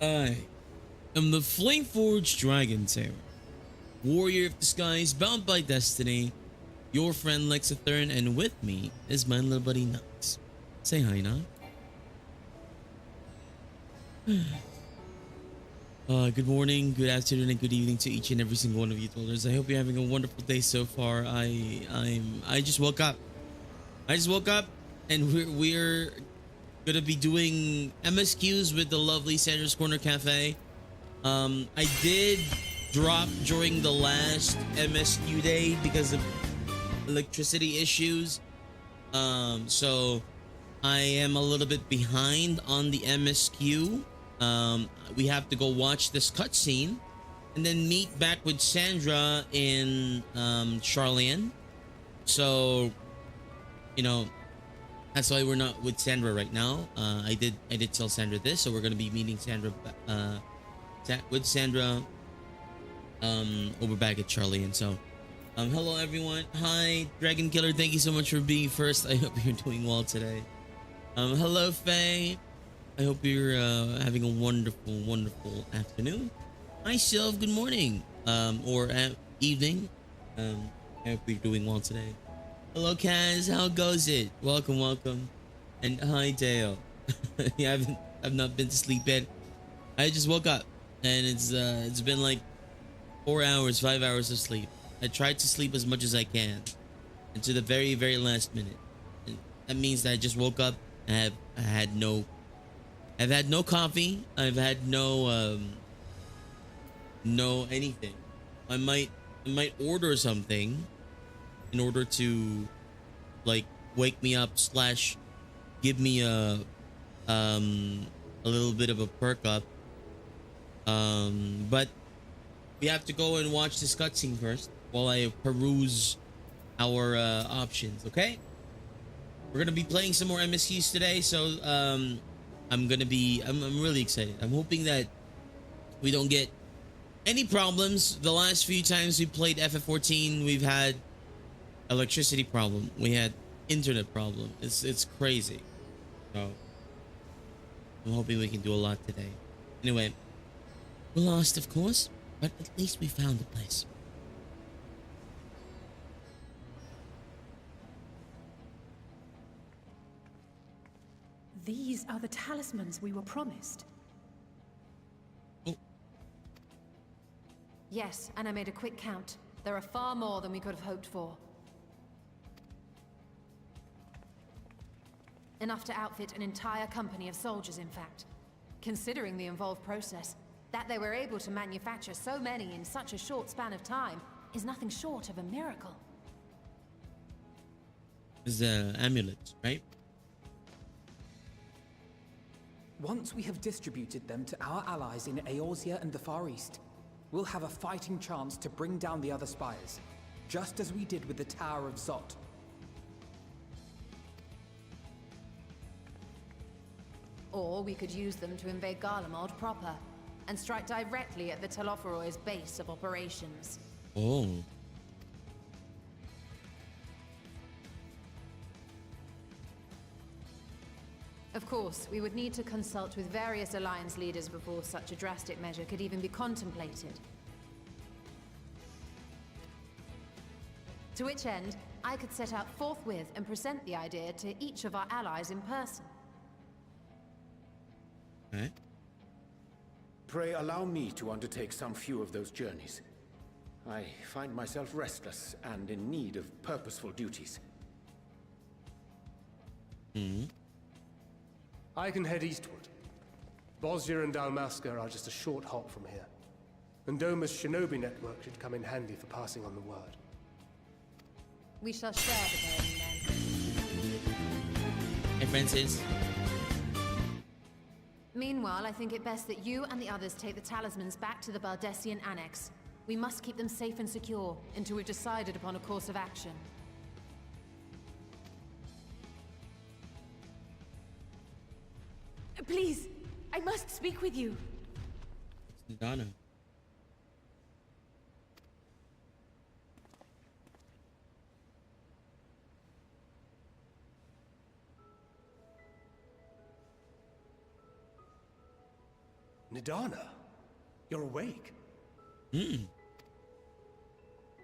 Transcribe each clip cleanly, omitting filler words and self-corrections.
I am the Flameforged Dragon Tamer, warrior of the skies, bound by destiny, your friend Lexaetharn, and with me is my little buddy Nox. Say hi, Nox. Good morning, good afternoon, and good evening to each and every single one of you toddlers. I hope you're having a wonderful day so far. I just woke up. And we're gonna be doing MSQs with the lovely Sandra's Corner Cafe. I did drop during the last MSQ day because of electricity issues. So I am a little bit behind on the MSQ. We have to go watch this cutscene and then meet back with Sandra in Charlian. So, you know, that's why we're not with Sandra right now. I did tell Sandra this, so we're gonna be meeting Sandra with Sandra over back at Charlian. So hello everyone. Hi Dragon Killer, thank you so much for being first. I hope you're doing well today. Hello Faye, I hope you're having a wonderful afternoon. Hi Sylv, good morning or evening. I hope you're doing well today. Hello Kaz, how goes it? Welcome. And hi Dale. Yeah, I've not been to sleep yet. I just woke up and it's been like 4 hours, 5 hours of sleep. I tried to sleep as much as I can, and to the very last minute. And that means that I just woke up. I've had no coffee. I've had no anything. I might order something in order to like wake me up slash give me a little bit of a perk up. But we have to go and watch this cutscene first while I peruse our options. Okay, we're gonna be playing some more MSQs today, so I'm really excited. I'm hoping that we don't get any problems. The last few times we played FF14, we've had electricity problem, we had internet problem. It's crazy. So I'm hoping we can do a lot today. Anyway, we're lost, of course, but at least we found the place. These are the talismans we were promised. Oh. Yes, and I made a quick count. There are far more than we could have hoped for. Enough to outfit an entire company of soldiers, in fact. Considering the involved process, that they were able to manufacture so many in such a short span of time is nothing short of a miracle. It's amulets, right? Once we have distributed them to our allies in Eorzea and the Far East, we'll have a fighting chance to bring down the other spires, just as we did with the Tower of Zot. Or we could use them to invade Garlemald proper, and strike directly at the Telophoroid's base of operations. Oh. Of course, we would need to consult with various Alliance leaders before such a drastic measure could even be contemplated. To which end, I could set out forthwith and present the idea to each of our allies in person. Okay. Pray allow me to undertake some few of those journeys. I find myself restless and in need of purposeful duties. I can head eastward. Bosnia and Dalmasca are just a short hop from here. And Doma's shinobi network should come in handy for passing on the word. We shall share the burden then. Hey Francis. Meanwhile, I think it best that you and the others take the talismans back to the Baldessian Annex. We must keep them safe and secure until we've decided upon a course of action. Please, I must speak with you. It's Donna. Nidana, you're awake.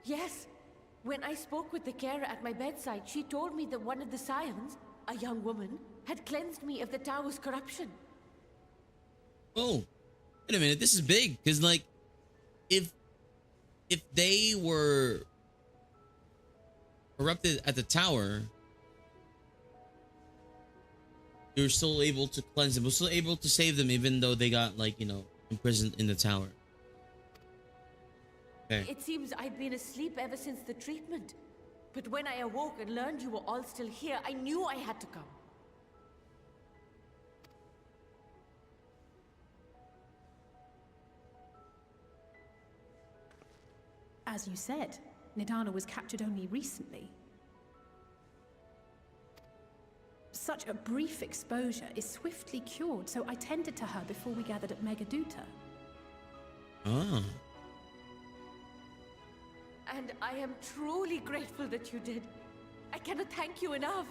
Yes. When I spoke with the carer at my bedside, she told me that one of the scions, a young woman, had cleansed me of the tower's corruption. Oh, wait a minute. This is big because, like, if they were corrupted at the tower, you're still able to cleanse them. We're still able to save them, even though they got, like, you know, imprisoned in the tower. Okay. It seems I'd been asleep ever since the treatment. But when I awoke and learned you were all still here, I knew I had to come. As you said, Nidana was captured only recently. Such a brief exposure is swiftly cured, so I tended to her before we gathered at Megaduta. Ah. And I am truly grateful that you did. I cannot thank you enough.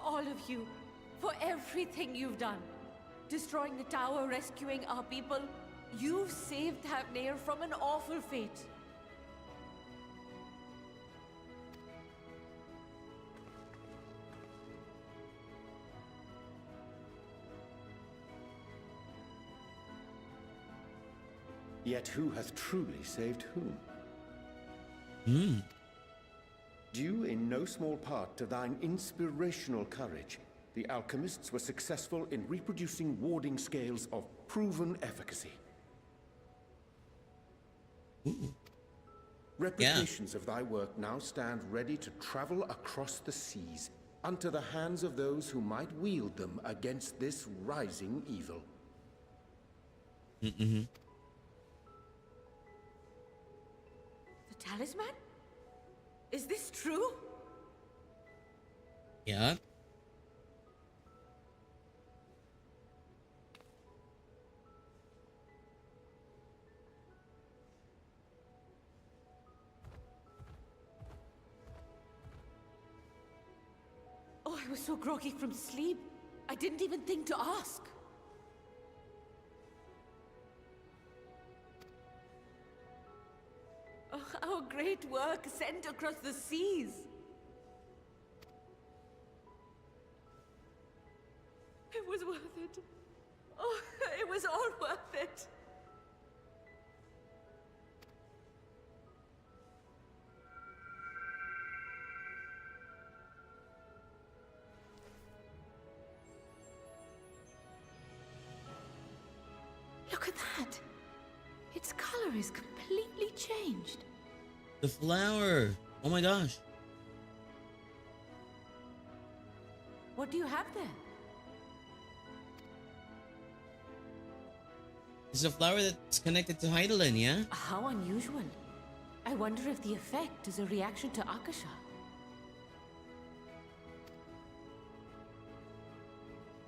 All of you, for everything you've done. Destroying the tower, rescuing our people. You've saved Havnir from an awful fate. Yet who hath truly saved whom? Hmm. Due in no small part to thine inspirational courage, the alchemists were successful in reproducing warding scales of proven efficacy. Ooh. Replications of thy work now stand ready to travel across the seas, unto the hands of those who might wield them against this rising evil. Mm-hmm. The talisman? Is this true? Yeah. Oh, I was so groggy from sleep. I didn't even think to ask. Oh, our great work sent across the seas. It was worth it. Oh, it was all worth it. Look at that! Its color is completely changed. The flower. Oh my gosh. What do you have there? It's a flower that's connected to Heidelin, yeah? How unusual. I wonder if the effect is a reaction to Akasha.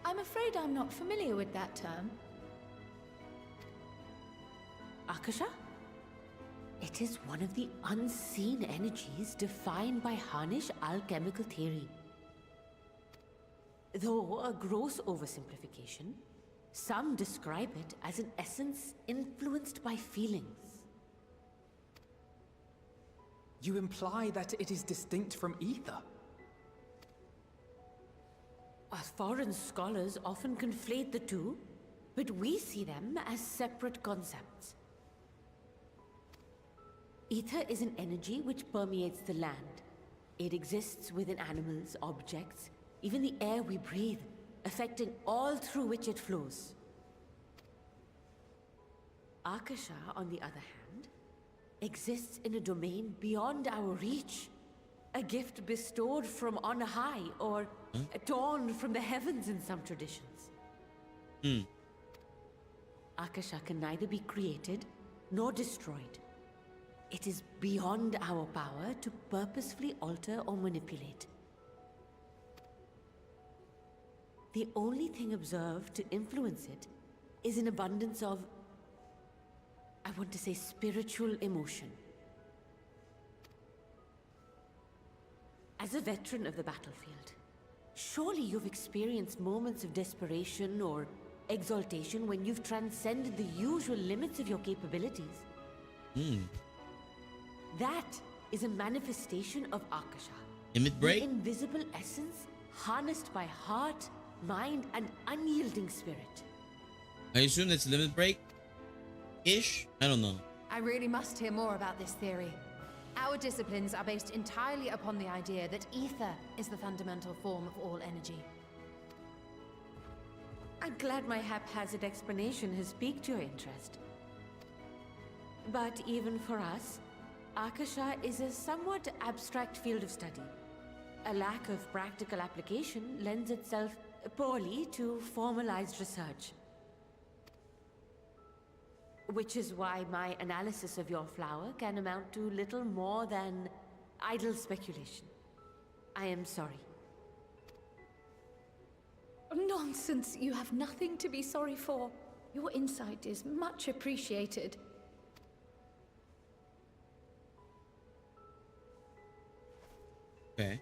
I'm afraid I'm not familiar with that term. Akasha? It is one of the unseen energies defined by Harnish alchemical theory. Though a gross oversimplification, some describe it as an essence influenced by feelings. You imply that it is distinct from ether? Foreign scholars often conflate the two, but we see them as separate concepts. Ether is an energy which permeates the land. It exists within animals, objects, even the air we breathe, affecting all through which it flows. Akasha, on the other hand, exists in a domain beyond our reach. A gift bestowed from on high, or torn from the heavens in some traditions. Akasha can neither be created nor destroyed. It is beyond our power to purposefully alter or manipulate. The only thing observed to influence it is an abundance of, I want to say, spiritual emotion. As a veteran of the battlefield, Surely you've experienced moments of desperation or exaltation when you've transcended the usual limits of your capabilities. That is a manifestation of Akasha. Limit break? The invisible essence harnessed by heart, mind, and unyielding spirit. I assume that's limit break? Ish? I don't know. I really must hear more about this theory. Our disciplines are based entirely upon the idea that ether is the fundamental form of all energy. I'm glad my haphazard explanation has piqued your interest. But even for us, Akasha is a somewhat abstract field of study. A lack of practical application lends itself poorly to formalized research. Which is why my analysis of your flower can amount to little more than idle speculation. I am sorry. Nonsense. You have nothing to be sorry for. Your insight is much appreciated. Okay.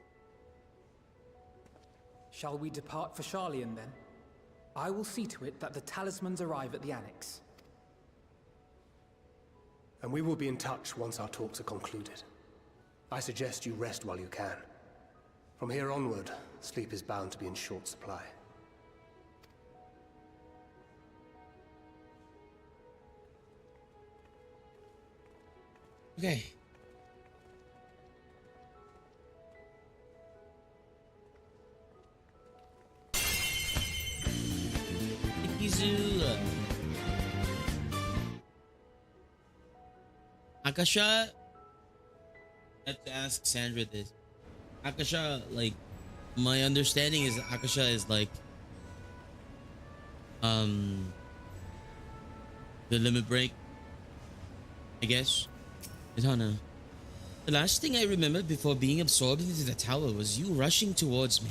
Shall we depart for Charlian then? I will see to it that the talismans arrive at the Annex. And we will be in touch once our talks are concluded. I suggest you rest while you can. From here onward, sleep is bound to be in short supply. Okay. Ikizu. Akasha. I have to ask Sandra this. Akasha, like, my understanding is Akasha is like, the limit break, I guess. I don't know. The last thing I remember before being absorbed into the tower was you rushing towards me.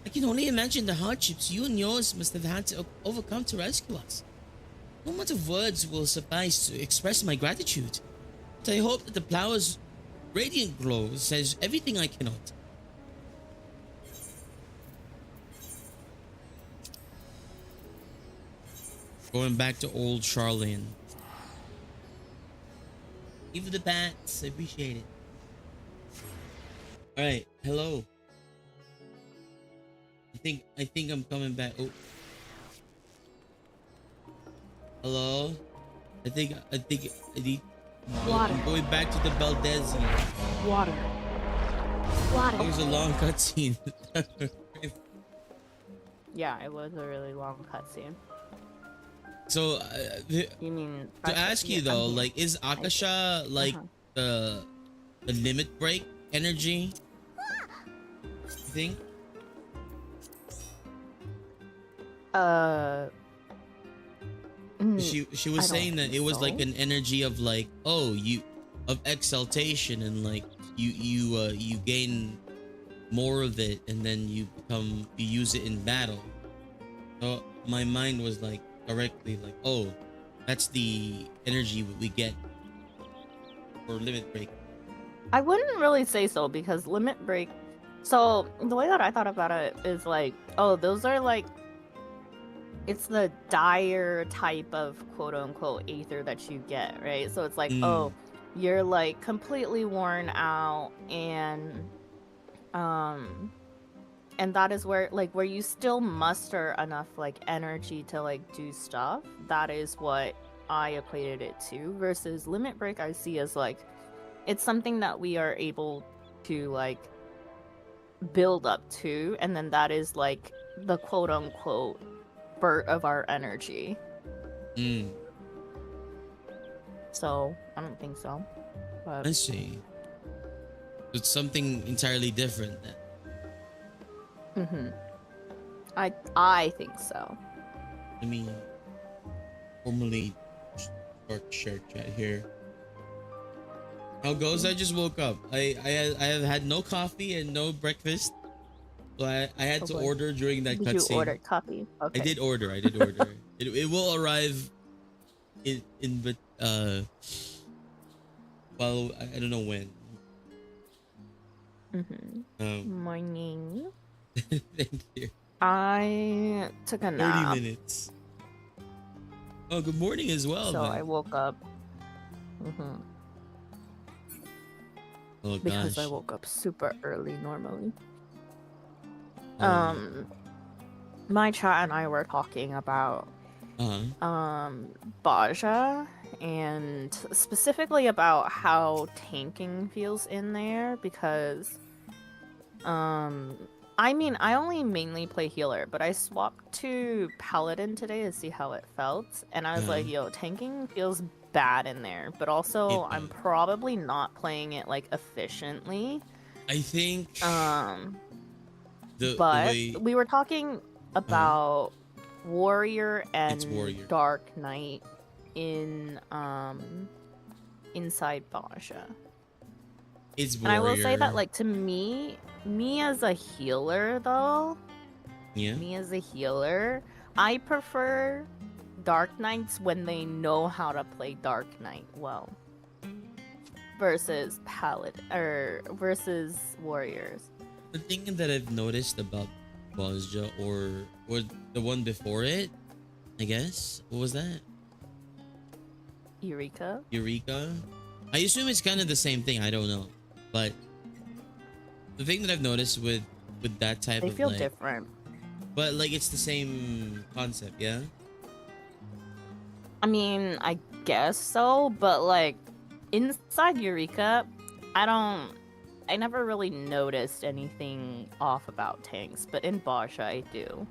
I can only imagine the hardships you and yours must have had to overcome to rescue us. No amount of words will suffice to express my gratitude. But I hope that the flower's radiant glow says everything I cannot. Going back to old Charlene. Give the bats, I appreciate it. Alright, hello. I think I'm coming back. Oh. Hello? I think Water. I'm going back to the Baldezi. Water. Water. It was a long cutscene. Yeah, it was a really long cutscene. So, You mean to ask you though, like, is Akasha like the limit break energy? You think? She was saying that it was like an energy of like, oh, of exaltation, and like you gain more of it, and then you use it in battle. So my mind was like directly like, oh, that's the energy we get for limit break. I wouldn't really say so, because limit break. So the way that I thought about it is like, oh, those are like, it's the dire type of quote unquote aether that you get, right? So it's like, oh, you're like completely worn out, and that is where you still muster enough like energy to like do stuff. That is what I equated it to. Versus limit break, I see as like, it's something that we are able to like build up to, and then that is like the quote unquote spurt of our energy. So I don't think so, but I see. It's something entirely different then. I think so. Let me formally start share chat here. How goes? I just woke up. I have had no coffee and no breakfast, so I had to order during that cutscene. Did you order coffee? Okay. I did order. It will arrive in well, I don't know when. Morning. Thank you. I took a 30 nap, minutes. Oh, good morning as well, so man. I woke up. hmm Oh Because I gosh. woke up super early normally. Oh. My chat and I were talking about Baja and specifically about how tanking feels in there because I mean I only mainly play healer, but I swapped to paladin today to see how it felt, and I was like, yo, tanking feels bad in there, but also I'm probably not playing it like efficiently. I think the But way we were talking about warrior it's and warrior. dark knight in inside Baja. It's And warrior. I will say that, like, to me as a healer though, me as a healer, I prefer dark knights when they know how to play dark knight well versus paladin or versus warriors. The thing that I've noticed about Bozja or the one before it, I guess, what was that? Eureka. I assume it's kind of the same thing. I don't know, but the thing that I've noticed with that type They of feel like, different. but like it's the same concept, yeah. I mean, I guess so, but like inside Eureka, I never really noticed anything off about tanks, but in Baja I do.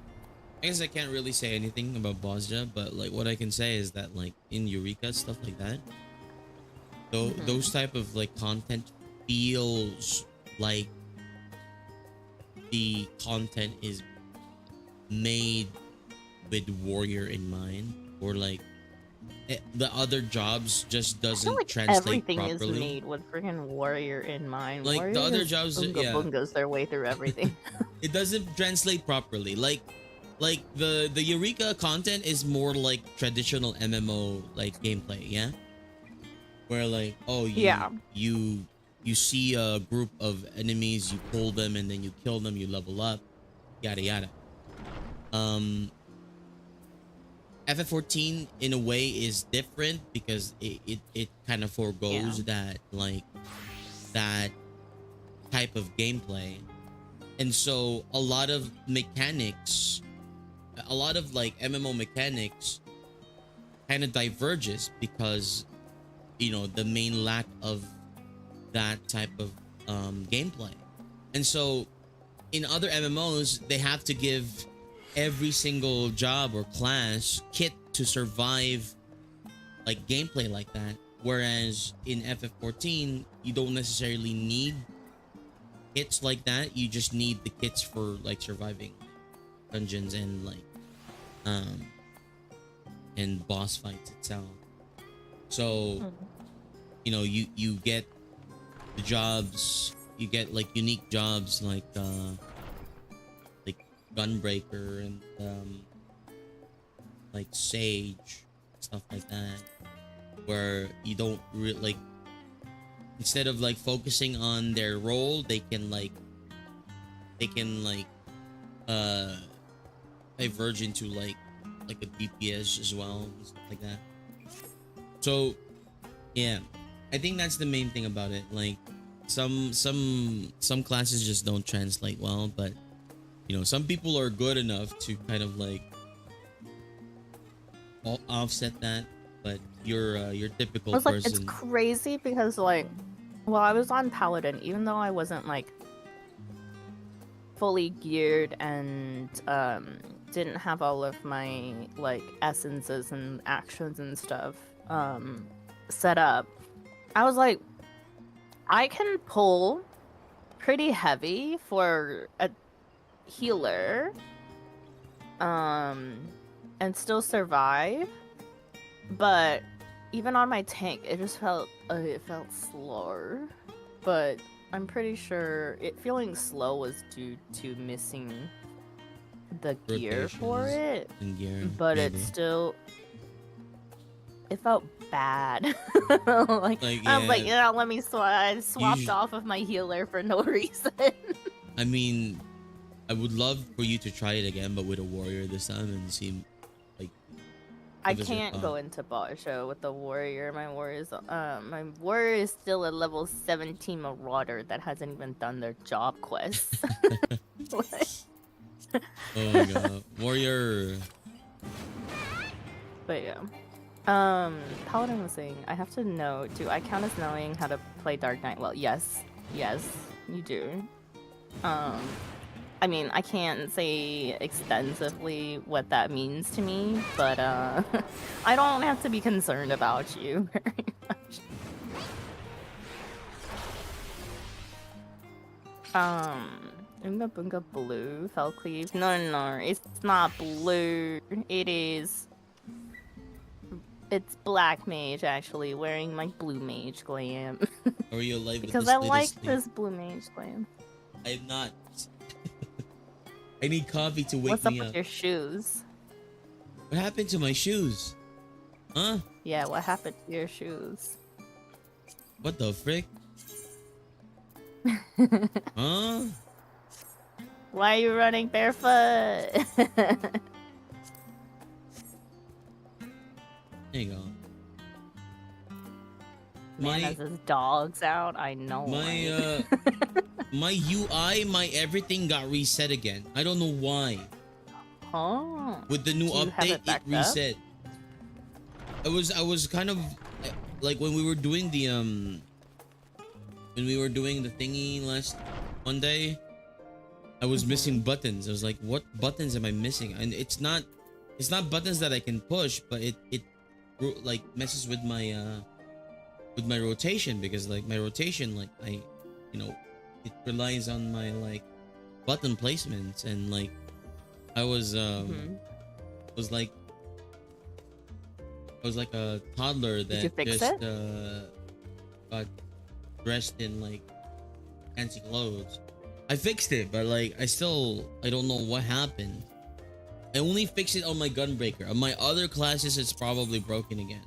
I guess I can't really say anything about Bozja, but like what I can say is that like in Eureka stuff like that, though those type of like content feels like the content is made with warrior in mind, or like the other jobs just I feel doesn't like translate everything properly. is made with freaking warrior in mind. Like warrior the other just jobs, unga yeah, bungas their way through everything. it doesn't translate properly. Like the Eureka content is more like traditional MMO like gameplay, yeah, where like you see a group of enemies, you pull them, and then you kill them, you level up, yada yada. FF14 in a way is different because it kind of foregoes that like that type of gameplay, and so a lot of mechanics, a lot of like MMO mechanics kind of diverges because you know the main lack of that type of gameplay. And so in other MMOs they have to give every single job or class kit to survive like gameplay like that, whereas in FF14 you don't necessarily need kits like that. You just need the kits for like surviving dungeons and like and boss fights itself. So you know you get the jobs, you get like unique jobs like Gunbreaker and like Sage, stuff like that, where you don't like, instead of like focusing on their role, they can diverge into like a DPS as well and stuff like that. So yeah, I think that's the main thing about it. Like some classes just don't translate well, but you know, some people are good enough to kind of like offset that. But your typical I was like, person. it's crazy because like, well, I was on Paladin, even though I wasn't like fully geared and didn't have all of my like essences and actions and stuff set up. I was like, I can pull pretty heavy for a healer and still survive, but even on my tank it just felt slower. But I'm pretty sure it feeling slow was due to missing the gear for it, but maybe. it felt bad. like I was like, yeah, I swapped off of my healer for no reason. I mean, I would love for you to try it again, but with a warrior this time and see, like. I what is your can't thought? go into boss show with the warrior. My warrior is still a level 17 marauder that hasn't even done their job quests. Oh my god, warrior. But yeah. Paladin was saying, I have to know, do I count as knowing how to play Dark Knight well? Yes, you do. I mean, I can't say extensively what that means to me, but I don't have to be concerned about you very much. Unga Bunga Blue, Felcleave. No, it's not blue. It is. It's Black Mage, actually, wearing my Blue Mage glam. Are you alive with Because this I like latest thing? this Blue Mage glam. I am not. I need coffee to wake What's up me with up. your shoes? What happened to my shoes? Huh? Yeah, what happened to your shoes? What the frick? Huh? Why are you running barefoot? There you go. Man has his dogs out. I know. My my UI, my everything got reset again. I don't know why. Huh? With the new Do you have update, it it backed up? reset. I was kind of like when we were doing the thingy last Monday. I was missing buttons. I was like, what buttons am I missing? And it's not buttons that I can push, but it like messes with my rotation, because like my rotation, like it relies on my like button placements, and like I was like a toddler Did you that fix just it? got dressed in like fancy clothes. I fixed it, but like I don't know what happened. I only fixed it on my gunbreaker. On my other classes, it's probably broken again.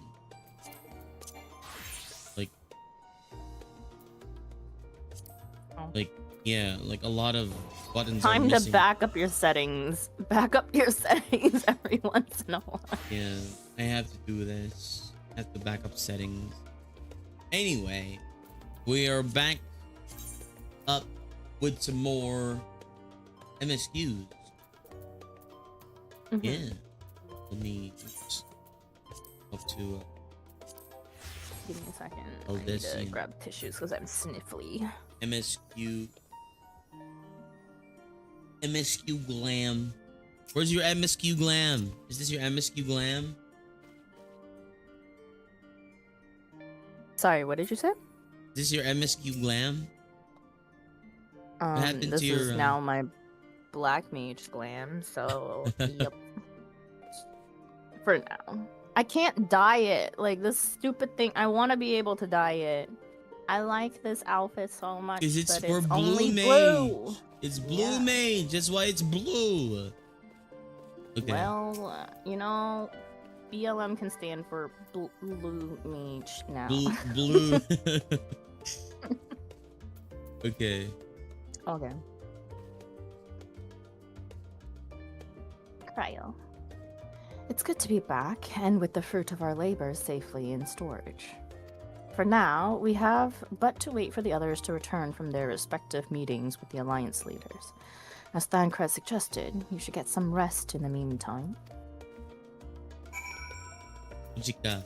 Like yeah, like a lot of buttons are Time to missing. back up your settings. Back up your settings every once in a while. Yeah, I have to do this. I have to back up settings. Anyway, we are back up with some more MSQs. Yeah. Let me just up to Give me a second. Oh, I need this, to yeah. grab tissues because I'm sniffly. MSQ glam. Where's your MSQ glam? Is this your MSQ glam? Sorry, what did you say? Is this your MSQ glam? happened This to your, is now my Black Mage glam, so yep. For now. I can't dye it. Like this stupid thing. I want to be able to dye it. I like this outfit so much. Is it's but for it's blue only mage? blue. It's blue Yeah. mage. That's why it's blue. Okay. Well, BLM can stand for blue mage now. Blue. Okay. Okay. Cryo. It's good to be back, and with the fruit of our labors safely in storage. For now, we have but to wait for the others to return from their respective meetings with the Alliance leaders. As Thancred suggested, you should get some rest in the meantime. Jika.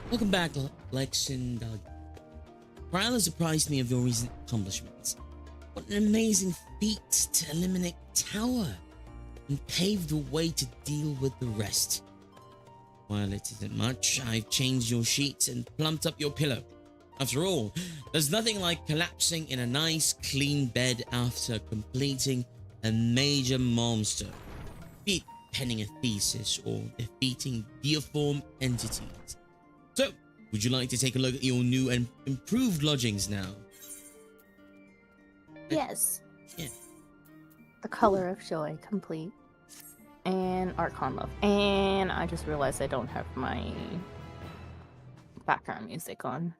Welcome back, Lex and Kryla has surprised me of your recent accomplishments. What an amazing feat to eliminate Tower and pave the way to deal with the rest. While it isn't much, I've changed your sheets and plumped up your pillow. After all, there's nothing like collapsing in a nice clean bed after completing a major monster, be it penning a thesis or defeating deiform entities. So, would you like to take a look at your new and improved lodgings now? Yes. Yeah. The Color of Joy complete. And Archon Love. And I just realized I don't have my background music on.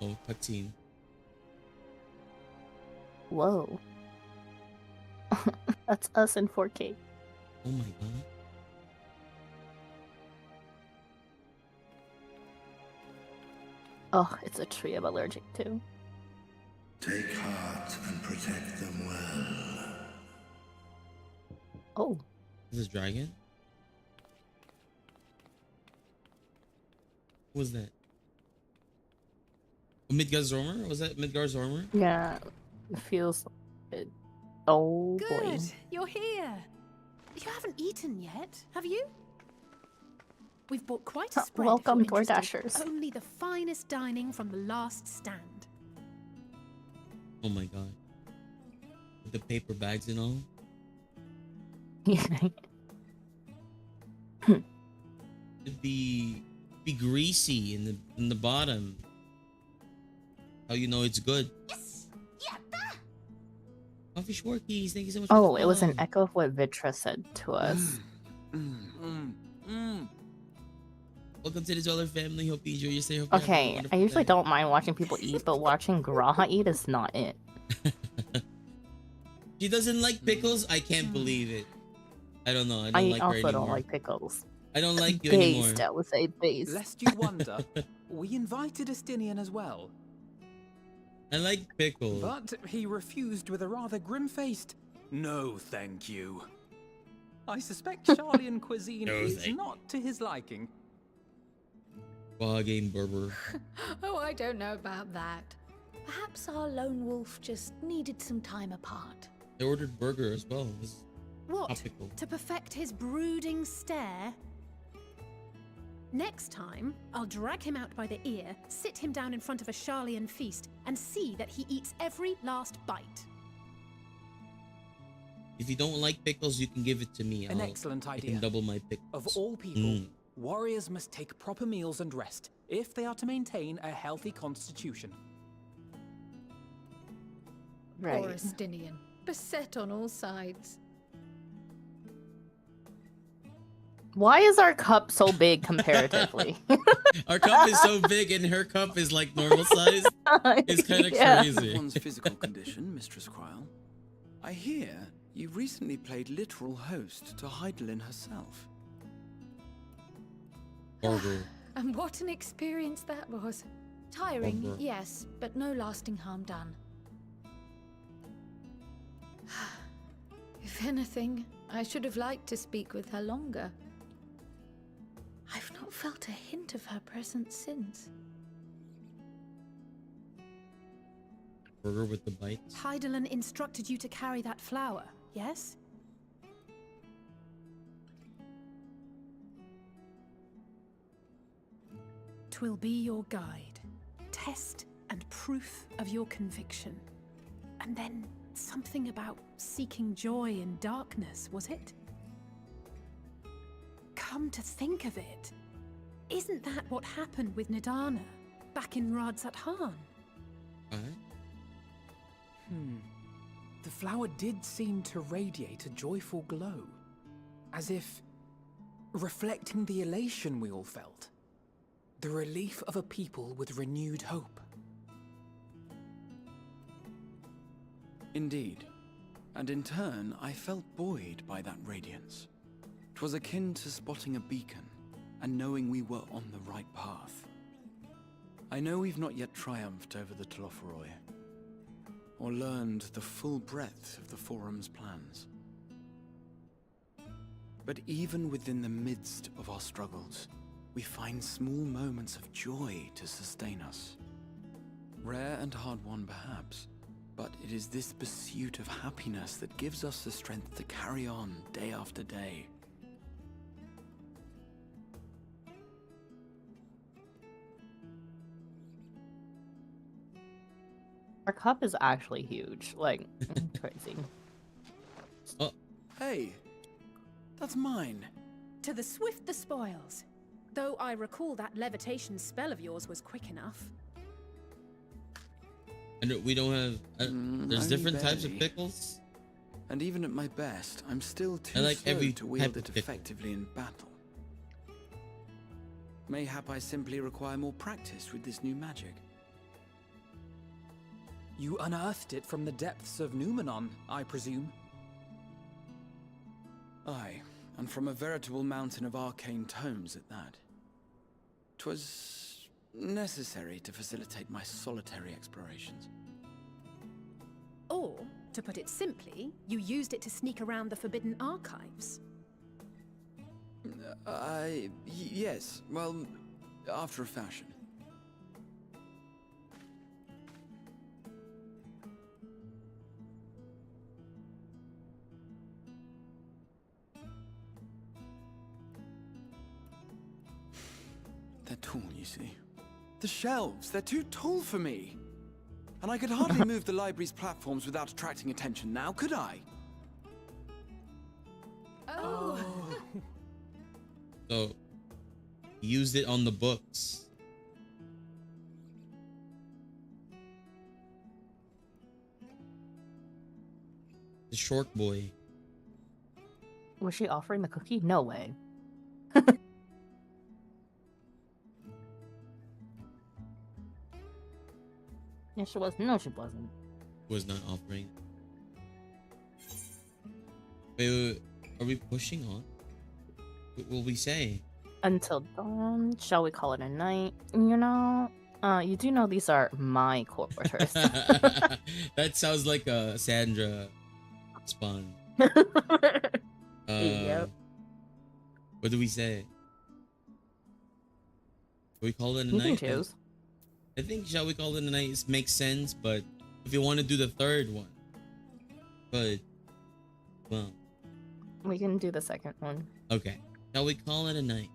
Oh, cutscene. Whoa. That's us in 4K. Oh my god. Oh, it's a tree I'm allergic to. Take heart and protect them well. Oh. Is this dragon? What was that? Midgard's armor? Was that Midgard's armor? Yeah. It feels like it. Oh boy. Good, you're here. You haven't eaten yet, have you? We've bought quite a spread. Welcome, if you're interested. DoorDashers. Only the finest dining from the last stand. Oh my god. With the paper bags and all. It'd be greasy in the bottom. How you know it's good? Yes! Coffee Schwarkies, thank you so much. Oh, it was an echo of what Vitra said to us. Welcome to the Dollar family. Hope you enjoy your stay. Hope you have a Okay, I wonderful usually day. don't mind watching people eat, but watching Graha eat is not it. She doesn't like pickles. I can't believe it. I don't know. I don't I like her also anymore. don't like pickles. I don't like you anymore. Based, I would say based. Lest you wonder, we invited Estinian as well. I like pickles. But he refused with a rather grim-faced, "No, thank you." I suspect Charlian cuisine No, is thank not to his liking. Game burger. Oh, I don't know about that. Perhaps our lone wolf just needed some time apart. I ordered burger as well. It's What? topical. To perfect his brooding stare? Next time, I'll drag him out by the ear, sit him down in front of a Charlian feast, and see that he eats every last bite. If you don't like pickles, you can give it to me. An excellent I idea. can double my pickles. Of all people, warriors must take proper meals and rest if they are to maintain a healthy constitution. Poor Right. Estinian, beset on all sides. Why is our cup so big comparatively? Our cup is so big and her cup is like normal size. It's kind of Yeah. crazy. One's physical condition, Mistress Cryle. I hear you recently played literal host to Heidelin herself. Burger. And what an experience that was. Tiring, Bummer. yes, but no lasting harm done. If anything, I should have liked to speak with her longer. I've not felt a hint of her presence since. Burger with the bites. Heidelin instructed you to carry that flower, yes? Twill be your guide, test and proof of your conviction. And then something about seeking joy in darkness, was it? Come to think of it, isn't that what happened with Nidana back in Lexaetharn? Alright. The flower did seem to radiate a joyful glow, as if reflecting the elation we all felt, the relief of a people with renewed hope. Indeed. And in turn, I felt buoyed by that radiance. 'Twas akin to spotting a beacon and knowing we were on the right path. I know we've not yet triumphed over the Telophoroi, or learned the full breadth of the Forum's plans. But even within the midst of our struggles, we find small moments of joy to sustain us. Rare and hard-won perhaps, but it is this pursuit of happiness that gives us the strength to carry on day after day. Our cup is actually huge. Like, crazy. Oh, Hey, that's mine. To the swift the spoils. Though I recall that levitation spell of yours was quick enough. and we don't have. There's only different types of barely. pickles. And even at my best, I'm still too I like slow every to wield type it of pickle. effectively in battle. Mayhap I simply require more practice with this new magic. You unearthed it from the depths of Numenon, I presume? Aye, and from a veritable mountain of arcane tomes at that. 'Twas necessary to facilitate my solitary explorations. Or, to put it simply, you used it to sneak around the Forbidden Archives. Yes, well, after a fashion. They're tall, you see. The shelves, they're too tall for me. And I could hardly move the library's platforms without attracting attention now, could I? Oh. So, used it on the books. The short boy. Was she offering the cookie? No way. Yeah, she was. No, she wasn't. Was not offering. Wait, are we pushing on? What will we say? Until dawn. Shall we call it a night? You know, you do know these are my quarters. That sounds like a Sandra spawn. Yep. What do we say? We call it a You night? can choose. I think shall we call it a night makes sense, but if you want to do the third one, but well, We can do the second one. okay. Shall we call it a night?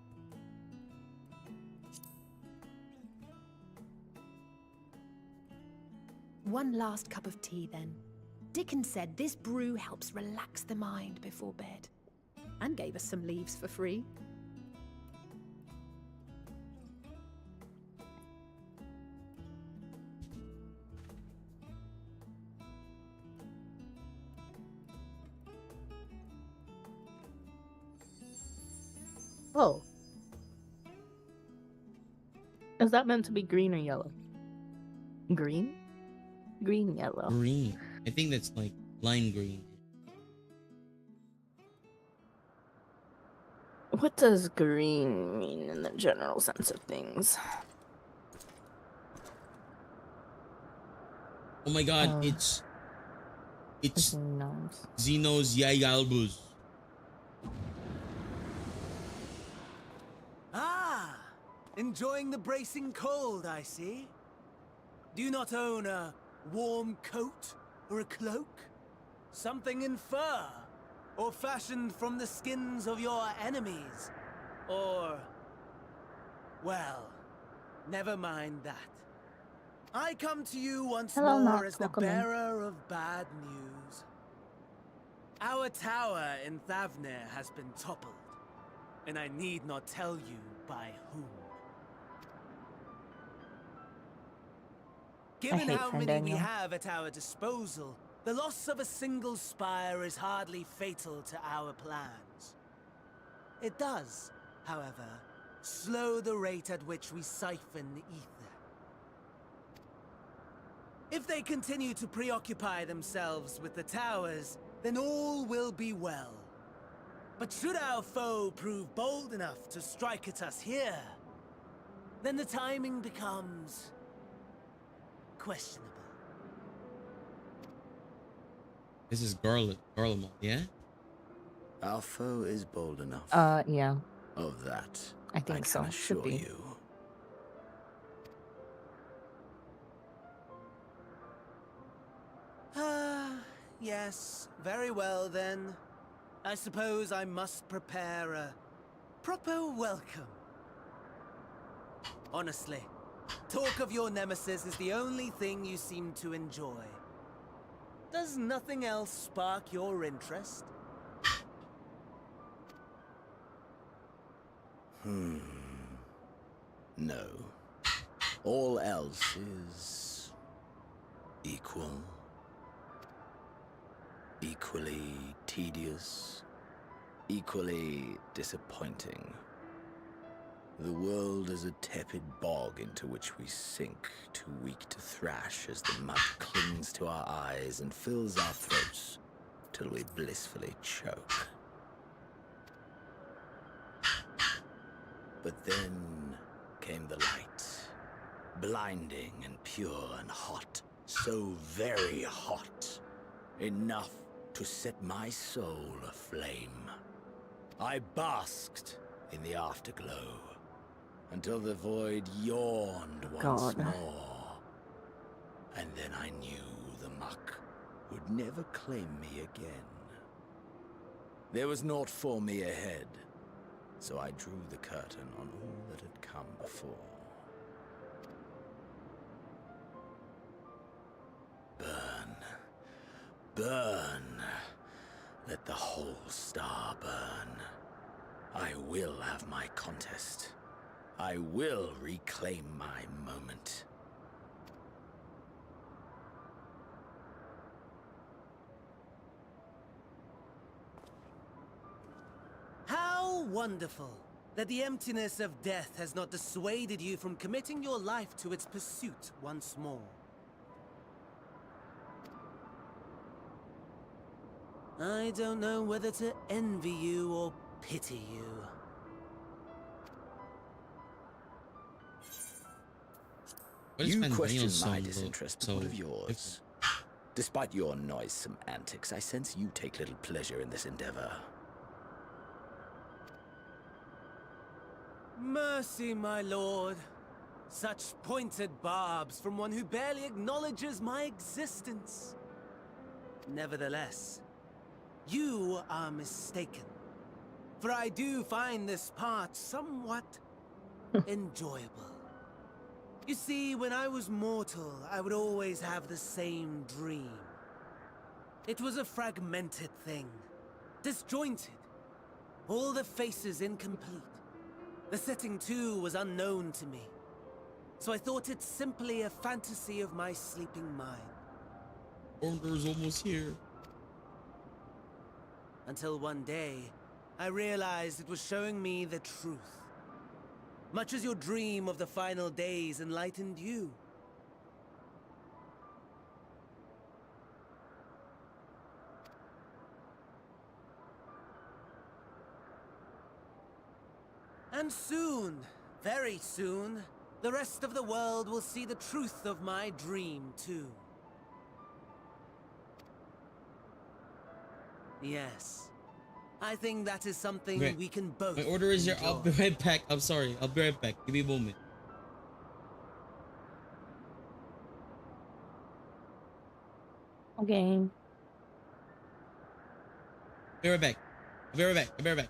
One last cup of tea, then. Dickon said this brew helps relax the mind before bed. And gave us some leaves for free. Oh. Is that meant to be green or yellow? Green? Green, yellow. Green. I think that's like lime green. What does green mean in the general sense of things? Oh my god, it's Nice. Xenos Yayalbus. Ah! Enjoying the bracing cold, I see. Do you not own a warm coat or a cloak? Something in fur? Or fashioned from the skins of your enemies? Or... well, never mind that. I come to you once Hello, more Knox. as the Welcome in. bearer of bad news. Our tower in Thavnir has been toppled, and I need not tell you by whom. Given hate how Friend many we Daniel. have at our disposal, the loss of a single spire is hardly fatal to our plans. It does, however, slow the rate at which we siphon ether. If they continue to preoccupy themselves with the towers, then all will be well. But should our foe prove bold enough to strike at us here, then the timing becomes questionable. This is Garlemald, yeah? Our foe is bold enough. Yeah. Of that, I think so. can Should assure be. you. Yes, very well then. I suppose I must prepare a proper welcome. Honestly, talk of your nemesis is the only thing you seem to enjoy. Does nothing else spark your interest? No. All else is equal. Equally tedious. Equally disappointing. The world is a tepid bog into which we sink, too weak to thrash as the mud clings to our eyes and fills our throats till we blissfully choke. But then came the light, blinding and pure and hot, so very hot, enough to set my soul aflame. I basked in the afterglow until the void yawned once more. And then I knew the muck would never claim me again. There was naught for me ahead, so I drew the curtain on all that had come before. Burn. Burn. Let the whole star burn. I will have my contest. I will reclaim my moment. How wonderful that the emptiness of death has not dissuaded you from committing your life to its pursuit once more. I don't know whether to envy you or pity you. You question my disinterest, but what of yours? Despite your noisome antics, I sense you take little pleasure in this endeavor. Mercy, my lord. Such pointed barbs from one who barely acknowledges my existence. Nevertheless, you are mistaken. For I do find this part somewhat enjoyable. You see, when I was mortal, I would always have the same dream. It was a fragmented thing, disjointed, all the faces incomplete. The setting, too, was unknown to me. So I thought it simply a fantasy of my sleeping mind. Order's almost here. Until one day, I realized it was showing me the truth. Much as your dream of the final days enlightened you. And soon, very soon, the rest of the world will see the truth of my dream, too. Yes. I think that is something we can both My order is here. enjoy. I'll be right back. I'm sorry. I'll be right back. Give me a moment. Okay. Be right back. I'll be right back. I'll be right back.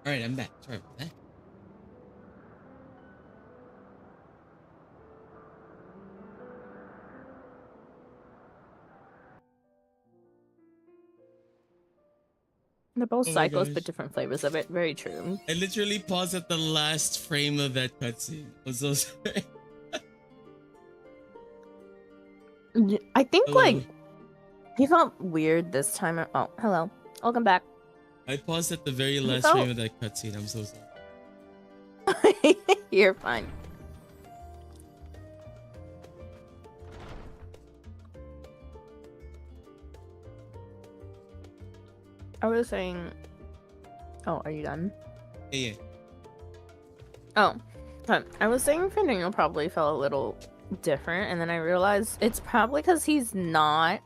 All right, I'm back. Sorry about that. They're both Oh my psychos, gosh. but different flavors of it. Very true. I literally paused at the last frame of that cutscene. I'm so sorry. I think Hello. like he felt weird this time. Oh, hello. Welcome back. I paused at the very last felt- frame of that cutscene. I'm so sorry. You're fine. I was saying. Oh, are you done? Yeah. Oh, okay. I was saying Fernando probably felt a little different, and then I realized it's probably because he's not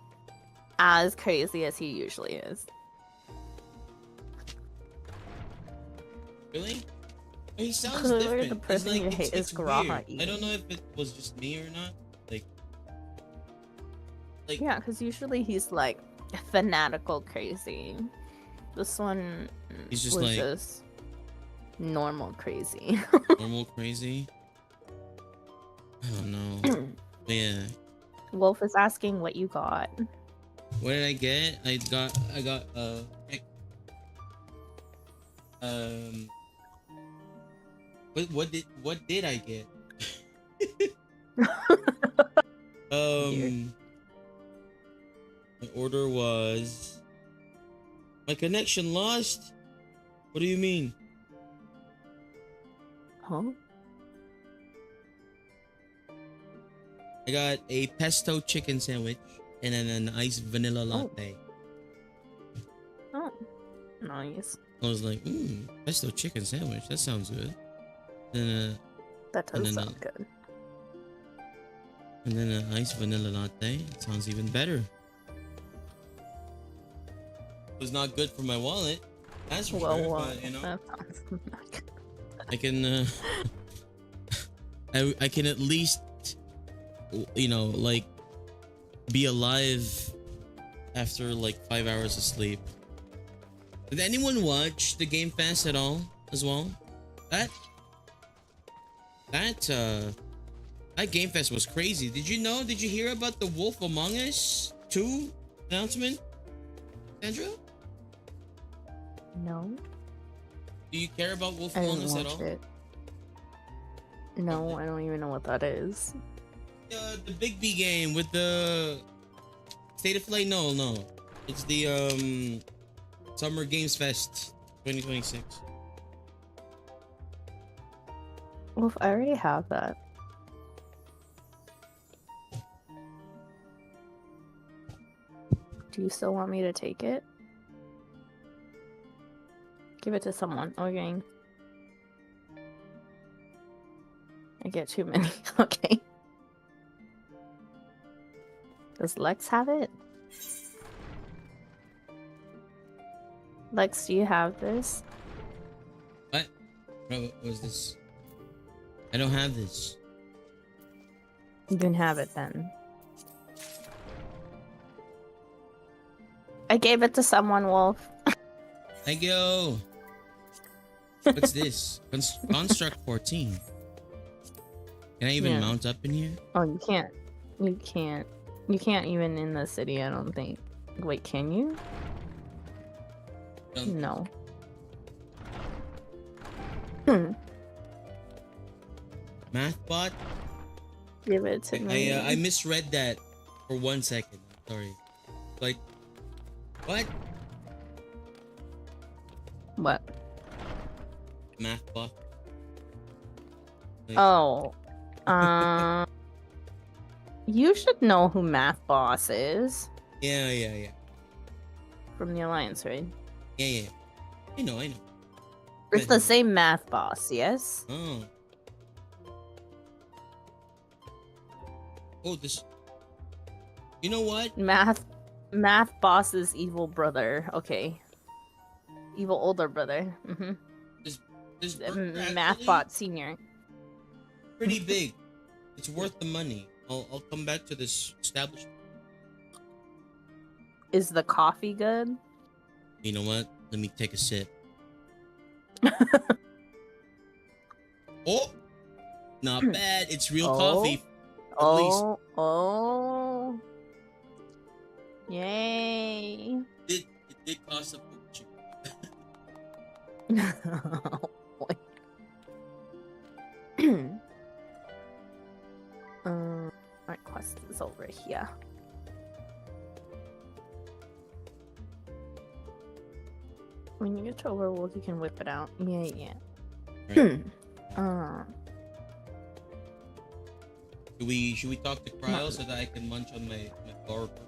as crazy as he usually is. Really? He sounds Clearly different. the person it's you hate is it's Garaha weird. I don't know if it was just me or not. Like Yeah, because usually he's like fanatical crazy. This one He's just was like- just normal crazy. normal crazy. I don't know. But yeah. Wolf is asking what you got. What did I get? I got what did I get? My order was my connection lost. What do you mean? Huh? I got a pesto chicken sandwich and then an iced vanilla latte. Oh, nice. I was like, pesto chicken sandwich. That sounds good. And, That and does then, sound good. and then an iced vanilla latte. It sounds even better. It was not good for my wallet. That's for sure. But, you know, that sounds not good. I can, I can at least, you know, like, be alive after like 5 hours of sleep. Did anyone watch the Game Fest at all as well? That Game Fest was crazy. Did you know? Did you hear about the Wolf Among Us 2 announcement, Sandra? No. Do you care about Wolf I Among didn't Us at watch all? it. No, I don't even know what that is. The Big B game with the State of Play. No, it's the Summer Games Fest 2026. Wolf, I already have that. Do you still want me to take it? Give it to someone. Okay. I get too many. Okay. Does Lex have it? Lex, do you have this? What? What was this? I don't have this. You can have it then. I gave it to someone, Wolf. Thank you. What's this? Construct 14. Can I even mount up in here? Oh, you can't. You can't. You can't even in the city, I don't think. Wait, can you? No. Mathbot? Give it to me. I misread that for 1 second. Sorry. Like, what? What? Mathbot. Like, Oh. You should know who Math Boss is. Yeah. From the Alliance, right? Yeah. I know. It's the same Math Boss, yes? Oh. Oh, this. You know what? Math Boss's evil brother. Okay. Evil older brother. Mm-hmm. This burger Math actually Bot Senior. pretty big. It's worth the money. I'll come back to this establishment. Is the coffee good? You know what? Let me take a sip. Oh, not bad. It's real coffee. At least. Oh. Yay. It did cost a fortune. Oh, boy. My quest is over here. When you get to Overworld, you can whip it out. Yeah. Right. uh, Should we talk to Cryo so that I can munch on my Oracle?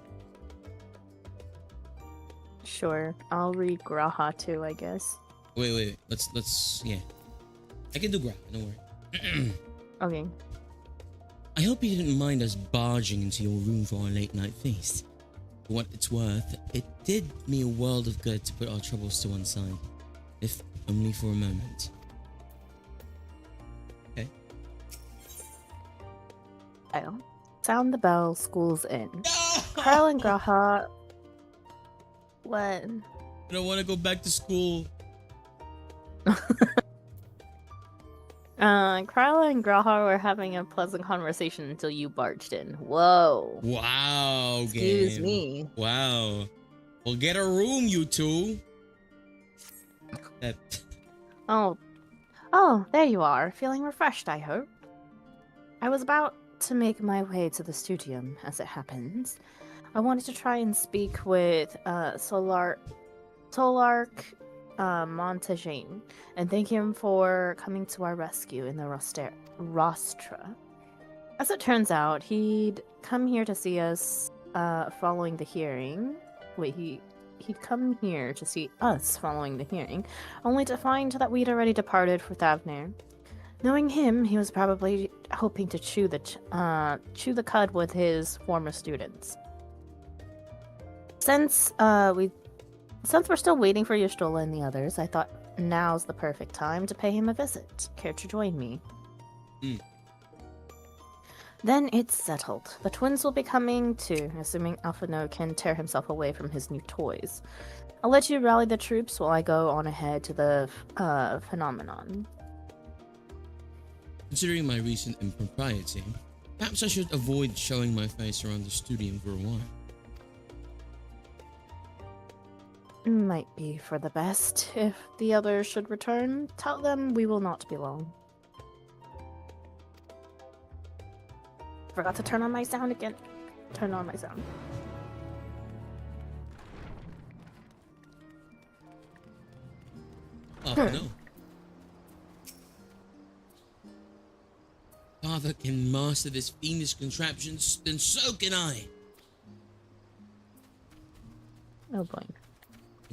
sure. I'll read Graha too, I guess. Wait. Let's yeah. I can do Graha, don't worry. Okay. I hope you didn't mind us barging into your room for our late night feast. For what it's worth, it did me a world of good to put our troubles to one side, if only for a moment. Okay. Well, sound the bell, school's in. Carl and Graha. What? I don't want to go back to school. Kryla and Graha were having a pleasant conversation until you barged in. Whoa. Wow, Excuse game. me. Wow. Well, get a room, you two. Oh, there you are. Feeling refreshed, I hope. I was about to make my way to the studium, as it happens. I wanted to try and speak with Solark Montagine and thank him for coming to our rescue in the Rostra. As it turns out, he'd come here to see us following the hearing. Wait, he'd come here to see us following the hearing, only to find that we'd already departed for Thavner. Knowing him, he was probably hoping to chew the cud with his former students. Since we're still waiting for Yustola and the others, I thought now's the perfect time to pay him a visit. Care to join me? Then it's settled. The twins will be coming too, assuming Alphino can tear himself away from his new toys. I'll let you rally the troops while I go on ahead to the phenomenon. Considering my recent impropriety, perhaps I should avoid showing my face around the studium for a while. Might be for the best. If the others should return, tell them we will not be long. Forgot to turn on my sound again. Turn on my sound. Oh, no. Father can master this fiendish contraption, then so can I. Oh boy.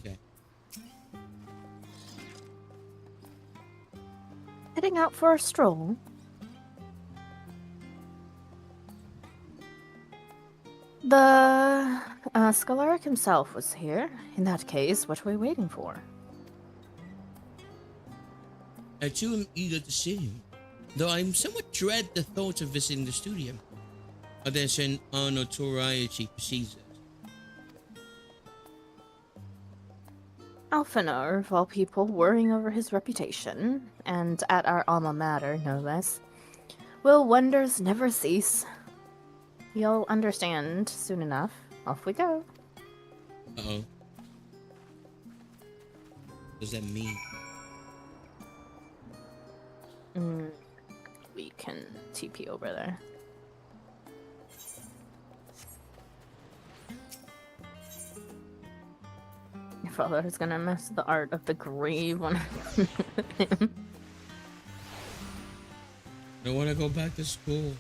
Okay. Heading out for a stroll? The Scholaric himself was here. In that case, what are we waiting for? I too am eager to see him, though I somewhat dread the thought of visiting the studio. There's an notoriety precedes it. Alphanar, of all people, worrying over his reputation, and at our alma mater, no less. Will wonders never cease? You'll understand soon enough. Off we go. Uh-oh. What does that mean? We can TP over there. Your father is gonna mess the art of the grave on him. I don't want to go back to school.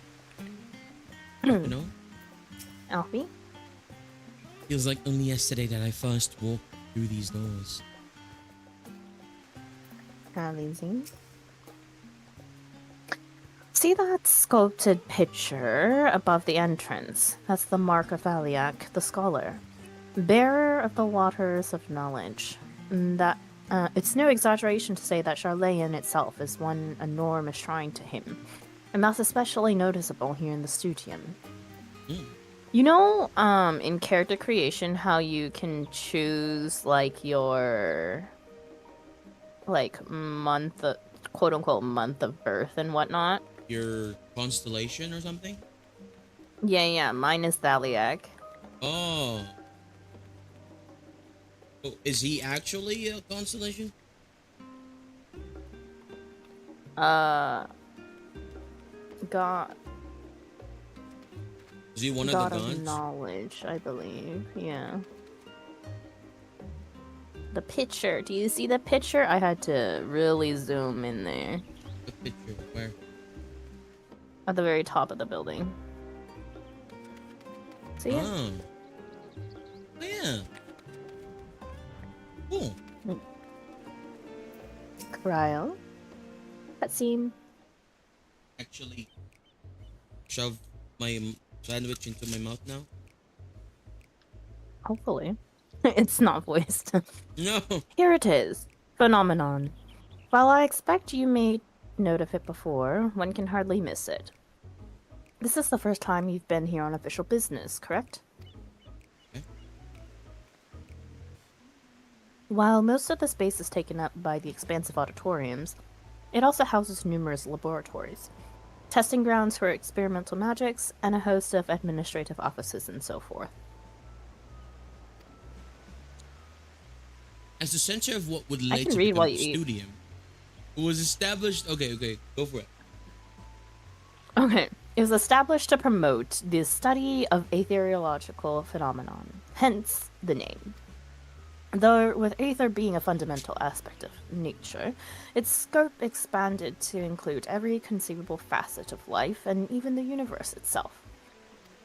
You know? Alfie? Feels like only yesterday that I first walked through these doors. Lindsay? See that sculpted picture above the entrance? That's the mark of Valiak, the scholar. Bearer of the waters of knowledge. That it's no exaggeration to say that Charlayan itself is one enormous shrine to him. And that's especially noticeable here in the studium. You know, in character creation, how you can choose, like, your, like, month, quote-unquote, month of birth and whatnot? Your constellation or something? Yeah, mine is Thaliak. Oh. Oh, is he actually a constellation? God. Is he one God of the of gods? knowledge, I believe. Yeah. The picture. Do you see the picture? I had to really zoom in there. The picture, where? At the very top of the building. So yeah. Oh. Oh yeah. Cool. Cryo. Cutscene. Actually, shove my sandwich into my mouth now. Hopefully. It's not voiced. No. Here it is. Phenomenon. While I expect you made note of it before, one can hardly miss it. This is the first time you've been here on official business, correct? Okay. While most of the space is taken up by the expansive auditoriums, it also houses numerous laboratories, testing grounds for experimental magics, and a host of administrative offices and so forth. As the center of what would I later can read become while the you eat. studium, it was established. Okay, go for it. Okay. It was established to promote the study of aetheriological phenomenon, hence the name. Though with aether being a fundamental aspect of nature, its scope expanded to include every conceivable facet of life and even the universe itself.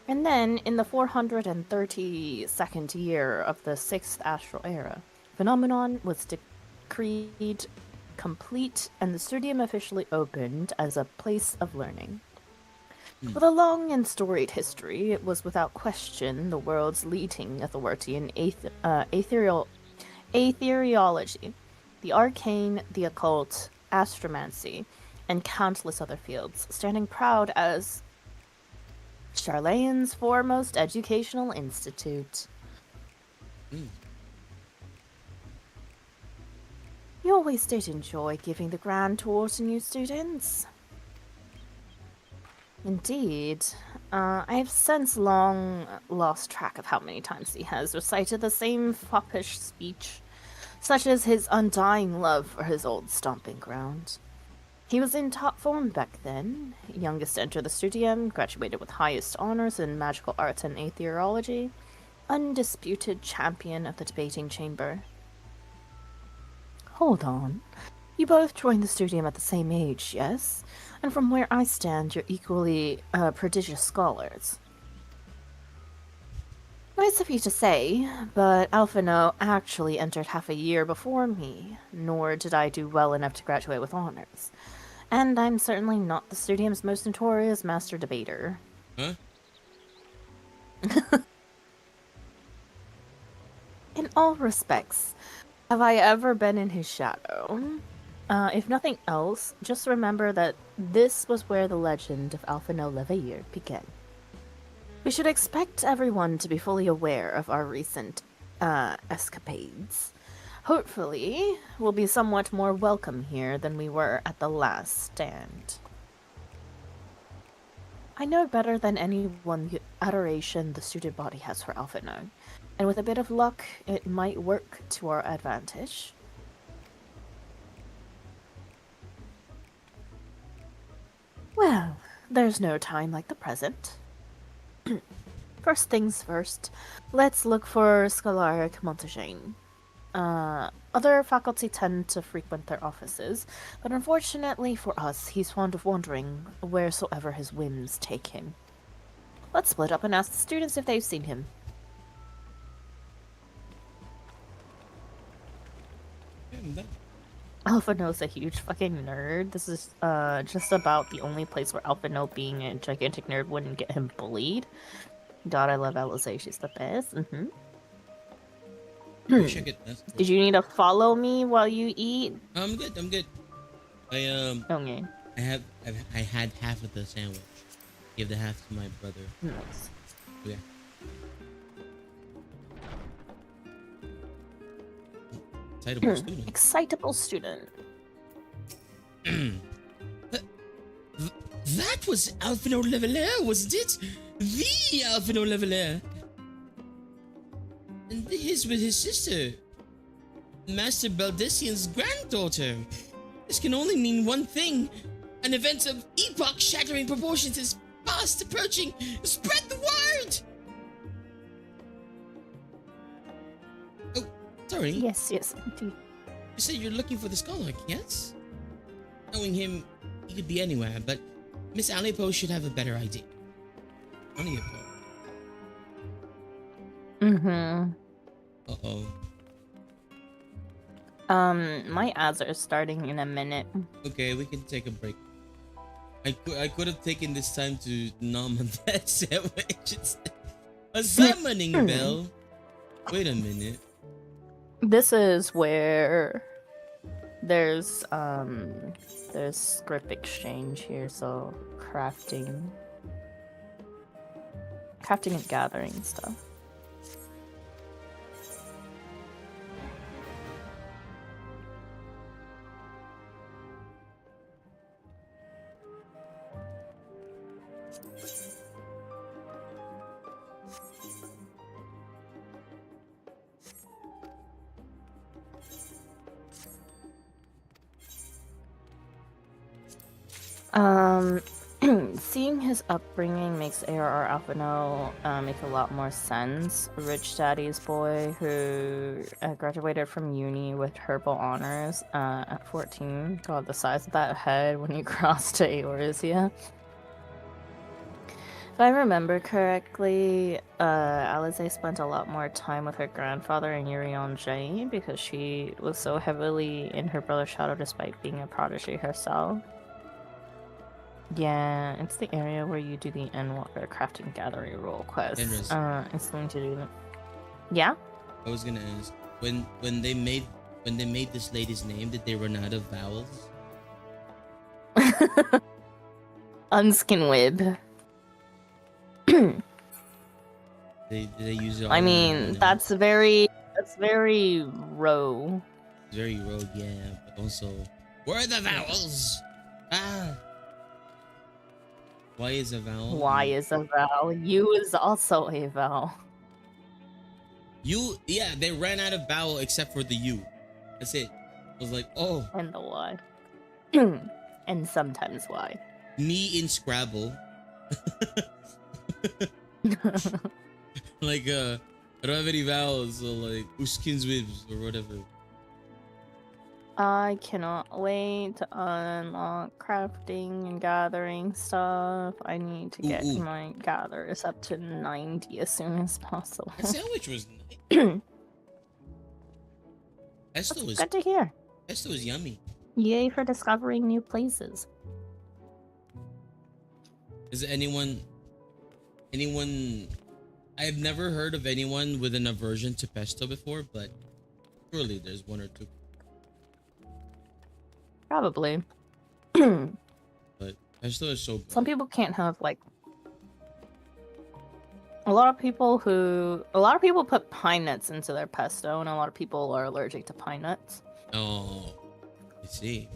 And then, in the 432nd year of the 6th astral era, phenomenon was decreed complete and the studium officially opened as a place of learning. With a long and storied history, it was without question the world's leading authority in aetheriology, the arcane, the occult, astromancy, and countless other fields, standing proud as Charlayan's foremost educational institute. You always did enjoy giving the grand tour to new students. Indeed. I have since long lost track of how many times he has recited the same foppish speech, such as his undying love for his old stomping ground. He was in top form back then, youngest to enter the studium, graduated with highest honors in magical arts and aetherology, undisputed champion of the debating chamber. Hold on. You both joined the studium at the same age, yes? And from where I stand, you're equally prodigious scholars. Nice of you to say, but Alphino actually entered half a year before me, nor did I do well enough to graduate with honors. And I'm certainly not the studium's most notorious master debater. Huh? In all respects, have I ever been in his shadow? If nothing else, just remember that this was where the legend of Alphino Leveilleur began. We should expect everyone to be fully aware of our recent, escapades. Hopefully, we'll be somewhat more welcome here than we were at the last stand. I know better than anyone the adoration the student body has for Alphino, and with a bit of luck, it might work to our advantage. Well, there's no time like the present. First things first, let's look for Scholaric Montaigne. Other faculty tend to frequent their offices, but unfortunately for us, he's fond of wandering wheresoever his whims take him. Let's split up and ask the students if they've seen him. Alphino's a huge fucking nerd. This is just about the only place where Alphino being a gigantic nerd wouldn't get him bullied. God, I love Alice. She's the best. Did you need to follow me while you eat? I'm good. Okay. I had half of the sandwich. Give the half to my brother. Nice. Yeah. Excitable student. Excitable student. That was Alphino Leveilleur, wasn't it? The Alphino Leveilleur. And he's with his sister, Master Baldessian's granddaughter. This can only mean one thing. An event of epoch-shattering proportions is fast approaching. Spread the word! Oh, sorry. Yes, indeed. You said you're looking for the scholar, yes? Knowing him, he could be anywhere, but Miss Alipo should have a better idea. Alipo. Mm-hmm. Uh-oh. My ads are starting in a minute. Okay, we can take a break. I could have taken this time to nom on that sandwich. A summoning bell. Wait a minute. This is where there's script exchange here, so crafting and gathering stuff. Seeing his upbringing makes ARR Alphino make a lot more sense. Rich daddy's boy who graduated from uni with herbal honors at 14. God, the size of that head when he crossed to Eorzea. If I remember correctly, Alize spent a lot more time with her grandfather in Yurion J because she was so heavily in her brother's shadow despite being a prodigy herself. Yeah, it's the area where you do the Endwalker crafting gathering role quest. It's going to do that. Yeah? I was gonna ask, when they made this lady's name, did they run out of vowels? Unskinwib. Did they use it all I mean, that's very row. It's very rogue, yeah, but also, where are the vowels? Ah. Y is a vowel. Y is a vowel. U is also a vowel. U, yeah, they ran out of vowel except for the U. That's it. I was like, oh. And the Y. And sometimes Y. Me in Scrabble. Like, I don't have any vowels, so like, Uskinswibs or whatever. I cannot wait to unlock crafting and gathering stuff. I need to get my gatherers up to 90 as soon as possible. That sandwich was nice. Pesto was good to hear. Pesto was yummy. Yay for discovering new places. Is there anyone I've never heard of anyone with an aversion to pesto before, but surely there's one or two. Probably. But pesto is so good. Some people can't have like a lot of people put pine nuts into their pesto, and a lot of people are allergic to pine nuts. Oh, I see.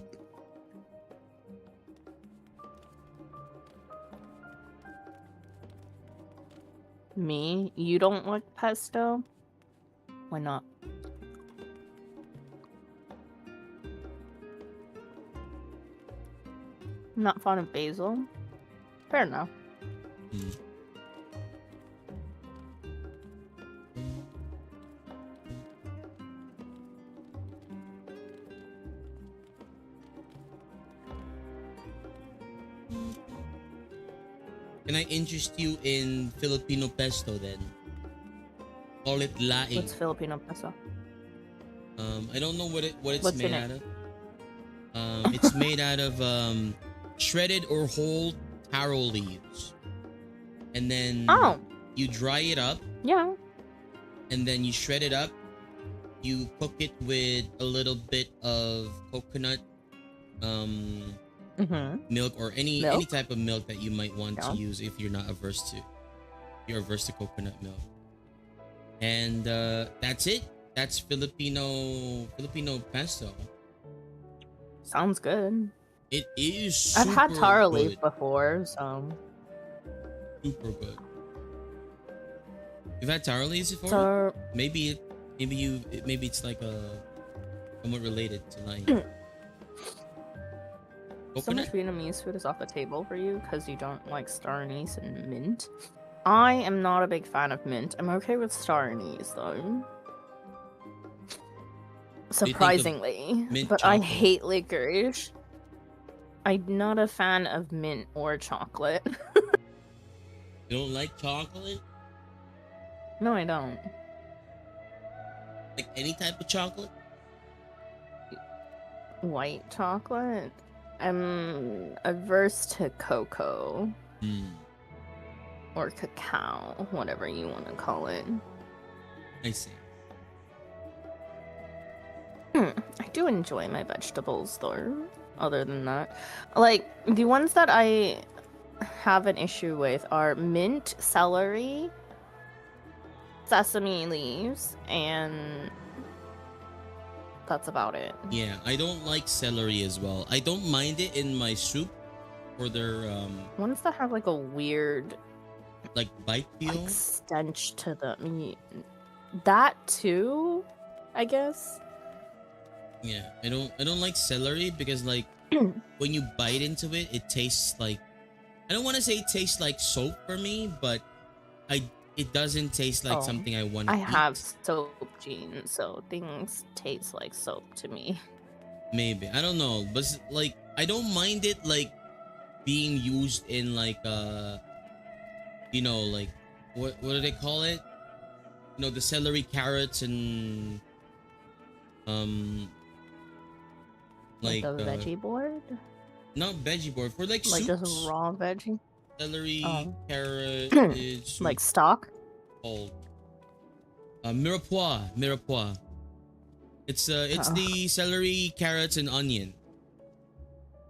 Me? You don't like pesto? Why not? I'm not fond of basil. Fair enough. Can I interest you in Filipino pesto then? Call it laing. What's Filipino pesto? I don't know what it's What's made out of. It's made out of shredded or whole taro leaves, and then you dry it up. Yeah. And then you shred it up. You cook it with a little bit of coconut milk or any type of milk that you might want to use if you're not averse to. You're averse to coconut milk. And that's it. That's Filipino pesto. Sounds good. It is I've had super taro good. leaf before, so Super good. You've had taro leaves before? So- Maybe it's like a somewhat related to like. So much Coconut? Vietnamese food is off the table for you because you don't like star anise and mint. I am not a big fan of mint. I'm okay with star anise though. Do you think of Surprisingly, mint but I chocolate? hate licorice. I'm not a fan of mint or chocolate. You don't like chocolate? No, I don't. Like any type of chocolate? White chocolate? I'm averse to cocoa. Or cacao, whatever you want to call it. I see. I do enjoy my vegetables though. Other than that, like the ones that I have an issue with are mint, celery, sesame leaves, and that's about it. Yeah, I don't like celery as well. I don't mind it in my soup for their Ones that have like a weird like bite feel. like stench to the meat. That too, I guess. Yeah, I don't like celery because like when you bite into it, it tastes like, I don't want to say it tastes like soap for me, but it doesn't taste like something I want to I eat. have soap genes, so things taste like soap to me. Maybe, I don't know, but like I don't mind it like being used in like you know, like what do they call it? You know, the celery, carrots, and Like a veggie board? not veggie board, for like Like soups. just raw veggie? Celery, Oh. carrot, is Like stock? called mirepoix. It's the celery, carrots, and onion.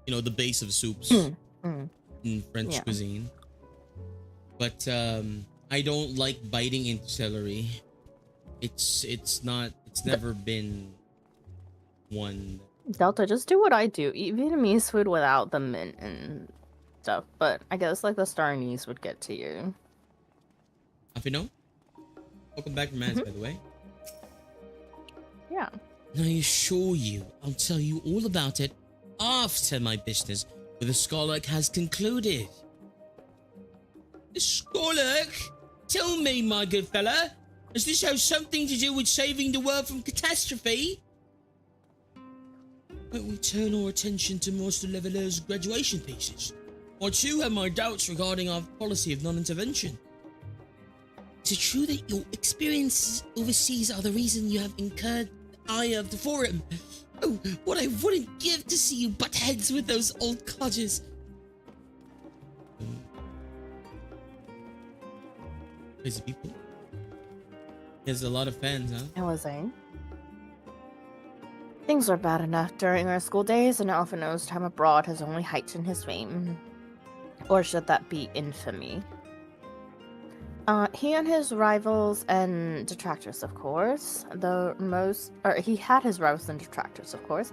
You know, the base of soups in French cuisine. But I don't like biting into celery. It's never been one. Delta, just do what I do. Eat Vietnamese food without the mint and stuff. But I guess like the star anise would get to you. Afino? Welcome back from ads, by the way. Yeah. I assure you, I'll tell you all about it after my business with the Skarlock has concluded. The Skarlock? Tell me, my good fella, does this have something to do with saving the world from catastrophe? Won't we turn our attention to Master Leveler's graduation pieces? I too have my doubts regarding our policy of non-intervention. Is it true that your experiences overseas are the reason you have incurred the ire of the Forum? Oh, what I wouldn't give to see you butt heads with those old codgers. Crazy people. He has a lot of fans, huh? I was saying. Things were bad enough during our school days, and Alphino's time abroad has only heightened his fame. Or should that be infamy? He and his rivals and detractors, of course. He had his rivals and detractors, of course.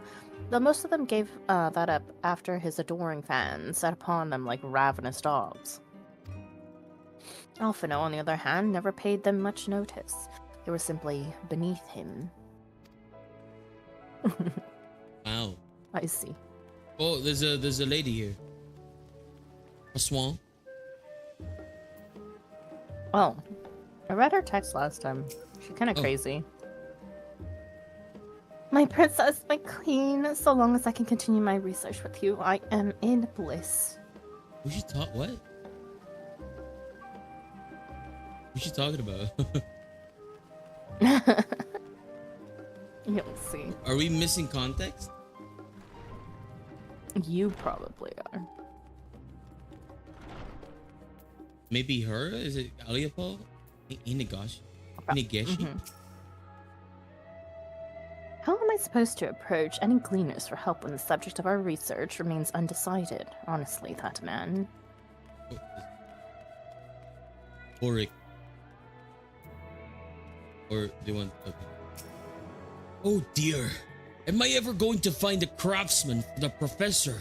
Though most of them gave that up after his adoring fans set upon them like ravenous dogs. Alphino, on the other hand, never paid them much notice. They were simply beneath him. Wow. I see. Oh, there's a lady here. A swan. Oh, I read her text last time. She's kind of crazy. My princess, my queen, so long as I can continue my research with you, I am in bliss. Who's she what? Who's she talking about? You'll see. Are we missing context? You probably are. Maybe her? Is it Aliapol? Inigashi? Inigeshi? How am I supposed to approach any gleaners for help when the subject of our research remains undecided? Honestly, that man. Oric. Or do you want... Okay. Oh dear. Am I ever going to find a craftsman for the professor?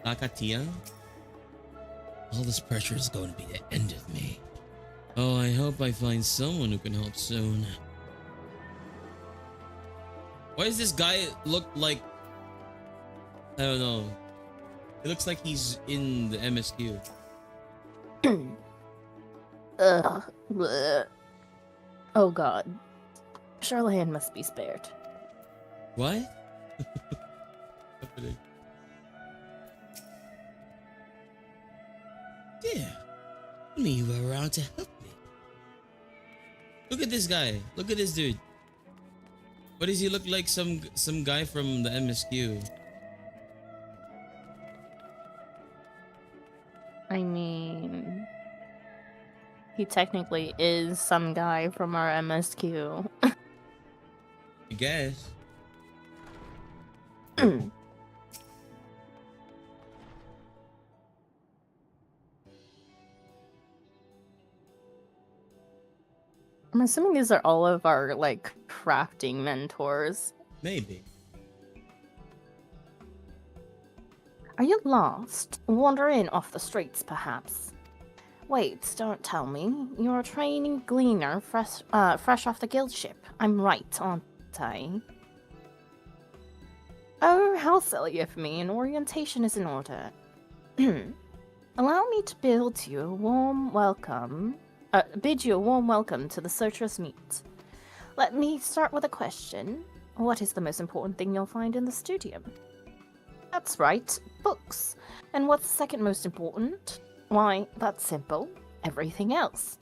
Lakatia? All this pressure is going to be the end of me. Oh, I hope I find someone who can help soon. Why does this guy look like... I don't know. It looks like he's in the MSQ. Ugh. Bleh. Oh god. Charlene must be spared. What? Yeah. Only you were around to help me. Look at this guy. Look at this dude. What does he look like? Some guy from the MSQ. I mean, he technically is some guy from our MSQ. I guess. I'm assuming these are all of our, like, crafting mentors. Maybe. Are you lost? Wandering off the streets, perhaps? Wait, don't tell me. You're a training gleaner fresh off the guild ship. I'm right, aren't I? Oh, how silly of me. An orientation is in order. Allow me to bid you a warm welcome to the Searcher's Meet. Let me start with a question. What is the most important thing you'll find in the studio? That's right, books. And what's the second most important? Why, that's simple. Everything else.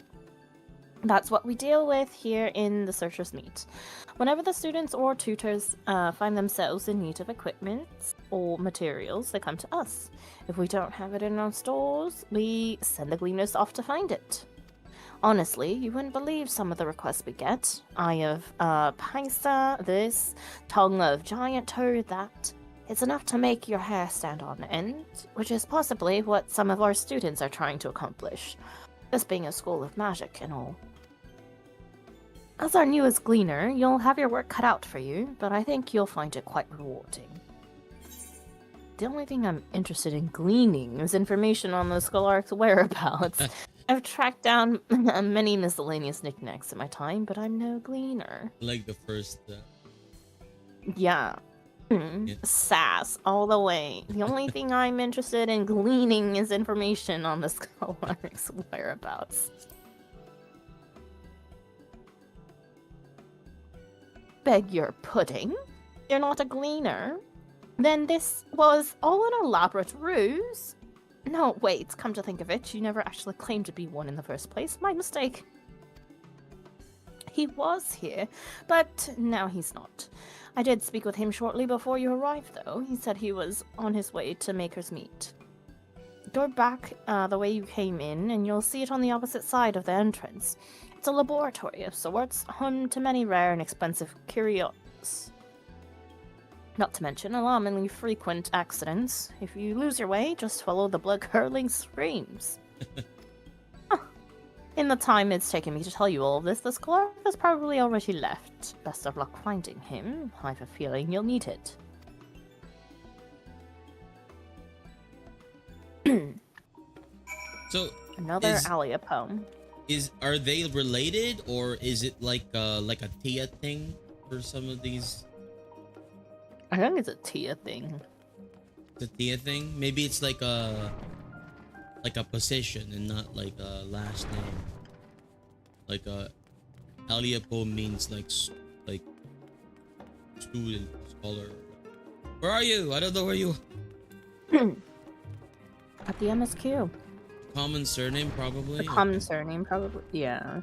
That's what we deal with here in the Searcher's Meet. Whenever the students or tutors find themselves in need of equipment or materials, they come to us. If we don't have it in our stores, we send the gleaners off to find it. Honestly, you wouldn't believe some of the requests we get. Eye of Paisa, this. Tongue of giant toad, that. It's enough to make your hair stand on end, which is possibly what some of our students are trying to accomplish. This being a school of magic and all. As our newest gleaner, you'll have your work cut out for you, but I think you'll find it quite rewarding. The only thing I'm interested in gleaning is information on the Scholark's whereabouts. I've tracked down many miscellaneous knickknacks in my time, but I'm no gleaner. Like the first... Yeah. Yeah. Sass all the way. The only thing I'm interested in gleaning is information on the Scholark's whereabouts. Beg your pudding? You're not a gleaner? Then this was all an elaborate ruse? No, wait, come to think of it, you never actually claimed to be one in the first place. My mistake. He was here, but now he's not. I did speak with him shortly before you arrived, though. He said he was on his way to Maker's Meet. Go back the way you came in, and you'll see it on the opposite side of the entrance. It's a laboratory of sorts, home to many rare and expensive curios. Not to mention alarmingly frequent accidents. If you lose your way, just follow the blood-curdling screams. In the time it's taken me to tell you all of this, the Scholar has probably already left. Best of luck finding him. I have a feeling you'll need it. So another Alia poem. Are they related, or is it like a Tia thing for some of these? I think it's a Tia thing. It's a Tia thing? Maybe it's like a position and not like a last name. Like Aliapo means like student, scholar. Where are you? I don't know where you. At the MSQ. Common surname probably. The common surname probably. Yeah.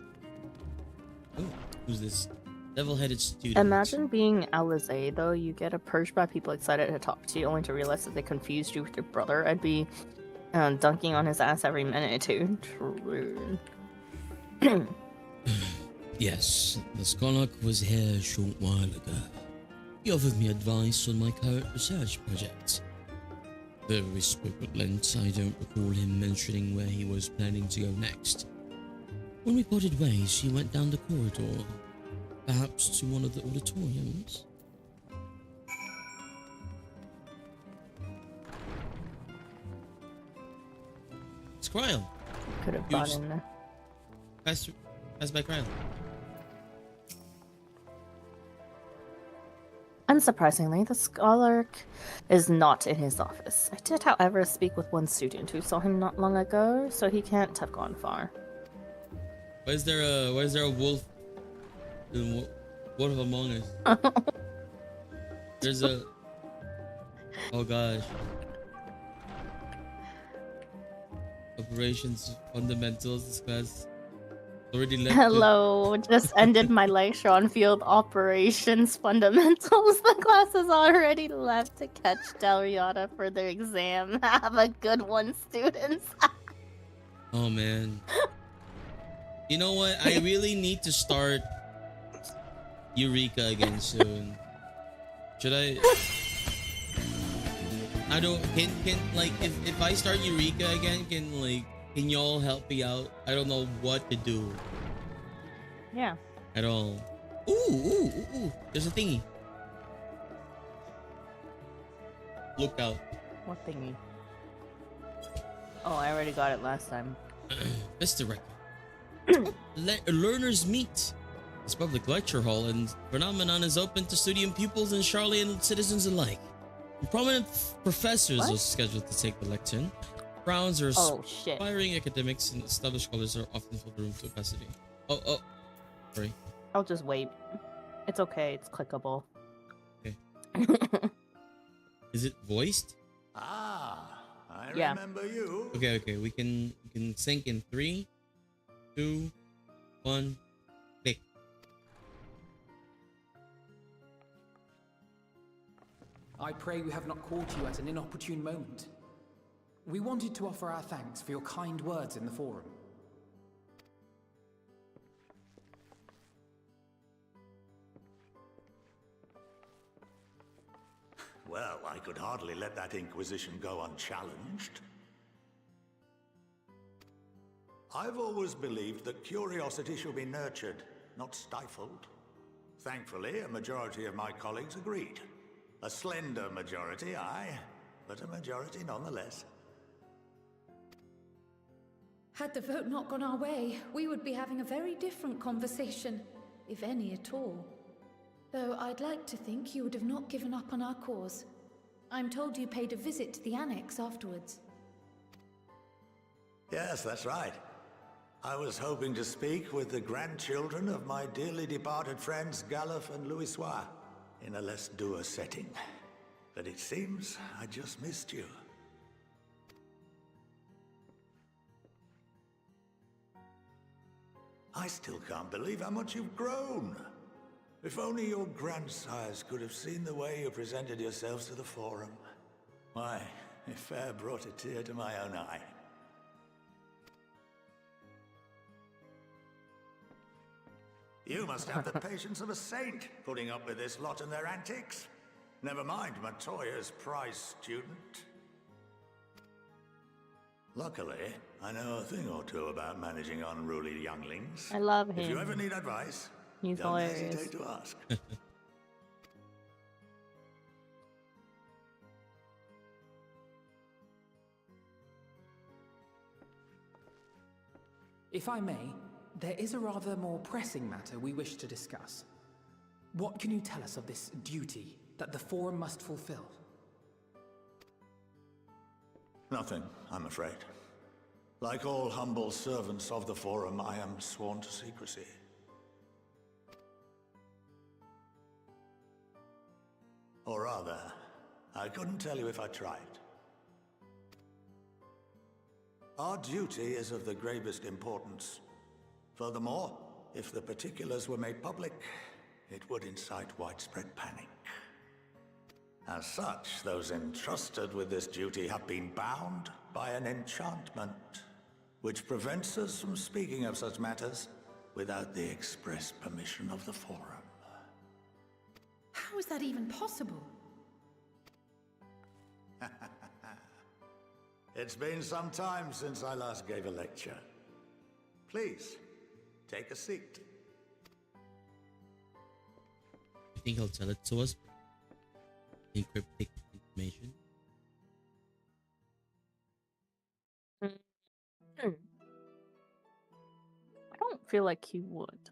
Oh, who's this devil-headed student? Imagine being Alizé, though. You get approached by people excited to talk to you, only to realize that they confused you with your brother. I'd be dunking on his ass every minute too. True. Yes, the Scholar was here a short while ago. He offered me advice on my current research project. Though we spoke at length, I don't recall him mentioning where he was planning to go next. When we parted ways, he went down the corridor, perhaps to one of the auditoriums. It's Cryle. Could have gone in there. Pass by Cryle. Unsurprisingly, the scholar is not in his office. I did, however, speak with one student who saw him not long ago, so he can't have gone far. Why is there a wolf? Wolf Among Us. There's a. Oh gosh. Operations fundamentals. This class already left. Hello, just ended my lecture on field operations fundamentals. The class has already left to catch Dalriata for their exam. Have a good one, students. Oh man. You know what? I really need to start Eureka again soon. Should I? I don't. Can like if I start Eureka again, can y'all help me out? I don't know what to do. Yeah. At all. Ooh. There's a thingy. Look out. What thingy? Oh, I already got it last time. Mr. Learners meet. This public lecture hall and phenomenon is open to student pupils and Charlian citizens alike. Prominent professors are scheduled to take the lecture. Crowns or aspiring academics and established scholars are often filled the room to capacity. Oh. Sorry. I'll just wait. It's okay. It's clickable. Okay. Is it voiced? Ah, I Yeah. remember you. Okay. We can sync in 3, 2, 1. Click. I pray we have not caught you at an inopportune moment. We wanted to offer our thanks for your kind words in the forum. Well, I could hardly let that Inquisition go unchallenged. I've always believed that curiosity should be nurtured, not stifled. Thankfully, a majority of my colleagues agreed. A slender majority, aye, but a majority nonetheless. Had the vote not gone our way, we would be having a very different conversation, if any at all. Though I'd like to think you would have not given up on our cause. I'm told you paid a visit to the Annex afterwards. Yes, that's right. I was hoping to speak with the grandchildren of my dearly departed friends Galuf and Louisoix in a less dour setting. But it seems I just missed you. I still can't believe how much you've grown. If only your grandsires could have seen the way you presented yourselves to the Forum. Why, it fair brought a tear to my own eye. You must have the patience of a saint, putting up with this lot and their antics. Never mind Matoya's prize student. Luckily, I know a thing or two about managing unruly younglings. I love him. If you ever need advice, He's don't hilarious. hesitate to ask. If I may, there is a rather more pressing matter we wish to discuss. What can you tell us of this duty that the Forum must fulfill? Nothing, I'm afraid. Like all humble servants of the Forum, I am sworn to secrecy. Or rather, I couldn't tell you if I tried. Our duty is of the gravest importance. Furthermore, if the particulars were made public, it would incite widespread panic. As such, those entrusted with this duty have been bound by an enchantment, which prevents us from speaking of such matters without the express permission of the Forum. How is that even possible? It's been some time since I last gave a lecture. Please, take a seat. You think he'll tell it to us? Encrypted information. I don't feel like he would.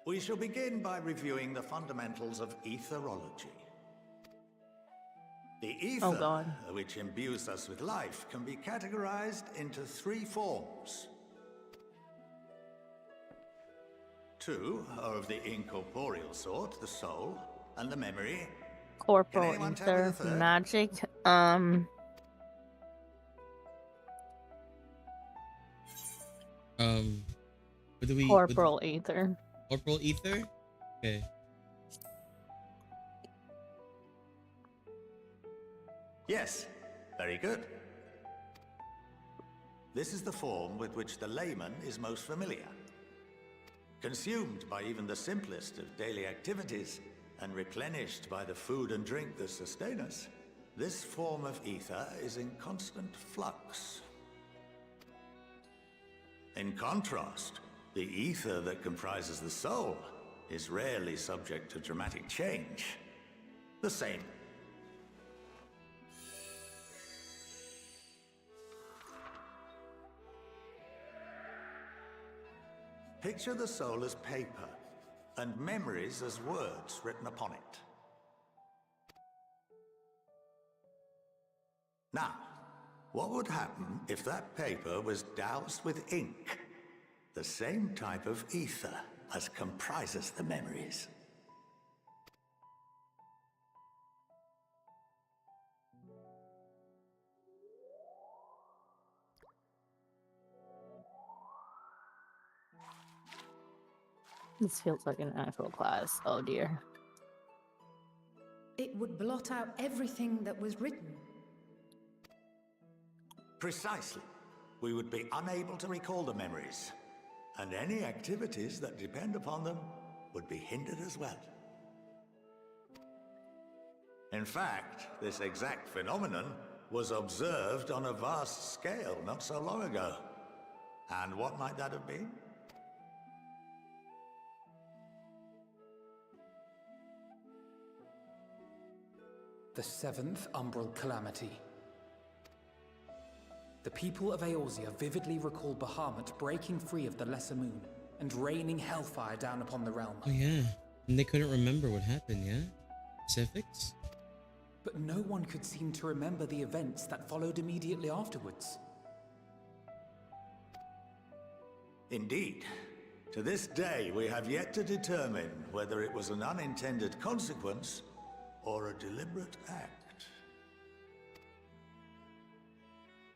We shall begin by reviewing the fundamentals of etherology. The ether, which imbues us with life, can be categorized into 3 forms. 2 are of the incorporeal sort, the soul, and the memory. Corporal ether, magic, what do we? corporal ether. Corporal ether. Okay. Yes, very good. This is the form with which the layman is most familiar. Consumed by even the simplest of daily activities, and replenished by the food and drink that sustain us, this form of ether is in constant flux. In contrast, the ether that comprises the soul is rarely subject to dramatic change. The same. Picture the soul as paper, and memories as words written upon it. Now, what would happen if that paper was doused with ink? The same type of ether as comprises the memories. This feels like an actual class. Oh dear. It would blot out everything that was written. Precisely. We would be unable to recall the memories, and any activities that depend upon them would be hindered as well. In fact, this exact phenomenon was observed on a vast scale not so long ago. And what might that have been? The 7th Umbral Calamity. The people of Eorzea vividly recall Bahamut breaking free of the Lesser Moon and raining hellfire down upon the realm. Oh yeah, and they couldn't remember what happened, yeah? Specifics? But no one could seem to remember the events that followed immediately afterwards. Indeed. To this day, we have yet to determine whether it was an unintended consequence or a deliberate act.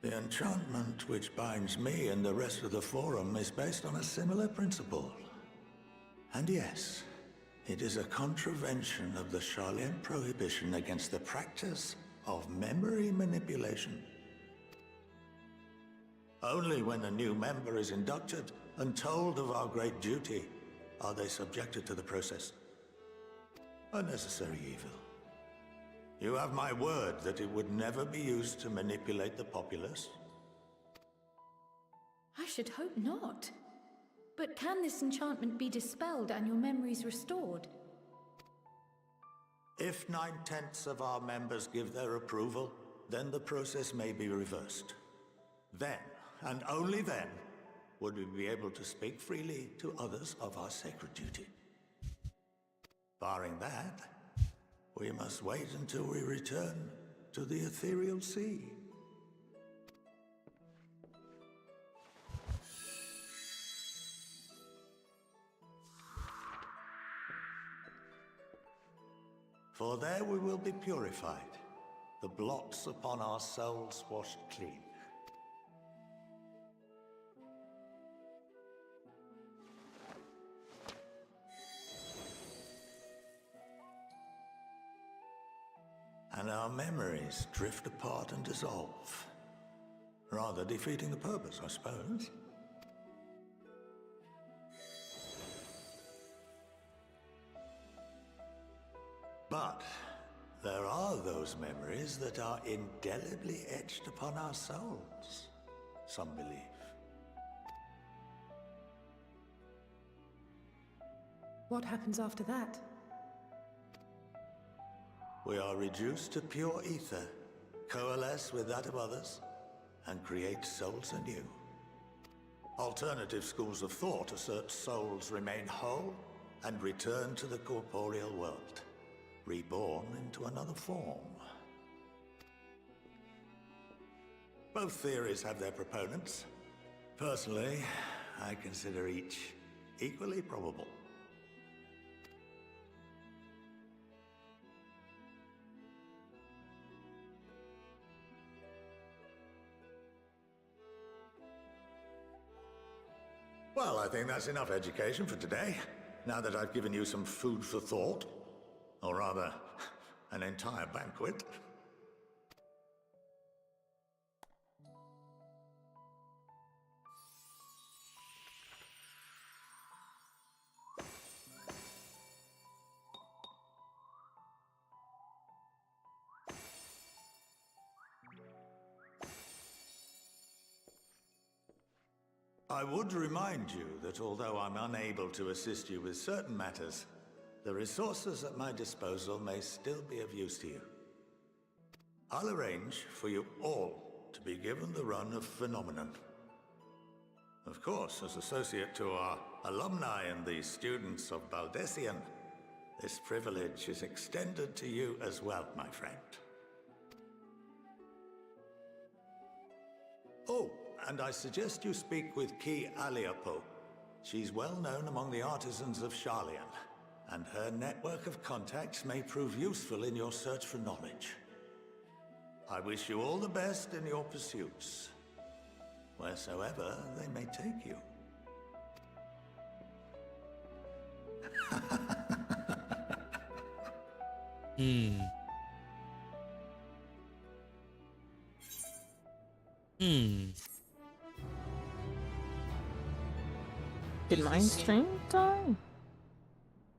The enchantment which binds me and the rest of the Forum is based on a similar principle. And yes, it is a contravention of the Sharlayan prohibition against the practice of memory manipulation. Only when a new member is inducted and told of our great duty are they subjected to the process. A necessary evil. You have my word that it would never be used to manipulate the populace? I should hope not. But can this enchantment be dispelled and your memories restored? If 9/10 of our members give their approval, then the process may be reversed. Then, and only then, would we be able to speak freely to others of our sacred duty. Barring that, we must wait until we return to the ethereal sea. For there we will be purified, the blots upon our souls washed clean. And our memories drift apart and dissolve, rather defeating the purpose, I suppose. But there are those memories that are indelibly etched upon our souls, some believe. What happens after that? We are reduced to pure ether, coalesce with that of others, and create souls anew. Alternative schools of thought assert souls remain whole and return to the corporeal world, reborn into another form. Both theories have their proponents. Personally, I consider each equally probable. Well, I think that's enough education for today, now that I've given you some food for thought. Or rather, an entire banquet. I would remind you that although I'm unable to assist you with certain matters, the resources at my disposal may still be of use to you. I'll arrange for you all to be given the run of Phenomenon. Of course, as associate to our alumni and the students of Baldessian, this privilege is extended to you as well, my friend. Oh, and I suggest you speak with Ki Aliapo. She's well known among the artisans of Sharlayan, and her network of contacts may prove useful in your search for knowledge. I wish you all the best in your pursuits, wheresoever they may take you. Did my stream die?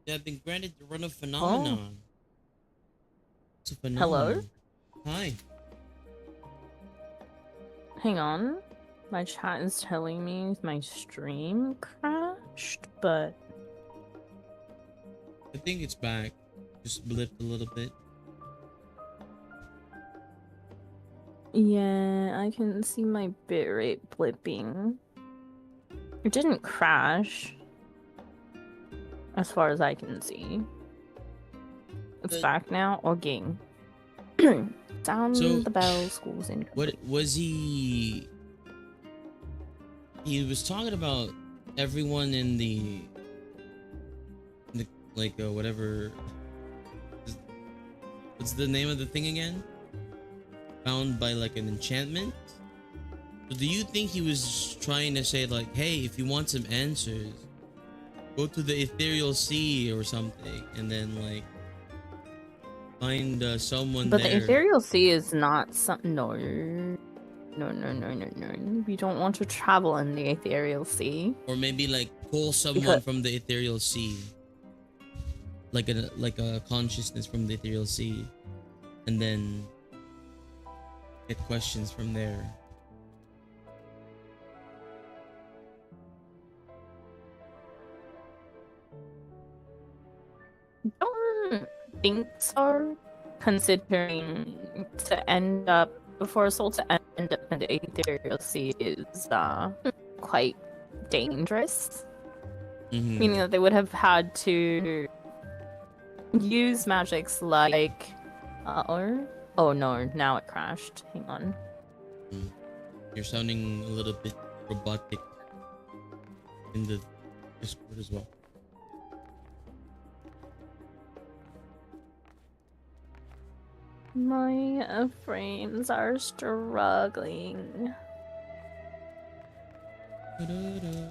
They have been granted the run of Phenomenon. It's a Hello? phenomenon. Hi. Hang on. My chat is telling me my stream crashed, but I think it's back. Just blipped a little bit. yeah, I can see my bitrate blipping. It didn't crash, as far as I can see. It's back now. Okay. Sound the bell. School's in. What was he? He was talking about everyone in the like whatever. What's the name of the thing again? Found by like an enchantment. So do you think he was trying to say like, hey, if you want some answers, go to the ethereal sea or something, and then like find someone But there? the ethereal sea is not something. No. We don't want to travel in the ethereal sea. Or maybe like pull someone from the ethereal sea, like a consciousness from the ethereal sea, and then get questions from there. Don't think so, considering to end up for a soul to end up in the ethereal sea is quite dangerous. Meaning that they would have had to use magics like oh no, now it crashed. Hang on. You're sounding a little bit robotic in the Discord as well. My frames are struggling. The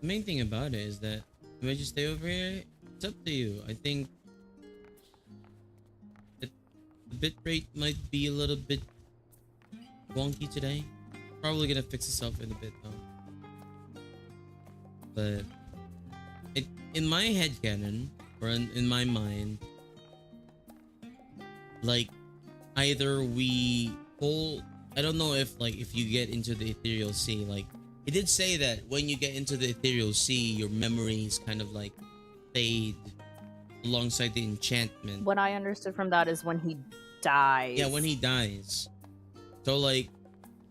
main thing about it is that if I just stay over here, it's up to you. I think that the bitrate might be a little bit wonky today. Probably gonna fix itself in a bit though. But in my headcanon, or in my mind, like either we pull, I don't know if like if you get into the ethereal sea, like It did say that when you get into the ethereal sea, your memories kind of like fade alongside the enchantment. What I understood from that is when he dies. Yeah, when he dies. So like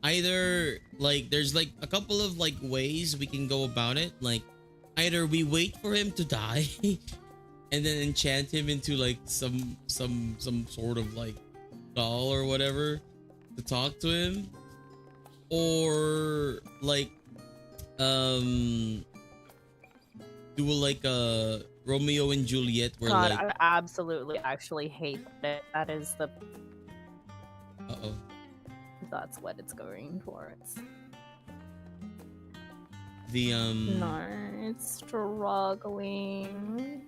either like there's like a couple of like ways we can go about it. Like either we wait for him to die and then enchant him into like some sort of like doll or whatever to talk to him, or like do like a Romeo and Juliet where God, like I absolutely actually hate it. That is the. uh-oh. That's what it's going towards. The No, it's struggling.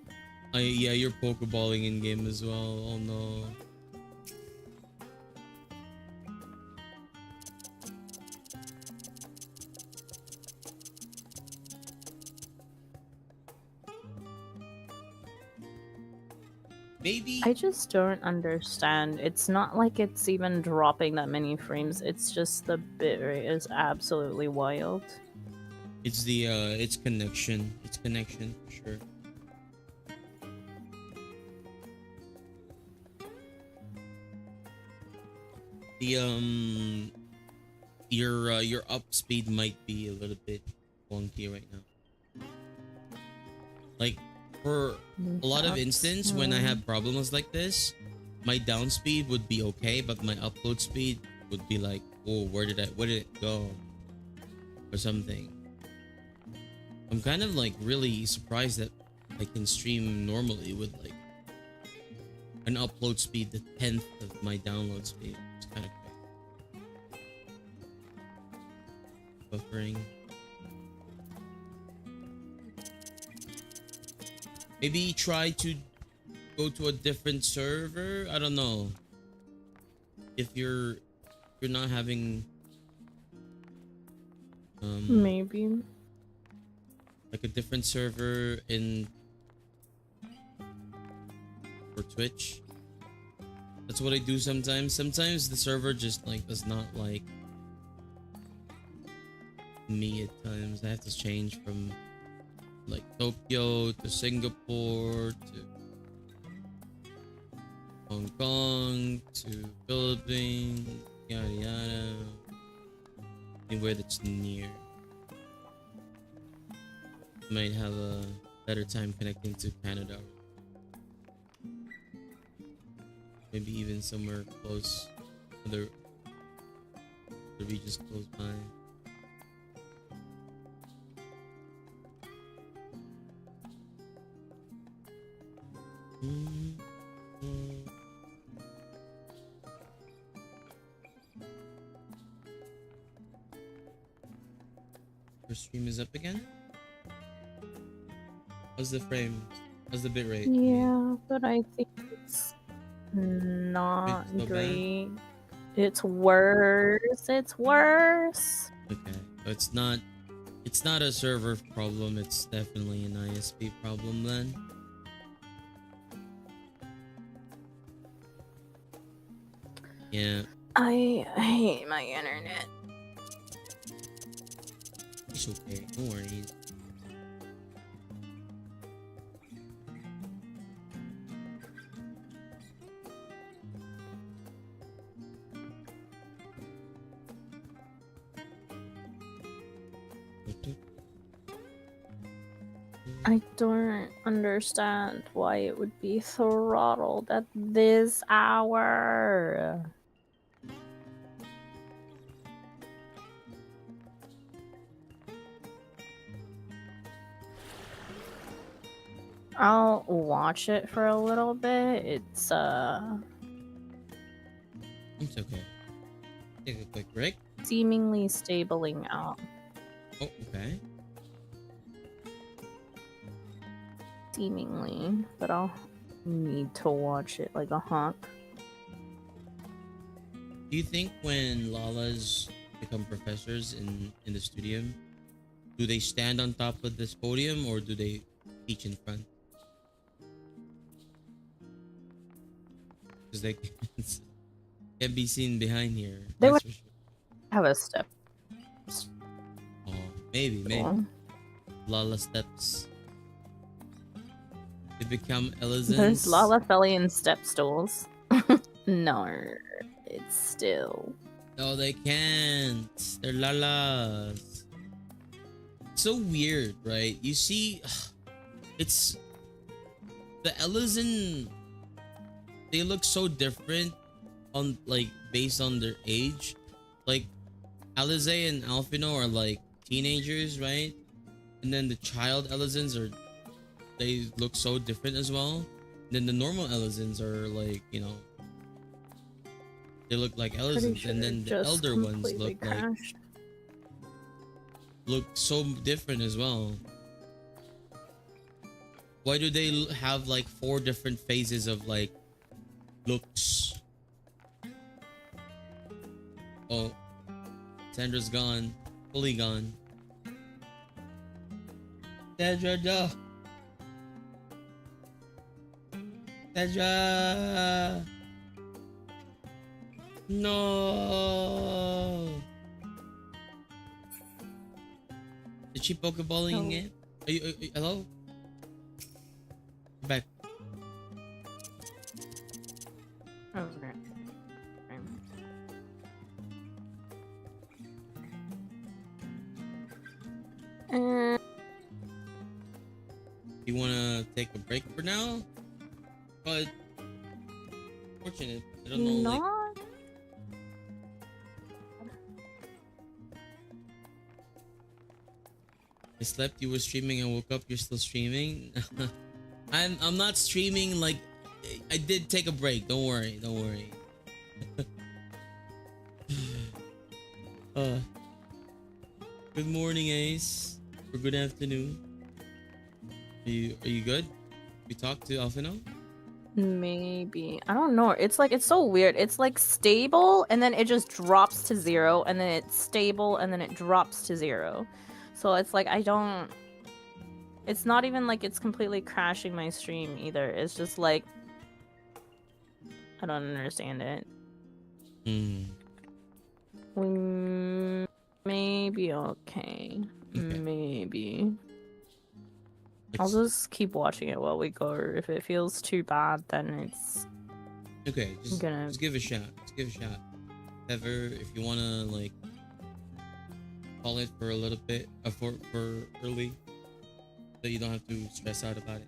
yeah, you're pokeballing in game as well. Oh no. Maybe I just don't understand. It's not like it's even dropping that many frames. It's just the bitrate is absolutely wild. it's the it's connection. It's connection for sure. The your up speed might be a little bit wonky right now. Like for a lot of instance when I have problems like this, my down speed would be okay, but my upload speed would be like, oh, where did it go? Or something. I'm kind of like really surprised that I can stream normally with like an upload speed the 10th of my download speed. It's kind of crazy. Buffering. Maybe try to go to a different server. I don't know. If you're not having maybe like a different server in for Twitch. That's what I do sometimes. Sometimes the server just like does not like me at times. I have to change from like Tokyo to Singapore to Hong Kong to Philippines, yada yada. Anywhere that's near. Might have a better time connecting to Canada. Maybe even somewhere close, other the regions close by. Your stream is up again? How's the frame? How's the bitrate? yeah, but I think it's not It's so great. It's worse. It's worse. Okay, so it's not a server problem, it's definitely an ISP problem then. Yeah. I hate my internet. It's okay, no worries. I don't understand why it would be throttled at this hour. I'll watch it for a little bit. It's okay. Take a quick break. Seemingly stabling out. Oh, okay. Seemingly, but I'll need to watch it like a hawk. Do you think when Lalas become professors in the studium, do they stand on top of this podium or do they teach in front? Because they can't be seen behind here. They that's would for sure. have a step. Oh. Maybe. Cool. Lala steps. They become There's Elizans. Lalafellian step stools. No, it's still. No, they can't. They're Lalas. So weird, right? You see, it's the Elizan. They look so different on like based on their age. Like Alize and Alphino are like teenagers, right? And then the child Elizans they look so different as well. And then the normal Elizans are like, you know, they look like Elizans, Sure and then the just elder ones completely crashed. look so different as well. Why do they have like 4 different phases of like looks? Oh, Sandra's gone, fully gone. Sandra, no. Sandra. No. Is she pokeballing No. it? Are you hello? Back. Okay. You wanna take a break for now? But fortunate. I don't know. Like, Not. I slept. You were streaming. I woke up. You're still streaming. I'm not streaming. Like, I did take a break. Don't worry. Don't worry. Good morning, Ace. Or good afternoon. Are you good? We talked to Alfino? Maybe. I don't know. It's like, it's so weird. It's like stable and then it just drops to 0 and then it's stable and then it drops to 0. So it's like, it's not even like it's completely crashing my stream either. It's just like, I don't understand it. Maybe okay. Maybe. I'll just keep watching it while we go. If it feels too bad, then it's okay. Just give it a shot. Just give it a shot. Ever, if you wanna like call it for a little bit, for early, so you don't have to stress out about it.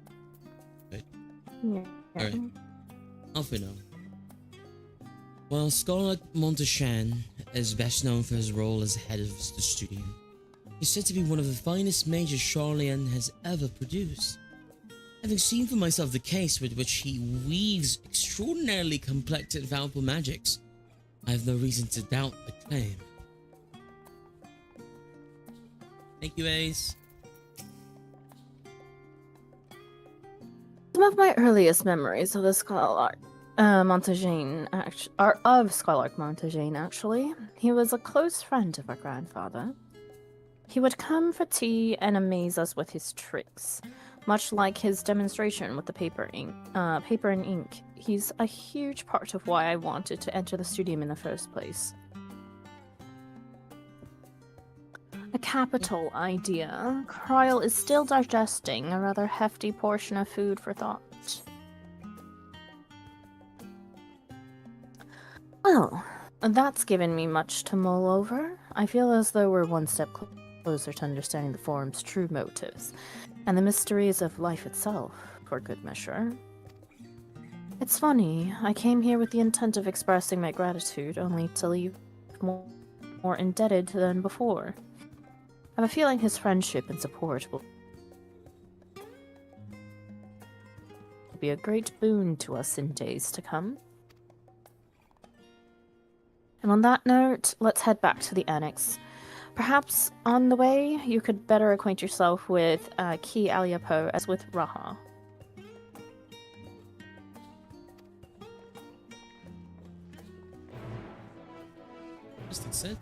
Good. Yeah. All right. Alfino. Well, Scholar Monteshan is best known for his role as head of the studio. He's said to be one of the finest mages Charlian has ever produced. Having seen for myself the case with which he weaves extraordinarily complex and powerful magics, I have no reason to doubt the claim. Thank you, Ace. Some of my earliest memories of the Scholar Montagine are of Scholar Montagine, actually. He was a close friend of our grandfather. He would come for tea and amaze us with his tricks, much like his demonstration with the paper and ink. He's a huge part of why I wanted to enter the studium in the first place. A capital idea. Kryle is still digesting a rather hefty portion of food for thought. Well, that's given me much to mull over. I feel as though we're one step closer to understanding the forum's true motives, and the mysteries of life itself, for good measure. It's funny, I came here with the intent of expressing my gratitude, only to leave more indebted than before. I have a feeling his friendship and support will be a great boon to us in days to come. And on that note, let's head back to the annex. Perhaps on the way, you could better acquaint yourself with Ki Aliapo as with Raha. Just accept.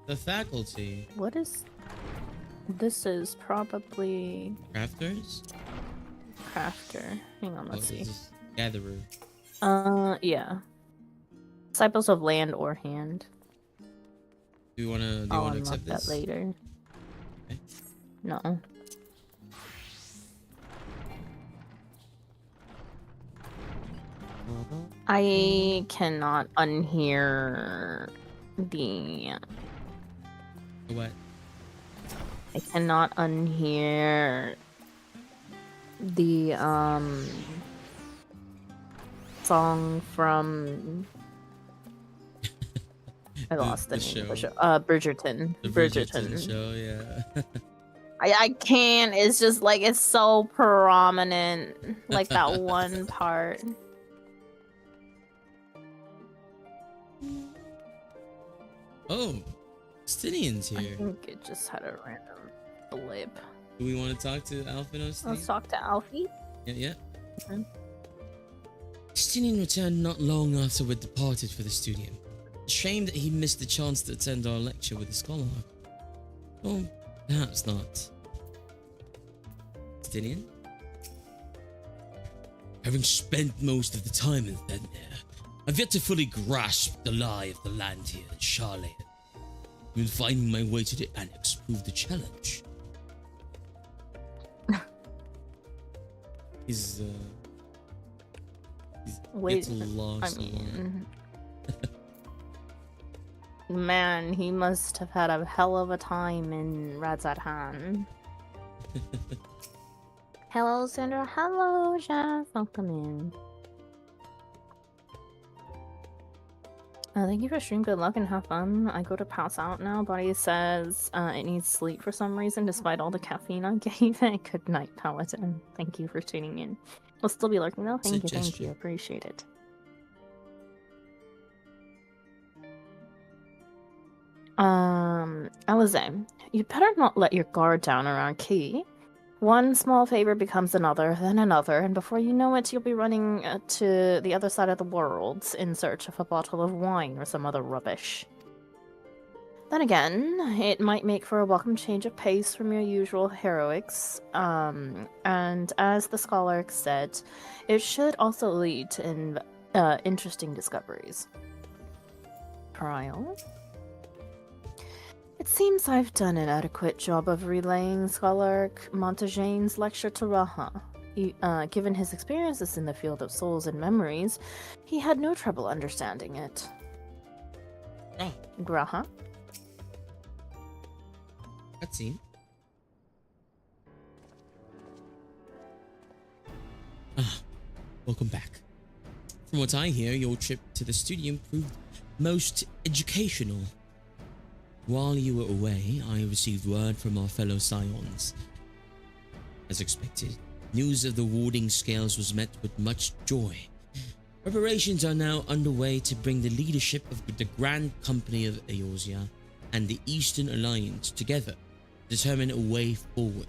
The faculty. What is... This is probably... Crafters? Crafter. Hang on, let's see. Gatherer. Yeah. Disciples of Land or Hand. Do you want to I'll accept unlock that this? later. Okay. No. I cannot unhear the. What? I cannot unhear the song from. I lost the name of the show. Bridgerton. The Bridgerton show, yeah. I can't. It's just like it's so prominent. Like that one part. Oh, Stinian's I here. think it just had a random blip. Do we want to talk to Alpha? Let's talk to Alfie. Yeah. Okay. Stinian returned not long after we departed for the studio. Shame that he missed the chance to attend our lecture with the scholar. Or perhaps not. Stinian? Having spent most of the time in Thenir, I've yet to fully grasp the lie of the land here in Charlotte. Even finding my way to the annex proved a challenge. He's Wait, gets lost I a lot. mean, man, he must have had a hell of a time in Lexaetharn. Hello, Sandra. Hello, Jeff. Welcome in. Thank you for stream. Good luck and have fun. I go to pass out now. Body says it needs sleep for some reason, despite all the caffeine I gave it. Good night, Paladin. Thank you for tuning in. We'll still be lurking though. Thank you. Appreciate it. Alize, you'd better not let your guard down around Key. One small favor becomes another, then another, and before you know it, you'll be running to the other side of the world in search of a bottle of wine or some other rubbish. Then again, it might make for a welcome change of pace from your usual heroics, and as the scholar said, it should also lead to interesting discoveries. Trial? It seems I've done an adequate job of relaying Scholar Montagene's lecture to Raha. Given his experiences in the field of souls and memories, he had no trouble understanding it. Oh. Graha? Cutscene. Welcome back. From what I hear, your trip to the studio proved most educational. While you were away, I received word from our fellow Scions. As expected, news of the warding scales was met with much joy. Preparations are now underway to bring the leadership of the Grand Company of Eorzea and the Eastern Alliance together to determine a way forward.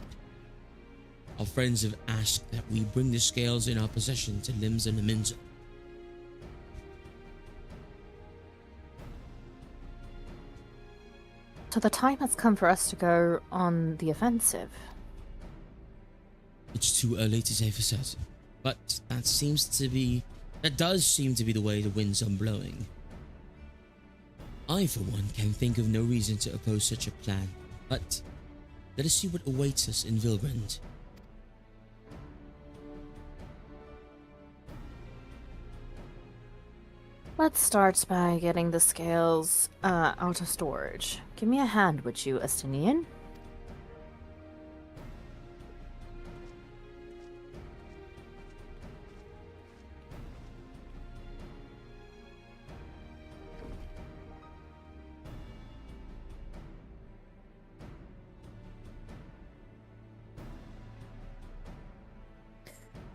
Our friends have asked that we bring the scales in our possession to Lims and Aminza. So the time has come for us to go on the offensive. It's too early to say for certain, but that does seem to be the way the winds are blowing. I, for one, can think of no reason to oppose such a plan, but let us see what awaits us in Vilgrand. Let's start by getting the scales out of storage. Give me a hand, would you, Estinian?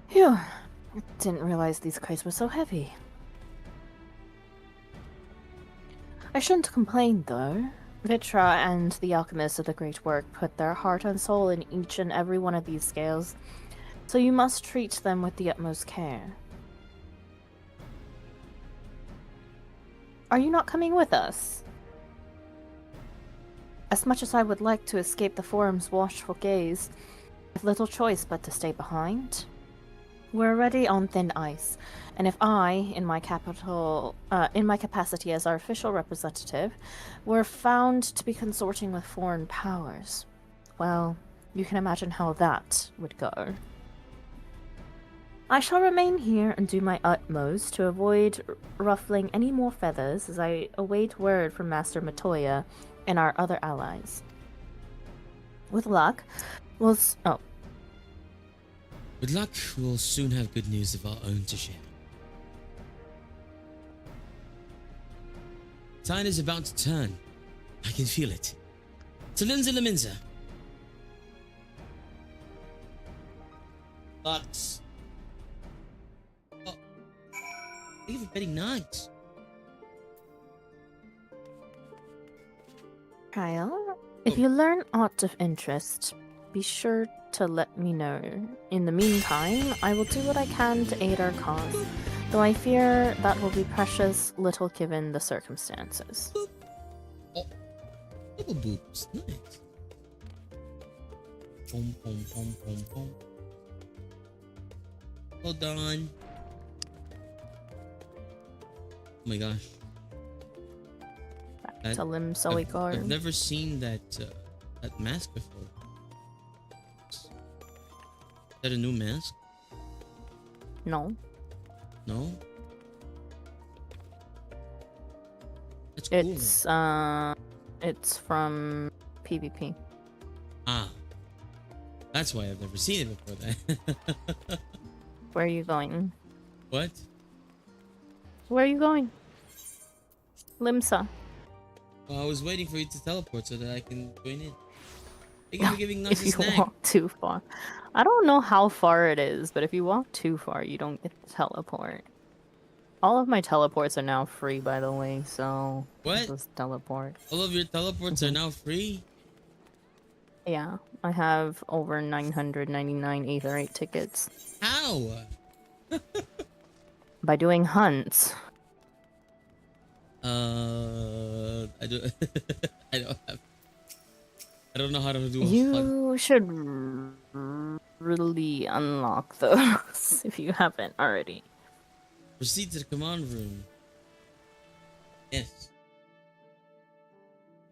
Phew. I didn't realize these kites were so heavy. I shouldn't complain, though. Vitra and the alchemists of the Great Work put their heart and soul in each and every one of these scales, so you must treat them with the utmost care. Are you not coming with us? As much as I would like to escape the Forum's watchful gaze, I've little choice but to stay behind. We're already on thin ice, and if I, in my capacity as our official representative, were found to be consorting with foreign powers, well, you can imagine how that would go. I shall remain here and do my utmost to avoid ruffling any more feathers as I await word from Master Matoya and our other allies. With luck, With luck, we'll soon have good news of our own to share. Tide is about to turn. I can feel it. Talinza Laminza. Lux. Oh. Thank you for betting night. Kyle, if you learn aught of interest, be sure to let me know. In the meantime, I will do what I can to aid our cause, though I fear that will be precious little given the circumstances. Oh, little boobs, nice. Pom pom pom pom pom. Hold on. Oh my gosh. Back to Lim Soikar. I've never seen that mask before. Is that a new mask? No. No? That's cool. It's from PvP. Ah. That's why I've never seen it before then. Where are you going? What? Where are you going? Limsa. Well, I was waiting for you to teleport so that I can join in. Thank you for giving us If a you snack. walk too far. I don't know how far it is, but if you walk too far, you don't get to teleport. All of my teleports are now free, by the way, so... What? Just teleport. All of your teleports are now free? Yeah, I have over 999 Aetherite tickets. How? By doing hunts. I don't. I don't know how to do a hunt. You should really unlock those if you haven't already. Proceed to the command room. Yes.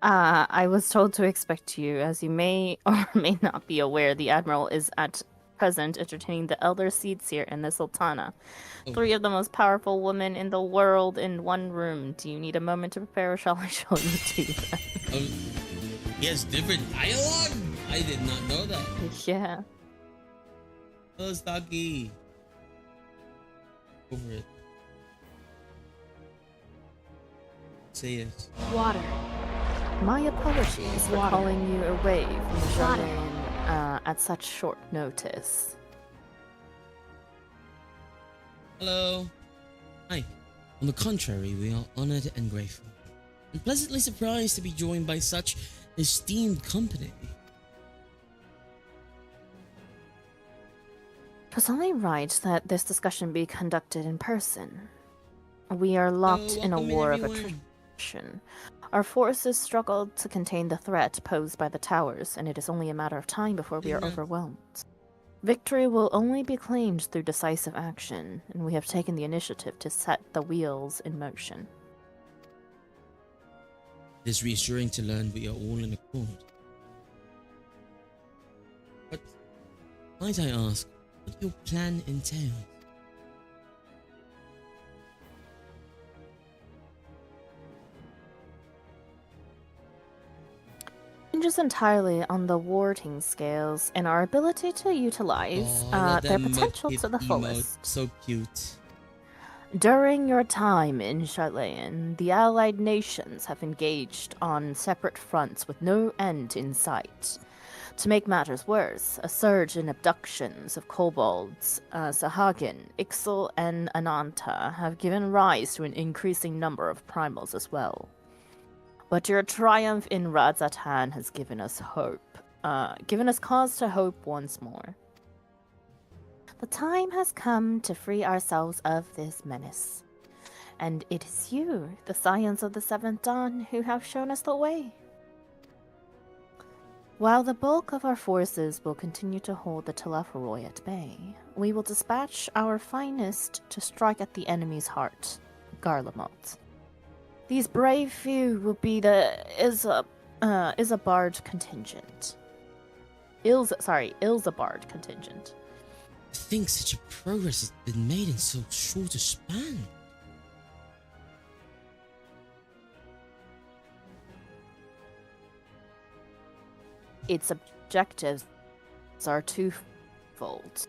I was told to expect you. As you may or may not be aware, the Admiral is at present entertaining the Elder Seedseer and the Sultana. Oh. 3 of the most powerful women in the world in one room. Do you need a moment to prepare, or shall I show you to them? He has different dialogue? I did not know that. Yeah. Oh, Stocky. Over it. Say yes. Water. My apologies for Water. calling you away from the Water. Charlene at such short notice. Hello. Hi. On the contrary, we are honored and grateful, and pleasantly surprised to be joined by such esteemed company. It was only right that this discussion be conducted in person. We are locked in a welcome in, war of everyone. attrition. Our forces struggled to contain the threat posed by the towers, and it is only a matter of time before we are overwhelmed. Victory will only be claimed through decisive action, and we have taken the initiative to set the wheels in motion. It is reassuring to learn we are all in accord. But might I ask what your plan entails? Hinges entirely on the warding scales and our ability to utilize I love their that potential Muppet to the emote. fullest. So cute. During your time in Charlayan, the allied nations have engaged on separate fronts with no end in sight. To make matters worse, a surge in abductions of kobolds, Sahagin, Ixal, and Ananta have given rise to an increasing number of primals as well. But your triumph in Lexaetharn has given us hope, given us cause to hope once more. The time has come to free ourselves of this menace. And it is you, the Scions of the Seventh Dawn, who have shown us the way. While the bulk of our forces will continue to hold the Telepharoi at bay, we will dispatch our finest to strike at the enemy's heart, Garlemald. These brave few will be the Ilzabard contingent. Ilzabard contingent. I think such a progress has been made in so short a span. Its objectives are twofold.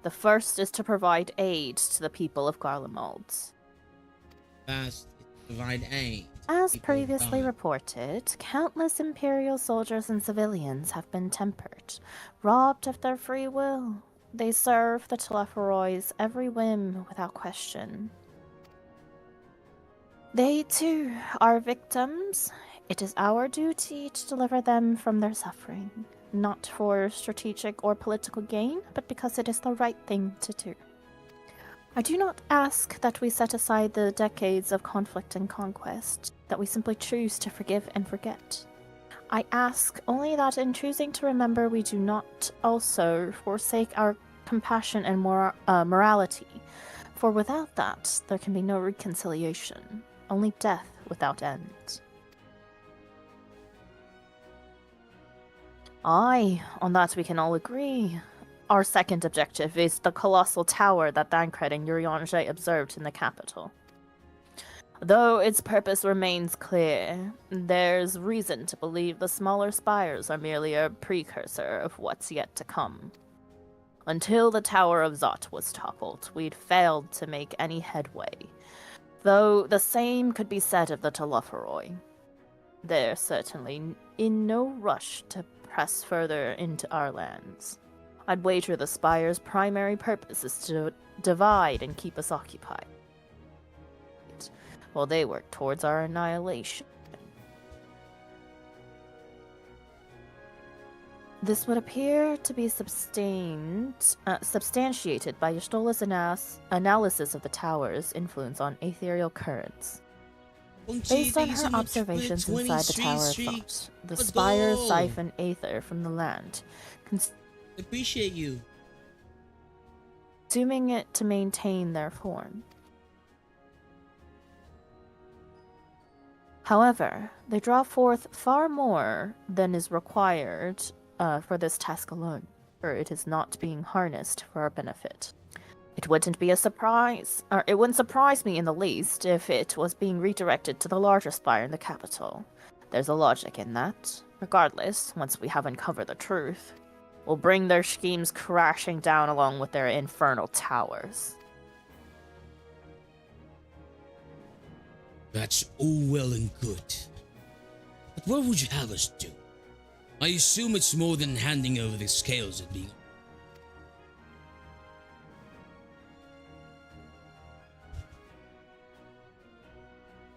The first is to provide aid to the people of Garlemald. Fast, provide aid. As previously reported, countless Imperial soldiers and civilians have been tempered, robbed of their free will. They serve the Telepharoi's every whim without question. They, too, are victims. It is our duty to deliver them from their suffering, not for strategic or political gain, but because it is the right thing to do. I do not ask that we set aside the decades of conflict and conquest, that we simply choose to forgive and forget. I ask only that in choosing to remember, we do not also forsake our compassion and morality, for without that, there can be no reconciliation, only death without end. Aye, on that we can all agree. Our second objective is the colossal tower that Thancred and Urianger observed in the capital. Though its purpose remains clear, there's reason to believe the smaller spires are merely a precursor of what's yet to come. Until the Tower of Zot was toppled, we'd failed to make any headway, though the same could be said of the Telepharoi. They're certainly in no rush to press further into our lands. I'd wager the Spire's primary purpose is to divide and keep us occupied, while they work towards our annihilation. This would appear to be substantiated by Ystola's analysis of the tower's influence on ethereal currents. Based on her observations inside the Tower of Thought, the spires siphon aether from the land, appreciate you. Consuming it to maintain their form. However, they draw forth far more than is required for this task alone, for it is not being harnessed for our benefit. It wouldn't surprise me in the least if it was being redirected to the larger spire in the capital. There's a logic in that. Regardless, once we have uncovered the truth, we'll bring their schemes crashing down along with their infernal towers. That's all well and good. But what would you have us do? I assume it's more than handing over the scales and being...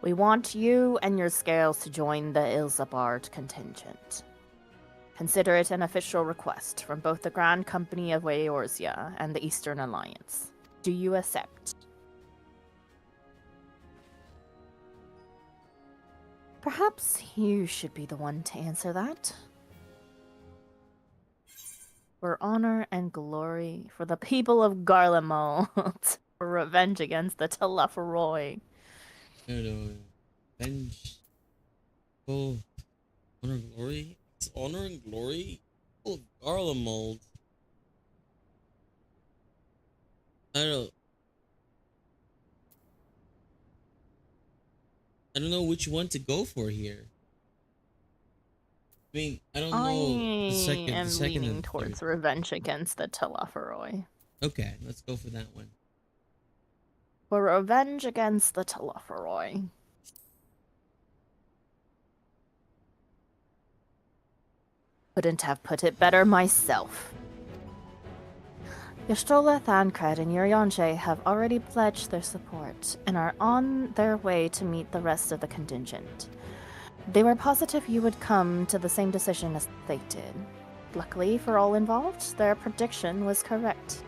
We want you and your scales to join the Ilzabard contingent. Consider it an official request from both the Grand Company of Eorzea and the Eastern Alliance. Do you accept? Perhaps you should be the one to answer that. For honor and glory, for the people of Garlemald, for revenge against the Telepharoi. Revenge. Oh, honor and glory? It's honor and glory? Oh, Garlemald. I don't know which one to go for here. I mean, I don't know. I am leaning towards revenge against the Telepharoi. Okay, let's go for that one. For revenge against the Telepharoi. Couldn't have put it better myself. Y'shtola, Thancred, and Urianger have already pledged their support and are on their way to meet the rest of the contingent. They were positive you would come to the same decision as they did. Luckily for all involved, their prediction was correct.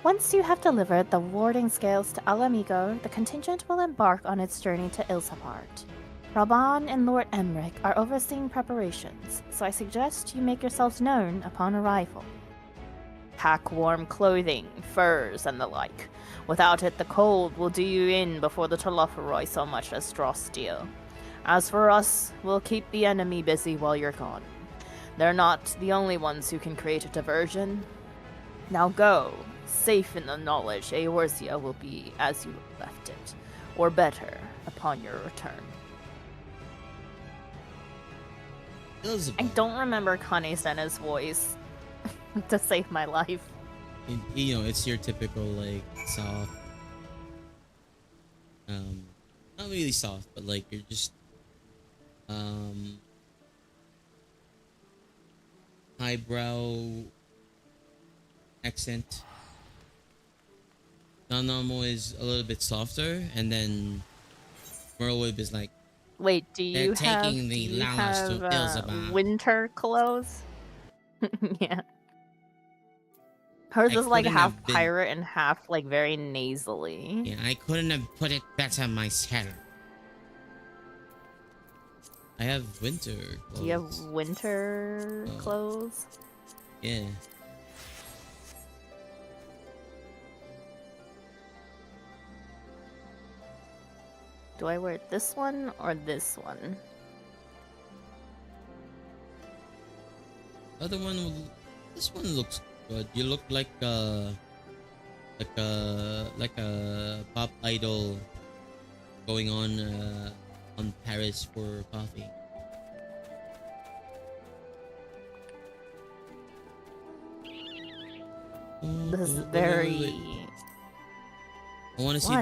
Once you have delivered the warding scales to Alamigo, the contingent will embark on its journey to Ilzabard. Raban and Lord Emric are overseeing preparations, so I suggest you make yourselves known upon arrival. Pack warm clothing, furs, and the like. Without it, the cold will do you in before the Telophoroi so much as draw steel. As for us, we'll keep the enemy busy while you're gone. They're not the only ones who can create a diversion. Now go, safe in the knowledge Eorzea will be as you left it, or better, upon your return. I don't remember Kane Senna's voice to save my life. You know, it's your typical, like, soft, not really soft, but like, you're just, highbrow accent. Non-normal is a little bit softer, and then Merlwyb is like, wait, do you have, winter clothes? Yeah. Hers is like half pirate and half like very nasally. Yeah, I couldn't have put it better myself. I have winter clothes. Do you have winter clothes? Yeah. Do I wear this one or this one? Other one, this one looks good. You look like a pop idol going on Paris for coffee. This is very. I want to see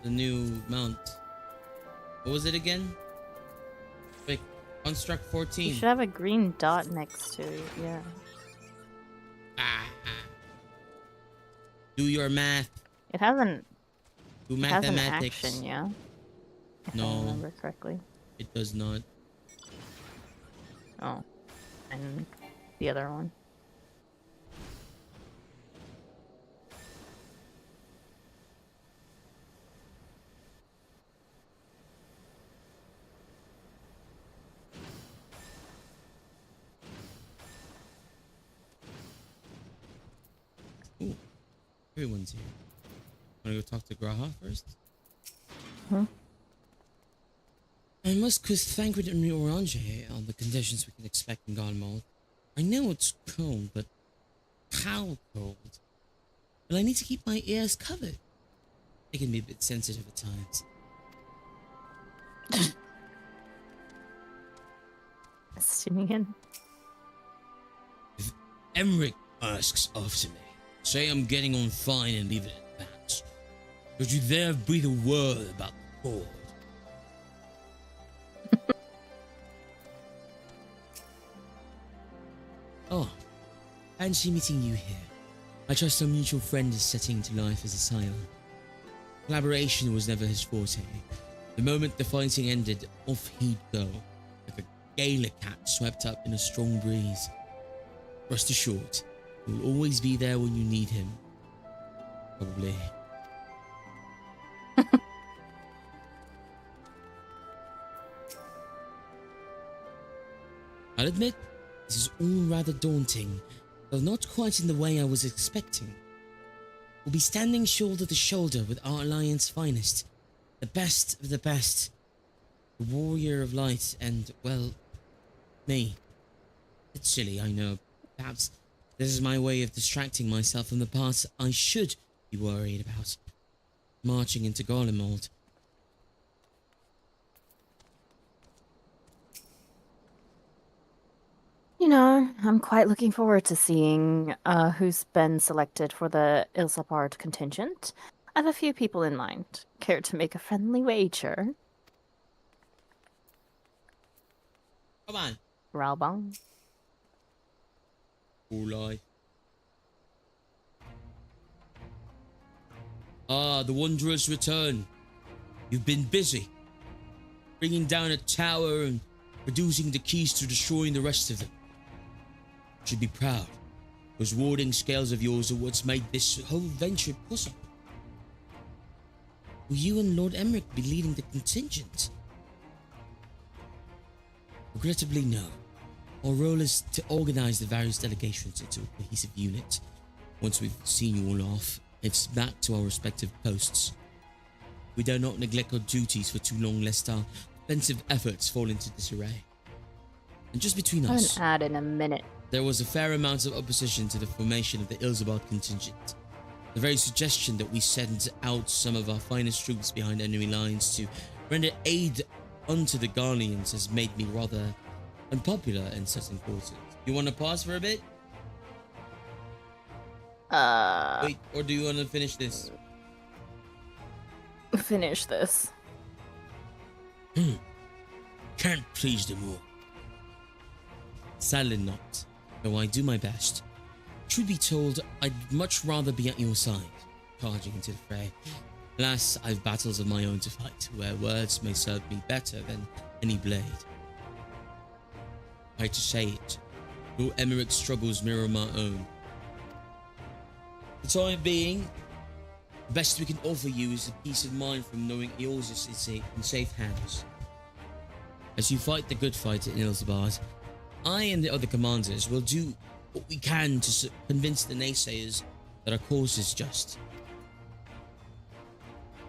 the new mount. What was it again? Like Construct 14. You should have a green dot next to it. Yeah. Do your math. It hasn't. Do it has mathematics. An action, yeah. If I remember correctly. It does not. Oh, and the other one. Ooh, everyone's here. Wanna go talk to Graha first? Huh? I must quest Thancred and Orange on the conditions we can expect in Garlemald. I know it's cold, but how cold? But I need to keep my ears covered. They can be a bit sensitive at times. Stimmingen. If Emric asks after me, say I'm getting on fine and leave it at that. Don't you dare breathe a word about the cold. Oh, fancy meeting you here. I trust our mutual friend is setting to life as a sailor. Collaboration was never his forte. The moment the fighting ended, off he'd go, like a galah cat swept up in a strong breeze. Rest assured, he will always be there when you need him. Probably. I'll admit, this is all rather daunting, though not quite in the way I was expecting. We'll be standing shoulder to shoulder with our alliance finest, the best of the best, the warrior of light, and, well, me. It's silly, I know. Perhaps this is my way of distracting myself from the parts I should be worried about. Marching into Garlemald. You know, I'm quite looking forward to seeing who's been selected for the Ilsapard contingent. I have a few people in mind. Care to make a friendly wager? Come on. Ralbong. Ulai. Ah, the Wanderers return. You've been busy. Bringing down a tower and producing the keys to destroying the rest of them. You should be proud. Those warding scales of yours are what's made this whole venture possible. Will you and Lord Emric be leading the contingent? Regrettably, no. Our role is to organize the various delegations into a cohesive unit. Once we've seen you all off, it's back to our respective posts. We dare not neglect our duties for too long lest our offensive efforts fall into disarray. And just between us, An ad in a minute. there was a fair amount of opposition to the formation of the Ilzabad contingent. The very suggestion that we send out some of our finest troops behind enemy lines to render aid unto the Guardians has made me rather unpopular in certain quarters. You want to pause for a bit? Wait, or do you want to finish this? Finish this. Can't please them all. Sadly not, though I do my best. Truth be told, I'd much rather be at your side, charging into the fray. Alas, I've battles of my own to fight, where words may serve me better than any blade. I hate to say it, your Emeric's struggles mirror my own. For the time being, the best we can offer you is the peace of mind from knowing yours is in safe hands. As you fight the good fight in Ilzabad, I and the other commanders will do what we can to convince the naysayers that our cause is just.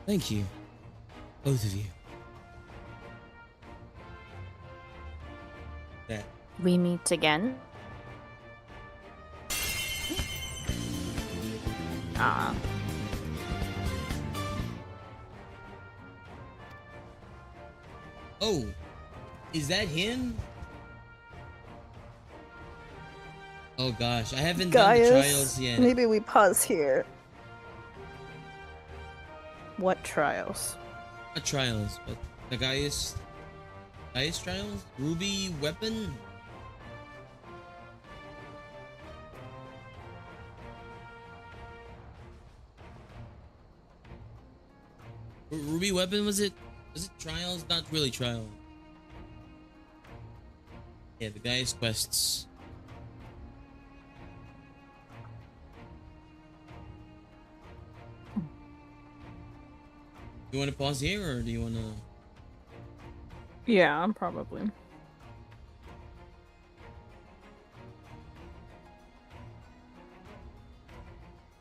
Thank you, both of you. There. We meet again. Oh, is that him? Oh gosh, I haven't done the trials yet. Maybe we pause here. What trials? Not trials, but the Gaius trials? Ruby weapon? Ruby weapon, was it trials? Not really trials. Yeah, the Gaius quests. You want to pause here, or do you want to? Yeah, probably.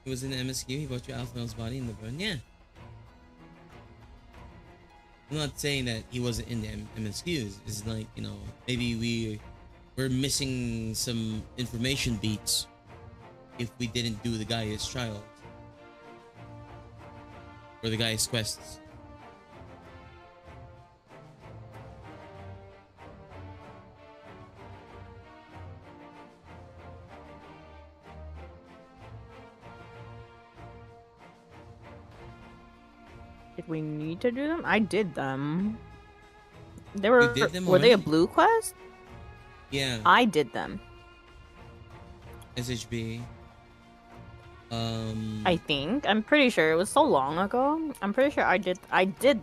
He was in the MSQ. He bought your Alphael's body in the burn. Yeah. I'm not saying that he wasn't in the MSQs. It's like, you know, maybe we're missing some information beats if we didn't do the Gaius trials or the Gaius quests. Did we need to do them? I did them. They were. You did them were they a already? blue quest? Yeah. I did them. SHB. I think. I'm pretty sure it was so long ago. I'm pretty sure I did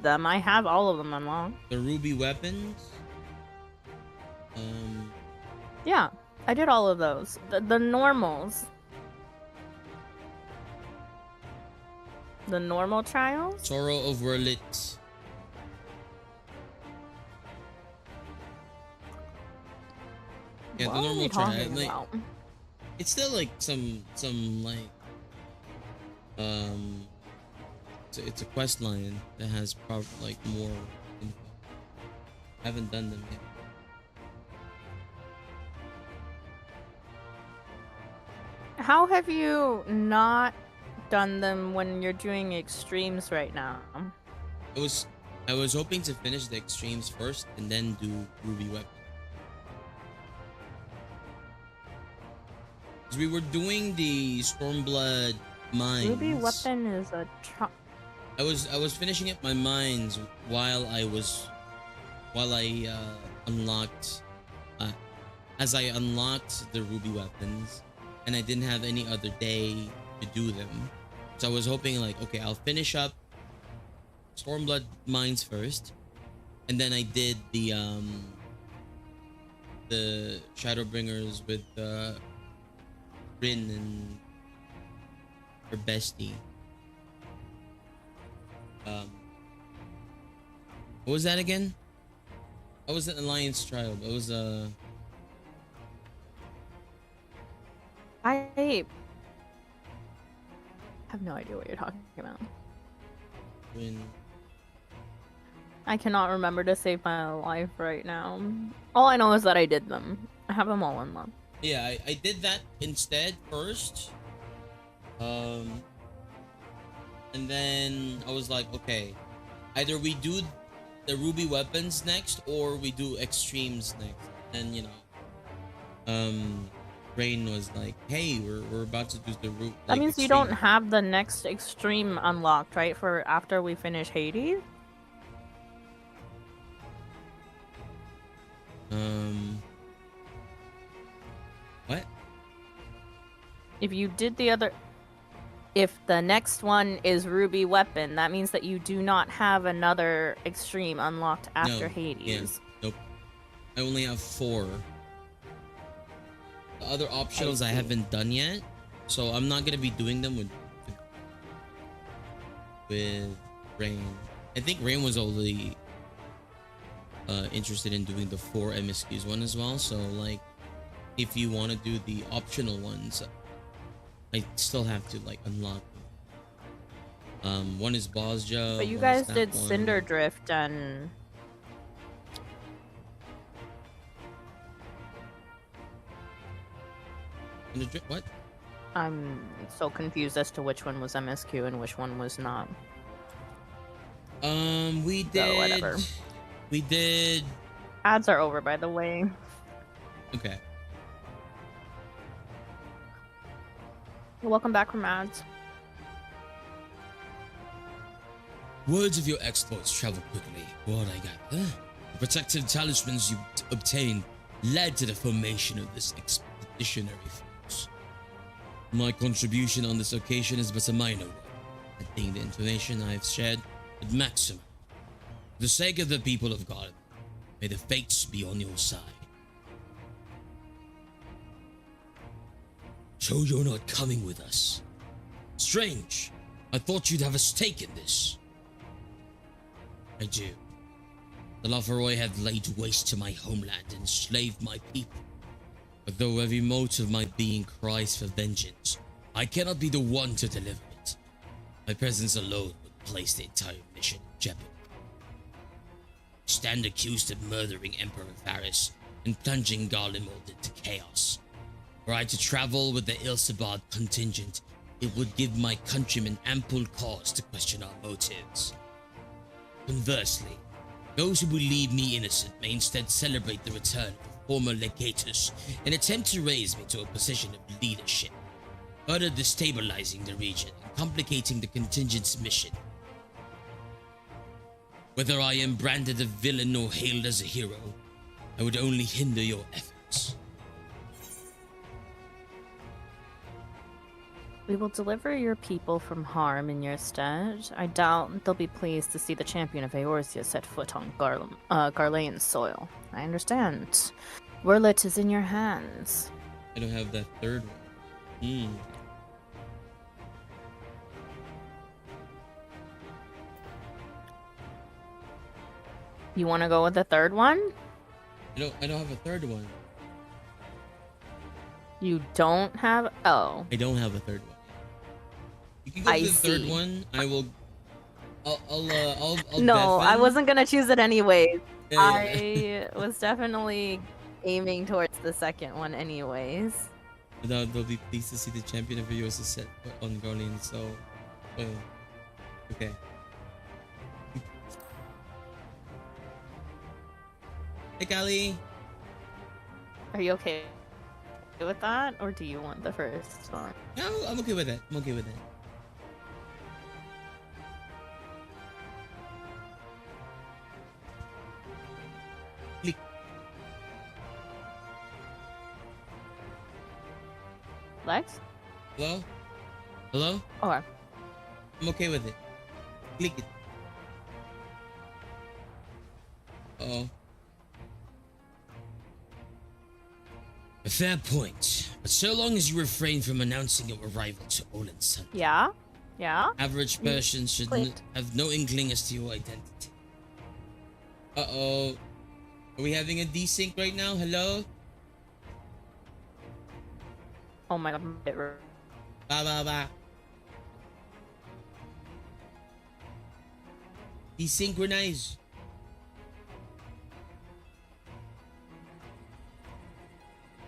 them. I have all of them unlocked. The ruby weapons. Yeah, I did all of those. The normals. The normal trials? Sorrow of Verlit. Yeah, What the are normal we trial. talking Like, about? it's still like some like it's a quest line that has probably like more info. I haven't done them yet. How have you not done them when you're doing extremes right now? I was hoping to finish the extremes first and then do ruby weapon. Because we were doing the Stormblood mines. Ruby weapon is a I was finishing up my mines while I unlocked as I unlocked the ruby weapons, and I didn't have any other day to do them. So I was hoping like, okay, I'll finish up Stormblood mines first, and then I did the Shadowbringers with Rin and her bestie. What was that again? I was an Alliance trial. I was I have no idea what you're talking about. when I cannot remember to save my life right now. All I know is that I did them. I have them all unlocked. yeah, I did that instead first. And then I was like, okay, either we do the ruby weapons next or we do extremes next. And you know, Rain was like, hey, we're about to do the ruby. That means you don't have the next extreme unlocked, right? For after we finish Hades? What? If you did the other... If the next one is Ruby Weapon, that means that you do not have another extreme unlocked after No, Hades. yeah, nope. I only have 4. The other options I haven't done yet, so I'm not gonna be doing them with Rain. I think Rain was only interested in doing the 4 MSQs one as well. So like, if you want to do the optional ones, I still have to like unlock them. One is Bosja. But you one guys is that did one. Cinder Drift and... What? I'm so confused as to which one was MSQ and which one was not. We did. So, whatever. We did. Ads are over, by the way. Okay. Welcome back from ads. Words of your exploits travel quickly. What I gather, the protective talismans you obtained led to the formation of this expeditionary force. My contribution on this occasion is but a minor one. I think the information I have shared at maximum. For the sake of the people of God, may the fates be on your side. So you're not coming with us. Strange. I thought you'd have a stake in this. I do. The Lafaroy have laid waste to my homeland and enslaved my people. But though every mote of my being cries for vengeance, I cannot be the one to deliver it. My presence alone would place the entire mission in jeopardy. I stand accused of murdering Emperor Varys and plunging Garlemald into chaos. Were I to travel with the Ilsabard contingent, it would give my countrymen ample cause to question our motives. Conversely, those who believe me innocent may instead celebrate the return of former legatus and attempt to raise me to a position of leadership, further destabilizing the region and complicating the contingent's mission. Whether I am branded a villain or hailed as a hero, I would only hinder your efforts. We will deliver your people from harm in your stead. I doubt they'll be pleased to see the champion of Eorzea set foot on Garlean's soil. I understand. Werlit is in your hands. I don't have that third one. You want to go with the third one? I don't have a third one. You don't have... Oh. I don't have a third one. You can go to the third one. I will. I'll No, I wasn't gonna choose it anyways. Yeah. I was definitely aiming towards the second one anyways. They'll be pleased to see the champion of Eorzea set on Garlean. So, okay. Hey, Kali. Are you okay with that, or do you want the first one? No, I'm okay with it. I'm okay with it. Click. Lex? Hello? Hello? Okay. I'm okay with it. Click it. Uh-oh. A fair point, but so long as you refrain from announcing your arrival to Olin's son. Yeah? Yeah? Average person should have no inkling as to your identity. Uh-oh. Are we having a desync right now? Hello? Oh my god. Ba ba ba. Desynchronize.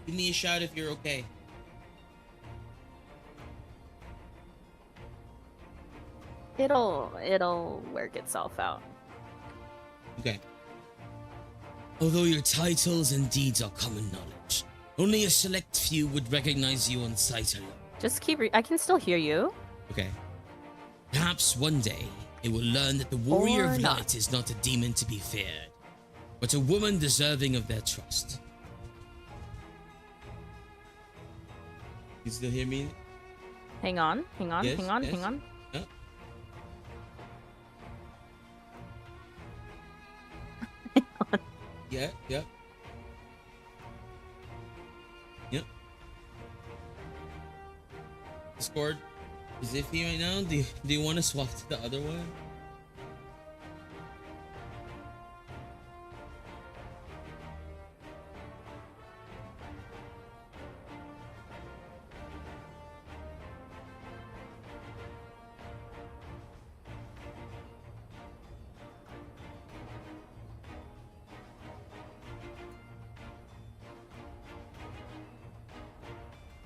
Give me a shout if you're okay. It'll work itself out. Okay. Although your titles and deeds are common knowledge, only a select few would recognize you on sight alone. Just keep. I can still hear you. Okay. Perhaps one day it will learn that the warrior Or of not. light is not a demon to be feared, but a woman deserving of their trust. You still hear me? Hang on. Yes, Hang on. yes. Hang on. Yeah. Yeah, yeah. Yep. Discord is iffy right now. Do you want to swap to the other one?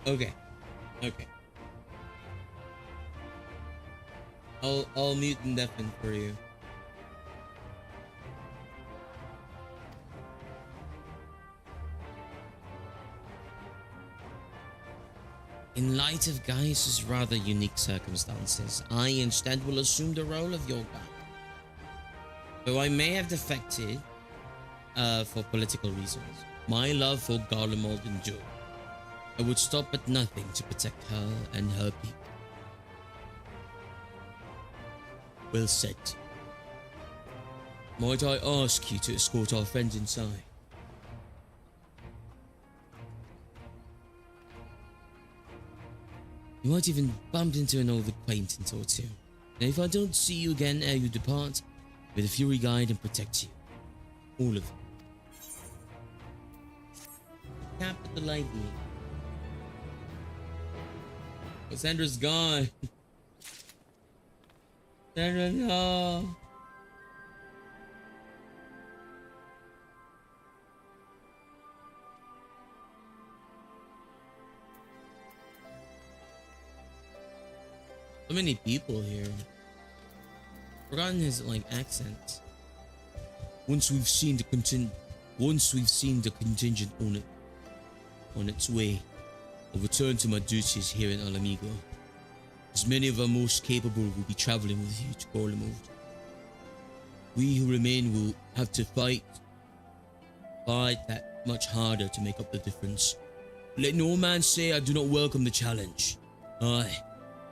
Okay. Okay. I'll mute and deafen for you. In light of Gaius' rather unique circumstances, I instead will assume the role of your guide. Though I may have defected for political reasons, my love for Garlemald endured. I would stop at nothing to protect her and her people. Well said. Might I ask you to escort our friends inside? You might even bump into an old acquaintance or two. And if I don't see you again ere you depart, may the Fury guide and protect you. All of you. Capital ID. Oh, Sandra's gone. Sandra, no. So many people here. Forgotten his accent. Once we've seen the contingent on its way, I'll return to my duties here in Alamigo. As many of our most capable will be traveling with you to Gorlemald. We who remain will have to fight that much harder to make up the difference. Let no man say I do not welcome the challenge. Aye,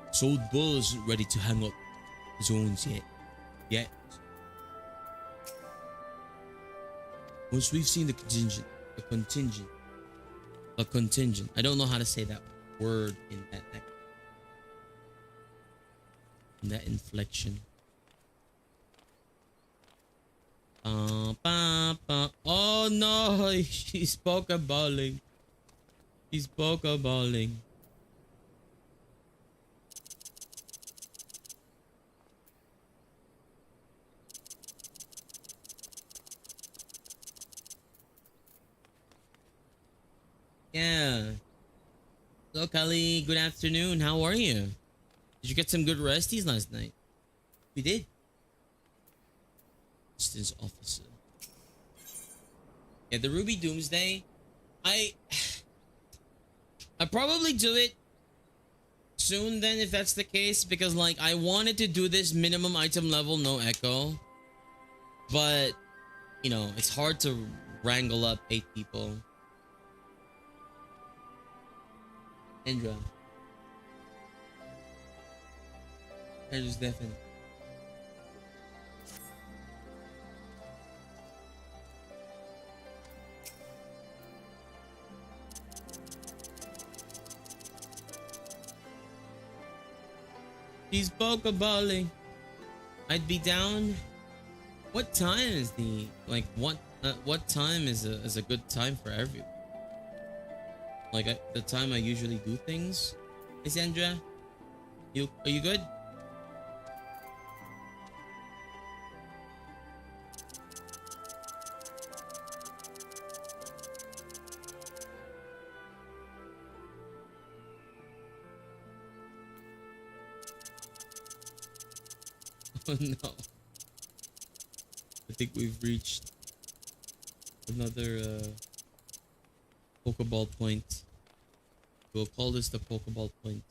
this old bull isn't ready to hang up his horns yet. Once we've seen the contingent. I don't know how to say that word in that inflection. Oh no, she's pokeballing. She's pokeballing. Yeah. Hello, Kali. Good afternoon. How are you? Did you get some good resties last night? We did. Distance officer. Yeah, the Ruby Doomsday. I probably do it soon then if that's the case, because I wanted to do this minimum item level, no echo. But, it's hard to wrangle up 8 people. Indra. I just deafened. She's pokeballing. I'd be down. What time is the what What time is a good time for everyone? Like the time I usually do things. Hey Sandra, are you good? Oh no. I think we've reached another Pokeball point. We'll call this the Pokeball point.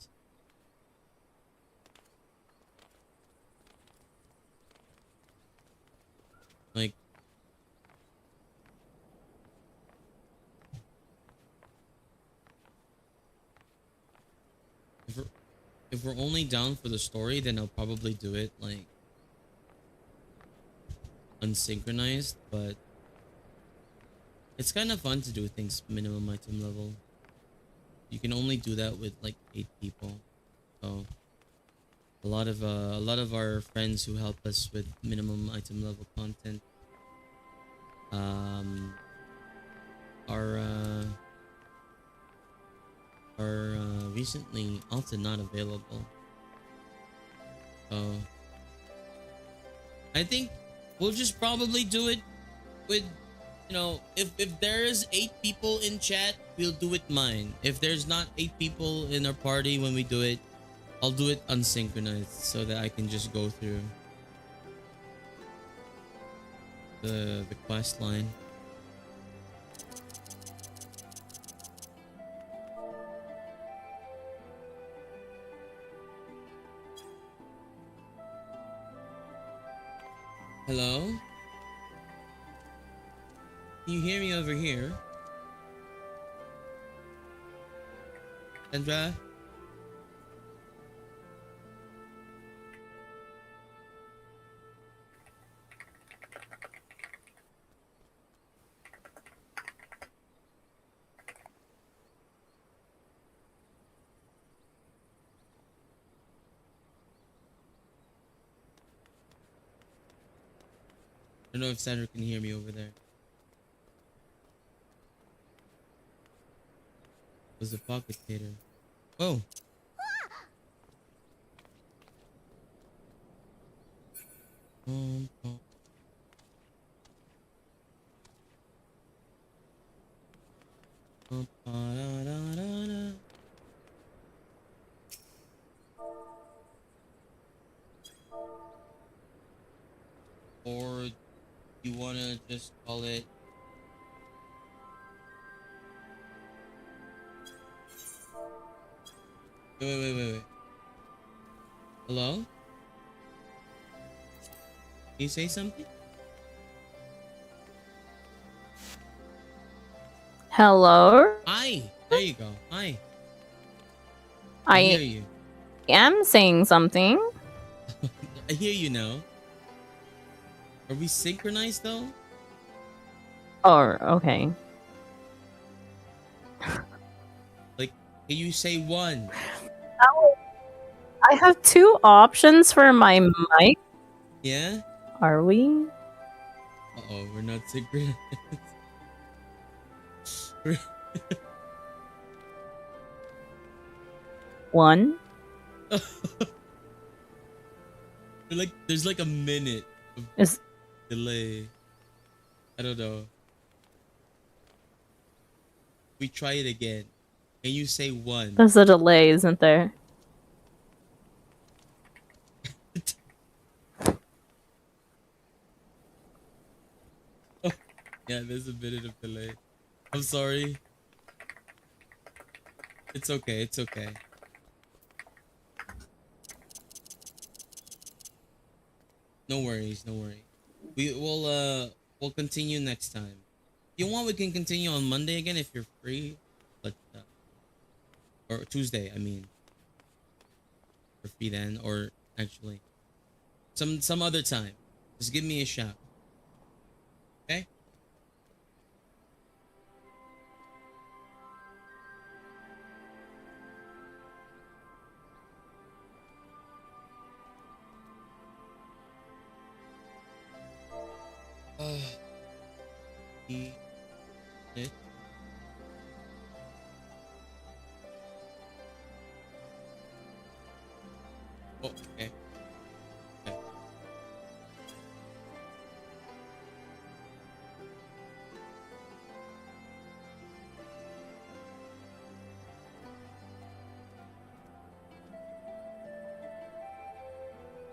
Like, if we're only down for the story, then I'll probably do it like unsynchronized, but it's kind of fun to do things minimum item level. You can only do that with like 8 people. So a lot of our friends who help us with minimum item level content are recently also not available. So I think we'll just probably do it with, you know, if there's 8 people in chat, we'll do it mine. If there's not 8 people in our party when we do it, I'll do it unsynchronized so that I can just go through the quest line. Hello? Can you hear me over here? Sandra? I don't know if Sandra can hear me over there. Was the pocket cater? Oh. Or you wanna just call it wait. Hello? Can you say something? Hello? Hi! There you go. Hi. I hear you. am saying something. I hear you now. Are we synchronized though? Oh, okay. Like, can you say one? I have 2 options for my mic. Yeah? Are we? Uh-oh, we're not synchronized. One. There's like a minute of Is delay. I don't know. We try it again. Can you say one? There's a delay, isn't there? Yeah, there's a minute of delay. I'm sorry. It's okay. It's okay. No worries. No worries. We'll continue next time. If you want, we can continue on Monday again if you're free. But or Tuesday, I mean. For free then, or actually some other time. Just give me a shout. Okay? it. Oh, okay.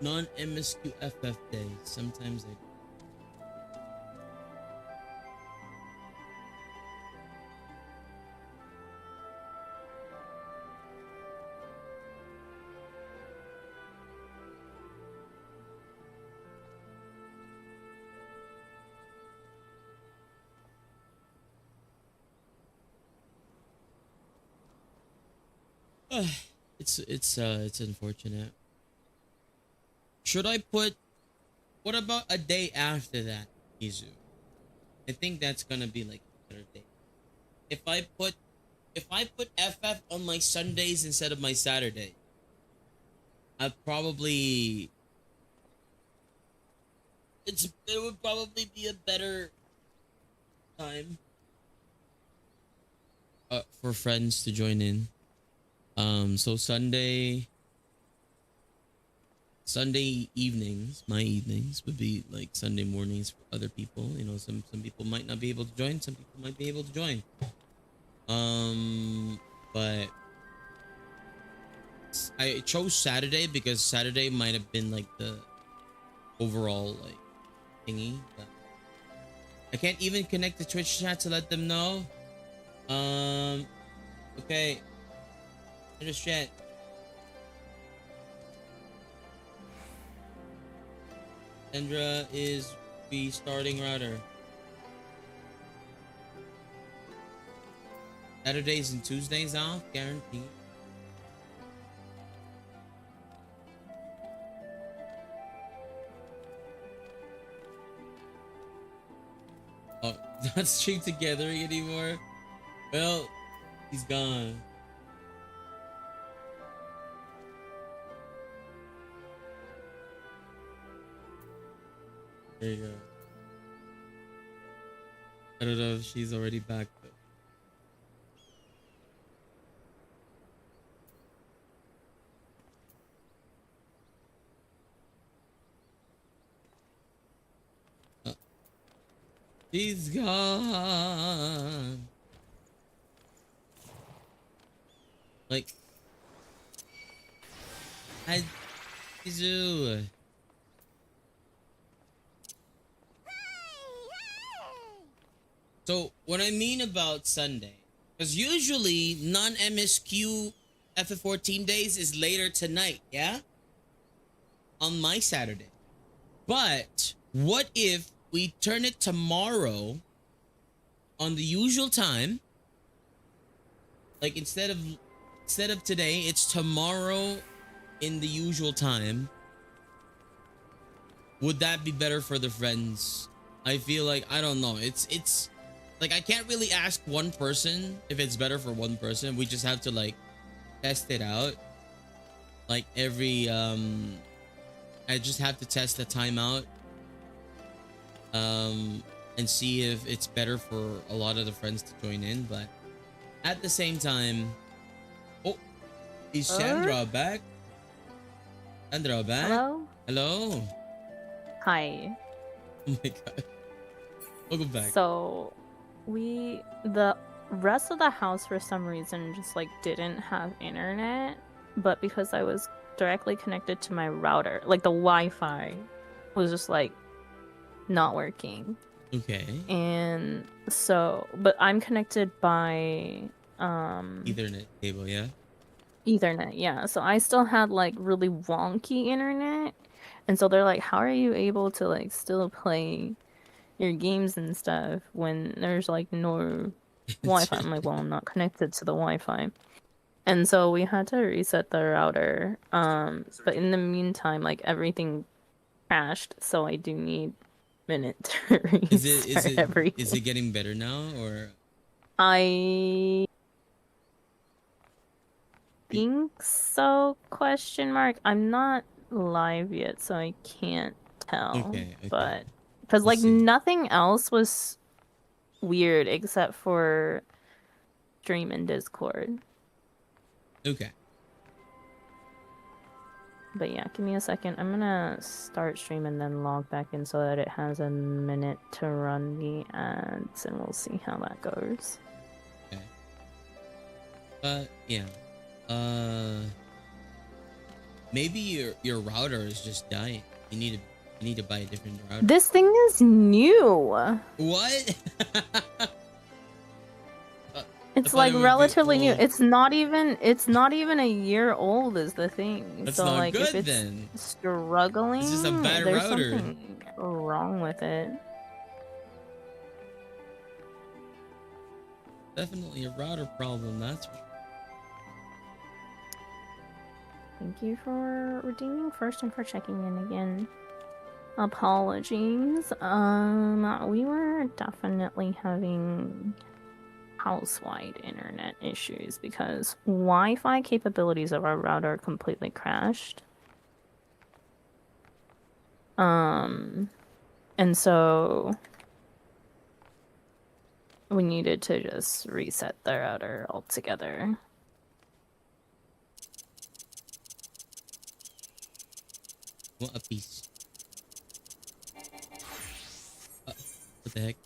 Non-MSQ FF days. Sometimes I it's unfortunate. Should I put, what about a day after that, Izu? I think that's gonna be like a better day. If I put FF on my Sundays instead of my Saturday, I'd probably it would probably be a better time for friends to join in. So Sunday evenings, my evenings would be like Sunday mornings for other people. You know, some people might not be able to join, some people might be able to join. But I chose Saturday because Saturday might have been like the overall like thingy. But I can't even connect the Twitch chat to let them know. Okay. Just chat. Sandra is restarting router. Saturdays and Tuesdays off, guaranteed. Oh, not stream together anymore. Well, he's gone. There you go. I don't know if she's already back though. She's gone. Like, Izu. So what I mean about Sunday, because usually non-MSQ FF14 days is later tonight, yeah? On my Saturday. But what if we turn it tomorrow on the usual time? Like instead of today, it's tomorrow in the usual time. Would that be better for the friends? I feel like, I don't know. It's like, I can't really ask one person if it's better for one person. We just have to like test it out. Like every I just have to test the timeout and see if it's better for a lot of the friends to join in. But at the same time, oh, is Sandra back? Sandra back? Hello? Hello? Hi. Oh my god. Welcome back. So the rest of the house for some reason just like didn't have internet, but because I was directly connected to my router, like the Wi-Fi was just like not working. Okay. And so, but I'm connected by Ethernet cable, yeah? Ethernet, yeah. So I still had like really wonky internet. And so they're like, how are you able to like still play your games and stuff when there's like no Wi-Fi? I'm like, well, I'm not connected to the Wi-Fi. And so we had to reset the router. But in the meantime, like everything crashed, so I do need a minute to restart everything. Is it getting better now, or? I think so, question mark. I'm not live yet, so I can't tell. Okay. But because like nothing else was weird except for stream and Discord. Okay. But yeah, give me a second. I'm gonna start stream and then log back in so that it has a minute to run the ads, and we'll see how that goes. Okay. Yeah. Maybe your router is just dying. You need to buy a different router. This thing is new. What? It's like relatively new. It's not even a year old is the thing. That's so not like good, if it's then. struggling, This is a bad there's router. something wrong with it. Definitely a router problem, that's for sure. Thank you for redeeming first and for checking in again. Apologies. We were definitely having house-wide internet issues because Wi-Fi capabilities of our router completely crashed. And so we needed to just reset the router altogether. What a piece. What the heck?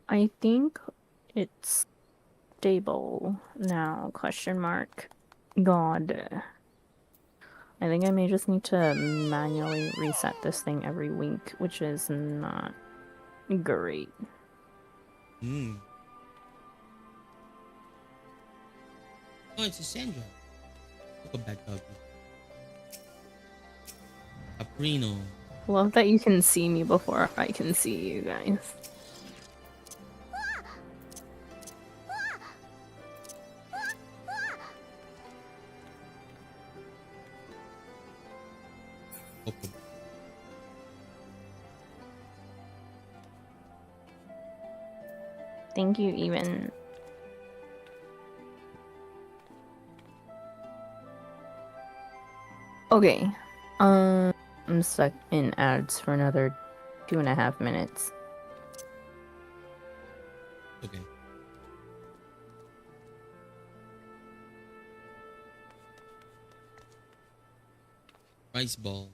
I think it's stable now, question mark. God. I think I may just need to manually reset this thing every week, which is not great. Oh, it's a Sandra. Welcome back, doggy. Caprino. Love that you can see me before I can see you guys. Thank you, even. Okay. I'm stuck in ads for another 2.5 minutes. Okay. Rice ball.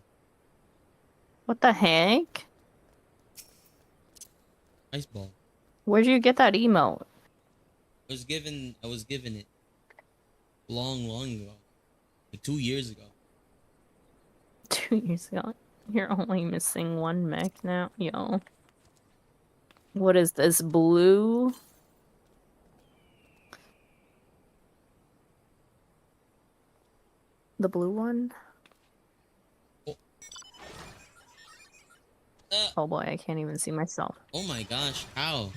What the heck? Rice ball. Where'd you get that emote? I was given it long ago. Like 2 years ago. 2 years ago. You're only missing one mech now, yo. What is this, blue? The blue one? Oh boy, I can't even see myself. Oh my gosh, how?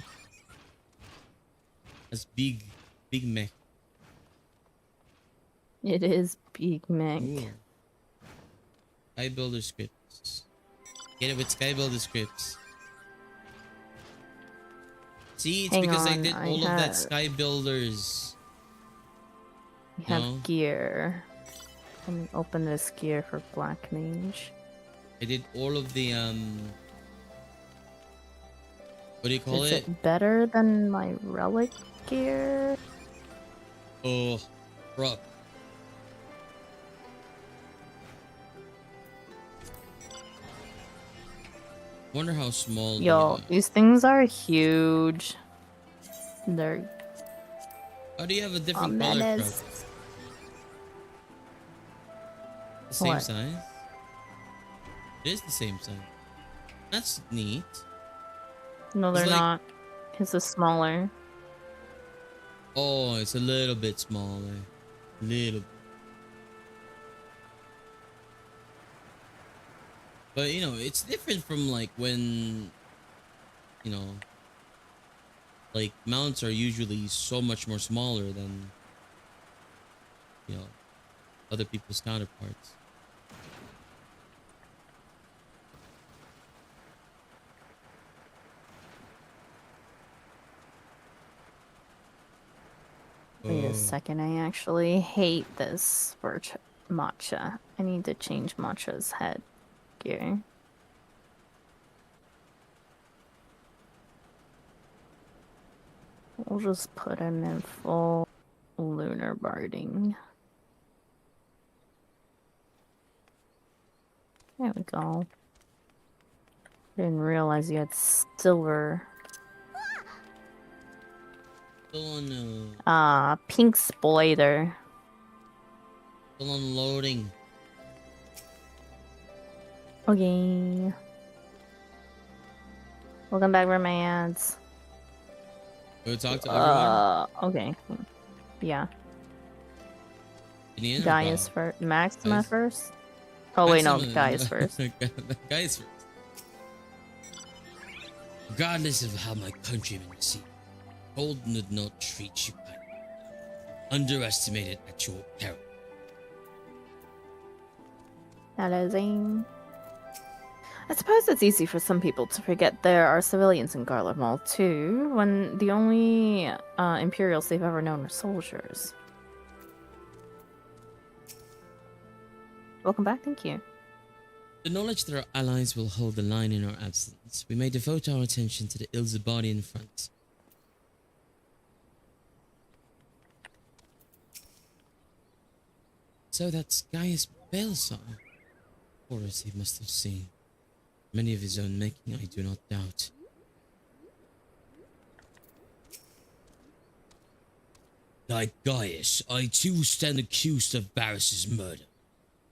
That's big mech. It is big mech. Ooh. Sky Builder scripts. Get it with Sky Builder scripts. See, it's because I did all of that Sky Builders. We have gear. Let me open this gear for Black Mage. I did all of the what do you call it? Is it better than my relic gear? Oh, bro. Wonder how small. Yo, these things are huge. They're. How do you have a different color truck? The same size? It is the same size. That's neat. No, they're not. It's a smaller. Oh, it's a little bit smaller. Little. But you know, it's different from like when, you know, like mounts are usually so much more smaller than, you know, other people's counterparts. Wait a Oh. second, I actually hate this for Matcha. I need to change Matcha's head gear. We'll just put him in full lunar barding. There we go. Didn't realize you had silver. Still on, Pink splitter. still unloading. Okay. Welcome back, romance. Go talk to everyone. Okay. Yeah. Gideon or Gaius Bob? first. Maxima Gaius? first? Oh, wait, no. Maxima- Gaius first. Gaius first. Regardless of how my countrymen see, Holden did not treat you kindly. Underestimated at your peril. Hello, Zane. I suppose it's easy for some people to forget there are civilians in Garlemald too, when the only Imperials they've ever known are soldiers. Welcome back, thank you. The knowledge that our allies will hold the line in our absence, we may devote our attention to the Ilzabadian front. So that's Gaius Balesar. Horrors he must have seen. Many of his own making, I do not doubt. Like Gaius, I too stand accused of Barris's murder,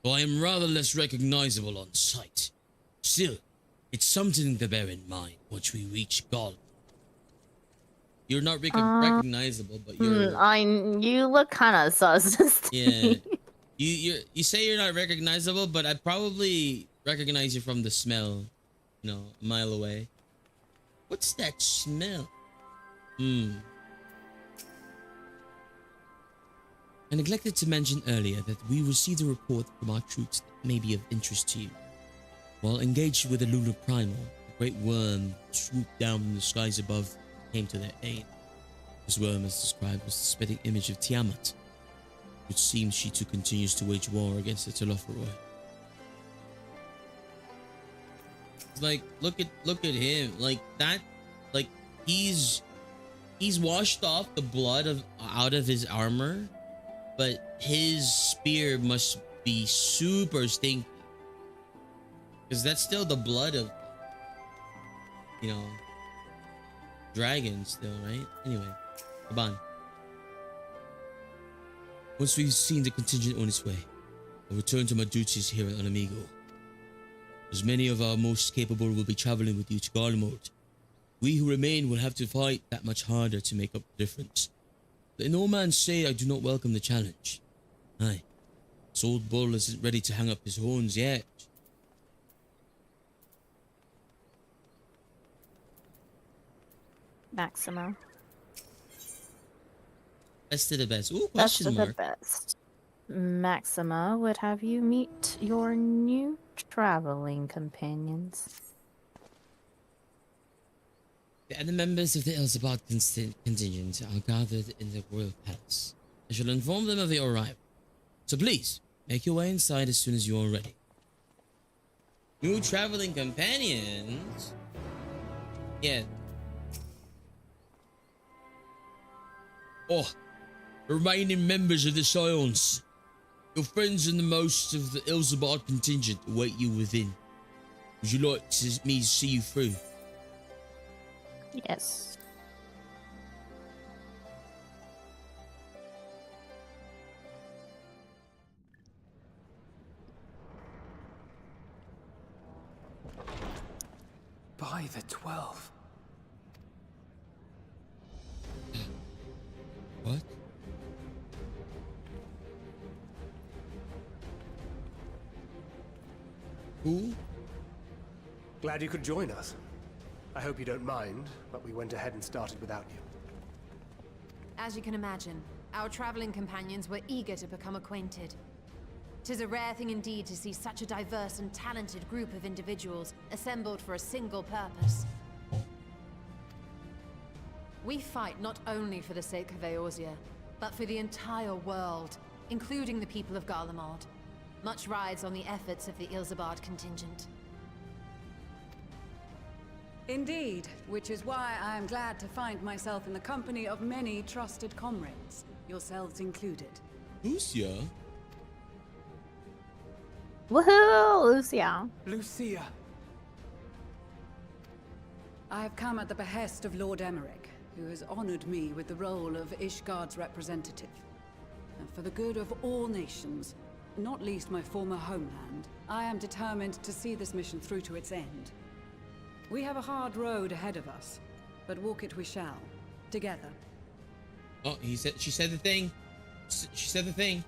though I am rather less recognizable on sight. Still, it's something to bear in mind once we reach Gaul. You're not recognizable, but you're... You look kind of sus. Yeah. You say you're not recognizable, but I'd probably recognize you from the smell, you know, a mile away. What's that smell? I neglected to mention earlier that we received a report from our troops that may be of interest to you. While engaged with the lunar primal, a great worm swooped down from the skies above and came to their aid. This worm, as described, was the spitting image of Tiamat, which seems she too continues to wage war against the Telophoroi. It's like, look at him, like that, like he's washed off the blood out of his armor, but his spear must be super stinky, because that's still the blood of, you know, dragons still, right? Anyway, Aban. Once we've seen the contingent on its way, I'll return to my duties here at Amigo. As many of our most capable will be traveling with you to Garlemald. We who remain will have to fight that much harder to make up the difference. Let no man say I do not welcome the challenge. Aye, this old bull isn't ready to hang up his horns yet. Maxima. Best of the best. Ooh, Best question of mark. the best. Maxima would have you meet your new traveling companions. The other members of the Elzabad contingent are gathered in the royal palace. I shall inform them of your arrival. So please, make your way inside as soon as you are ready. New traveling companions? Yeah. Oh, remaining members of the Scions. Your friends and the most of the Elzabad contingent await you within. Would you like me to see you through? Yes. By the 12. What? Who? Glad you could join us. I hope you don't mind, but we went ahead and started without you. As you can imagine, our traveling companions were eager to become acquainted. 'Tis a rare thing indeed to see such a diverse and talented group of individuals assembled for a single purpose. We fight not only for the sake of Eorzea, but for the entire world, including the people of Garlemald. Much rides on the efforts of the Ilzabard contingent. Indeed, which is why I am glad to find myself in the company of many trusted comrades, yourselves included. Lucia? Woohoo, Lucia. Lucia. I have come at the behest of Lord Emmerich, who has honored me with the role of Ishgard's representative. And for the good of all nations, not least my former homeland, I am determined to see this mission through to its end. We have a hard road ahead of us, but walk it we shall, together. Oh, she said the thing. She said the thing.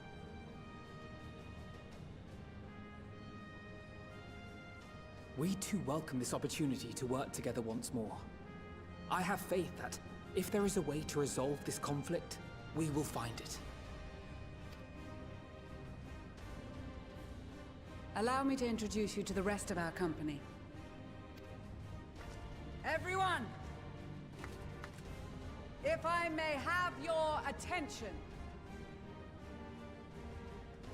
We too welcome this opportunity to work together once more. I have faith that if there is a way to resolve this conflict, we will find it. Allow me to introduce you to the rest of our company. Everyone! If I may have your attention.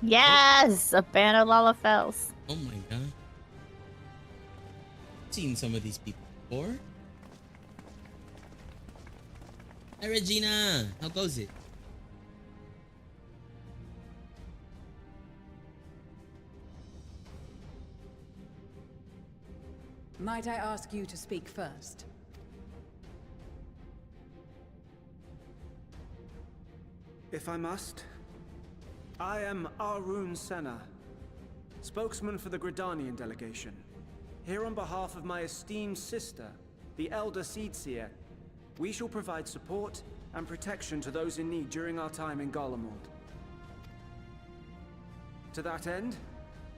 Yes, a band of Lalafels. Oh my god. Seen some of these people before. Hi Regina, how goes it? Might I ask you to speak first? If I must, I am Arun Senna, spokesman for the Gridanian delegation. Here on behalf of my esteemed sister, the Elder Seedseer, we shall provide support and protection to those in need during our time in Garlemald. To that end,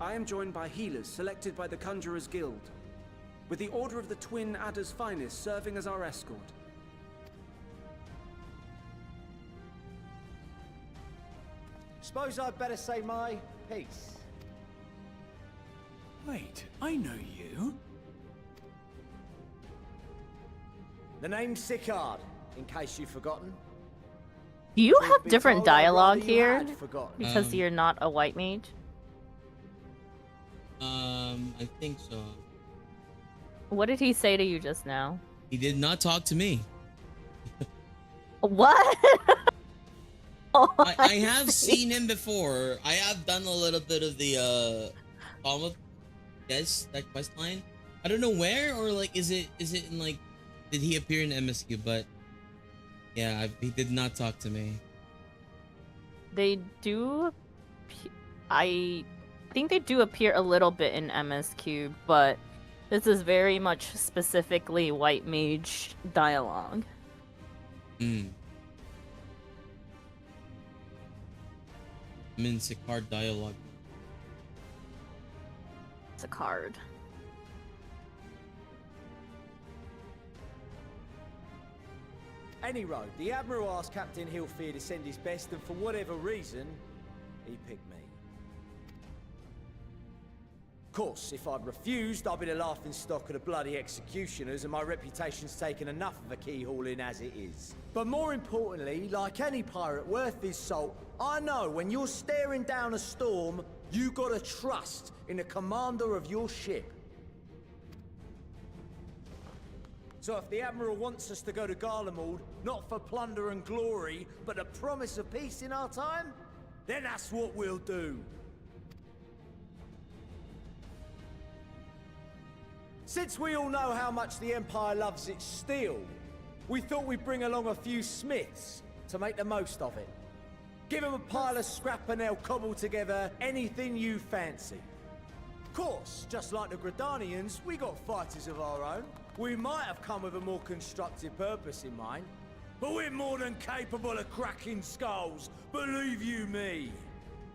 I am joined by healers selected by the Conjurers Guild, with the Order of the Twin Adder's Finest serving as our escort. Suppose I'd better say my piece. Wait, I know you. The name's Sicard, in case you've forgotten. Do you Truth have be different told, I'd dialogue rather you here? had forgotten. Because you're not a white mage? I think so. What did he say to you just now? He did not talk to me. What? Oh, I have seen him before. I have done a little bit of the follow-up, yes, that quest line. I don't know where, or like, is it in like, did he appear in MSQ? But yeah, he did not talk to me. They do. I think they do appear a little bit in MSQ, but this is very much specifically white mage dialogue. I'm in Sicard dialogue. It's a card. Any road, the Admiral asked Captain Hillfear to send his best, and for whatever reason, he picked me. Of course, if I'd refused, I'd be the laughing stock of the bloody executioners, and my reputation's taken enough of a keyhauling as it is. But more importantly, like any pirate worth his salt, I know when you're staring down a storm, you gotta trust in the commander of your ship. So if the Admiral wants us to go to Garlemald, not for plunder and glory, but the promise of peace in our time, then that's what we'll do. Since we all know how much the Empire loves its steel, we thought we'd bring along a few smiths to make the most of it. Give them a pile of scrap and they'll cobble together anything you fancy. Of course, just like the Gridanians, we got fighters of our own. We might have come with a more constructive purpose in mind, but we're more than capable of cracking skulls, believe you me.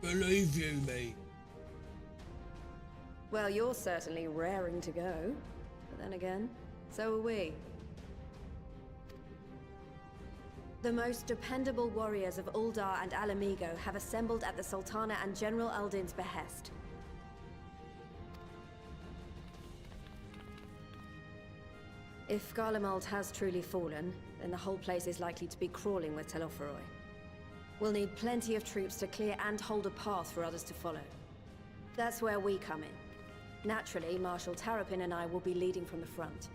Believe you me. Well, you're certainly raring to go. But then again, so are we. The most dependable warriors of Uldar and Alamigo have assembled at the Sultana and General Aldin's behest. If Garlemald has truly fallen, then the whole place is likely to be crawling with Telophoroi. We'll need plenty of troops to clear and hold a path for others to follow. That's where we come in. Naturally, Marshal Tarapin and I will be leading from the front.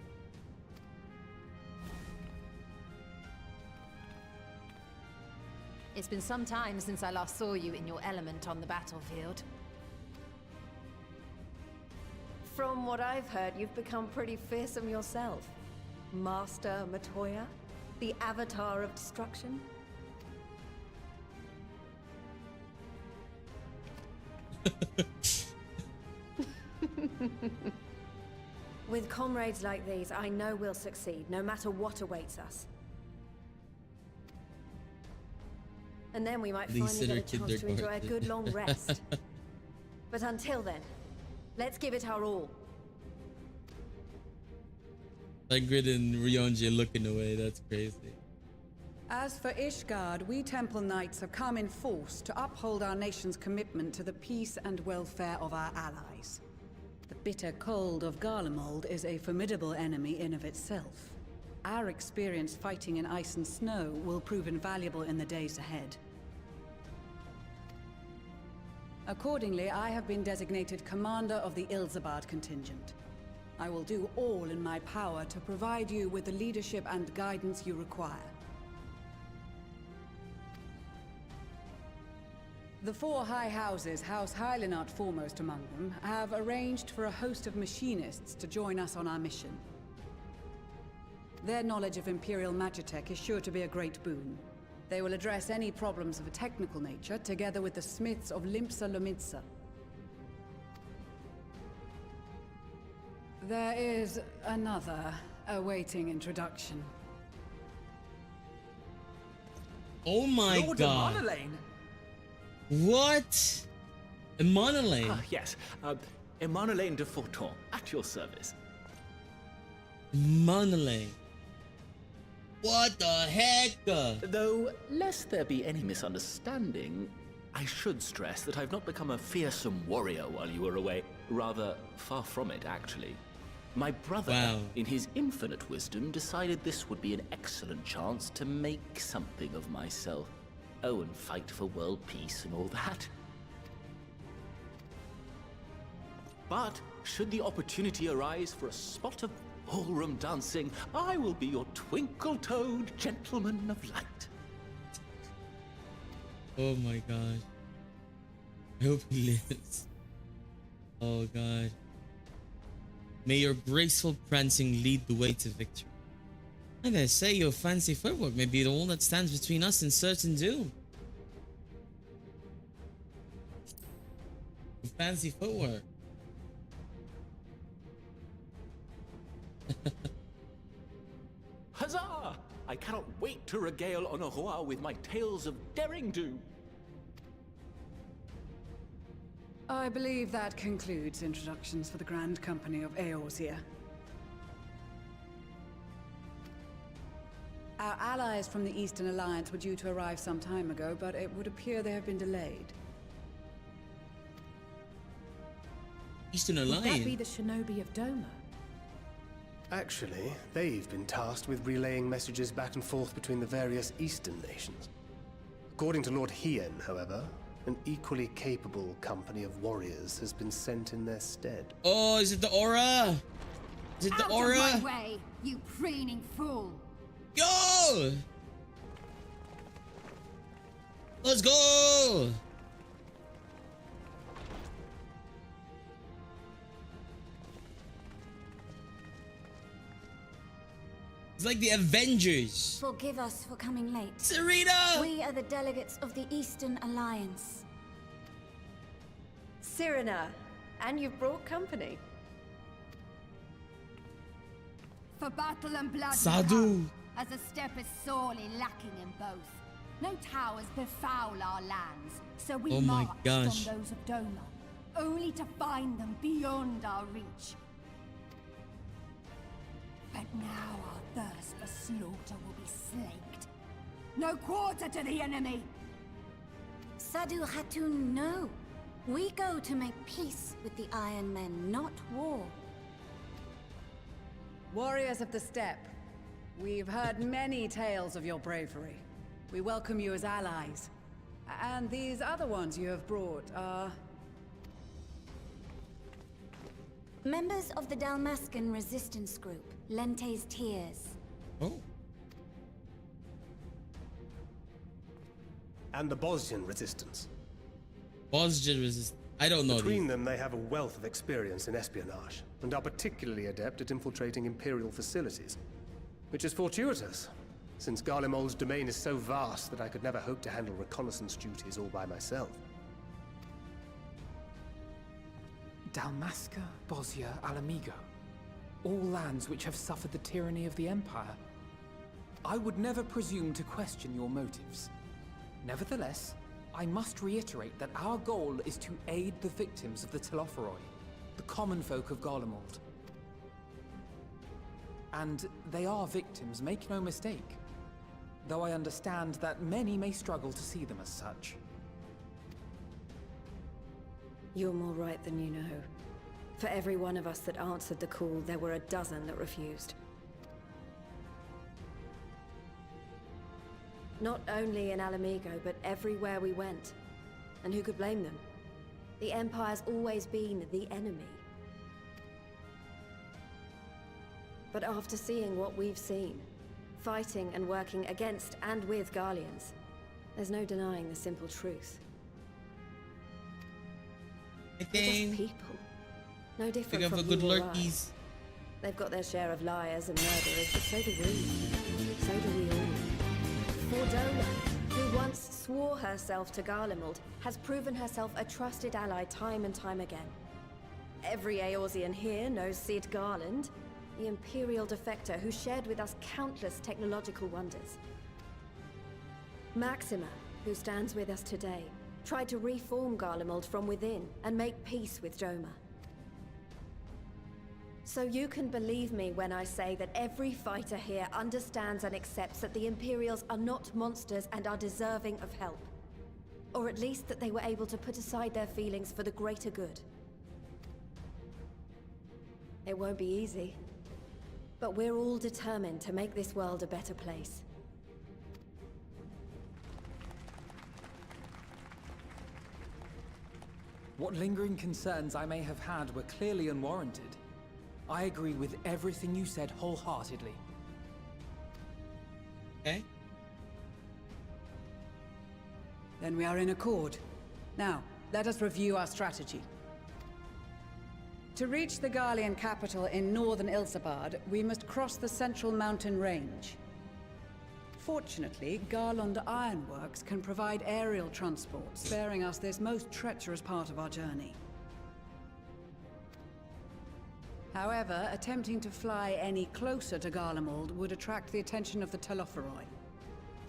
It's been some time since I last saw you in your element on the battlefield. From what I've heard, you've become pretty fearsome yourself. Master Matoya? The Avatar of Destruction? With comrades like these, I know we'll succeed, no matter what awaits us. And then we might finally get a chance to enjoy a good long rest. But until then, let's give it our all. Sigrid and Ryonji looking away, that's crazy. As for Ishgard, we Temple Knights have come in force to uphold our nation's commitment to the peace and welfare of our allies. The bitter cold of Garlemald is a formidable enemy in of itself. Our experience fighting in ice and snow will prove invaluable in the days ahead. Accordingly, I have been designated commander of the Ilzabard contingent. I will do all in my power to provide you with the leadership and guidance you require. The four high houses, House Hylinart foremost among them, have arranged for a host of machinists to join us on our mission. Their knowledge of Imperial Magitech is sure to be a great boon. They will address any problems of a technical nature, together with the smiths of Limpsa Lomitsa. There is another awaiting introduction. Oh my Lord god. Emanolain? What? Emanolain? Yes. Emanolain de Forton, at your service. Emanolain. What the heck? Though, lest there be any misunderstanding, I should stress that I've not become a fearsome warrior while you were away. Rather, far from it, actually. My brother, in his infinite wisdom, decided this would be an excellent chance to make something of myself. Oh, and fight for world peace and all that. But, should the opportunity arise for a spot of ballroom dancing, I will be your twinkle-toed gentleman of light. Oh my god. I hope he lives. Oh god. May your graceful prancing lead the way to victory. I dare say your fancy footwork may be the one that stands between us and certain doom. Your fancy footwork. Huzzah! I cannot wait to regale Honoroa with my tales of daring-do. I believe that concludes introductions for the Grand Company of Eorzea. Our allies from the Eastern Alliance were due to arrive some time ago, but it would appear they have been delayed. Eastern Would that be Alliance? the Shinobi of Doma? Actually, they've been tasked with relaying messages back and forth between the various Eastern nations. According to Lord Hien, however, an equally capable company of warriors has been sent in their stead. Oh, is it the aura? Is it the aura? Out of my way, you preening fool! Go! Let's go! It's like the Avengers. Forgive us for coming late. Serena! We are the delegates of the Eastern Alliance. Cyrena, and you've brought company. For battle and blood, Sadhu. as a step is sorely lacking in both. No towers befoul our lands, so we Oh my marched gosh. on those of Doma, only to find them beyond our reach. But now our thirst for slaughter will be slaked. No quarter to the enemy! Sadhu Hatun, no. We go to make peace with the Iron Men, not war. Warriors of the Steppe, we've heard many tales of your bravery. We welcome you as allies. And these other ones you have brought are... Members of the Dalmascan resistance group, Lente's Tears. Oh. And the Bosnian resistance. Bosnian resistance. I don't know. Between them, they have a wealth of experience in espionage, and are particularly adept at infiltrating Imperial facilities. Which is fortuitous, since Garlemald's domain is so vast that I could never hope to handle reconnaissance duties all by myself. Dalmasca, Bosnia, Alamigo. All lands which have suffered the tyranny of the Empire. I would never presume to question your motives. Nevertheless, I must reiterate that our goal is to aid the victims of the Telophoroi, the common folk of Garlemald. And they are victims, make no mistake. Though I understand that many may struggle to see them as such. You're more right than you know. For every one of us that answered the call, there were a dozen that refused. Not only in Alamigo, but everywhere we went. And who could blame them? The Empire's always been the enemy. But after seeing what we've seen, fighting and working against and with Garleans, there's no denying the simple truth. They're just people. No different from good you or I. lurkies. They've got their share of liars and murderers, but so do we. So do we all. Fordola, who once swore herself to Garlemald, has proven herself a trusted ally time and time again. Every Eorzean here knows Cid Garland, the Imperial defector who shared with us countless technological wonders. Maxima, who stands with us today, tried to reform Garlemald from within and make peace with Doma. So you can believe me when I say that every fighter here understands and accepts that the Imperials are not monsters and are deserving of help. Or at least that they were able to put aside their feelings for the greater good. It won't be easy, but we're all determined to make this world a better place. What lingering concerns I may have had were clearly unwarranted. I agree with everything you said wholeheartedly. Okay. Then we are in accord. Now, let us review our strategy. To reach the Garlean capital in northern Ilsabard, we must cross the central mountain range. Fortunately, Garland Ironworks can provide aerial transport, sparing us this most treacherous part of our journey. However, attempting to fly any closer to Garlemald would attract the attention of the Telophoroi.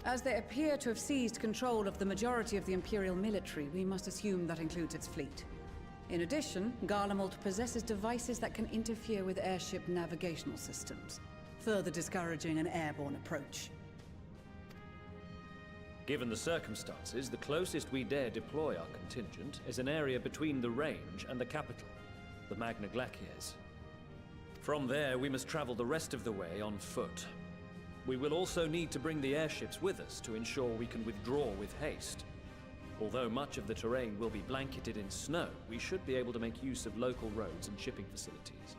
As they appear to have seized control of the majority of the Imperial military, we must assume that includes its fleet. In addition, Garlemald possesses devices that can interfere with airship navigational systems, further discouraging an airborne approach. Given the circumstances, the closest we dare deploy our contingent is an area between the range and the capital, the Magna Glaciers. From there, we must travel the rest of the way on foot. We will also need to bring the airships with us to ensure we can withdraw with haste. Although much of the terrain will be blanketed in snow, we should be able to make use of local roads and shipping facilities.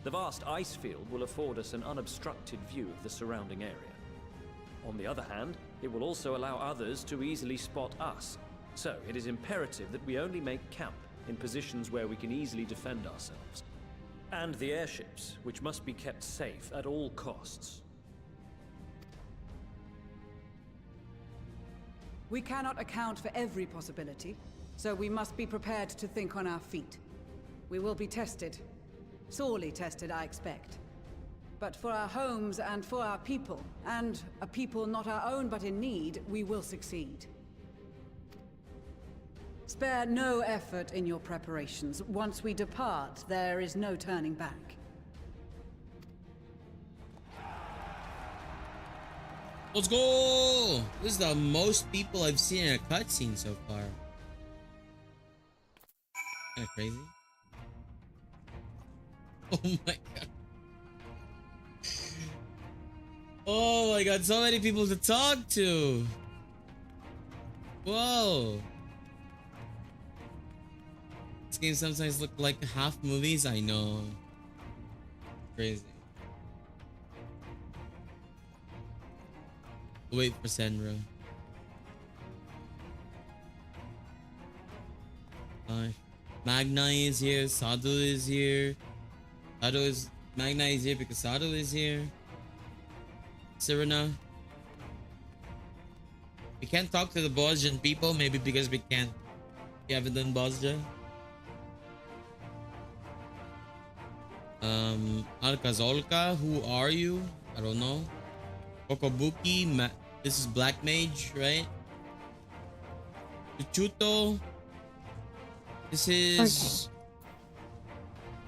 The vast ice field will afford us an unobstructed view of the surrounding area. On the other hand, it will also allow others to easily spot us, so it is imperative that we only make camp in positions where we can easily defend ourselves. And the airships, which must be kept safe at all costs. We cannot account for every possibility, so we must be prepared to think on our feet. We will be tested. Sorely tested, I expect. But for our homes and for our people, and a people not our own but in need, we will succeed. Spare no effort in your preparations. Once we depart, there is no turning back. Let's go! This is the most people I've seen in a cutscene so far. Kinda crazy. Oh my god. Oh my god, so many people to talk to. Whoa. This game sometimes look like half movies. I know. Crazy. Wait for Senra. Magna is here. Sadu is here. Magna is here because Sadu is here. Serena. We can't talk to the Bosnian people, maybe because we can't. We haven't done Bosnia. Alkazolka, who are you? I don't know. Kokobuki, this is Black Mage, right? Chuchuto. This is.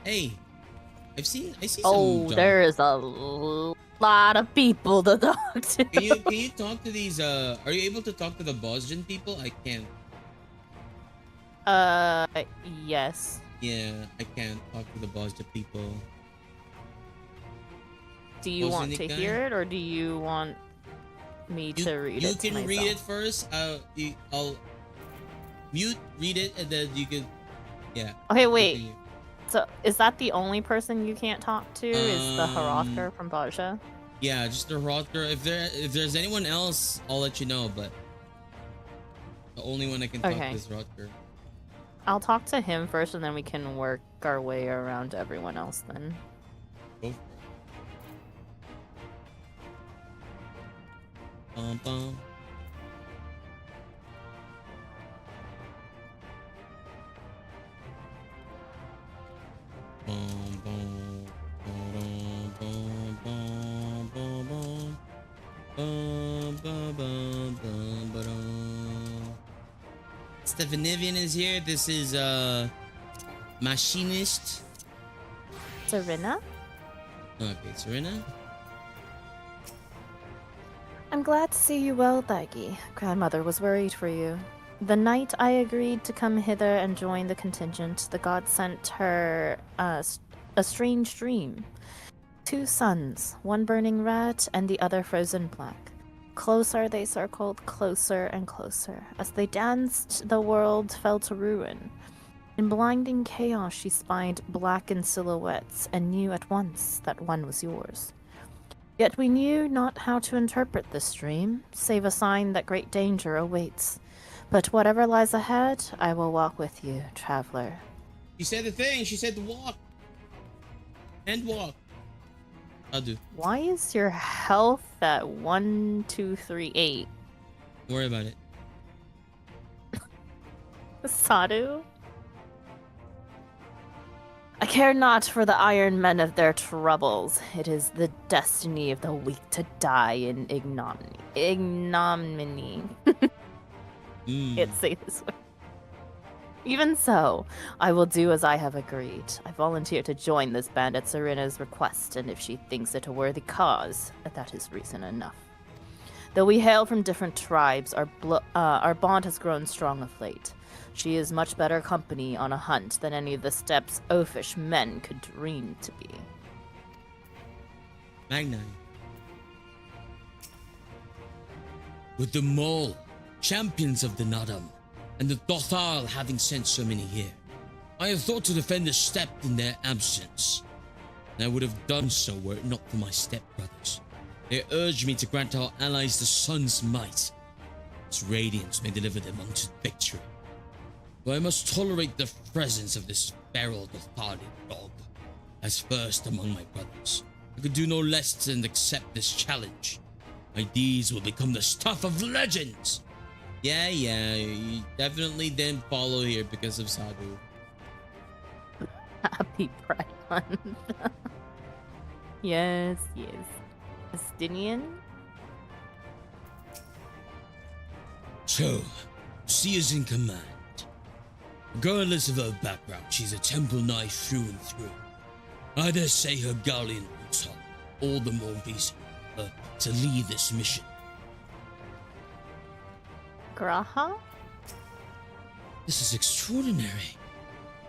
Okay. Hey, I see some. Oh, there is a lot of people to talk to. Can you talk to these? Are you able to talk to the Bosnian people? I can't. Yes. Yeah, I can't talk to the Bosnia people. Do you want to hear it, or do you want me to read it? You can read it first. I'll read it, and then you can. Yeah. Okay, wait. So is that the only person you can't talk to? Is the Hrothgar from Baja? Yeah, just the Hrothgar. If there's anyone else, I'll let you know. But the only one I can talk to is Hrothgar. I'll talk to him first, and then we can work our way around everyone else. Then. Go for it. Bum, bum. Stefanivian is here. This is machinist. Serena? Okay, Serena. I'm glad to see you well, Daigi. Grandmother was worried for you. The night I agreed to come hither and join the contingent, the god sent her a strange dream. 2 suns, one burning red and the other frozen black. Closer they circled, closer and closer. As they danced, the world fell to ruin. In blinding chaos she spied blackened silhouettes and knew at once that one was yours. Yet we knew not how to interpret this dream, save a sign that great danger awaits. But whatever lies ahead, I will walk with you, traveler. She said the thing. She said to walk. And walk. I'll do. Why is your health at 1238? Don't worry about it. Sadu? I care not for the iron men of their troubles. It is the destiny of the weak to die in ignominy. Can't say this word. Even so, I will do as I have agreed. I volunteer to join this band at Serena's request, and if she thinks it a worthy cause, that is reason enough. Though we hail from different tribes, our bond has grown strong of late. She is much better company on a hunt than any of the steppes oafish men could dream to be. Magni. With the Mole, champions of the Nadam, and the Dothal having sent so many here, I have thought to defend the steppe in their absence. And I would have done so were it not for my stepbrothers. They urged me to grant our allies the sun's might. Its radiance may deliver them unto victory. But I must tolerate the presence of this feral Dothali dog, as first among my brothers. I could do no less than accept this challenge. My deeds will become the stuff of legends. Yeah, you definitely didn't follow here because of Sadu. Happy Pride Month. Yes. Estinian? So, she is in command. Regardless of her background, she's a temple knight through and through. I dare say her galleon roots are all the more reason for her to lead this mission. Graha? This is extraordinary.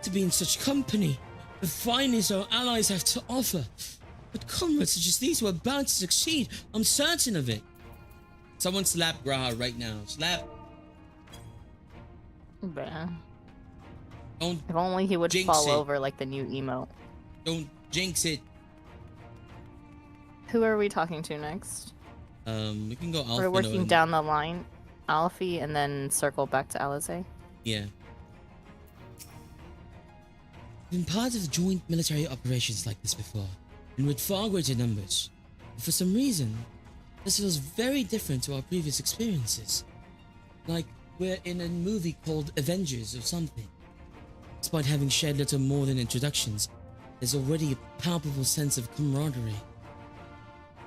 To be in such company, the finest our allies have to offer. But comrades such as these were bound to succeed. I'm certain of it. Someone slap Graha right now. Slap. Bruh. Don't If only he would jinx fall it. over like the new emote. Don't jinx it. Who are we talking to next? We can go Alpha. We're working down the line. Alfie and then circle back to Alizé. Yeah. Been part of joint military operations like this before, and with far greater numbers. But for some reason, this feels very different to our previous experiences. Like we're in a movie called Avengers or something. Despite having shared little more than introductions, there's already a palpable sense of camaraderie.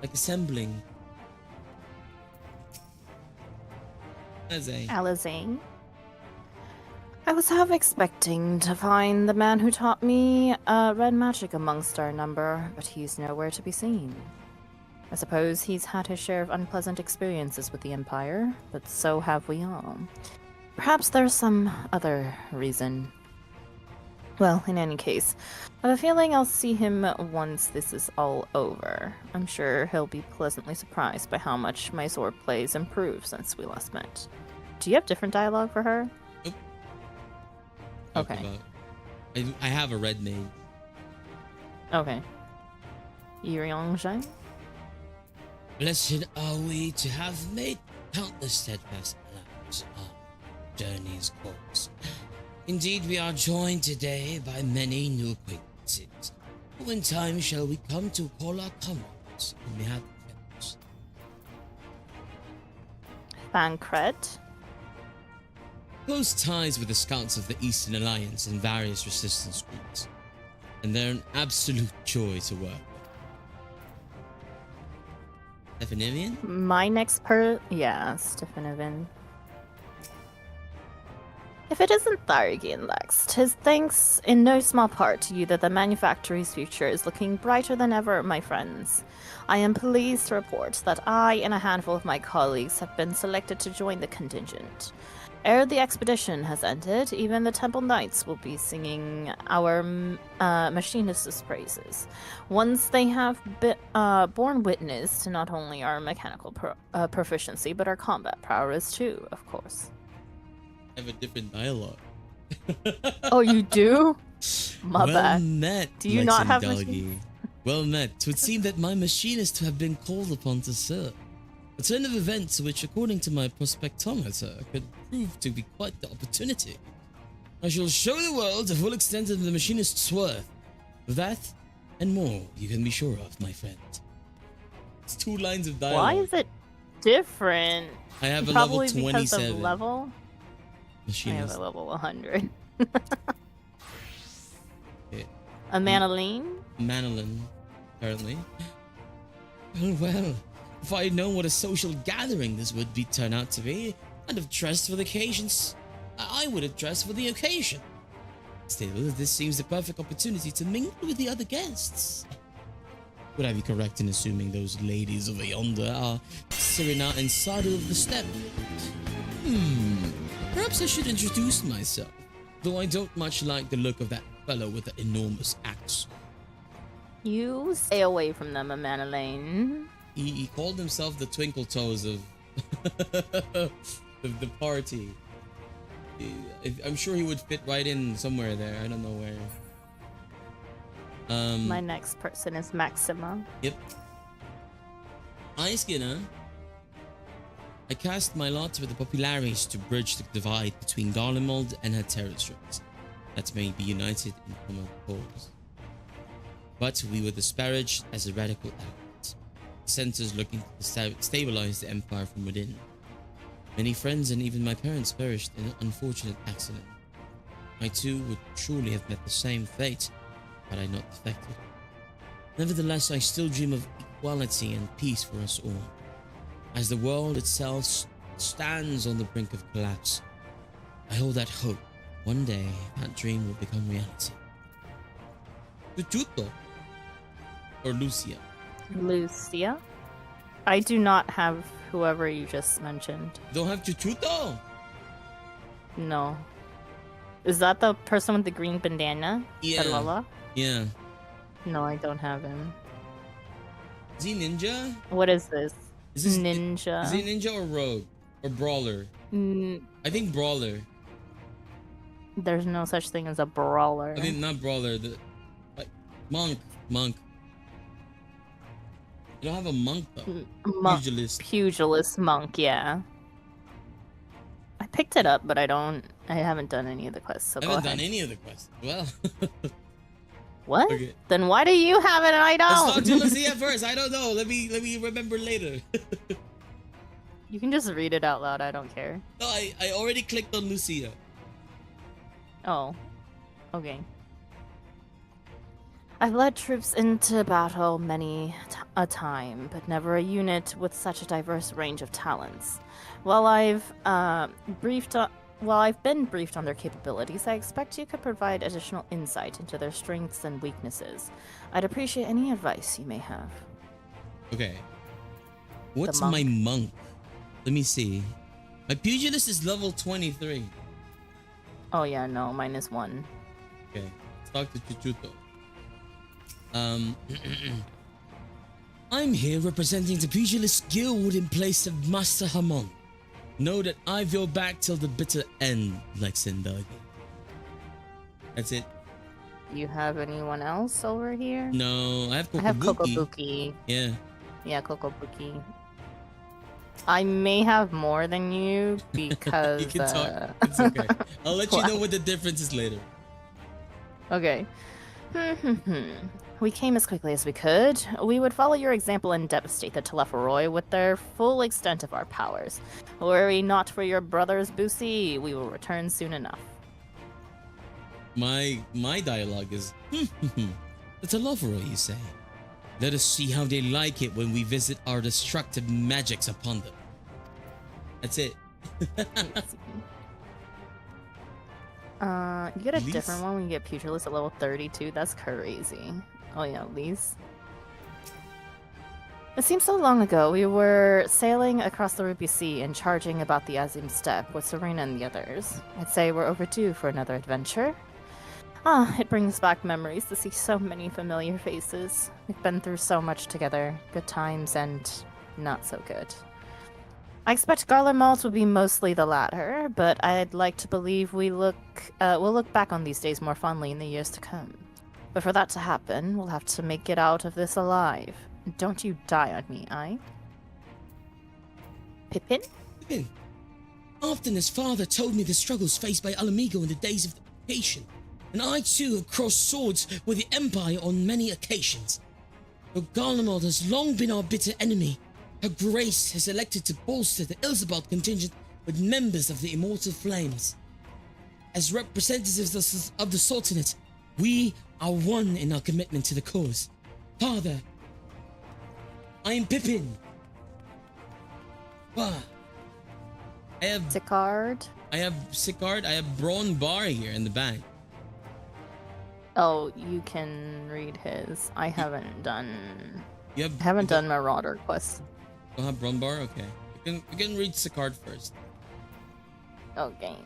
Like assembling. Alizé. I was half expecting to find the man who taught me red magic amongst our number, but he's nowhere to be seen. I suppose he's had his share of unpleasant experiences with the Empire, but so have we all. Perhaps there's some other reason. Well, in any case, I have a feeling I'll see him once this is all over. I'm sure he'll be pleasantly surprised by how much my swordplay's improved since we last met. Do you have different dialogue for her? Nope. Okay. I have a red maid. Okay. Yuryong-Zhang? Blessed are we to have made countless steadfast allies on journey's course. Indeed, we are joined today by many new acquaintances, who in time shall we come to call our comrades in the adventures. Bancred? Close ties with the scouts of the Eastern Alliance and various resistance groups, and they're an absolute joy to work with. Stephanivian? My next yeah, Stephanivian. If it isn't Thargian next, his thanks in no small part to you that the manufactory's future is looking brighter than ever, my friends. I am pleased to report that I and a handful of my colleagues have been selected to join the contingent. Ere the expedition has ended, even the Temple Knights will be singing our machinist's praises. Once they have borne witness to not only our mechanical proficiency, but our combat prowess too, of course. I have a different dialogue. Oh, you do? My well bad. Met, Do you not have Lexaetharn? Well met. It would seem that my machinist to have been called upon to serve. A turn of events which, according to my prospectometer, could prove to be quite the opportunity. I shall show the world the full extent of the machinist's worth. That and more you can be sure of, my friend. It's 2 lines of dialogue. Why is it different? I have a Probably level because 27. of level? Machinist. I have a level 100. Okay. A Manoline? Manolin, apparently. Well, if I had known what a social gathering this would turn out to be, I'd have dressed for the occasions. I would have dressed for the occasion. Still, this seems the perfect opportunity to mingle with the other guests. Would I be correct in assuming those ladies over yonder are Serena and Sadu of the Steppe? Perhaps I should introduce myself, though I don't much like the look of that fellow with the enormous axe. You stay away from them, Manoline. He called himself the Twinkle Toes of the party. I'm sure he would fit right in somewhere there. I don't know where. My next person is Maxima. Yep. Skinner. I cast my lot with the populares to bridge the divide between Garlemald and her territories, that may be united in common cause. But we were disparaged as a radical element, centers looking to stabilize the empire from within. Many friends and even my parents perished in an unfortunate accident. I too would surely have met the same fate had I not defected. Nevertheless, I still dream of equality and peace for us all. As the world itself stands on the brink of collapse, I hold that hope one day that dream will become reality. Tututo or Lucia? Lucia? I do not have whoever you just mentioned. Don't have Tututo? No. Is that the person with the green bandana? Yeah. Lola? Yeah. No, I don't have him. Is he ninja? What is this? Is this ninja? Is he ninja or rogue? Or brawler? I think brawler. There's no such thing as a brawler. I mean, not brawler. Like monk. You don't have a monk though. Pugilist monk, yeah. I picked it up, but I haven't done any of the quests. So I haven't done any of the quests. Well. What? Okay. Then why do you have it and I don't? Let's talk to Lucia first. I don't know. Let me remember later. You can just read it out loud. I don't care. No, I already clicked on Lucia. Oh, okay. I've led troops into battle many a time, but never a unit with such a diverse range of talents. While I've been briefed on their capabilities, I expect you could provide additional insight into their strengths and weaknesses. I'd appreciate any advice you may have. Okay. What's my monk? Let me see. My pugilist is level 23. Oh yeah, no, mine is 1. Okay. Let's talk to Chuchuto. I'm here representing the Pugilist Guild in place of Master Hamon. Know that I've your back till the bitter end, Lexaetharn. That's it. You have anyone else over here? No, I have Kokobuki. I have Kokobuki. Yeah. Yeah, Kokobuki. I may have more than you because... You can talk. It's okay. I'll let you know what the difference is later. Okay. We came as quickly as we could. We would follow your example and devastate the Telepharoi with their full extent of our powers. Worry not for your brothers, Boosie. We will return soon enough. My dialogue is, the Telepharoi, you say? Let us see how they like it when we visit our destructive magics upon them. That's it. You get a different one when you get Pugilist at level 32. That's crazy. Oh yeah, Lise. It seems so long ago. We were sailing across the Ruby Sea and charging about the Azim Steppe with Serena and the others. I'd say we're overdue for another adventure. It brings back memories to see so many familiar faces. We've been through so much together. Good times and not so good. I expect Garlemald will be mostly the latter, but I'd like to believe we'll look back on these days more fondly in the years to come. But for that to happen, we'll have to make it out of this alive. Don't you die on me, aye? Pippin? Pippin. Often his father told me the struggles faced by Alamigo in the days of the Vacation, and I too have crossed swords with the Empire on many occasions. Though Garlemald has long been our bitter enemy, Her Grace has elected to bolster the Ilsabald contingent with members of the Immortal Flames. As representatives of the Sultanate, we are one in our commitment to the cause. Father, I am Pippin. Wow. I have Sicard. I have Sicard. I have Braun Bar here in the back. Oh, you can read his. I haven't done. You haven't done Marauder quest. Don't have Braun Bar? Okay. You can read Sicard first. Okay.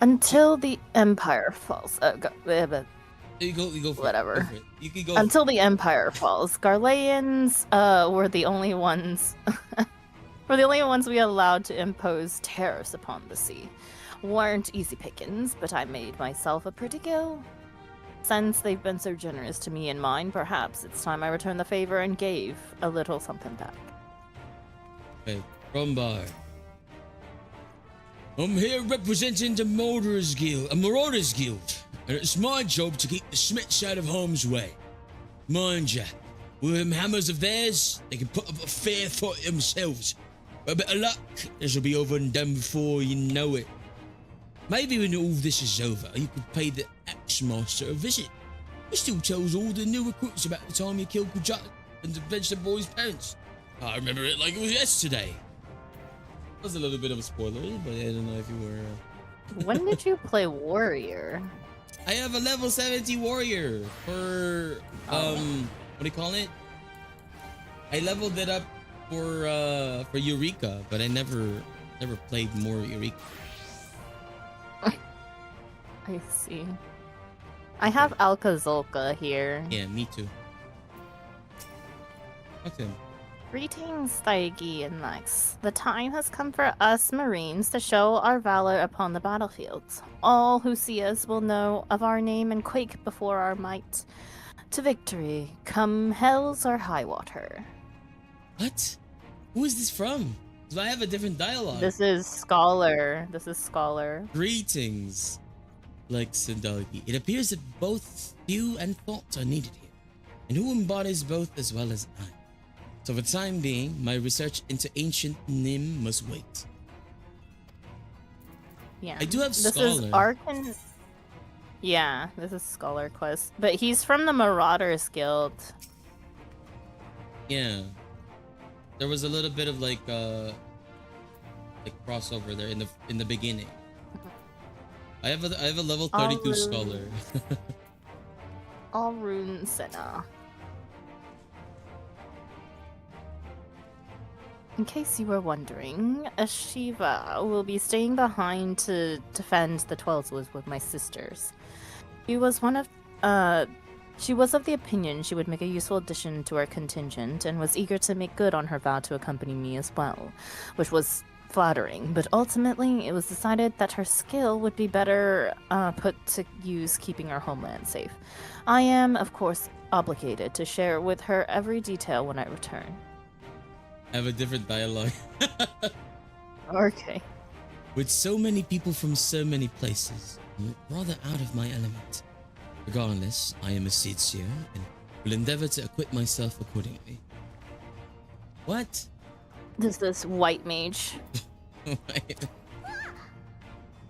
Until the Empire falls. You go for whatever. It. Go for it. You can go. Until the Empire falls, Garleans were the only ones. were the only ones we allowed to impose tariffs upon the sea. Weren't easy pickings, but I made myself a pretty go. Since they've been so generous to me and mine, perhaps it's time I returned the favor and gave a little something back. Okay, Brumbar. I'm here representing the Marauders Guild, and it's my job to keep the Smiths out of harm's way. Mind ya, with them hammers of theirs, they can put up a fair fight themselves. With a bit of luck, this will be over and done before you know it. Maybe when all this is over, you could pay the Axe-Master a visit. He still tells all the new recruits about the time he killed Kujat and avenged the boy's parents. I remember it like it was yesterday. That was a little bit of a spoiler, but I don't know if you were... When did you play Warrior? I have a level 70 Warrior for, what do you call it? I leveled it up for Eureka, but I never played more Eureka. I see. I have Alcazolka here. Yeah, me too. Okay. Greetings, Thaigi and Lex. The time has come for us Marines to show our valor upon the battlefields. All who see us will know of our name and quake before our might. To victory, come hells or high water. What? Who is this from? Do I have a different dialogue? This is Scholar. This is Scholar. Greetings, Lex and Thaigi. It appears that both you and thought are needed here, and who embodies both as well as I. So for the time being, my research into ancient Nim must wait. Yeah. I do have this Scholar. Is Arkan. Yeah, this is Scholar Quest. But he's from the Marauders Guild. Yeah. There was a little bit of like crossover there in the beginning. I have a level 32 Scholar. Alrun Senna. In case you were wondering, Ashiva will be staying behind to defend the Twelves with my sisters. She was of the opinion she would make a useful addition to our contingent and was eager to make good on her vow to accompany me as well, which was flattering, but ultimately it was decided that her skill would be better put to use keeping our homeland safe. I am, of course, obligated to share with her every detail when I return. I have a different dialogue. Okay. With so many people from so many places, I'm rather out of my element. Regardless, I am a seed seer and will endeavor to equip myself accordingly. What? This is White Mage.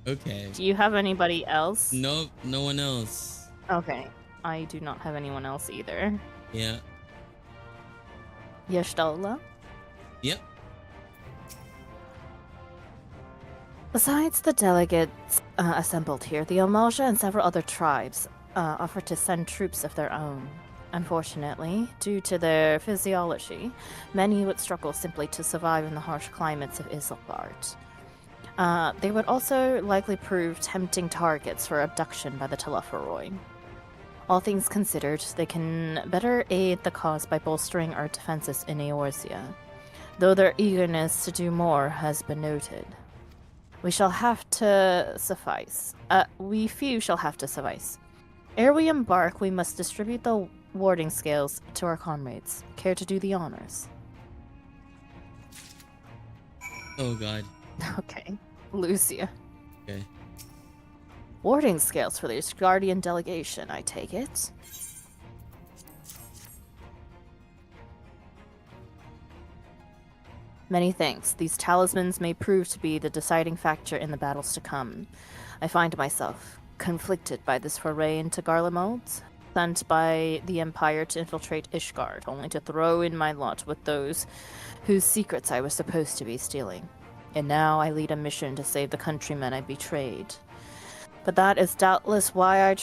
Okay. Do you have anybody else? No, no one else. Okay. I do not have anyone else either. Yeah. Yashtola? Yep. Besides the delegates assembled here, the Omalja and several other tribes offered to send troops of their own. Unfortunately, due to their physiology, many would struggle simply to survive in the harsh climates of Isengard. They would also likely prove tempting targets for abduction by the Telophoroi. All things considered, they can better aid the cause by bolstering our defenses in Eorzea, though their eagerness to do more has been noted. We few shall have to suffice. Ere we embark, we must distribute the warding scales to our comrades. Care to do the honors? Oh god. Okay. Lucia. Okay. Warding scales for the Guardian delegation, I take it. Many thanks. These talismans may prove to be the deciding factor in the battles to come. I find myself conflicted by this foray into Garlemald, sent by the Empire to infiltrate Ishgard, only to throw in my lot with those whose secrets I was supposed to be stealing. And now I lead a mission to save the countrymen I betrayed. But that is doubtless why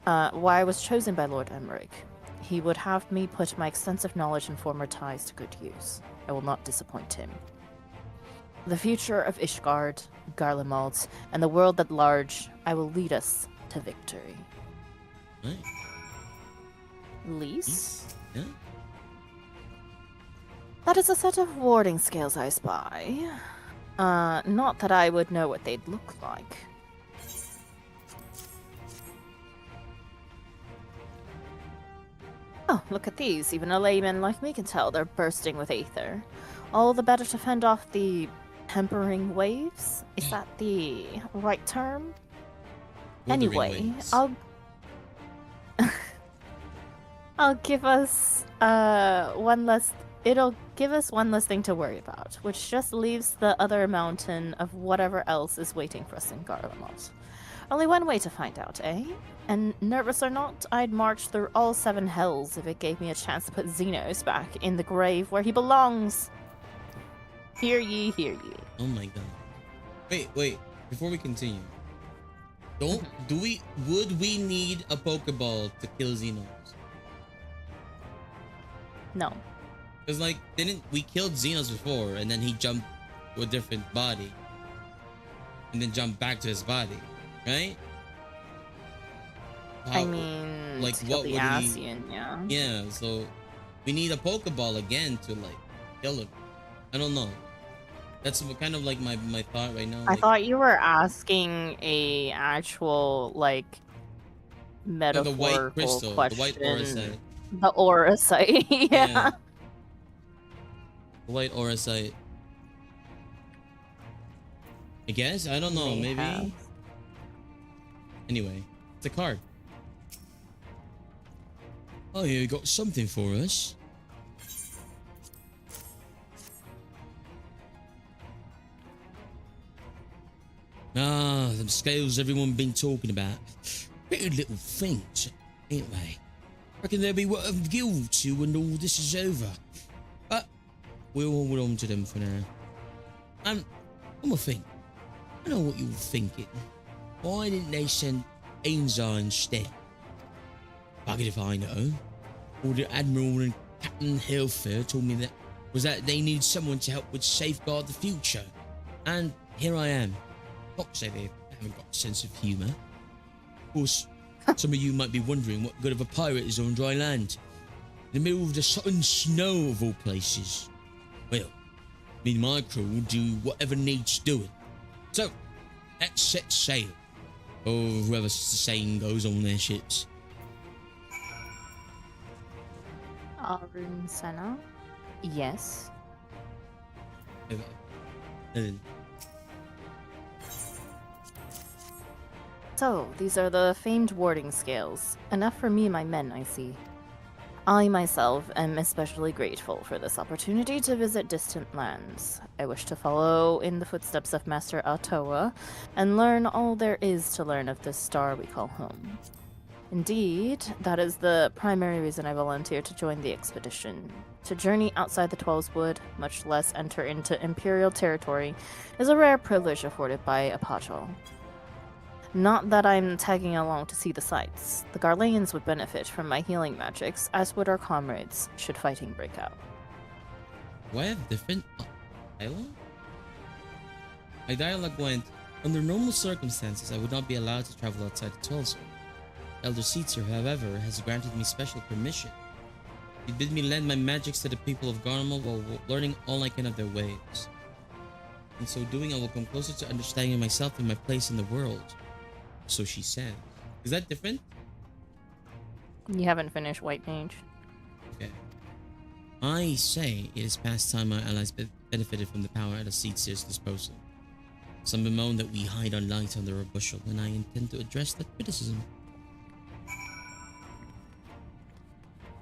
I was chosen by Lord Emmerich. He would have me put my extensive knowledge and former ties to good use. I will not disappoint him. The future of Ishgard, Garlemald, and the world at large, I will lead us to victory. Right. Lise? Yeah. That is a set of warding scales I spy. Not that I would know what they'd look like. Oh, look at these. Even a layman like me can tell they're bursting with aether. All the better to fend off the tempering waves? Is that the right term? Anyway, I'll give us one less. It'll give us one less thing to worry about, which just leaves the other mountain of whatever else is waiting for us in Garlemald. Only one way to find out, eh? And nervous or not, I'd march through all 7 hells if it gave me a chance to put Xenos back in the grave where he belongs. Hear ye, hear ye. Oh my god. Wait. Before we continue, would we need a Pokeball to kill Xenos? No. Because didn't we killed Xenos before and then he jumped to a different body and then jumped back to his body, right? I mean, what the would Asian, yeah. Yeah, so we need a Pokeball again to kill him. I don't know. That's kind of like my thought right now. I Like, thought you were asking a actual like no, the white metaphorical crystal, the white question. oracite. The aura site. Yeah. The white oracite. I guess, I don't know, maybe. Have. Anyway, it's a card. Oh, you got something for us. Ah, them scales everyone been talking about. Pretty little things, ain't they? Reckon they'll be worth a guild to when all this is over. But we'll hold on to them for now. And one more thing. I know what you're thinking. Why didn't they send Ainzar instead? Buggered if I know. Or the Admiral and Captain Hellfair told me that they need someone to help with safeguard the future. And here I am. Not to say they haven't got a sense of humour. Of course, some of you might be wondering what good of a pirate is on dry land. In the middle of the southern snow of all places. Well, me and my crew will do whatever needs doing. So, let's set sail. Or whoever the saying goes on their ships. Arun Senna? Yes. So, these are the famed warding scales. Enough for me and my men, I see. I myself am especially grateful for this opportunity to visit distant lands. I wish to follow in the footsteps of Master Atoa and learn all there is to learn of this star we call home. Indeed, that is the primary reason I volunteered to join the expedition. To journey outside the Twelves Wood, much less enter into Imperial territory, is a rare privilege afforded by a Pajal. Not that I'm tagging along to see the sights. The Garleans would benefit from my healing magics, as would our comrades, should fighting break out. Why have different dialogue? My dialogue went, under normal circumstances, I would not be allowed to travel outside the Twelves Wood. Elder Seetzer, however, has granted me special permission. He bid me lend my magics to the people of Garlemald while learning all I can of their ways. In so doing, I will come closer to understanding myself and my place in the world. So she said. Is that different? You haven't finished White Mage. Okay. I say it is past time our allies benefited from the power at a Seetzer's disposal. Some bemoan that we hide our light under a bushel, and I intend to address that criticism.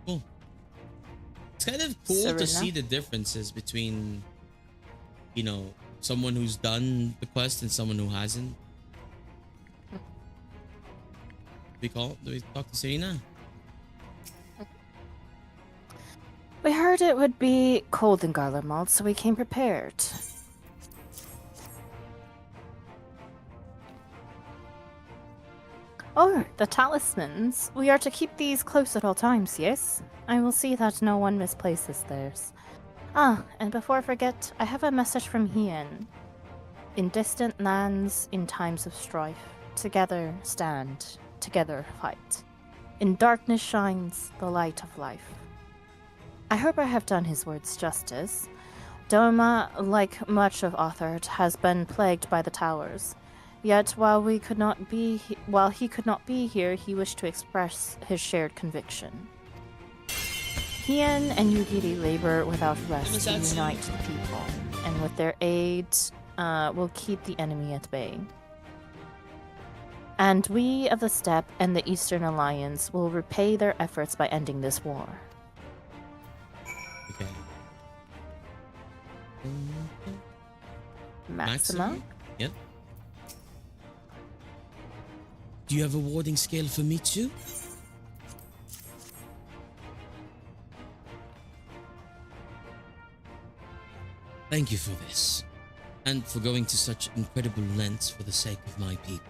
Cool. It's kind of cool Serena? to see the differences between, you know, someone who's done the quest and someone who hasn't. Do we talk to Serena? We heard it would be cold in Garlemald, so we came prepared. Oh, the talismans. We are to keep these close at all times, yes? I will see that no one misplaces theirs. Ah, and before I forget, I have a message from Hien. In distant lands, in times of strife, together stand, together fight. In darkness shines the light of life. I hope I have done his words justice. Doma, like much of Authard, has been plagued by the towers. Yet, while he could not be here, he wished to express his shared conviction. Hien and Yugiri labor without rest to unite the people, and with their aid, will keep the enemy at bay. And we of the Steppe and the Eastern Alliance will repay their efforts by ending this war. Okay. Maxima? Yep. Do you have a warding scale for me too? Thank you for this, and for going to such incredible lengths for the sake of my people.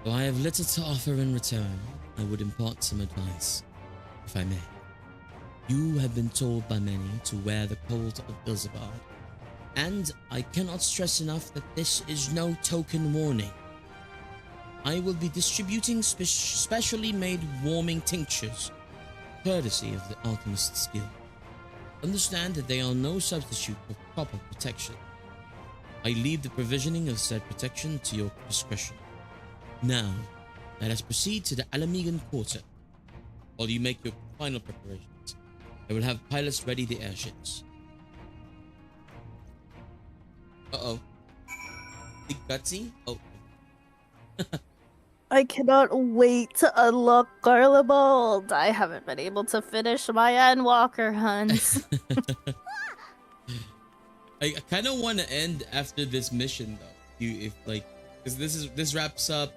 Though I have little to offer in return, I would impart some advice, if I may. You have been told by many to wear the colt of Ilzabad, and I cannot stress enough that this is no token warning. I will be distributing specially made warming tinctures, courtesy of the Alchemist's Guild. Understand that they are no substitute for proper protection. I leave the provisioning of said protection to your discretion. Now, let us proceed to the Alamegan Quarter. While you make your final preparations, I will have pilots ready the airships. Uh-oh. Big cutscene? Oh. I cannot wait to unlock Garlemald. I haven't been able to finish my Endwalker hunts. I kind of want to end after this mission though. Because this wraps up.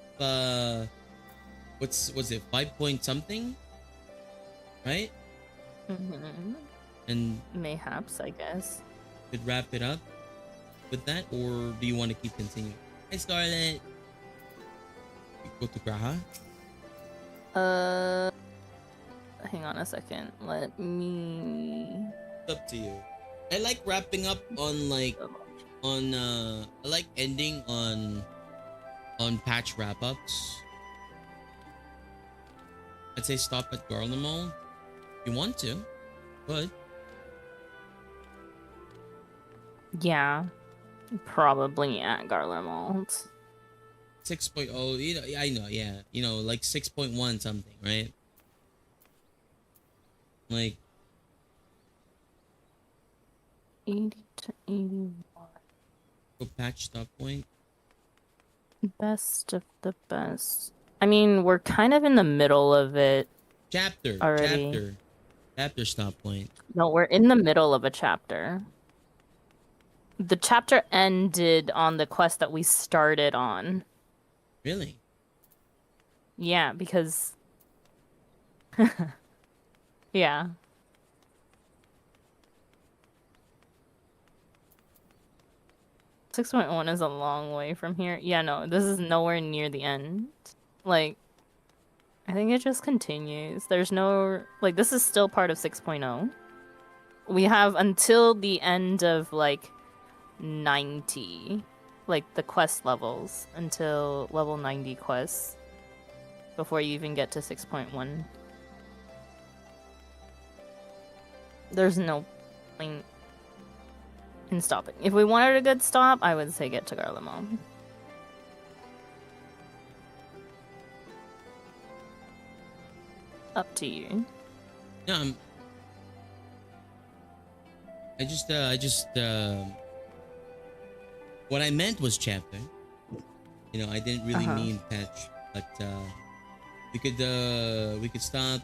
Was it 5 point something? Right? Mm-hmm. And mayhaps, I guess. Could wrap it up with that, or do you want to keep continuing? Hey, Scarlet. Go to Graha. Hang on a second. Let me. It's up to you. I like wrapping up on I like ending on patch wrap-ups. I'd say stop at Garlemald. If you want to, but yeah, probably at Garlemald. 6.0, you know, I know, yeah, you know, like 6.1 something, right? Like 80 to 81. Go patch stop point. Best of the best. I mean, we're kind of in the middle of it. Chapter stop point. No, we're in the middle of a chapter. The chapter ended on the quest that we started on. Really? Yeah, because yeah. .1 is a long way from here. Yeah, no, this is nowhere near the end. Like, I think it just continues. There's no, like, this is still part of 6.0. We have until the end of, like, 90, like, the quest levels, until level 90 quests, before you even get to 6.1. There's no point in stopping. If we wanted a good stop, I would say get to Garlemald. Up to you. No, I just what I meant was chapter. You know, I didn't really mean patch, but we could stop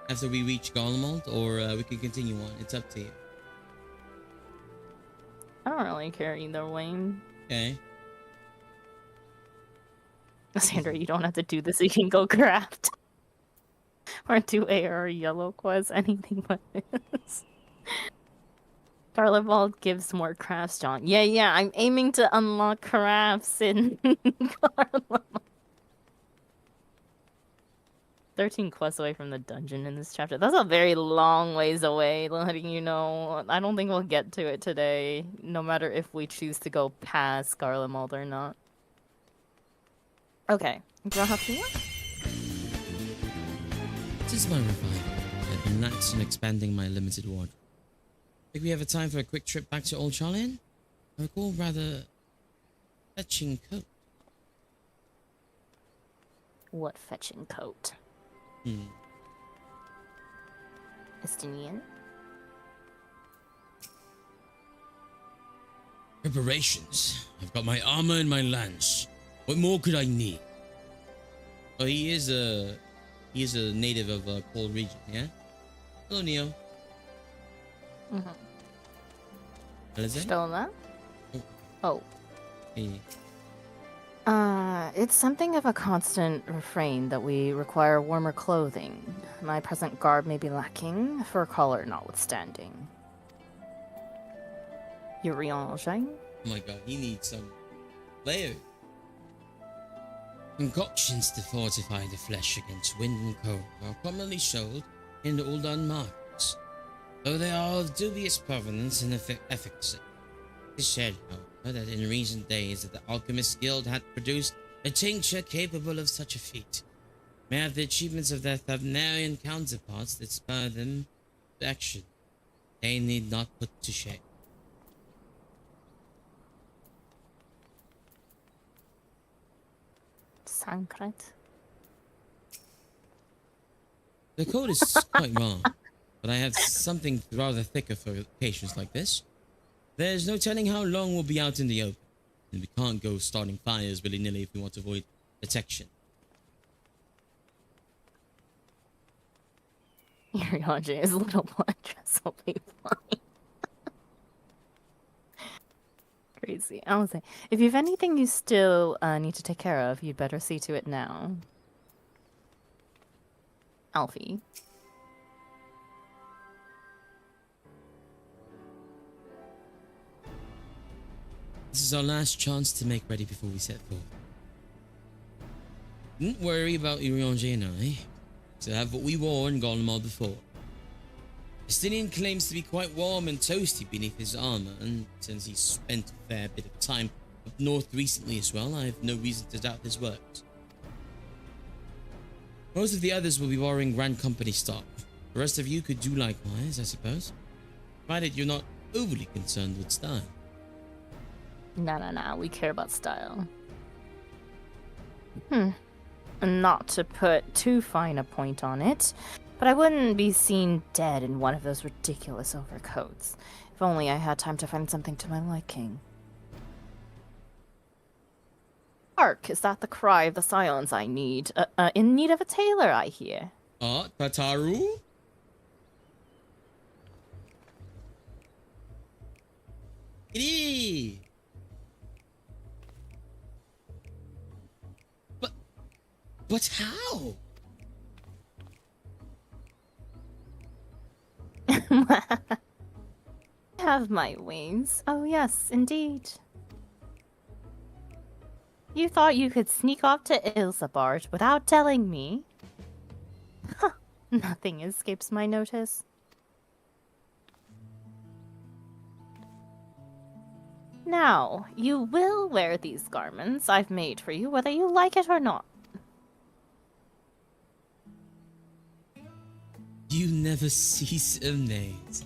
after we reach Garlemald, or we could continue on. It's up to you. I don't really care either way. Okay. Sandra, you don't have to do this. You can go craft. Or do AR yellow quest, anything but this. Garlemald gives more crafts, John. Yeah, I'm aiming to unlock crafts in Garlemald. 13 quests away from the dungeon in this chapter. That's a very long ways away, letting you know. I don't think we'll get to it today, no matter if we choose to go past Garlemald or not. Okay, Grahapia? This is my revival. I've been lax in expanding my limited wardrobe. Think we have a time for a quick trip back to Old Charlene? I recall rather fetching coat. What fetching coat? Estinian? Preparations. I've got my armor and my lance. What more could I need? Oh, he is a native of a cold region, yeah? Hello, Neo. Still that? Oh. Hey. It's something of a constant refrain that we require warmer clothing. My present garb may be lacking, fur collar notwithstanding. Uriange? Oh my god, he needs some layers. Concoctions to fortify the flesh against wind and cold are commonly sold in the Uldan markets, though they are of dubious provenance and efficacy. It is said, however, that in recent days that the Alchemist Guild had produced a tincture capable of such a feat. May have the achievements of their Thavnarian counterparts that spur them to action, they need not put to shame. Sankret. The code is quite wrong, but I have something rather thicker for occasions like this. There's no telling how long we'll be out in the open, and we can't go starting fires willy-nilly if we want to avoid detection. Yurianji's little blood dress will be fine. Crazy. I was say, if you have anything you still need to take care of, you'd better see to it now. Alfie. This is our last chance to make ready before we set forth. Don't worry about Urianji and I. To have what we wore in Garlemald before. Justinian claims to be quite warm and toasty beneath his armor, and since he's spent a fair bit of time up north recently as well, I have no reason to doubt his words. Most of the others will be borrowing Grand Company stock. The rest of you could do likewise, I suppose. Provided you're not overly concerned with style. No. We care about style. Not to put too fine a point on it, but I wouldn't be seen dead in one of those ridiculous overcoats. If only I had time to find something to my liking. Hark, is that the cry of the scions I need? In need of a tailor, I hear. Tataru? Kitty! But how? Have my wings. Oh yes, indeed. You thought you could sneak off to Ilsabard without telling me? Huh, nothing escapes my notice. Now, you will wear these garments I've made for you, whether you like it or not. You never cease amazed.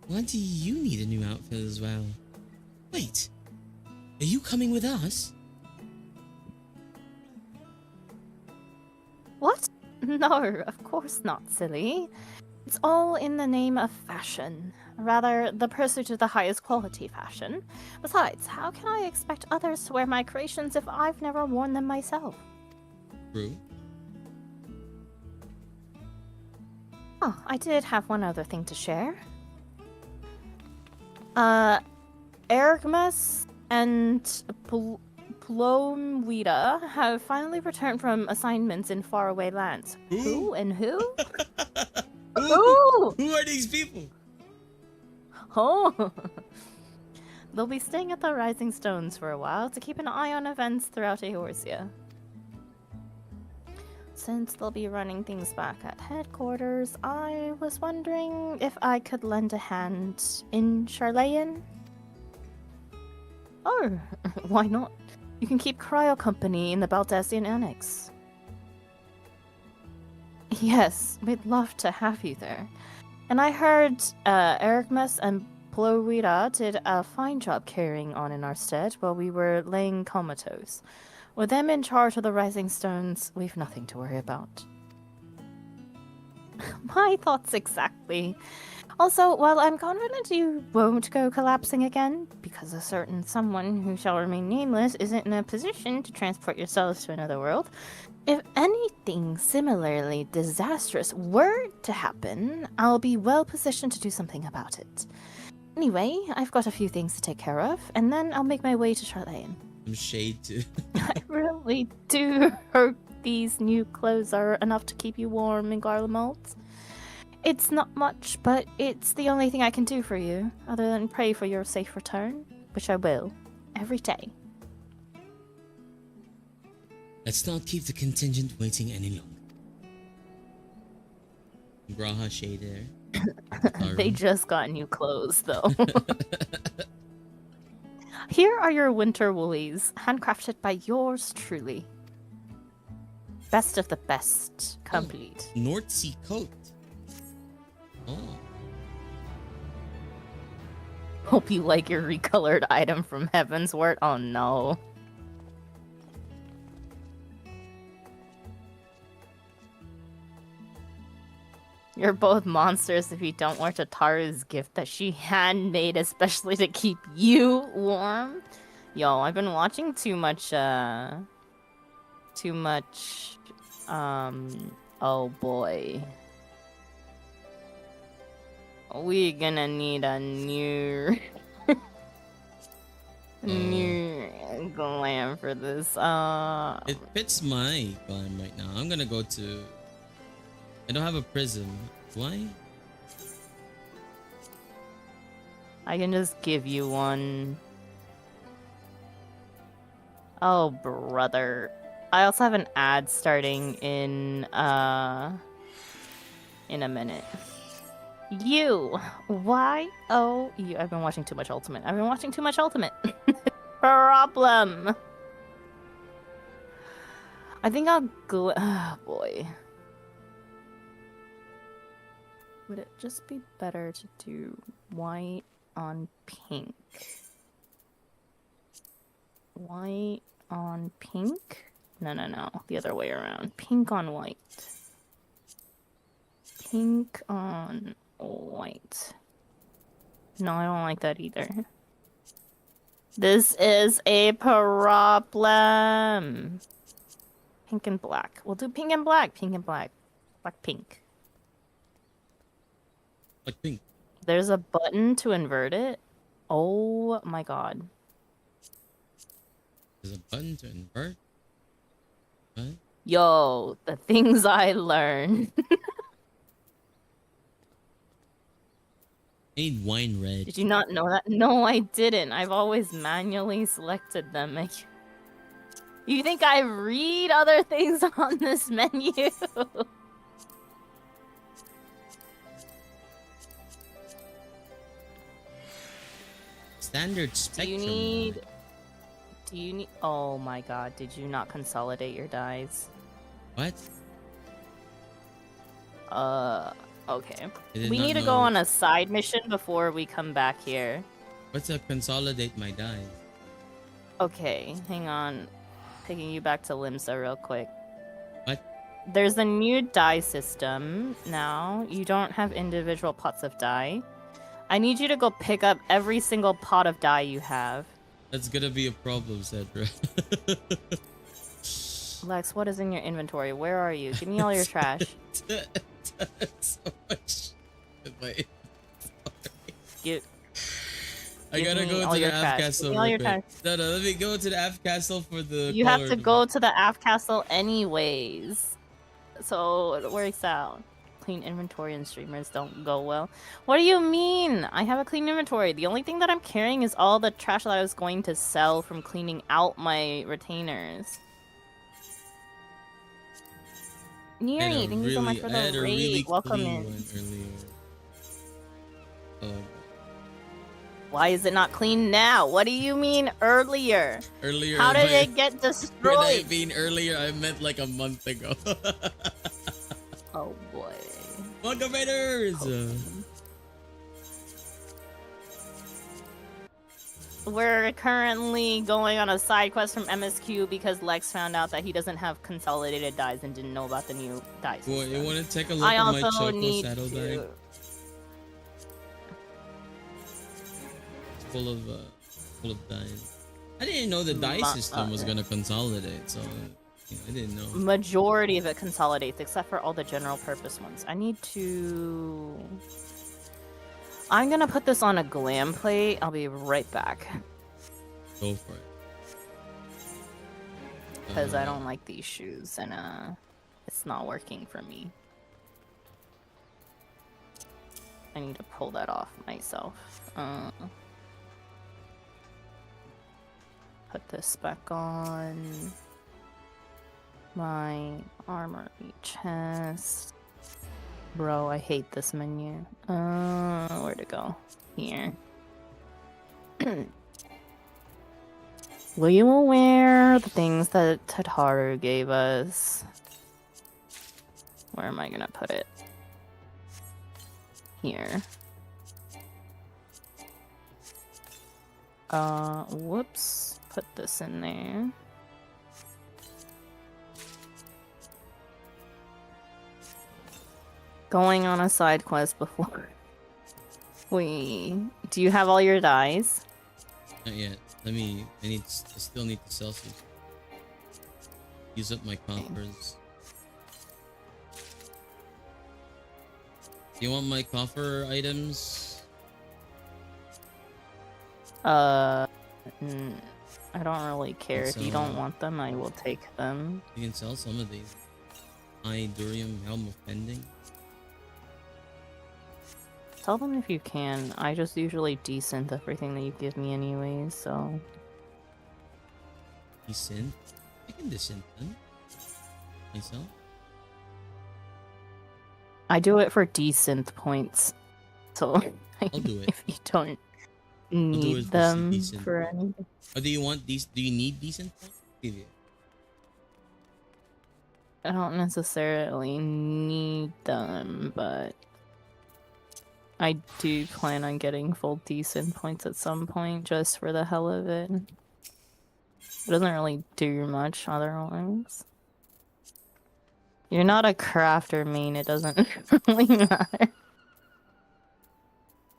Why do you need a new outfit as well? Wait, are you coming with us? What? No, of course not, silly. It's all in the name of fashion. Rather, the pursuit of the highest quality fashion. Besides, how can I expect others to wear my creations if I've never worn them myself? True. Oh, I did have one other thing to share. Ergmus and Plomwida have finally returned from assignments in faraway lands. Who and who? Who are these people? Oh! They'll be staying at the Rising Stones for a while to keep an eye on events throughout Eorzea. Since they'll be running things back at headquarters, I was wondering if I could lend a hand in Charlayan? Oh, why not? You can keep Cryo Company in the Baldassian Annex. Yes, we'd love to have you there. And I heard Ergmus and Plowira did a fine job carrying on in our stead while we were laying comatose. With them in charge of the Rising Stones, we've nothing to worry about. My thoughts exactly. Also, while I'm confident you won't go collapsing again, because a certain someone who shall remain nameless isn't in a position to transport yourselves to another world, if anything similarly disastrous were to happen, I'll be well positioned to do something about it. Anyway, I've got a few things to take care of, and then I'll make my way to Charlayan. I'm shade too. I really do hope these new clothes are enough to keep you warm in Garlemald. It's not much, but it's the only thing I can do for you, other than pray for your safe return, which I will, every day. Let's not keep the contingent waiting any longer. Graha shade there. They just got new clothes, though. Here are your winter woolies, handcrafted by yours truly. best of the best. Complete. North Sea coat. Oh. Hope you like your recolored item from Heavensward. Oh no. You're both monsters if you don't wear Tataru's gift that she handmade especially to keep you warm. Yo, I've been watching too much, oh boy. We gonna need a new, new glam for this. It fits my glam right now. I'm gonna go to... I don't have a prism. Why? I can just give you one. Oh, brother. I also have an ad starting in a minute. You. Why? Oh, you. I've been watching too much Ultimate. Problem. I think I'll go. Oh, boy. Would it just be better to do white on pink? White on pink? No. The other way around. Pink on white. Pink on white. No, I don't like that either. This is a problem. Pink and black. We'll do pink and black. Pink and black. Black pink. Like pink. There's a button to invert it. Oh my god. There's a button to invert? What? Yo, the things I learned. I need wine red. Did you not know that? No, I didn't. I've always manually selected them. You think I read other things on this menu? Standard spectrum. Do you need... Oh my god, did you not consolidate your dies? What? Okay. I We did need not to go know. on a side mission before we come back here. What's a consolidate my dice? Okay, hang on. Taking you back to Limsa real quick. What? There's a new die system now. You don't have individual pots of die. I need you to go pick up every single pot of die you have. That's gonna be a problem, Cedra. Lex, what is in your inventory? Where are you? Give me all your trash. So much in my inventory. I Give gotta me go all to the your Af trash. Castle. Give me all your real quick. trash. No, let me go to the Af Castle for the. You have to color. go to the Af Castle anyways. So it works out. Clean inventory and streamers don't go well. What do you mean? I have a clean inventory. The only thing that I'm carrying is all the trash that I was going to sell from cleaning out my retainers. Neri, thank you so much for the raid. Welcome in. Why is it not clean now? What do you mean earlier? Earlier. How did by- it get When I destroyed? mean earlier, I meant like a month ago. Oh boy. Welcome, Raiders! We're currently going on a side quest from MSQ because Lex found out that he doesn't have consolidated dies and didn't know about the new dice. Well, you want to take a look I at my also Choco need saddle to- bag? It's full of dice. I didn't know the dice system was gonna consolidate, so I didn't know. Majority of it consolidates, except for all the general purpose ones. I need to... I'm gonna put this on a glam plate. I'll be right back. Go for it. Because I don't like these shoes, and it's not working for me. I need to pull that off myself. Put this back on. My armory chest. Bro, I hate this menu. Where'd it go? Here. Were you aware of the things that Tataru gave us? Where am I gonna put it? Here. Whoops. Put this in there. Going on a side quest before we... Do you have all your dyes? Not yet. I still need to sell some. Use up my coffers. Do you want my coffer items? I don't really care. If you don't want them, I will take them. You can sell some of these. High Durium Helm of Pending. Tell them if you can. I just usually desynth everything that you give me anyways, so... Desynth? I can desynth them. Myself? I do it for desynth points. So, I'll do it. if you don't need them for anything. Or do you want these? Do you need decent points? Give you. I don't necessarily need them, but I do plan on getting full decent points at some point just for the hell of it. It doesn't really do much otherwise. You're not a crafter main, it doesn't really matter.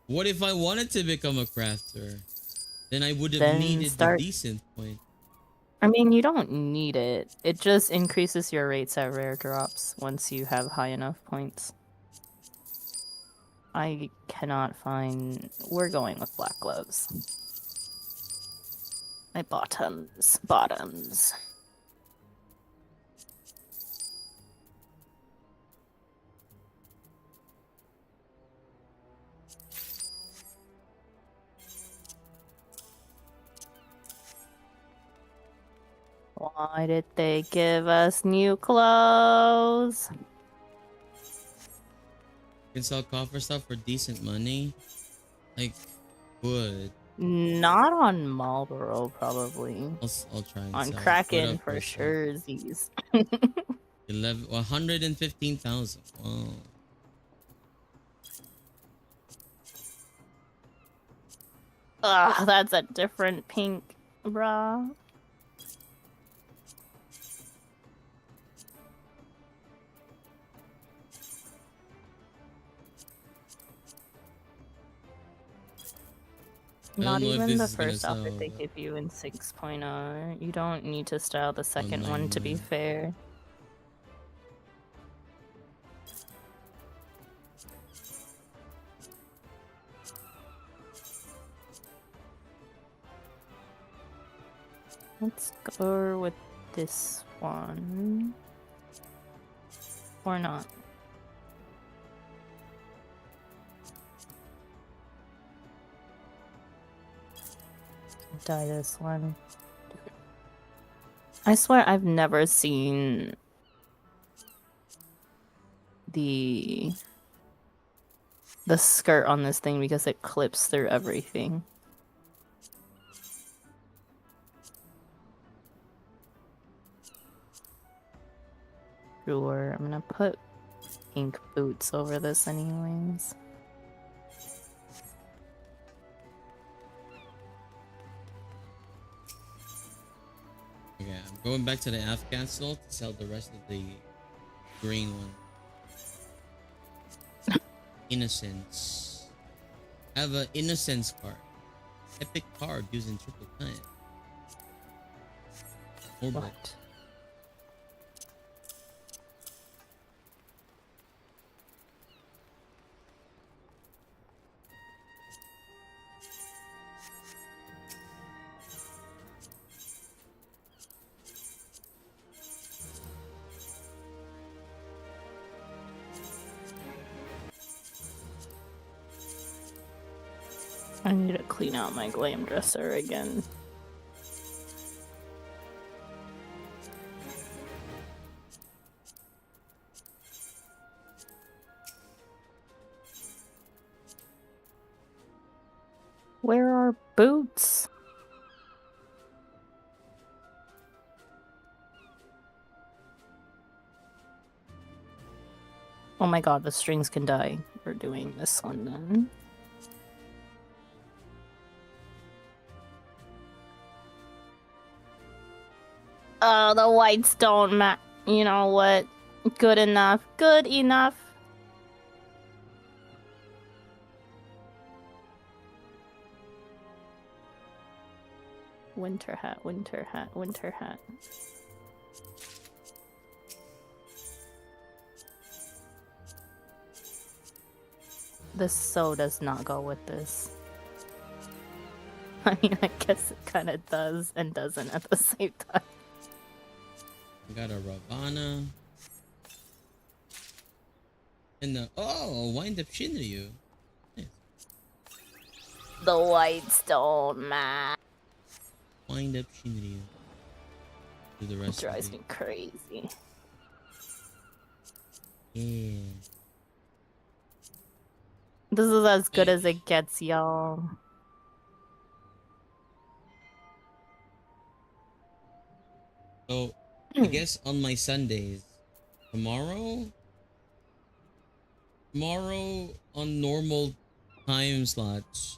What if I wanted to become a crafter? Then I would have needed the decent point. I mean, you don't need it. It just increases your rates at rare drops once you have high enough points. I cannot find... We're going with black gloves. My bottoms. Bottoms. Why did they give us new clothes? You can sell coffer stuff for decent money. Like wood. Not on Marlboro, probably. I'll try and on sell. Kraken for sure. 115,000. Wow. Ugh, that's a different pink, bruh. Not even the first outfit they give you in 6.0. You don't need to style the second one, to be fair. Let's go with this one. Or not. Dye this one. I swear I've never seen the skirt on this thing because it clips through everything. Sure, I'm gonna put pink boots over this anyways. Okay, I'm going back to the F castle to sell the rest of the green one. Innocence. I have an innocence card. Epic card using triple time. What? I need to clean out my glam dresser again. Where are boots? Oh my god, the strings can die. We're doing this one then. Oh, the whites don't matter. You know what? Good enough. Good enough. Winter hat, winter hat, winter hat. This so does not go with this. I mean, I guess it kind of does and doesn't at the same time. We got a Ravana. And the wind up Shinryu. Nice. The whites don't matter. Wind up Shinryu. Do the rest. It drives me crazy. Yeah. This is as good as it gets, y'all. So, I guess on my Sundays, tomorrow on normal time slots,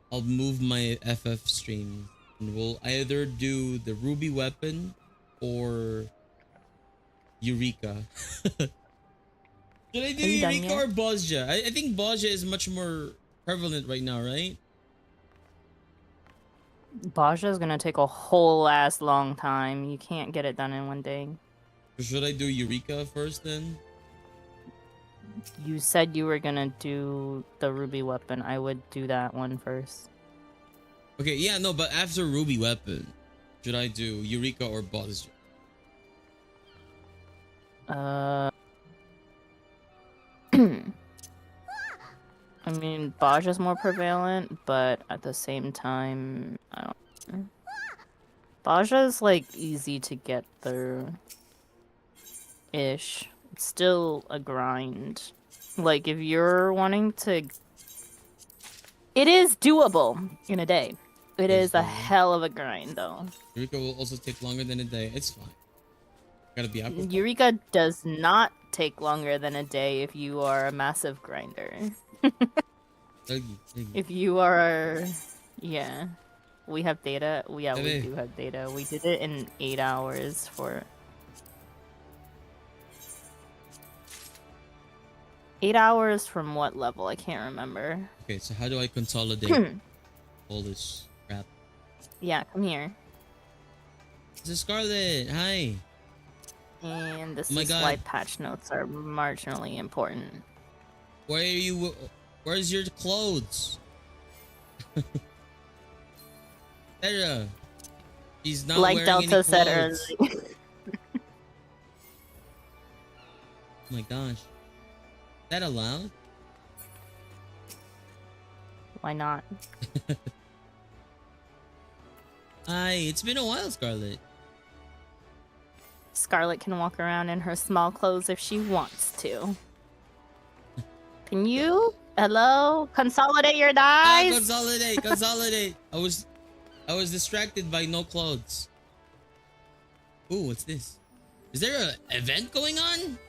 I'll move my FF stream and we'll either do the Ruby Weapon or Eureka. Should I do Eureka or Bozja? I think Bozja is much more prevalent right now, right? Baja is gonna take a whole ass long time. You can't get it done in one day. Should I do Eureka first then? You said you were gonna do the Ruby Weapon. I would do that one first. Okay, yeah, no, but after Ruby Weapon, should I do Eureka or Bozja? I mean, Baja's more prevalent, but at the same time, I don't know. Baja's like easy to get through. Ish. It's still a grind. Like, if you're wanting to... It is doable in a day. It is a hell of a grind, though. Eureka will also take longer than a day. It's fine. Gotta be aqua. Eureka does not take longer than a day if you are a massive grinder. If you are... Yeah. We have data. Yeah, we do have data. We did it in 8 hours for... 8 hours from what level? I can't remember. Okay, so how do I consolidate all this crap? Yeah, come here. This is Scarlet. Hi. And this is why patch notes are marginally important. Where are you? Where's your clothes? Sarah. She's not like wearing Delta any said clothes. earlier. Oh my gosh. Is that allowed? Why not? Hi, it's been a while, Scarlet. Scarlet can walk around in her small clothes if she wants to. Can you? Hello? Consolidate your dice? Consolidate. I was distracted by no clothes. Ooh, what's this? Is there an event going on?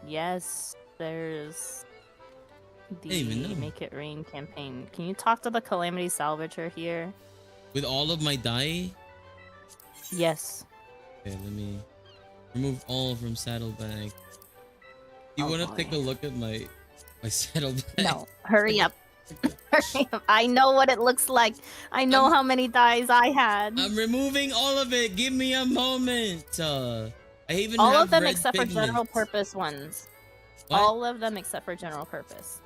Yes, there's didn't even know. Make It Rain campaign. Can you talk to the Calamity Salvager here? With all of my dye? Yes. Okay, let me remove all from saddlebag. You want to take a look at my saddlebag? No, hurry up. Hurry up. I know what it looks like. I know how many dyes I had. I'm removing all of it. Give me a moment. I even all have of them red except pigment. for general purpose ones. What? All of them except for general purpose.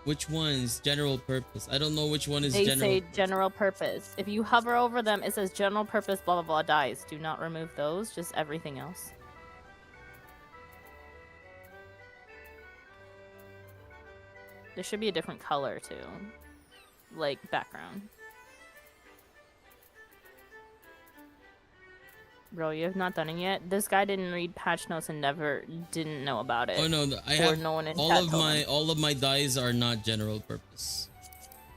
Which one's general purpose? I don't know which one is They general. say general purpose. If you hover over them, it says general purpose blah blah blah dyes. Do not remove those, just everything else. There should be a different color too. Like background. Bro, you have not done it yet? This guy didn't read patch notes and didn't know about it. Oh no, I Or have no one in all chat of told my him. all of my dyes are not general purpose,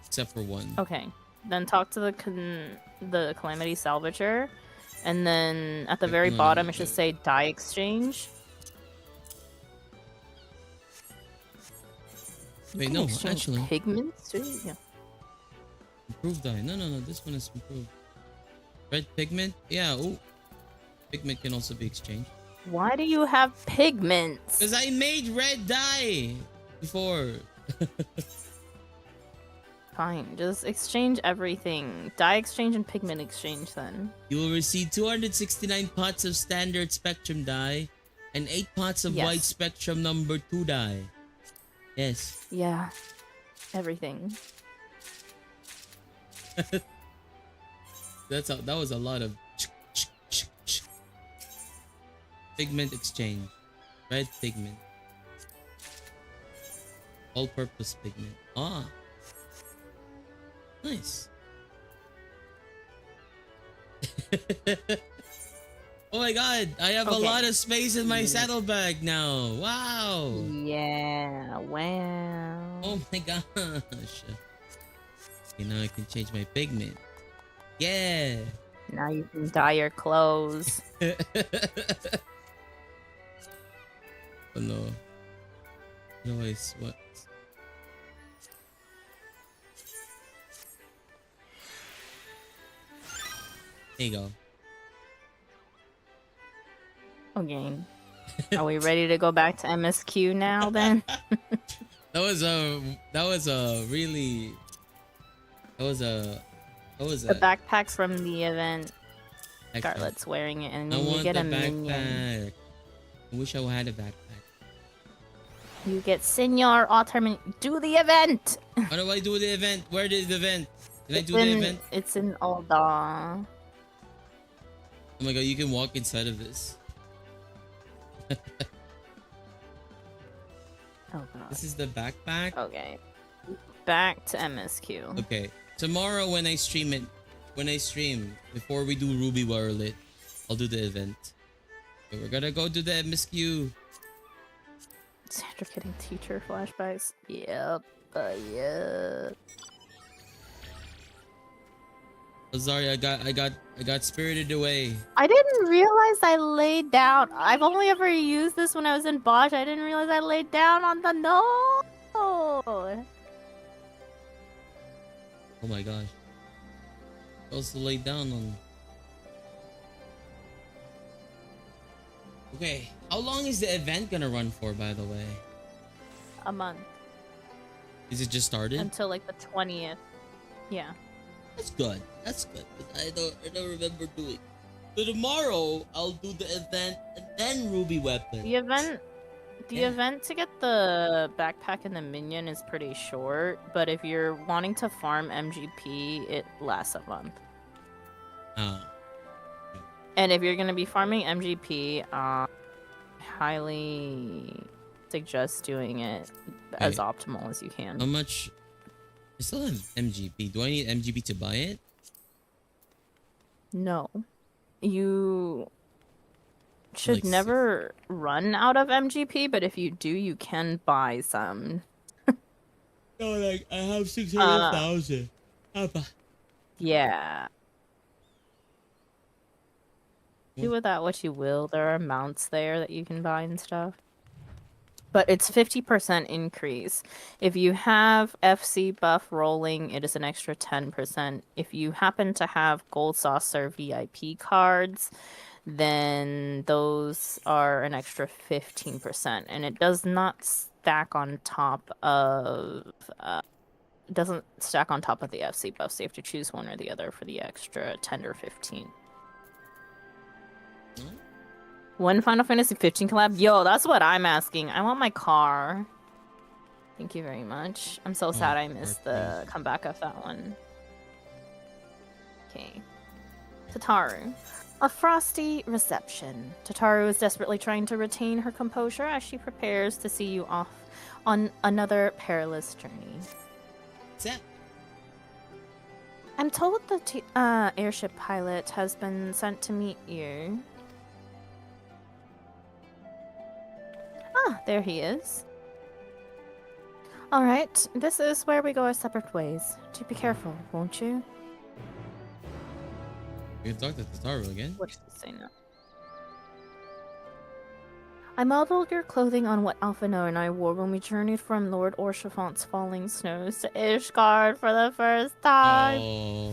except for one. Okay, then talk to the Calamity Salvager, and then at the very bottom it should say dye exchange. You Wait, can no, exchange actually. pigments too. Yeah. Improved dye. No, no, no. This one is improved. Red pigment? Yeah, oh. Pigment can also be exchanged. Why do you have pigments? Because I made red dye before. Fine, just exchange everything. Dye exchange and pigment exchange then. You will receive 269 pots of standard spectrum dye and 8 pots of Yes. white spectrum number 2 dye. Yes. Yeah. Everything. That was a lot of pigment exchange. Red pigment. All-purpose pigment. Ah. Nice. Oh my god, I have a Okay. lot of space in my saddlebag now. Wow. Yeah, wow. Oh my gosh. Okay, now I can change my pigment. Yeah. Now you can dye your clothes. Oh no. Anyways, what? There you go. Okay. Are we ready to go back to MSQ now then? That was a The backpack from the event. Excellent. Scarlett's wearing it, and I then you want get the a minion. backpack. I wish I had a backpack. You get Senior Autumn. Do the event! How do I do the event? Where did the event? Can I It's do the in- event? It's in Ulda. Oh my god, you can walk inside of this. Oh god. This is the backpack? Okay. Back to MSQ. Okay. Tomorrow when I stream it, before we do Ruby Warlit, I'll do the event. So we're gonna go to the MSQ. Sandra getting teacher flashbacks. Yep. Yeah. Oh, sorry, I got spirited away. I didn't realize I laid down. I've only ever used this when I was in Bosch. I didn't realize I laid down on the node. Oh my gosh. I also laid down on. Okay, how long is the event gonna run for, by the way? A month. Is it just started? Until like the 20th. Yeah. That's good. That's good. 'Cause I don't remember doing. So tomorrow I'll do the event and then Ruby Weapon. The event to get the backpack and the minion is pretty short, but if you're wanting to farm MGP, it lasts a month. Oh. And if you're gonna be farming MGP, highly suggest doing it as Wait. optimal as you can. How much? I still have MGP. Do I need MGP to buy it? No. You should Like never run out of MGP, but if you do, you can buy some. No, like I have 600,000. Yeah. Do with that what you will. There are mounts there that you can buy and stuff. But it's 50% increase. If you have FC buff rolling, it is an extra 10%. If you happen to have Gold Saucer VIP cards, then those are an extra 15%. And it does not stack on top of... it doesn't stack on top of the FC buff, so you have to choose one or the other for the extra 10 or 15. When Final Fantasy 15 collab? Yo, that's what I'm asking. I want my car. Thank you very much. I'm so sad I missed the comeback of that one. Okay. Tataru. A frosty reception. Tataru is desperately trying to retain her composure as she prepares to see you off on another perilous journey. Zap. I'm told the airship pilot has been sent to meet you. Ah, there he is. Alright, this is where we go our separate ways. Do be careful, won't you? You can talk to Tataru again? What did he say now? I modeled your clothing on what Alphino and I wore when we journeyed from Lord Orshafont's falling snows to Ishgard for the first time. Oh.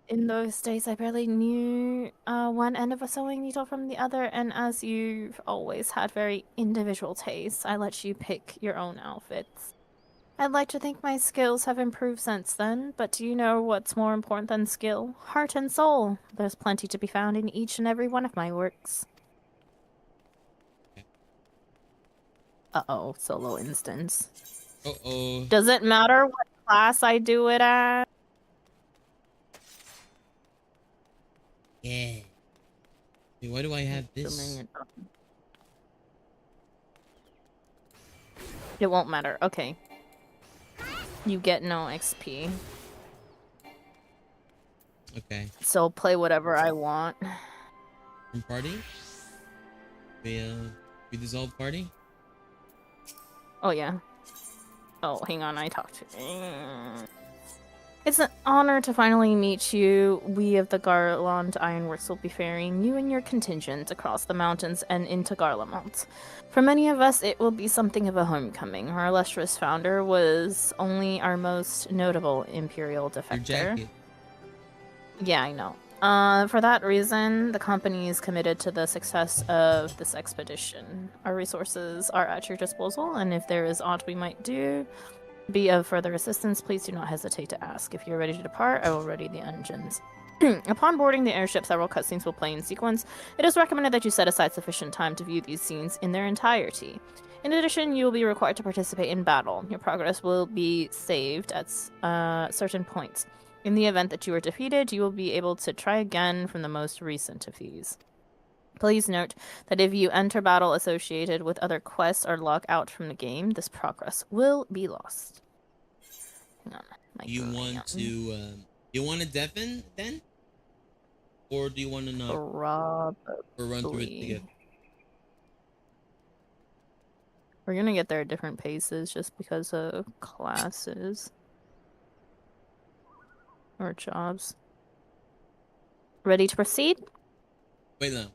In those days, I barely knew one end of a sewing needle from the other, and as you've always had very individual tastes, I let you pick your own outfits. I'd like to think my skills have improved since then, but do you know what's more important than skill? Heart and soul. There's plenty to be found in each and every one of my works. Uh-oh, solo instance. Uh-oh. Does it matter what class I do it at? Yeah. Wait, why do I have this? It won't matter. Okay. You get no XP. Okay. So play whatever I want. From party? We dissolve party? Oh, yeah. Oh, hang on. I talked to... It's an honor to finally meet you. We of the Garland Ironworks will be ferrying you and your contingent across the mountains and into Garlemont. For many of us, it will be something of a homecoming. Our illustrious founder was only our most notable Imperial defector. Yeah, I know. For that reason, the company is committed to the success of this expedition. Our resources are at your disposal, and if there is aught we might do, be of further assistance, please do not hesitate to ask. If you're ready to depart, I will ready the engines. Upon boarding the airship, several cutscenes will play in sequence. It is recommended that you set aside sufficient time to view these scenes in their entirety. In addition, you will be required to participate in battle. Your progress will be saved at certain points. In the event that you are defeated, you will be able to try again from the most recent of these. Please note that if you enter battle associated with other quests or log out from the game, this progress will be lost. Hang on. You want to deafen then? Or do you want to not? Probably. Or run through it together? We're gonna get there at different paces just because of classes. Or jobs. Ready to proceed? Wait now.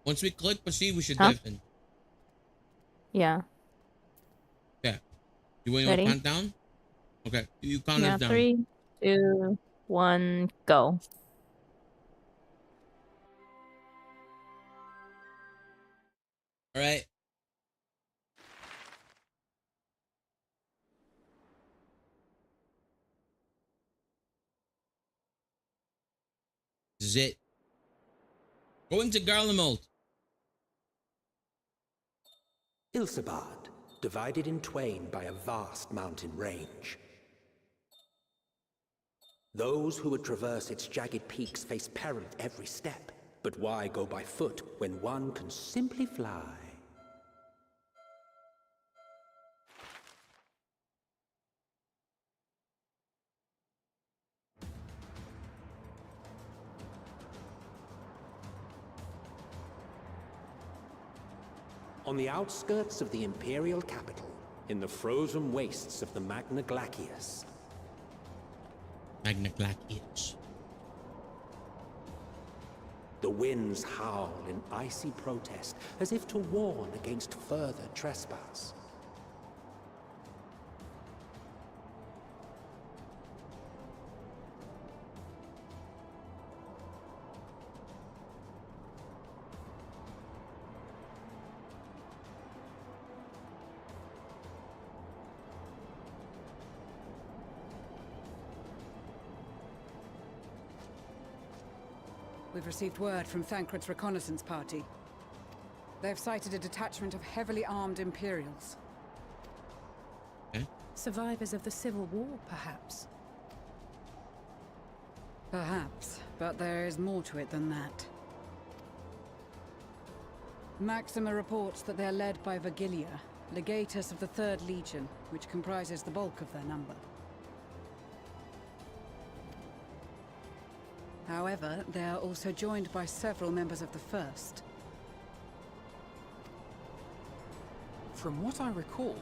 Once we click proceed, we should deafen. Yeah. Okay. You want to count down? Okay. You count us down. 3, 2, 1, go. All right. This is it. Going to Garlemald. Ilsabard, divided in twain by a vast mountain range. Those who would traverse its jagged peaks face peril at every step. But why go by foot when one can simply fly? On the outskirts of the Imperial capital, in the frozen wastes of the Magna Glacius. Magna Glacius. The winds howl in icy protest, as if to warn against further trespass. We've received word from Thancred's reconnaissance party. They've sighted a detachment of heavily armed Imperials. Survivors of the Civil War, perhaps? Perhaps, but there is more to it than that. Maxima reports that they're led by Vergilia, legatus of the 3rd Legion, which comprises the bulk of their number. However, they are also joined by several members of the 1st. From what I recall,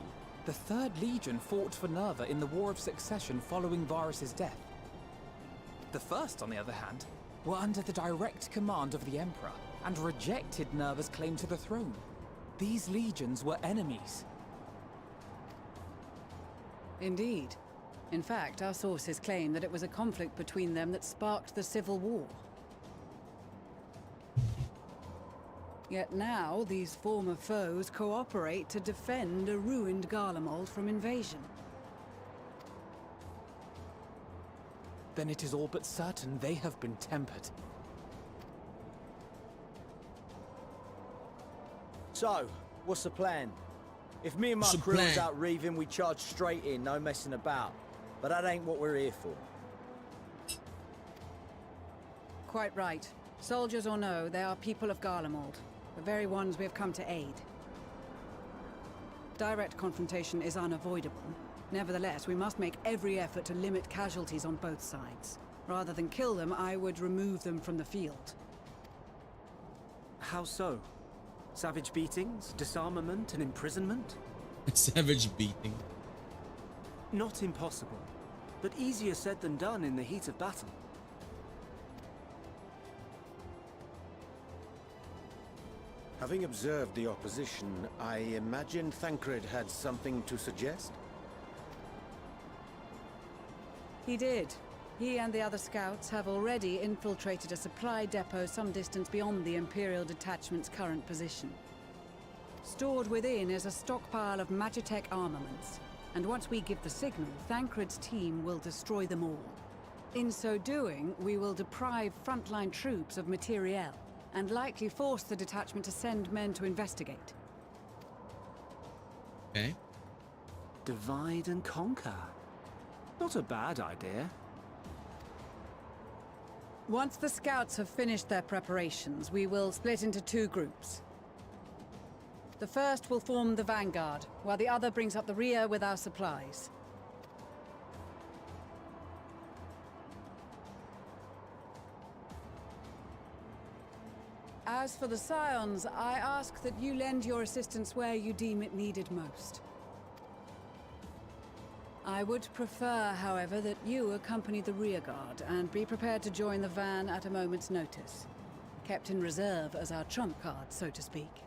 the 3rd Legion fought for Nerva in the War of Succession following Varus's death. The 1st, on the other hand, were under the direct command of the Emperor, and rejected Nerva's claim to the throne. These legions were enemies. Indeed. In fact, our sources claim that it was a conflict between them that sparked the civil war. Yet now, these former foes cooperate to defend a ruined Garlemald from invasion. Then it is all but certain they have been tempered. So, what's the plan? If me and my crew was out reaving, we charge straight in, no messing about. But that ain't what we're here for. Quite right. Soldiers or no, they are people of Garlemald, the very ones we have come to aid. Direct confrontation is unavoidable. Nevertheless, we must make every effort to limit casualties on both sides. Rather than kill them, I would remove them from the field. How so? Savage beatings, disarmament, and imprisonment? Savage beating. Not impossible, but easier said than done in the heat of battle. Having observed the opposition, I imagine Thancred had something to suggest? He did. He and the other scouts have already infiltrated a supply depot some distance beyond the Imperial detachment's current position. Stored within is a stockpile of Magitech armaments, and once we give the signal, Thancred's team will destroy them all. In so doing, we will deprive frontline troops of materiel, and likely force the detachment to send men to investigate. Okay. Divide and conquer. Not a bad idea. Once the scouts have finished their preparations, we will split into two groups. The first will form the vanguard, while the other brings up the rear with our supplies. As for the Scions, I ask that you lend your assistance where you deem it needed most. I would prefer, however, that you accompany the rearguard and be prepared to join the van at a moment's notice. Kept in reserve as our trump card, so to speak.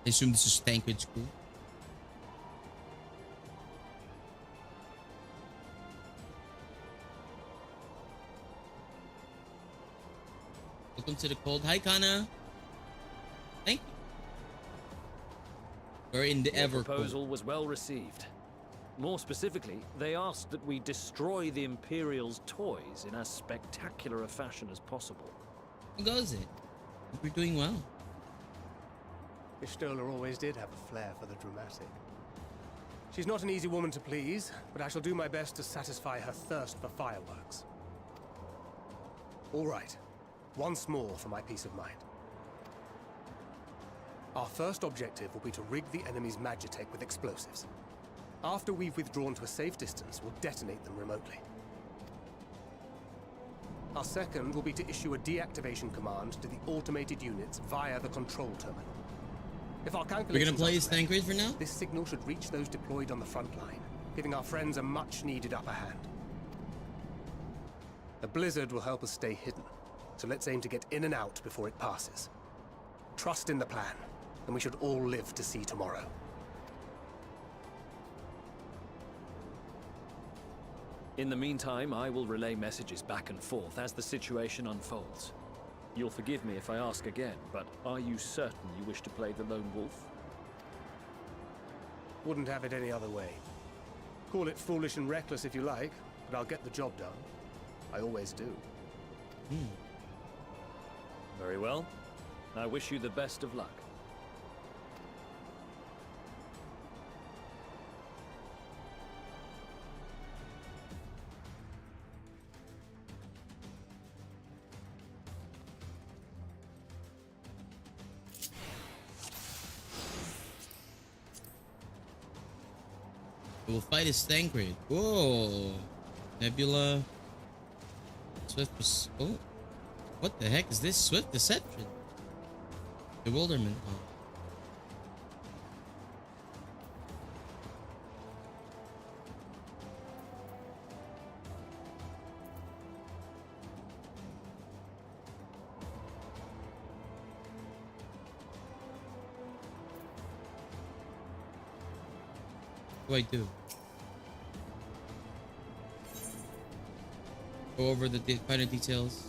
I assume this is Thancred's crew. Welcome to the cold. Hi, Kana. Thank you. We're in the ever proposal was well received. More specifically, they asked that we destroy the Imperial's toys in as spectacular a fashion as possible. How goes it? We're doing well. Ishtola always did have a flair for the dramatic. She's not an easy woman to please, but I shall do my best to satisfy her thirst for fireworks. All right. Once more for my peace of mind. Our first objective will be to rig the enemy's Magitech with explosives. After we've withdrawn to a safe distance, we'll detonate them remotely. Our second will be to issue a deactivation command to the automated units via the control terminal. If our calculations We're gonna play as Thancred for now? This signal should reach those deployed on the front line, giving our friends a much-needed upper hand. The blizzard will help us stay hidden, so let's aim to get in and out before it passes. Trust in the plan, and we should all live to see tomorrow. In the meantime, I will relay messages back and forth as the situation unfolds. You'll forgive me if I ask again, but are you certain you wish to play the lone wolf? Wouldn't have it any other way. Call it foolish and reckless if you like, but I'll get the job done. I always do. Very well. I wish you the best of luck. We'll fight as Thancred. Whoa. Nebula. Swift. Oh. What the heck is this? Swift Deception. Bewilderment. Oh. What do I do? Go over the finer details.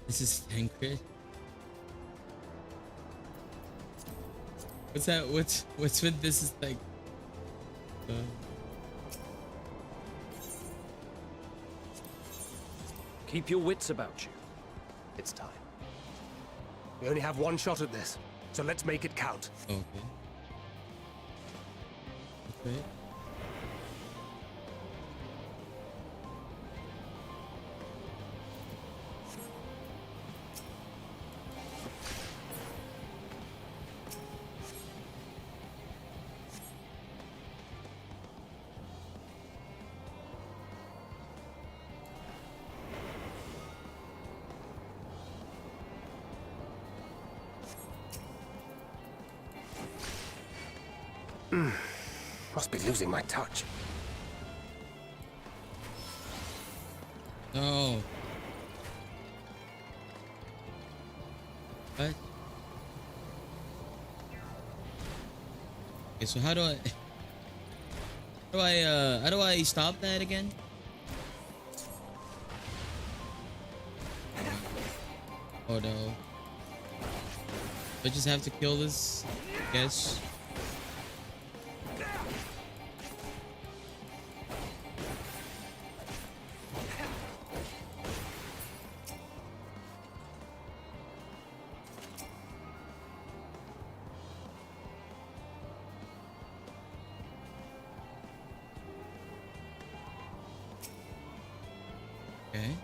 This is Thancred. What's that? What's with this? Is like. Keep your wits about you. It's time. We only have one shot at this, so let's make it count. Okay. Okay. Must be losing my touch. No. What? Okay, so how do I stop that again? Oh no. I just have to kill this, I guess. Okay.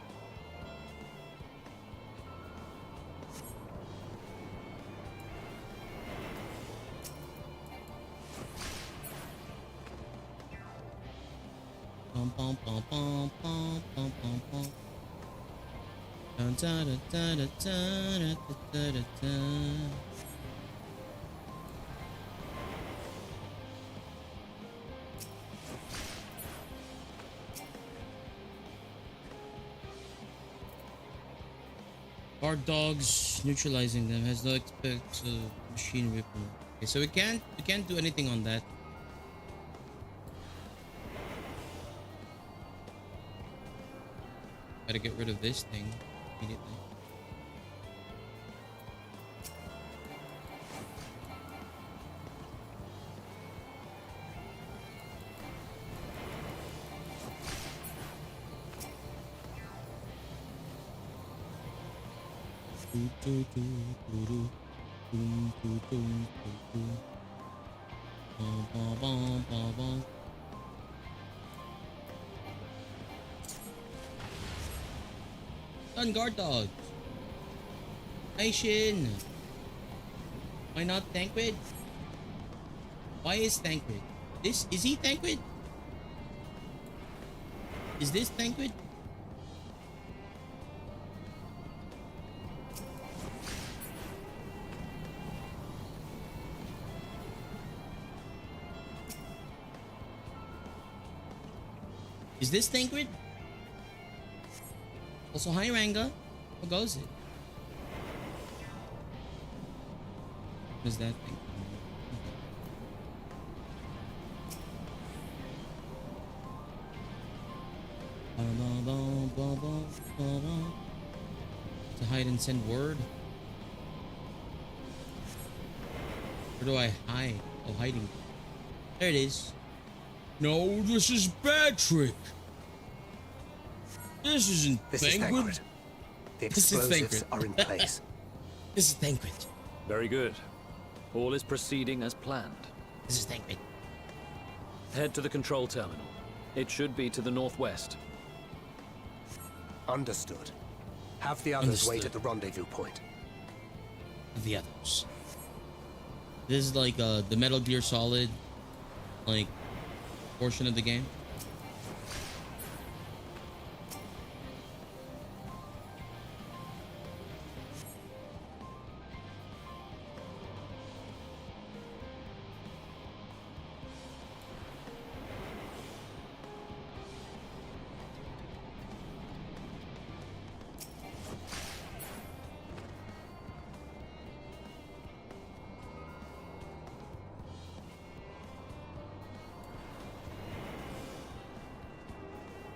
Bum bum bum bum bum bum bum bum. Dun da da da da da da da da. Guard dogs, neutralizing them has no effect to machine ripple. Okay, so we can't do anything on that. Gotta get rid of this thing immediately. Done, guard dogs. Nation. Why not Thancred? Why is Thancred? Is he Thancred? Is this Thancred? Is this Thancred? Also, hi Ranga. How goes it? What is that thing? To hide and send word? Where do I hide? Oh, hiding. There it is. No, this is Patrick. This isn't Thancred. The explosives are in place. This is Thancred. Very good. All is proceeding as planned. This is Thancred. Head to the control terminal. It should be to the northwest. Understood. Have the others wait at the rendezvous point. The others. This is like the Metal Gear Solid, like, portion of the game.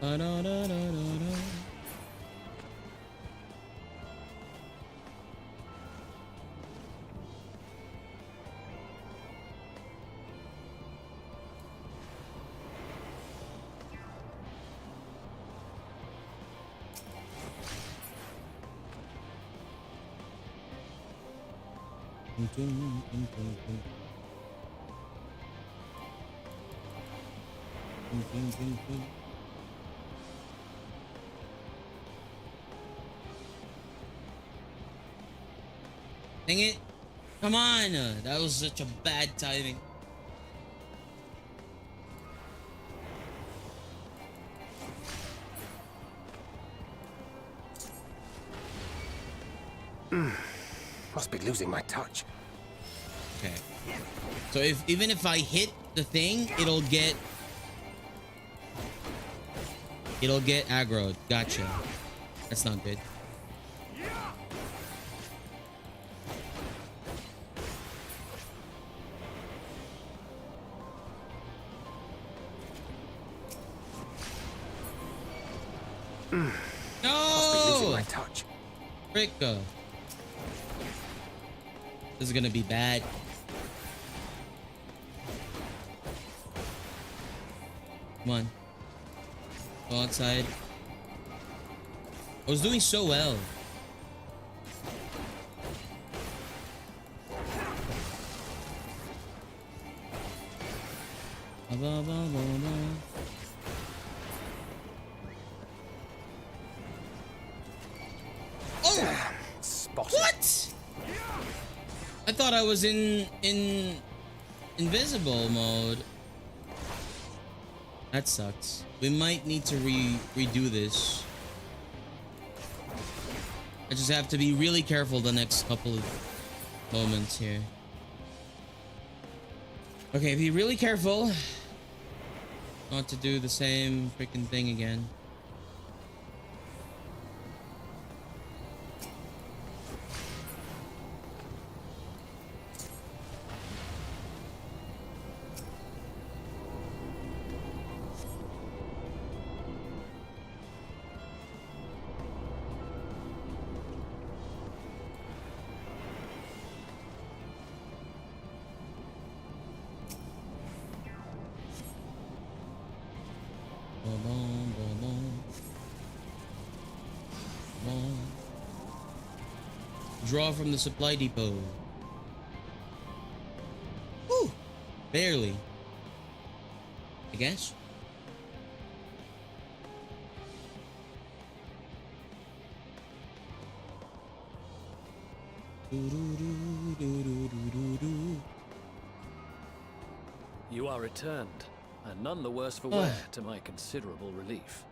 Da-da-da-da-da-da. Dang it. Come on. That was such a bad timing. Must be losing my touch. Okay. So even if I hit the thing, it'll get aggroed. Gotcha. That's not good. Must be losing my touch. Fricka. This is gonna be bad. Come on. Go outside. I was doing so well. Oh! What? I thought I was in invisible mode. That sucks. We might need to redo this. I just have to be really careful the next couple of moments here. Okay, be really careful not to do the same freaking thing again. Draw from the supply depot. Whew. Barely. I guess. You are returned, and none the worse for wear, to my considerable relief.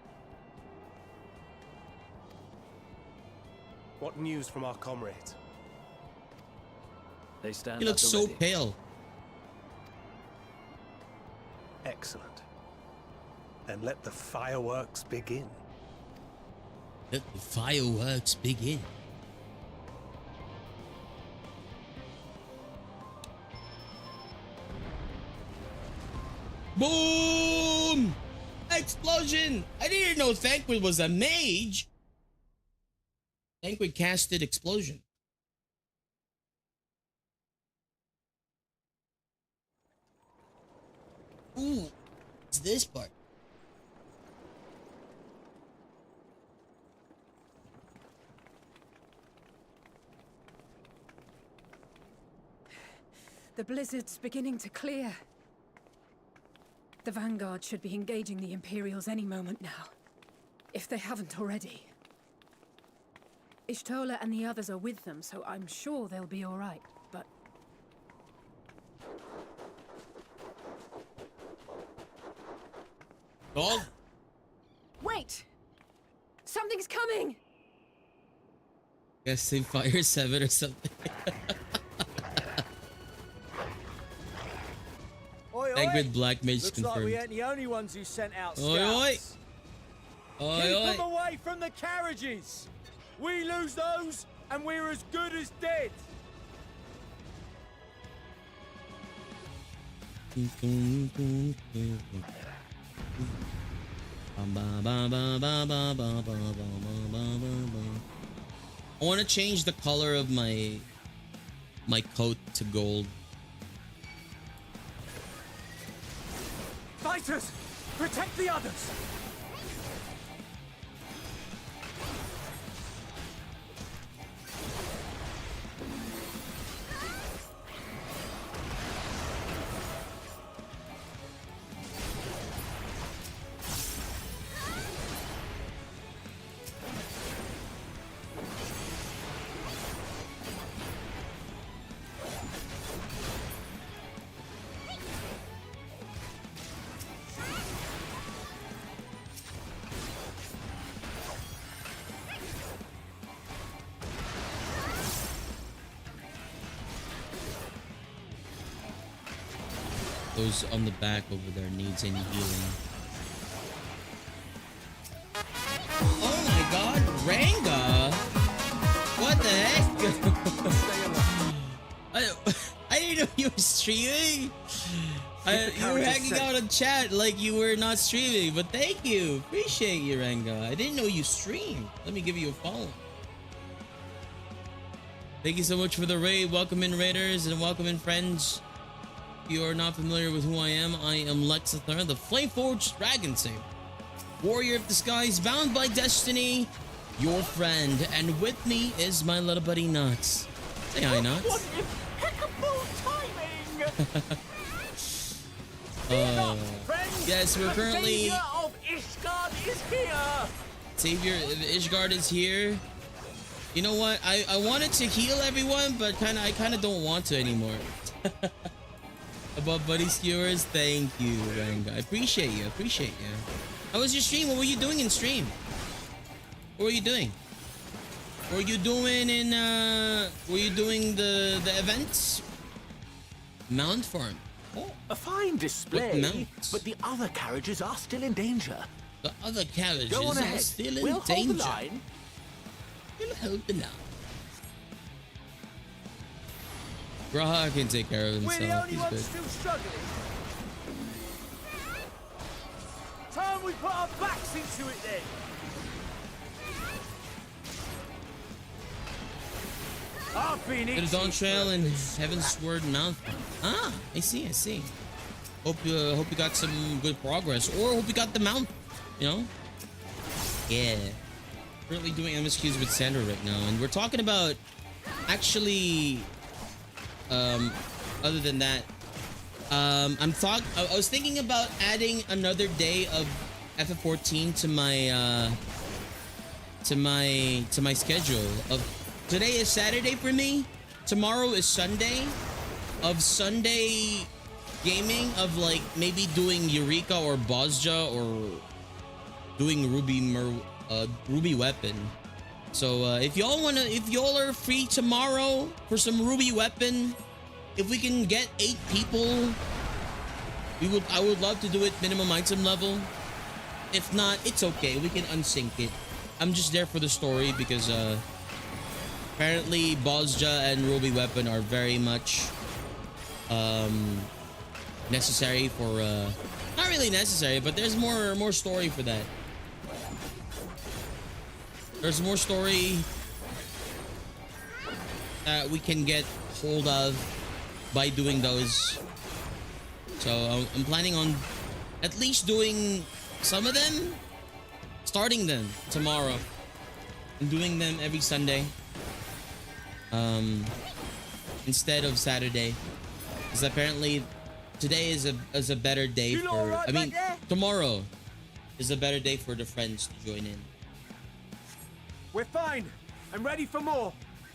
What news from our comrades? They stand. He looks so pale. Excellent. Then let the fireworks begin. Let the fireworks begin. Boom! Explosion! I didn't know Thancred was a mage. Thancred casted explosion. Ooh, it's this part. The blizzard's beginning to clear. The Vanguard should be engaging the Imperials any moment now, if they haven't already. Ishtola and the others are with them, so I'm sure they'll be all right, but... Dog? Wait! Something's coming! Guess they fire 7 or something. Oi, Sacred Black Mage Looks confirmed. like we ain't the only ones who sent out scouts. Oi, oi. Keep Oi, them away from the carriages. We lose those, and we're as good as dead. I want to change the color of my coat to gold. Fighters, protect the others. Those on the back over there needs any healing. Oh my god, Ranga! What the heck? I didn't know you were streaming. You were hanging out in chat like you were not streaming, but thank you. Appreciate you, Ranga. I didn't know you streamed. Let me give you a follow. Thank you so much for the raid. Welcome in, raiders, and welcome in, friends. If you are not familiar with who I am Lexaetharn, the Flameforged Dragon Saber, warrior of the skies, bound by destiny, your friend, and with me is my little buddy Nuts. Say hi, Nuts. What impeccable timing! Yes, we're currently. Savior of Ishgard is here. Savior of Ishgard is here. You know what? I wanted to heal everyone, but I kind of don't want to anymore. Above buddy skewers, thank you, Ranga. I appreciate you. How was your stream? What were you doing in stream? What were you doing? Were you doing the events? Mount farm. Oh, a fine display, but the other carriages are still in danger. The other carriages Go on are ahead. still in We'll danger. hold the line. We'll hold the line. Graha can take care of himself. We're the only He's ones good. still struggling. Time we put our backs into it then. I've been To the Dawn Trail and Heaven's Sword Mount. Ah, I see. Hope you got some good progress, or hope you got the mount. You know. Yeah. Currently doing MSQs with Sandra right now, and we're talking about actually. Other than that, I was thinking about adding another day of FF14 to my schedule. Of today is Saturday for me. Tomorrow is Sunday. Of Sunday gaming, of like maybe doing Eureka or Bozja or doing Ruby Weapon. So if y'all are free tomorrow for some Ruby Weapon, if we can get 8 people, I would love to do it minimum item level. If not, it's okay. We can unsync it. I'm just there for the story because apparently Bozja and Ruby Weapon are very much necessary for not really necessary, but there's more story for that. There's more story that we can get hold of by doing those. So I'm planning on at least doing some of them, starting them tomorrow, and doing them every Sunday instead of Saturday, because apparently today is a better day You lot for. alright I mean, back there? tomorrow is a better day for the friends to join in. We're fine. I'm ready for more.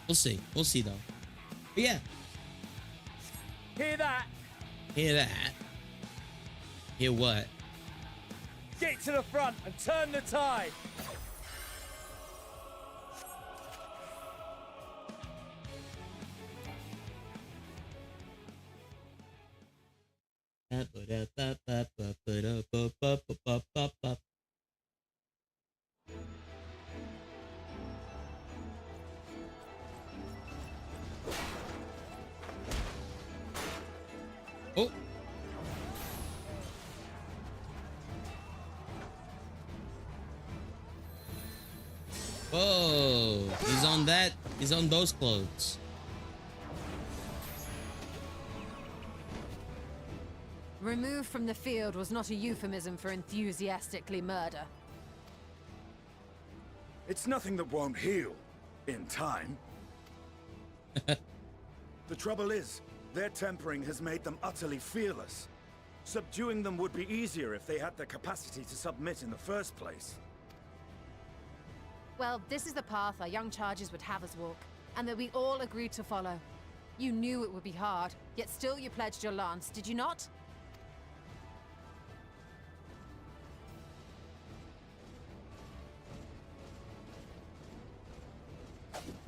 We'll see. We'll see though. But yeah, Hear that? hear that. Hear what? Get to the front and turn the tide. Oh. Whoa. He's on that. He's on those clothes. Removed from the field was not a euphemism for enthusiastically murder. It's nothing that won't heal in time. The trouble is, their tempering has made them utterly fearless. Subduing them would be easier if they had the capacity to submit in the first place. Well, this is the path our young charges would have us walk, and that we all agreed to follow. You knew it would be hard, yet still you pledged your lance, did you not?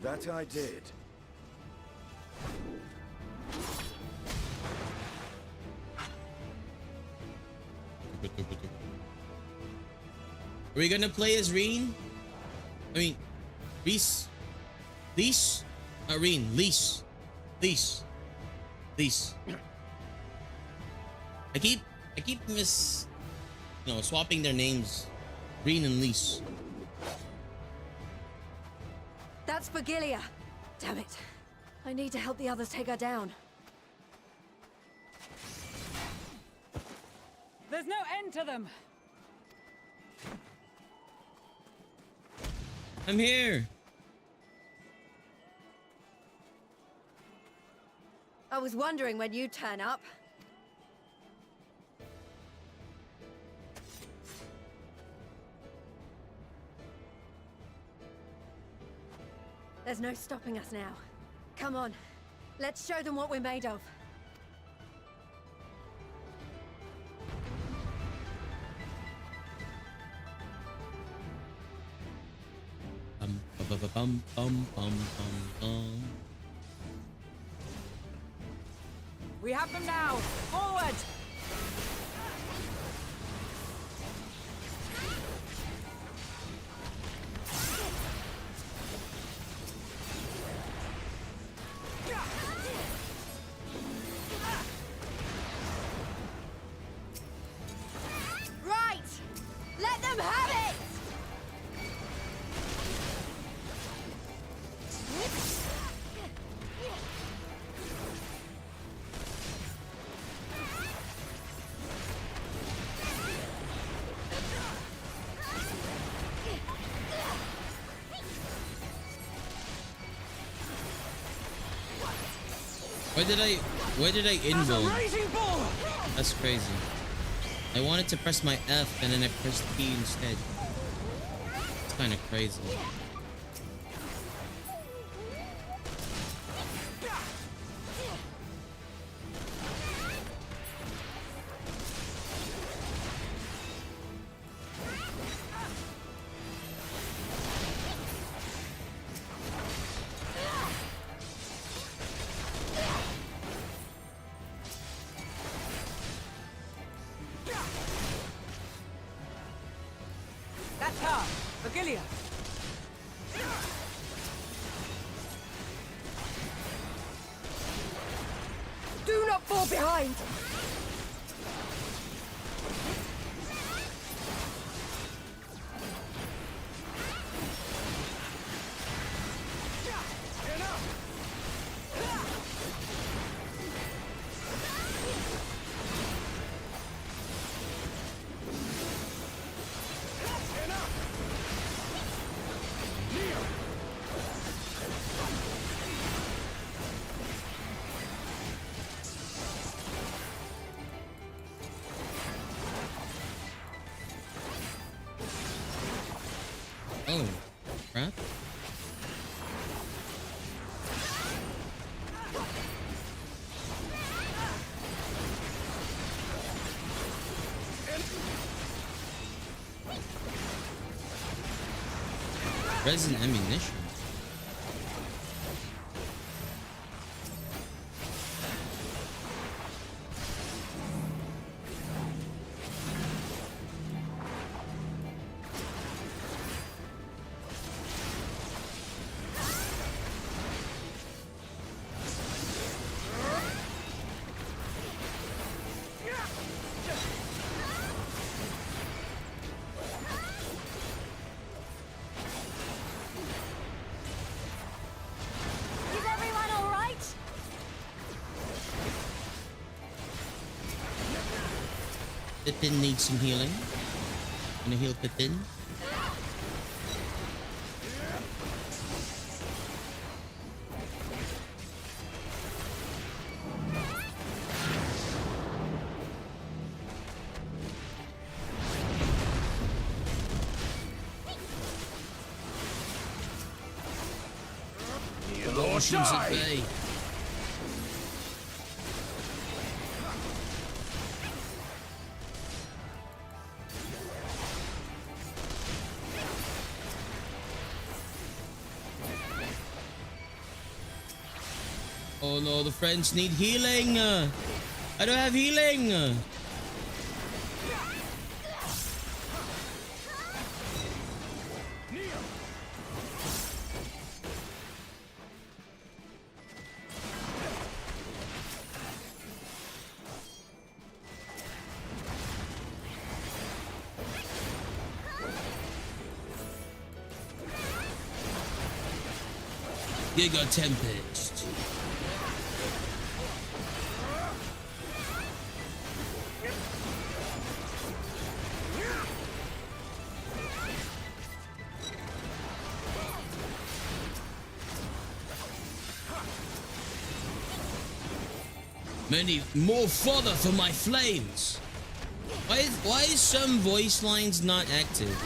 That I did. Are we gonna play as Reen? I mean, Reese. Leash? Reen. Leash. Leash. Leash. I keep swapping their names. Reen and Leash. That's Vigilia. Damn it. I need to help the others take her down. There's no end to them. I'm here. I was wondering when you'd turn up. There's no stopping us now. Come on. Let's show them what we're made of. We have them now. Forward! Right! Let them have it! Where did I invoke? That's crazy. I wanted to press my F and then I pressed P instead. It's kind of crazy. That's her! Vigilia! Do not fall behind! Oh, crap. Resin ammunition. Pippin needs some healing. Gonna heal Pippin. Emotions at bay. Oh no, the friends need healing. I don't have healing. Giga Tempest. Many more fodder for my flames. Why is some voice lines not active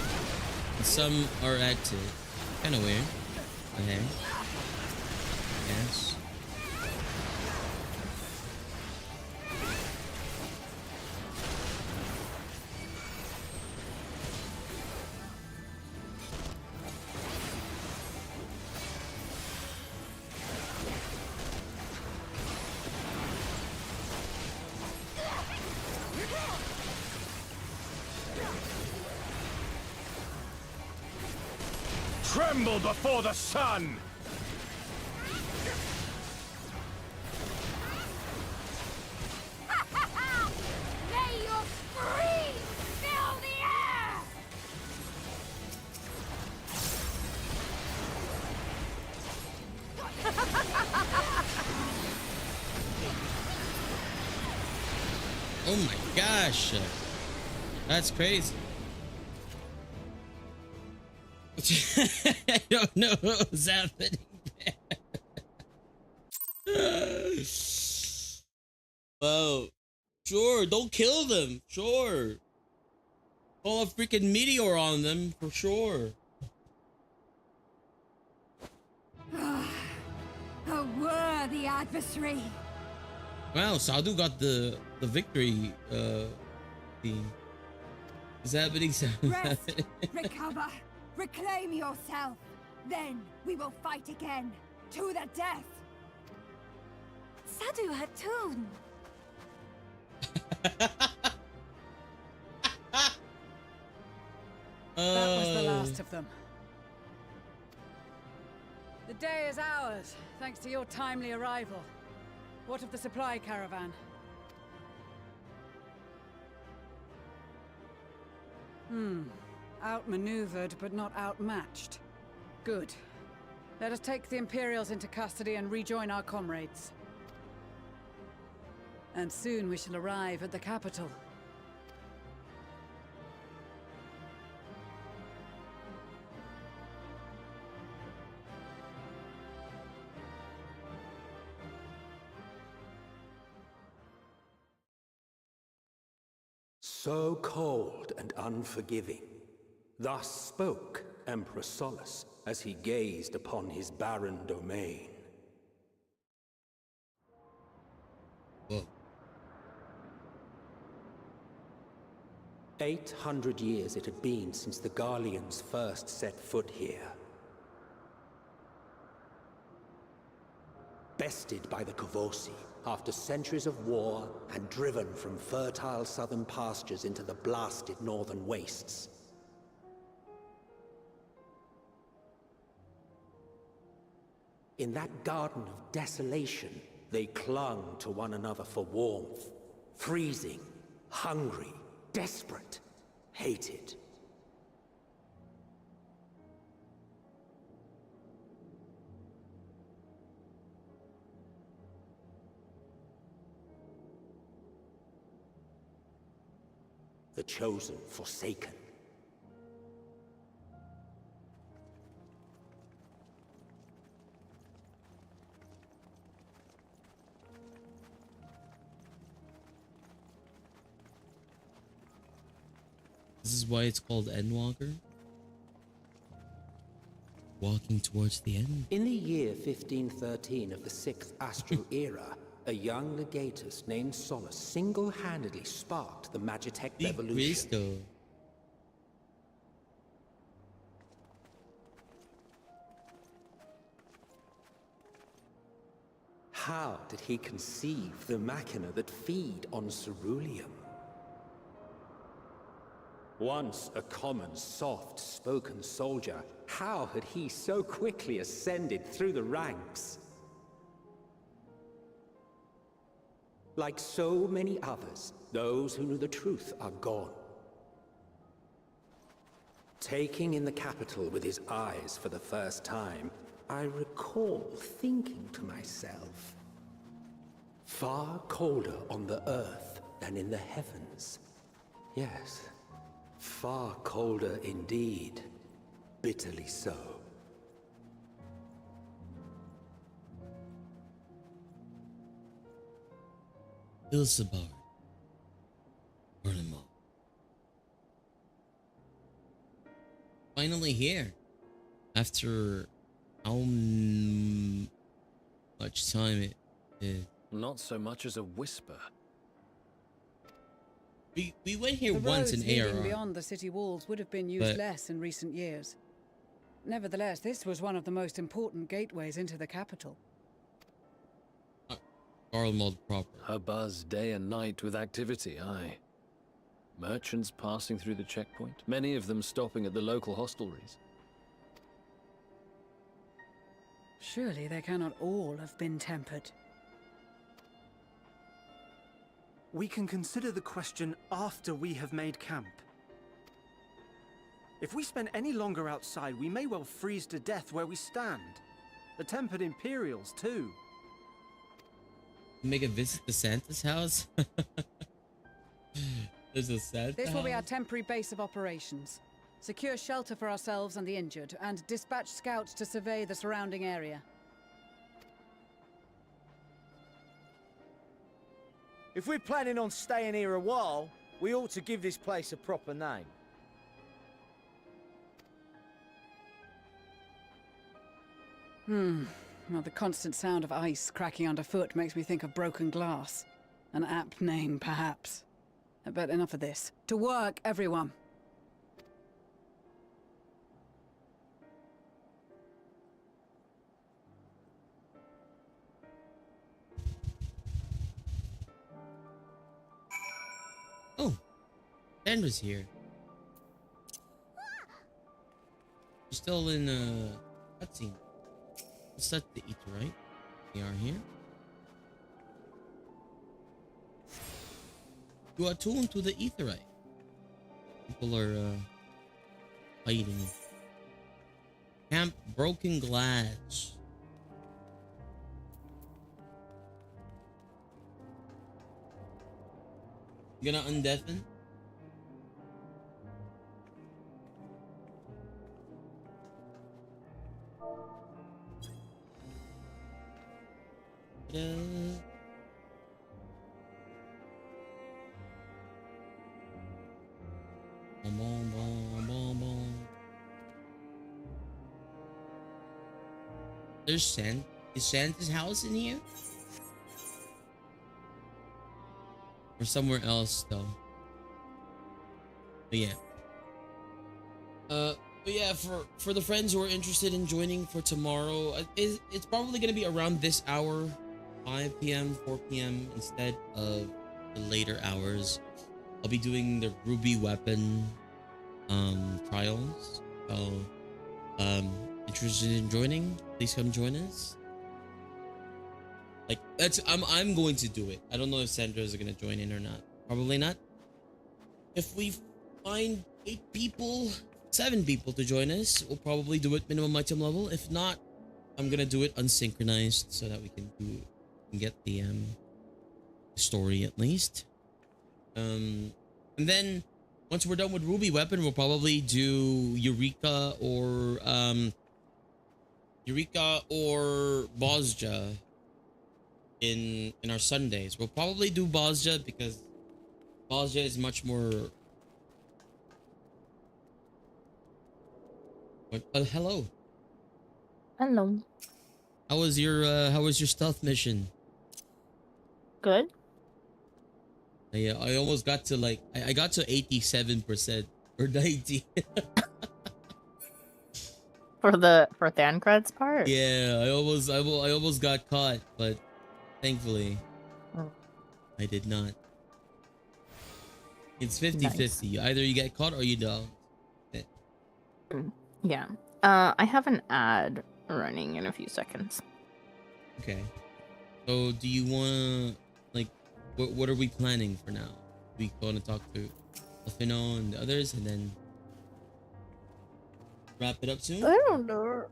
and some are active? Kind of weird. Okay. Yes. Tremble before the sun! May your screams fill the air! Oh my gosh. That's crazy. I don't know what was happening there. Well, sure, don't kill them. Sure. Call a freaking meteor on them for sure. A worthy adversary. Wow, Sadhu got the victory theme. Is that happening? Rest, recover, reclaim yourself. Then we will fight again, to the death. Sadhu Hatun. That was the last of them. The day is ours, thanks to your timely arrival. What of the supply caravan? Outmaneuvered, but not outmatched. Good. Let us take the Imperials into custody and rejoin our comrades. And soon we shall arrive at the capital. So cold and unforgiving. Thus spoke Emperor Solus as he gazed upon his barren domain. Whoa. 800 years it had been since the Garleans first set foot here. Bested by the Kavosi after centuries of war and driven from fertile southern pastures into the blasted northern wastes. In that garden of desolation, they clung to one another for warmth, freezing, hungry, desperate, hated. The chosen forsaken. This is why it's called Endwalker. Walking towards the end. In the year 1513 of the 6th Astral Era, a young legatus named Solus single-handedly sparked the Magitech revolution. How did he conceive the machina that feed on ceruleum? Once a common, soft-spoken soldier, how had he so quickly ascended through the ranks? Like so many others, those who knew the truth are gone. Taking in the capital with his eyes for the first time, I recall thinking to myself, far colder on the earth than in the heavens. Yes, far colder indeed, bitterly so. Ilsabar. Ornament. Finally here. After how much time it is? Not so much as a whisper. We went here The once in roads leading ARR. beyond the city walls would have been used but- less in recent years. Nevertheless, this was one of the most important gateways into the capital. Garlemald proper. A buzz day and night with activity, aye. Merchants passing through the checkpoint, many of them stopping at the local hostelries. Surely they cannot all have been tempered. We can consider the question after we have made camp. If we spend any longer outside, we may well freeze to death where we stand. The tempered Imperials, too. Make a visit to Santa's house? There's a Santa This will be our house? temporary base of operations. Secure shelter for ourselves and the injured, and dispatch scouts to survey the surrounding area. If we're planning on staying here a while, we ought to give this place a proper name. Well, the constant sound of ice cracking underfoot makes me think of broken glass. An apt name, perhaps. But enough of this. To work, everyone! Oh, Sandra's here. She's still in cutscene. Let's set the ether, right? We are here. You are tuned to the etherite. People are hiding. Camp Broken Glass. You gonna undeafen? Boom, boom, boom, boom, boom. There's Sand. Is Santa's house in here? Or somewhere else though. But yeah. But yeah, for the friends who are interested in joining for tomorrow, it's probably gonna be around this hour, 5 p.m., 4 p.m. instead of the later hours. I'll be doing the ruby weapon trials. So interested in joining, please come join us. Like I'm going to do it. I don't know if Sandra's gonna join in or not. Probably not. If we find 8 people, 7 people to join us, we'll probably do it minimum item level. If not, I'm gonna do it unsynchronized so that we can get the story at least. And then once we're done with ruby weapon, we'll probably do Eureka or Bozja in our Sundays. We'll probably do Bozja because Bozja is much more. Hello. Hello. How was your stealth mission? Good. Yeah, I almost got to like I got to 87% or 90. For Thancred's part? Yeah, I almost got caught, but thankfully I did not. It's 50-50. Either you get caught or you don't. Yeah. I have an ad running in a few seconds. Okay. So do you want like what are we planning for now? We going to talk to Alfino and the others and then wrap it up soon? I don't know.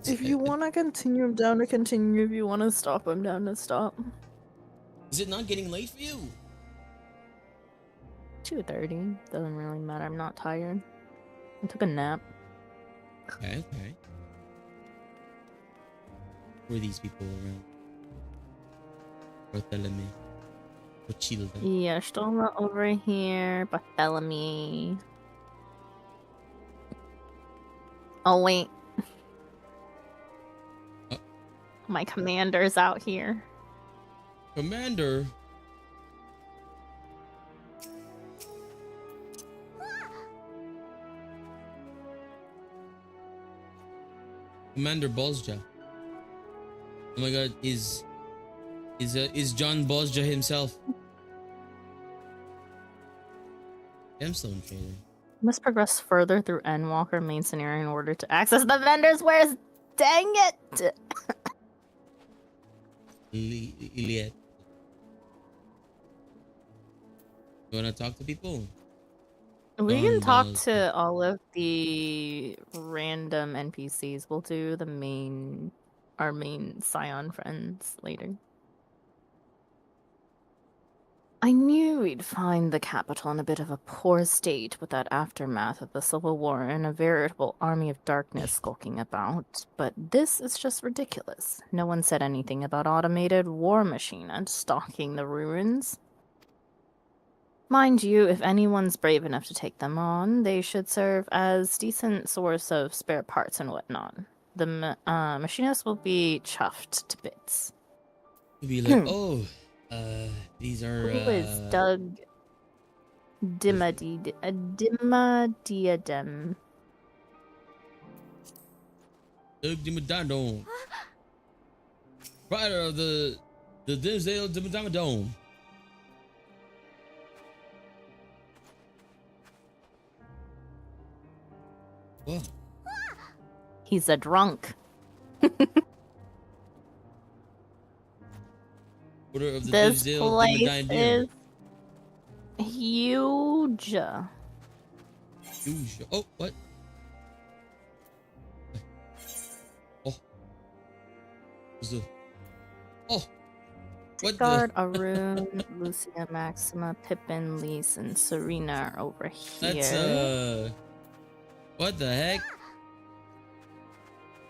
If you want to continue, I'm down to continue. If you want to stop, I'm down to stop. Is it not getting late for you? 2:30. Doesn't really matter. I'm not tired. I took a nap. Okay. Who are these people around? Bartholomew. Ochilda. Yeah, Stoma over here. Bartholomew. Oh, wait. My commander's out here. Commander? Commander Bozja. Oh my god, is John Bozja himself? Gemstone trader. Must progress further through Endwalker main scenario in order to access the vendors. Where's dang it? Iliet. You wanna talk to people? We can talk to all of the random NPCs. We'll do our main Scion friends later. I knew we'd find the capital in a bit of a poor state with that aftermath of the Civil War and a veritable army of darkness skulking about, but this is just ridiculous. No one said anything about automated war machine and stalking the ruins. Mind you, if anyone's brave enough to take them on, they should serve as decent source of spare parts and whatnot. The machinists will be chuffed to bits. You'll be like, oh, these are. Who is Doug Dimadiadem? Doug Dimmadome. Rider of the Dimsdale Dimmadome. Whoa. He's a drunk. Order of the This Dimsdale place Dimmadome. is huge. Huge. Oh, what? Oh. What's the? Oh. What Guard, the? Arun, Lucia, Maxima, Pippin, Lise, and Serena are over here. That's what the heck?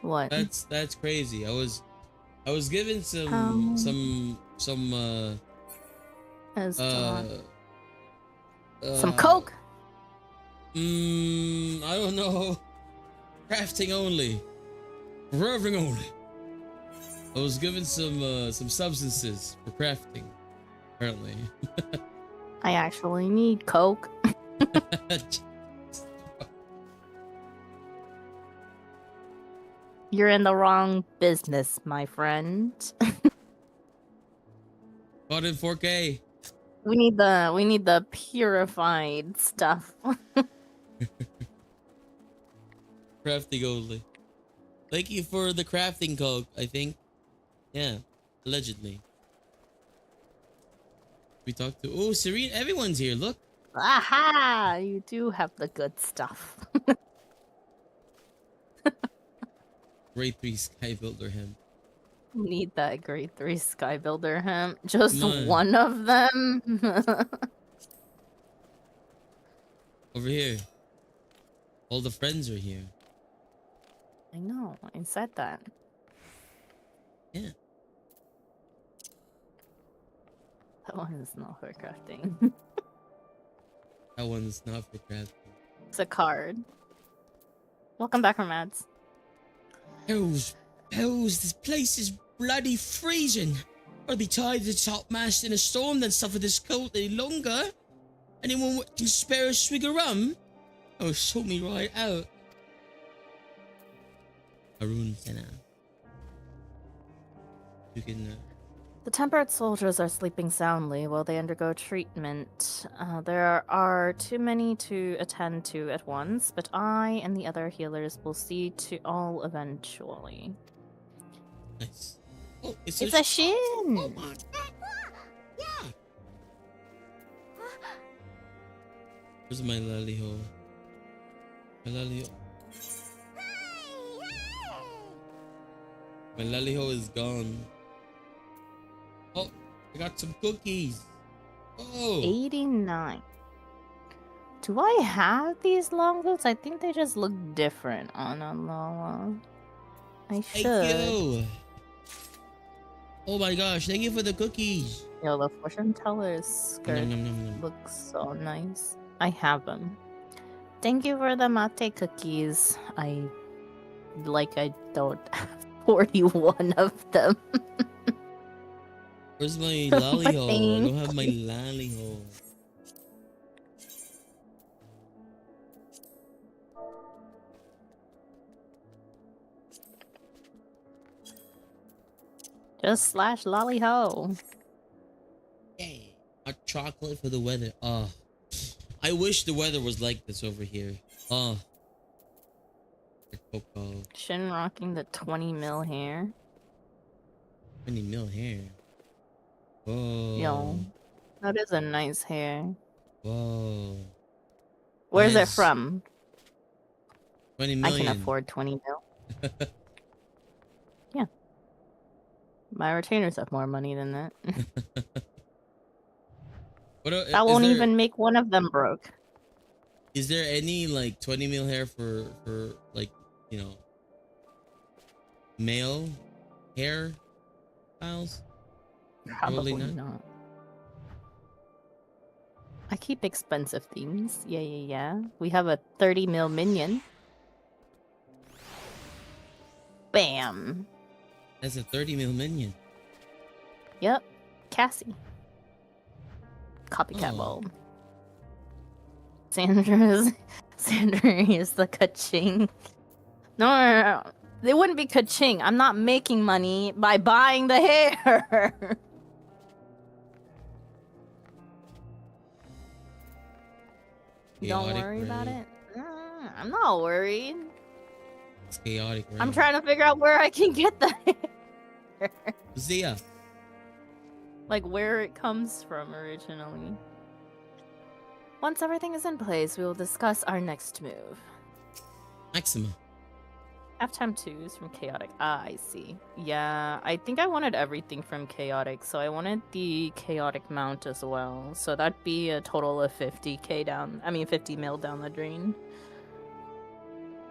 What? That's crazy. I was given some coke. I don't know. Crafting only. Crafting only. I was given some substances for crafting, apparently. I actually need coke. You're in the wrong business, my friend. Bought in 4K. We need the purified stuff. Crafting only. Thank you for the crafting coke, I think. Yeah, allegedly. We talked to... Oh, Serene, everyone's here, look. Aha! You do have the good stuff. Grade 3 Sky Builder him. Need that grade 3 sky builder him. Just Come on. one of them? Over here. All the friends are here. I know, I said that. Yeah. That one is not for crafting. That one's not for crafting. It's a card. Welcome back from ads. Hells, this place is bloody freezing. I'll be tied to the topmast in a storm than suffer this cold any longer. Anyone can spare a swig of rum? Oh, sort me right out. Arun Sena. You can... The temperate soldiers are sleeping soundly while they undergo treatment. There are too many to attend to at once, but I and the other healers will see to all eventually. Nice. Oh, it's a shin! Oh my god! Yeah! Where's my lally-ho? My lally-ho... My lally-ho is gone. Oh, I got some cookies. Oh. 89. Do I have these long boots? I think they just look different on Lala. I should. Thank you. Oh my gosh, thank you for the cookies. Yo, the fortune teller's skirt Nom, nom, nom, nom. looks so nice. I have them. Thank you for the mate cookies. I don't have 41 of them. Where's my lally-ho? I don't have my lally-ho. Just slash lolly-ho. Yay. Hot chocolate for the weather. Oh. I wish the weather was like this over here. Oh. Coco. Shin rocking the 20 mil hair. 20 mil hair. Whoa. Yo. That is a nice hair. Whoa. Where's it Nice. from? 20 I million. can afford 20 mil. Yeah. My retainers have more money than that. That won't even make one of them broke. Is there any like 20 mil hair for like, you know, male hair styles? Probably not. I keep expensive things. Yeah. We have a 30 mil minion. Bam. That's a 30 mil minion. Yep. Cassie. Copycat Oh. bulb. Sandra is the ka-ching. No. They wouldn't be ka-ching. I'm not making money by buying the hair. Don't Chaotic worry about raid. it. I'm not worried. It's chaotic. Raid. I'm trying to figure out where I can get the hair. Zia. Like where it comes from originally. Once everything is in place, we will discuss our next move. Maxima. Halftime 2 is from Chaotic. Ah, I see. Yeah, I think I wanted everything from Chaotic, so I wanted the Chaotic mount as well. So that'd be a total of 50k down. I mean, 50 mil down the drain.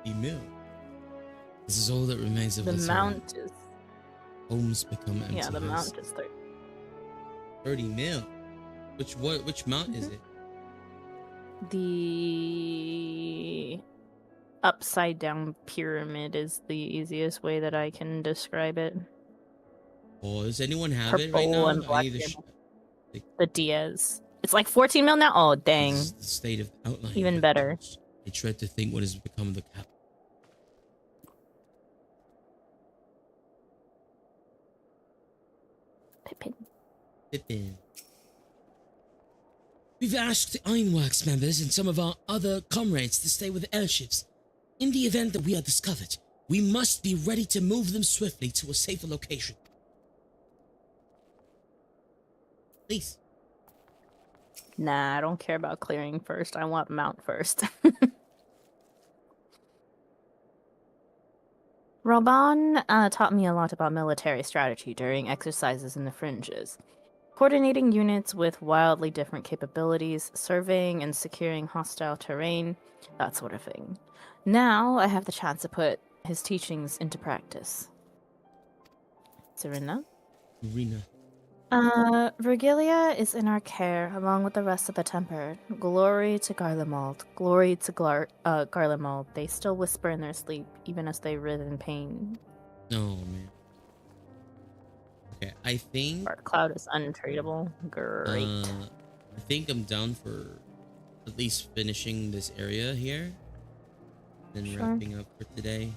50 mil. This is all that remains of The us. mount is. Homes become empty. Yeah, the hills. mount is 30. 30 mil. Which mount is it? The upside down pyramid is the easiest way that I can describe it. Oh, does anyone have it right Purple now? and I black need to. pyramid. The Diaz. It's like 14 mil now? Oh, dang. This is the state of outline. Even better. I dread to think what has become of the cap. Pippin. We've asked the Ironworks members and some of our other comrades to stay with the airships. In the event that we are discovered, we must be ready to move them swiftly to a safer location. Please. Nah, I don't care about clearing first. I want mount first. Roban taught me a lot about military strategy during exercises in the fringes. Coordinating units with wildly different capabilities, surveying and securing hostile terrain, that sort of thing. Now I have the chance to put his teachings into practice. Serena? Serena. Virgilia is in our care, along with the rest of the Tempered. Glory to Garlemald. Glory to Garlemald. They still whisper in their sleep, even as they writhe in pain. Oh, man. Okay, I think... Our cloud is untradeable. Great. I think I'm down for at least finishing this area here. Then wrapping up for today.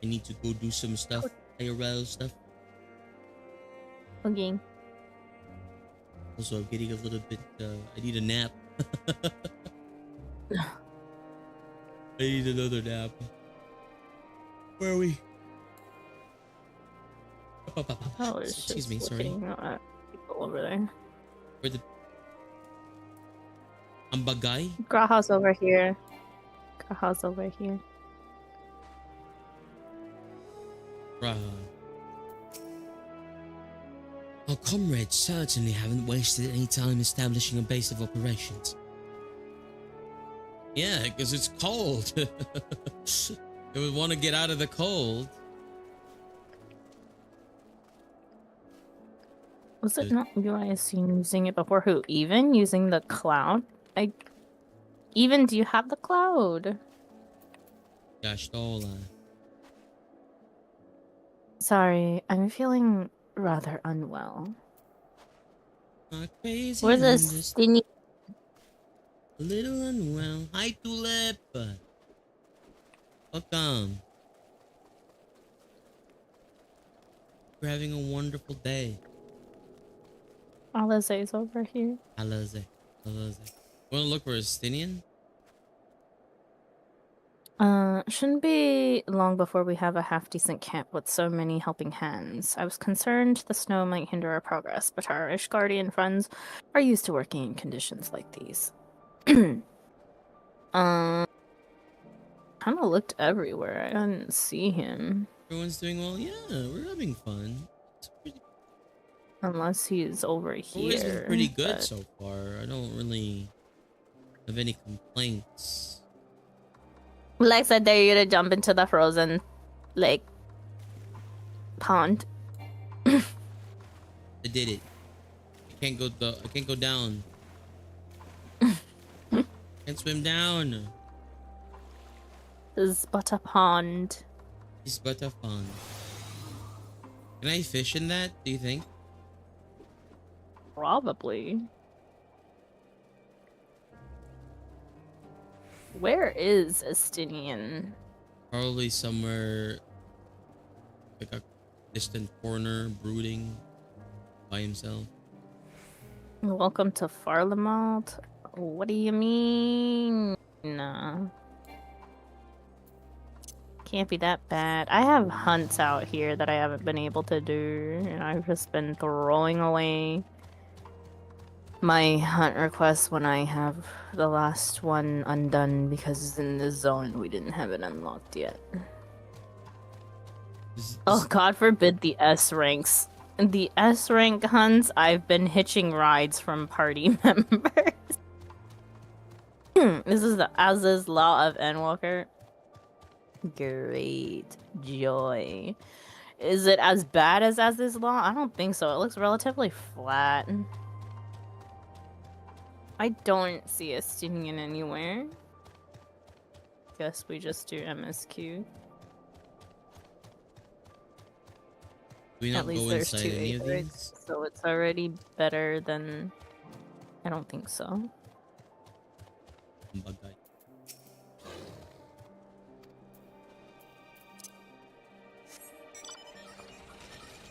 I need to go do some stuff. IRL stuff. Okay. Also, I'm getting a little bit, I need a nap. I need another nap. Where are we? Oh, it's Excuse me, sorry. People over there. Where the... Ambagay? Graha's over here. Graha's over here. Graha. Our comrades certainly haven't wasted any time establishing a base of operations. Yeah, because it's cold. They would want to get out of the cold. Was it not you I seen using it before? Who? Even using the cloud? Even, do you have the cloud? Gosh, Dola. Sorry, I'm feeling rather unwell. Not crazy. Where's this stingy? A little unwell. Hi, Tulip. Welcome. We're having a wonderful day. Alize's over here. Alize. Wanna look for a Stinian? Shouldn't be long before we have a half-decent camp with so many helping hands. I was concerned the snow might hinder our progress, but our Ishgardian friends are used to working in conditions like these. Kinda looked everywhere. I didn't see him. Everyone's doing well? Yeah, we're having fun. Unless he's over here. Always been pretty good so far. I don't really have any complaints. Lex, I dare you to jump into the frozen lake pond. I did it. I can't go down. Can't swim down. This is but a pond. It's but a pond. Can I fish in that, do you think? Probably. Where is Estinian? Probably somewhere like a distant corner, brooding by himself. Welcome to Farlamalt. What do you mean? Nah. Can't be that bad. I have hunts out here that I haven't been able to do, and I've just been throwing away my hunt requests when I have the last one undone because in this zone we didn't have it unlocked yet. Oh, God forbid the S ranks. The S rank hunts, I've been hitching rides from party members. This is the Aziz Law of Endwalker. Great joy. Is it as bad as Aziz Law? I don't think so. It looks relatively flat. I don't see a Stinian anywhere. Guess we just do MSQ. We not At least go there's inside 2 any of aeroids, these? so it's already better than... I don't think so. Bug guy.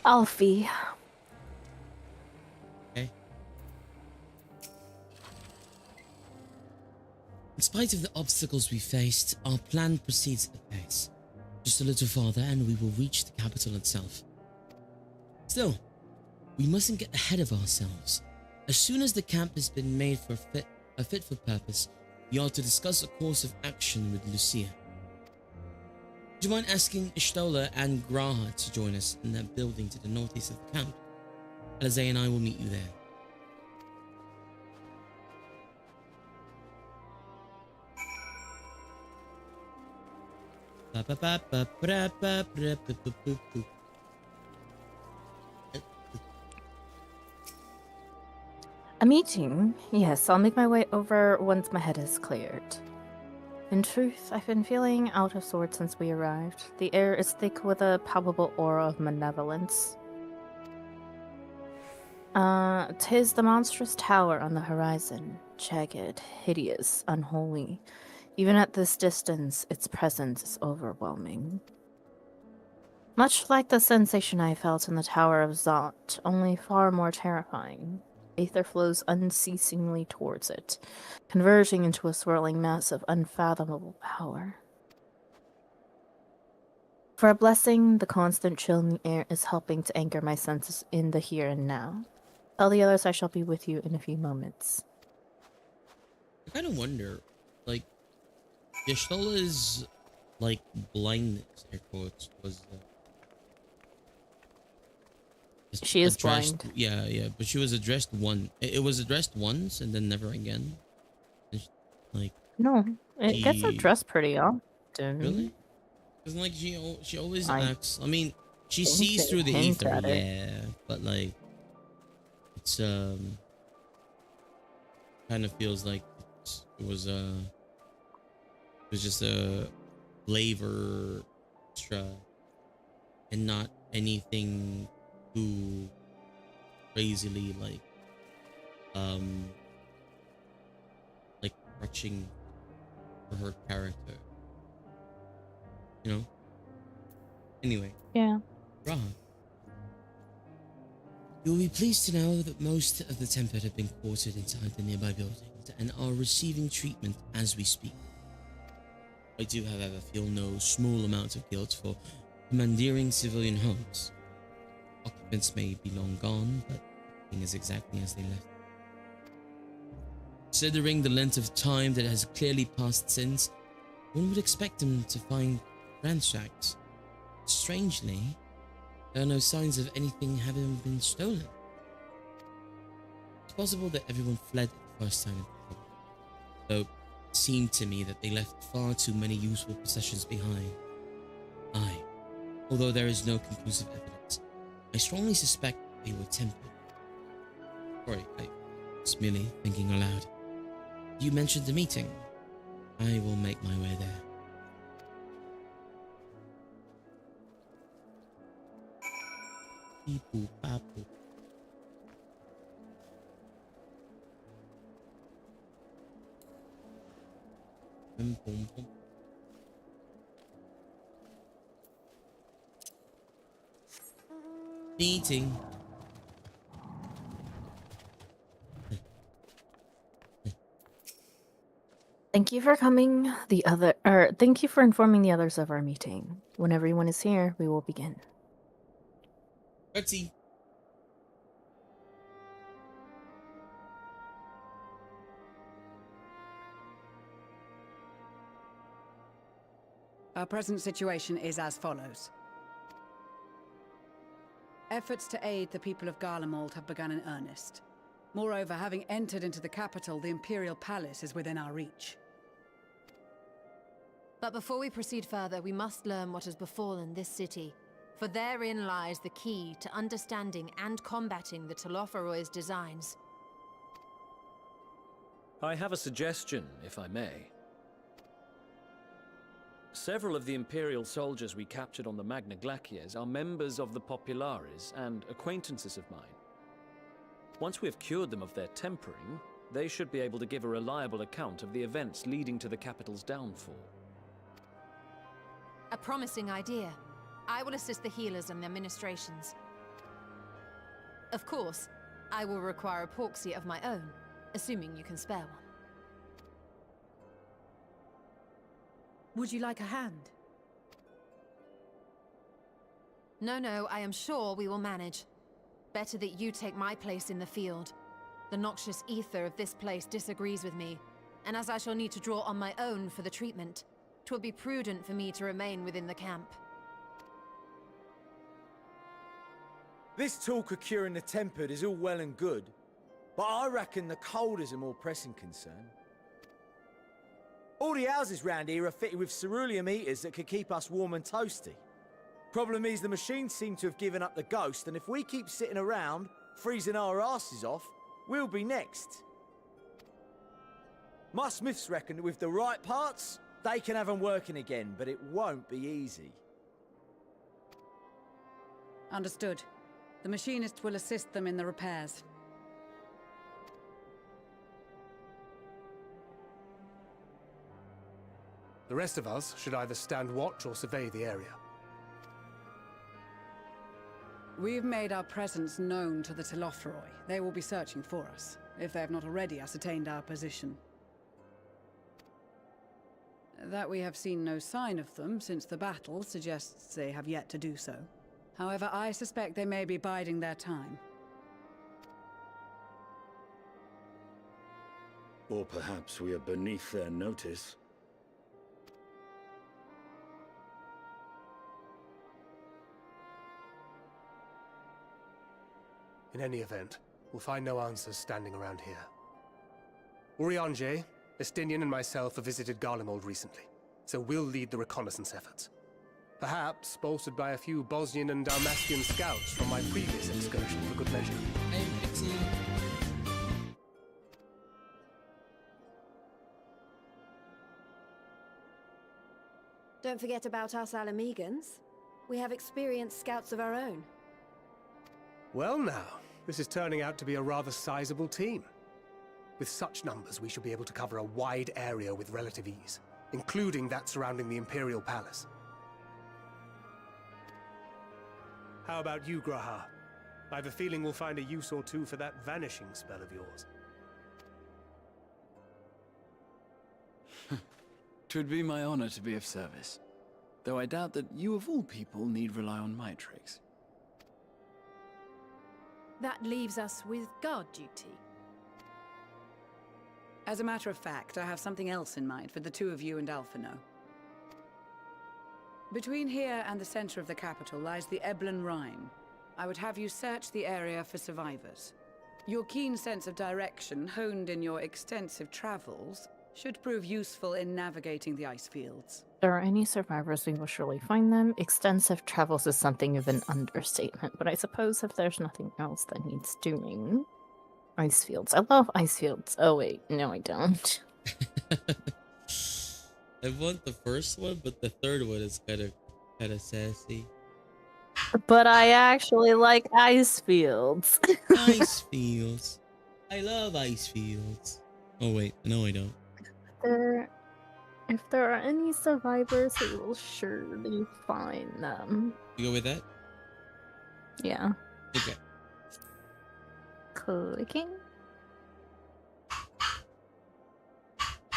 Alfie. Okay. In spite of the obstacles we faced, our plan proceeds at pace. Just a little farther and we will reach the capital itself. Still, we mustn't get ahead of ourselves. As soon as the camp has been made for a fit for purpose, we are to discuss a course of action with Lucia. Would you mind asking Ishtola and Graha to join us in that building to the northeast of the camp? Alizé and I will meet you there. A meeting? Yes, I'll make my way over once my head is cleared. In truth, I've been feeling out of sorts since we arrived. The air is thick with a palpable aura of malevolence. 'Tis the monstrous tower on the horizon, jagged, hideous, unholy. Even at this distance, its presence is overwhelming. Much like the sensation I felt in the Tower of Zot, only far more terrifying. Aether flows unceasingly towards it, converging into a swirling mass of unfathomable power. For a blessing, the constant chill in the air is helping to anchor my senses in the here and now. Tell the others I shall be with you in a few moments. I kind of wonder, like, Ishtola's, like, blindness, air quotes, was... She is addressed, blind. yeah, but she was addressed it was addressed once and then never again. And like, No, it gets she- addressed pretty often. Really? Because like she always I acts. I mean, she think sees they through the hint ether, at it. yeah, but like, it's kind of feels like it was just a flavor extra, and not anything too crazily like crutching for her character, you know. Anyway, Yeah. Raha, you will be pleased to know that most of the Tempered have been quartered inside the nearby buildings and are receiving treatment as we speak. I do, however, feel no small amount of guilt for commandeering civilian homes. Occupants may be long gone, but everything is exactly as they left. Considering the length of time that has clearly passed since, one would expect them to find ransacked. Strangely, there are no signs of anything having been stolen. It's possible that everyone fled at the first sign of trouble, though it seemed to me that they left far too many useful possessions behind. Although there is no conclusive evidence, I strongly suspect they were tempered. Sorry, I was merely thinking aloud. You mentioned the meeting. I will make my way there. Beep-boop, bap-boop. Boom, boom, boom. Meeting. Thank you for thank you for informing the others of our meeting. When everyone is here, we will begin. Betsy. Our present situation is as follows. Efforts to aid the people of Garlemald have begun in earnest. Moreover, having entered into the capital, the Imperial Palace is within our reach. But before we proceed further, we must learn what has befallen this city. For therein lies the key to understanding and combating the Telophoroid's designs. I have a suggestion, if I may. Several of the Imperial soldiers we captured on the Magna Glaciers are members of the Populares and acquaintances of mine. Once we have cured them of their tempering, they should be able to give a reliable account of the events leading to the capital's downfall. A promising idea. I will assist the healers and their ministrations. Of course, I will require a porksy of my own, assuming you can spare one. Would you like a hand? No, I am sure we will manage. Better that you take my place in the field. The noxious ether of this place disagrees with me, and as I shall need to draw on my own for the treatment, 'twill be prudent for me to remain within the camp. This talk of curing the tempered is all well and good, but I reckon the cold is a more pressing concern. All the houses round here are fitted with ceruleum heaters that could keep us warm and toasty. Problem is the machines seem to have given up the ghost, and if we keep sitting around, freezing our asses off, we'll be next. My smiths reckon that with the right parts, they can have them working again, but it won't be easy. Understood. The machinist will assist them in the repairs. The rest of us should either stand watch or survey the area. We've made our presence known to the Telothroi. They will be searching for us, if they have not already ascertained our position. That we have seen no sign of them since the battle suggests they have yet to do so. However, I suspect they may be biding their time. Or perhaps we are beneath their notice. In any event, we'll find no answers standing around here. Urianger, Estinian and myself have visited Garlemald recently, so we'll lead the reconnaissance efforts. Perhaps bolstered by a few Bosnian and Dalmatian scouts from my previous excursion for good measure. Don't forget about us Alamegans. We have experienced scouts of our own. Well now, this is turning out to be a rather sizable team. With such numbers, we should be able to cover a wide area with relative ease, including that surrounding the Imperial Palace. How about you, Graha? I have a feeling we'll find a use or two for that vanishing spell of yours. 'Twould be my honor to be of service, though I doubt that you of all people need rely on my tricks. That leaves us with guard duty. As a matter of fact, I have something else in mind for the two of you and Alphino. Between here and the center of the capital lies the Eblan Rhine. I would have you search the area for survivors. Your keen sense of direction, honed in your extensive travels, should prove useful in navigating the ice fields. If there are any survivors, we will surely find them. Extensive travels is something of an understatement, but I suppose if there's nothing else that needs doing... Ice fields. I love ice fields. Oh wait, no I don't. I want the first one, but the third one is kind of sassy. But I actually like ice fields. Ice fields. I love ice fields. Oh wait, no I don't. If there are any survivors, we will surely find them. You go with that? Yeah. Okay. Clicking.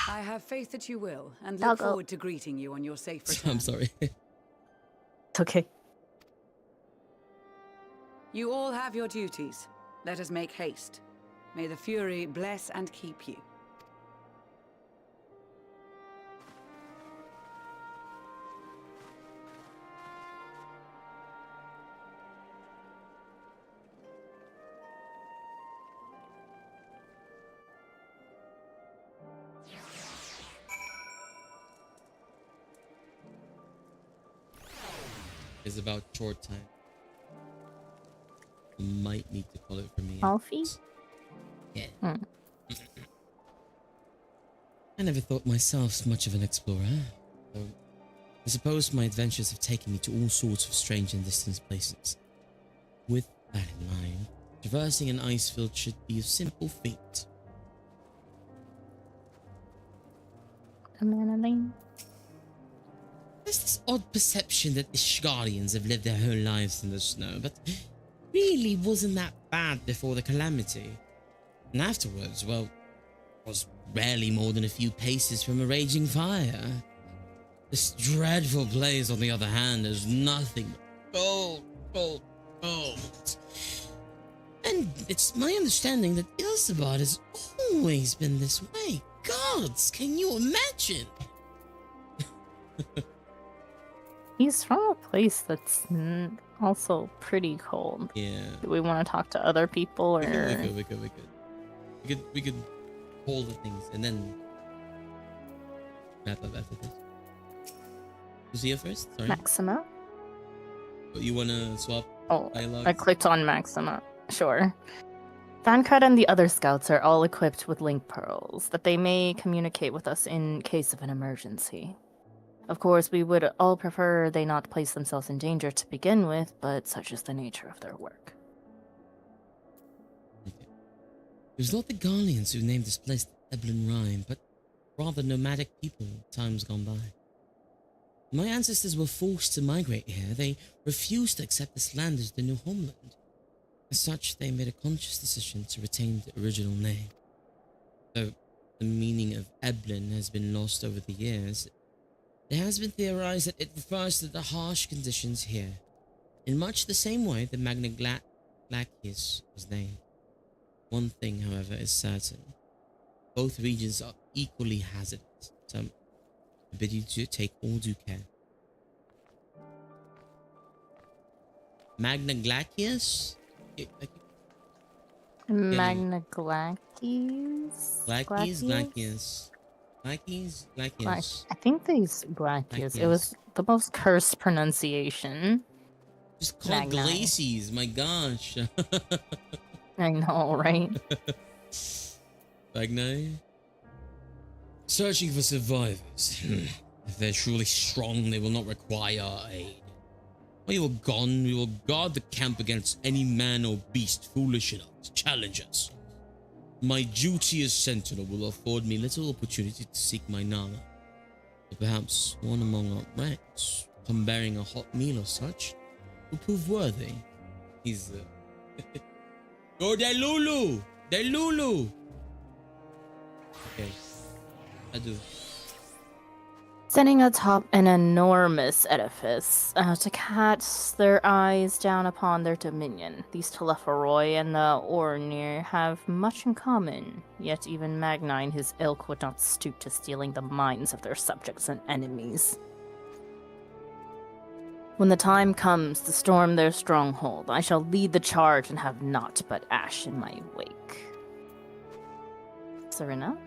I have faith that you will, and I'll look go. forward to greeting you on your safe return. I'm sorry. It's okay. You all have your duties. Let us make haste. May the Fury bless and keep you. It's about short time. You might need to call it for me. Alfie? Yeah. Hmm. I never thought myself much of an explorer. So I suppose my adventures have taken me to all sorts of strange and distant places. With that in mind, traversing an ice field should be a simple feat. There's this odd perception that Ishgarians have lived their whole lives in the snow, but really wasn't that bad before the calamity. And afterwards, well, was rarely more than a few paces from a raging fire. This dreadful place, on the other hand, is nothing but cold, cold, cold. And it's my understanding that Ilsabad has always been this way. Gods, can you imagine? He's from a place that's also pretty cold. Yeah. Do we want to talk to other people, or We could hold the things and then wrap up after this. Who's here first? Sorry. Maxima? Oh, you wanna swap dialogue? I clicked on Maxima. Sure. Thancred and the other scouts are all equipped with link pearls that they may communicate with us in case of an emergency. Of course, we would all prefer they not place themselves in danger to begin with, but such is the nature of their work. It was not the Garleans who named this place Eblin Rhyme, but rather nomadic people times gone by. My ancestors were forced to migrate here. They refused to accept this land as their new homeland. As such, they made a conscious decision to retain the original name. Though the meaning of Eblin has been lost over the years, it has been theorized that it refers to the harsh conditions here, in much the same way the Magna Glacius was named. One thing, however, is certain. Both regions are equally hazardous, so I bid you to take all due care. Magna Glacius? Magna Glacius? Glacius. I think these Glacius. It was the most cursed pronunciation. Just call it Glacies, my gosh. I know, right? Magni? Searching for survivors. If they're truly strong, they will not require our aid. While you are gone, we will guard the camp against any man or beast foolish enough to challenge us. My duty as sentinel will afford me little opportunity to seek my Nala. But perhaps one among our ranks, come bearing a hot meal or such, will prove worthy. He's Go Delulu! Delulu! Okay. I do. Sitting atop an enormous edifice, to cast their eyes down upon their dominion, these Telepharoi and the Ornir have much in common, yet even Magni and his ilk would not stoop to stealing the minds of their subjects and enemies. When the time comes to storm their stronghold, I shall lead the charge and have naught but ash in my wake. Serena?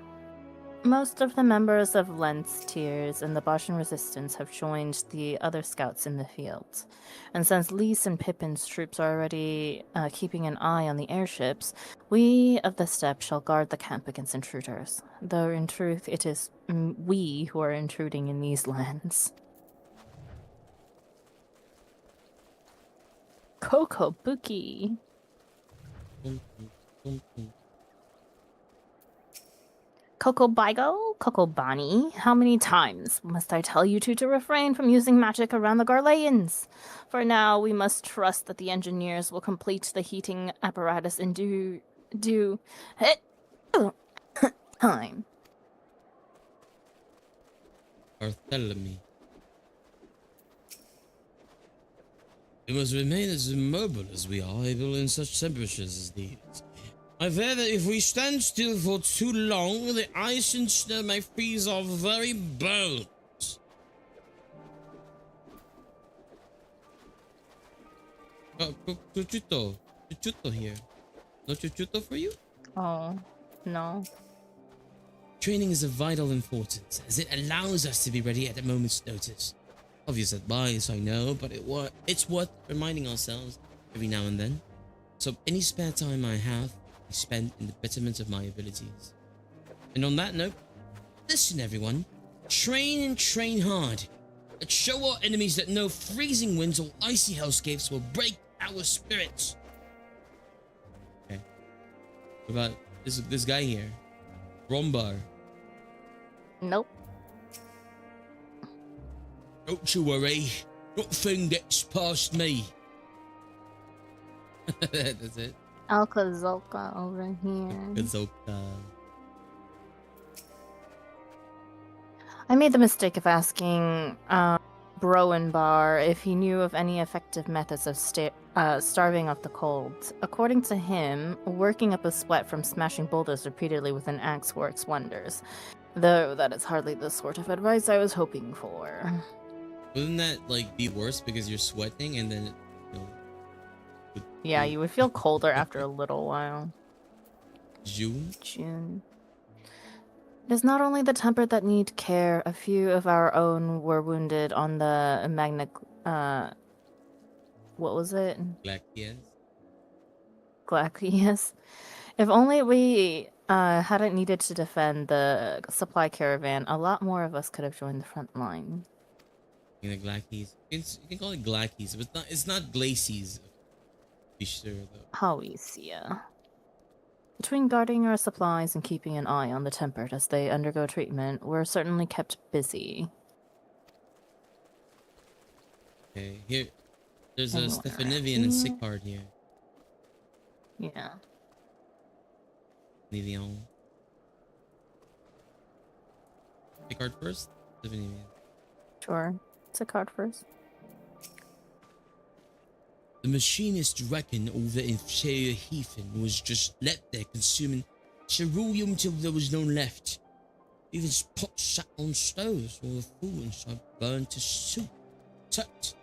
Most of the members of Lent's Tiers and the Boshan Resistance have joined the other scouts in the field. And since Lys and Pippin's troops are already keeping an eye on the airships, we of the Steppe shall guard the camp against intruders. Though in truth it is we who are intruding in these lands. Coco Buki. Coco Bigo? Coco Bonnie? How many times must I tell you two to refrain from using magic around the Garleans? For now, we must trust that the engineers will complete the heating apparatus in due time. Bartholomew. We must remain as immobile as we are able in such temperatures as these. I fear that if we stand still for too long, the ice and snow may freeze our very bones. Chuchuto here. No Chuchuto for you? Oh, no. Training is of vital importance, as it allows us to be ready at a moment's notice. Obvious advice, I know, but it's worth reminding ourselves every now and then. So any spare time I have, I spend in the betterment of my abilities. And on that note, listen everyone, train and train hard. Let's show our enemies that no freezing winds or icy hellscapes will break our spirits. Okay. What about this guy here? Rombar. Nope. Don't you worry. Nothing gets past me. That's it. Alcazolka over here. Alcazolka. I made the mistake of asking Broenbar if he knew of any effective methods of starving off the cold. According to him, working up a sweat from smashing boulders repeatedly with an axe works wonders. Though that is hardly the sort of advice I was hoping for. Wouldn't that like be worse because you're sweating and then Yeah, you would feel colder after a little while. June? It is not only the tempered that need care. A few of our own were wounded on the what was it? Glacius. If only we hadn't needed to defend the supply caravan, a lot more of us could have joined the front line. The Glacius. You can call it Glacius, but it's not Glacies. Be sure though. Hawisia. Between guarding our supplies and keeping an eye on the tempered as they undergo treatment, we're certainly kept busy. Okay, here. There's a Stephanivian and Sicard here. Yeah. Nivion. Sicard first? Stephanivian. Sure. Sicard first. The machinists reckon all the inferior heathen was just left there consuming ceruleum till there was none left. Even pots sat on stoves while the food inside burned to soup. Tut.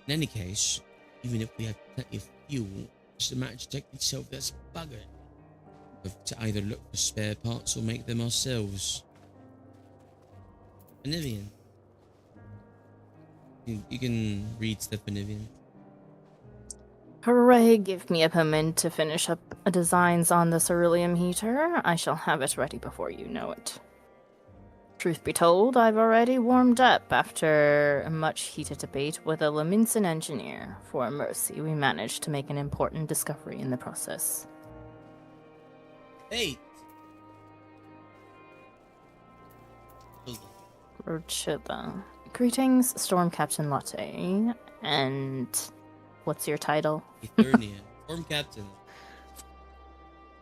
In any case, even if we had plenty of fuel, just a matter to take itself that's buggered. We have to either look for spare parts or make them ourselves. Stephanivian. You can read Stephanivian. Hooray, give me a moment to finish up designs on the ceruleum heater. I shall have it ready before you know it. Truth be told, I've already warmed up after much heated debate with a Leminson engineer. For mercy, we managed to make an important discovery in the process. Hey! Rochilla. Greetings, Storm Captain Latte. And what's your title? Eternia. Storm Captain.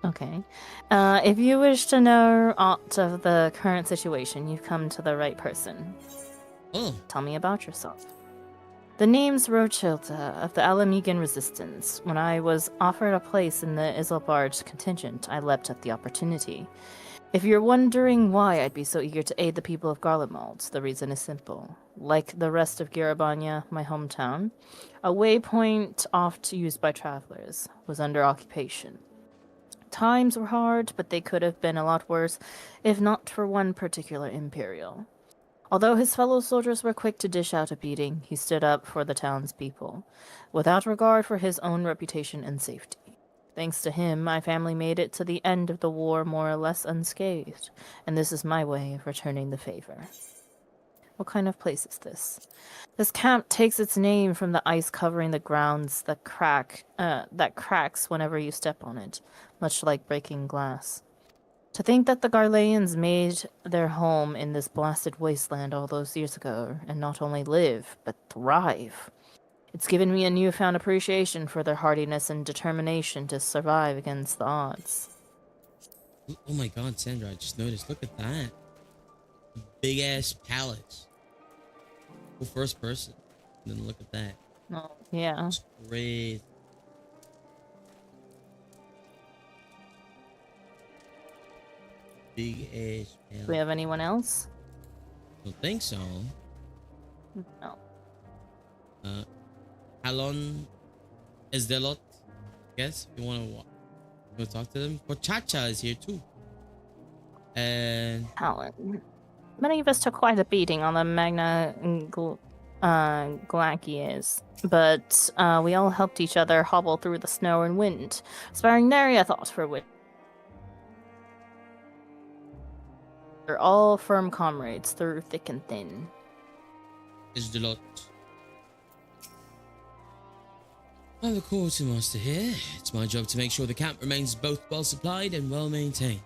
Okay. If you wish to know aught of the current situation, you've come to the right person. Oh. Tell me about yourself. The name's Rochilda of the Alamegan Resistance. When I was offered a place in the Isilbard contingent, I leapt at the opportunity. If you're wondering why I'd be so eager to aid the people of Garlemald, the reason is simple. Like the rest of Garabanya, my hometown, a waypoint oft used by travelers was under occupation. Times were hard, but they could have been a lot worse, if not for one particular Imperial. Although his fellow soldiers were quick to dish out a beating, he stood up for the townspeople, without regard for his own reputation and safety. Thanks to him, my family made it to the end of the war more or less unscathed, and this is my way of returning the favor. What kind of place is this? This camp takes its name from the ice covering the grounds that cracks whenever you step on it, much like breaking glass. To think that the Garleans made their home in this blasted wasteland all those years ago, and not only live, but thrive. It's given me a newfound appreciation for their hardiness and determination to survive against the odds. Oh my god, Sandra, I just noticed. Look at that. Big ass pallets. Go first person. And then look at that. Oh, yeah. It's great. Big ass pallet. Do we have anyone else? I don't think so. No. Halon Esdelot. Guess if you want to talk to them. Pochacha is here too. And Halon. Many of us took quite a beating on the Magna Glacius, but we all helped each other hobble through the snow and wind, sparing nary a thought for which. We're all firm comrades through thick and thin. is the lot. I'm the quartermaster here. It's my job to make sure the camp remains both well supplied and well maintained.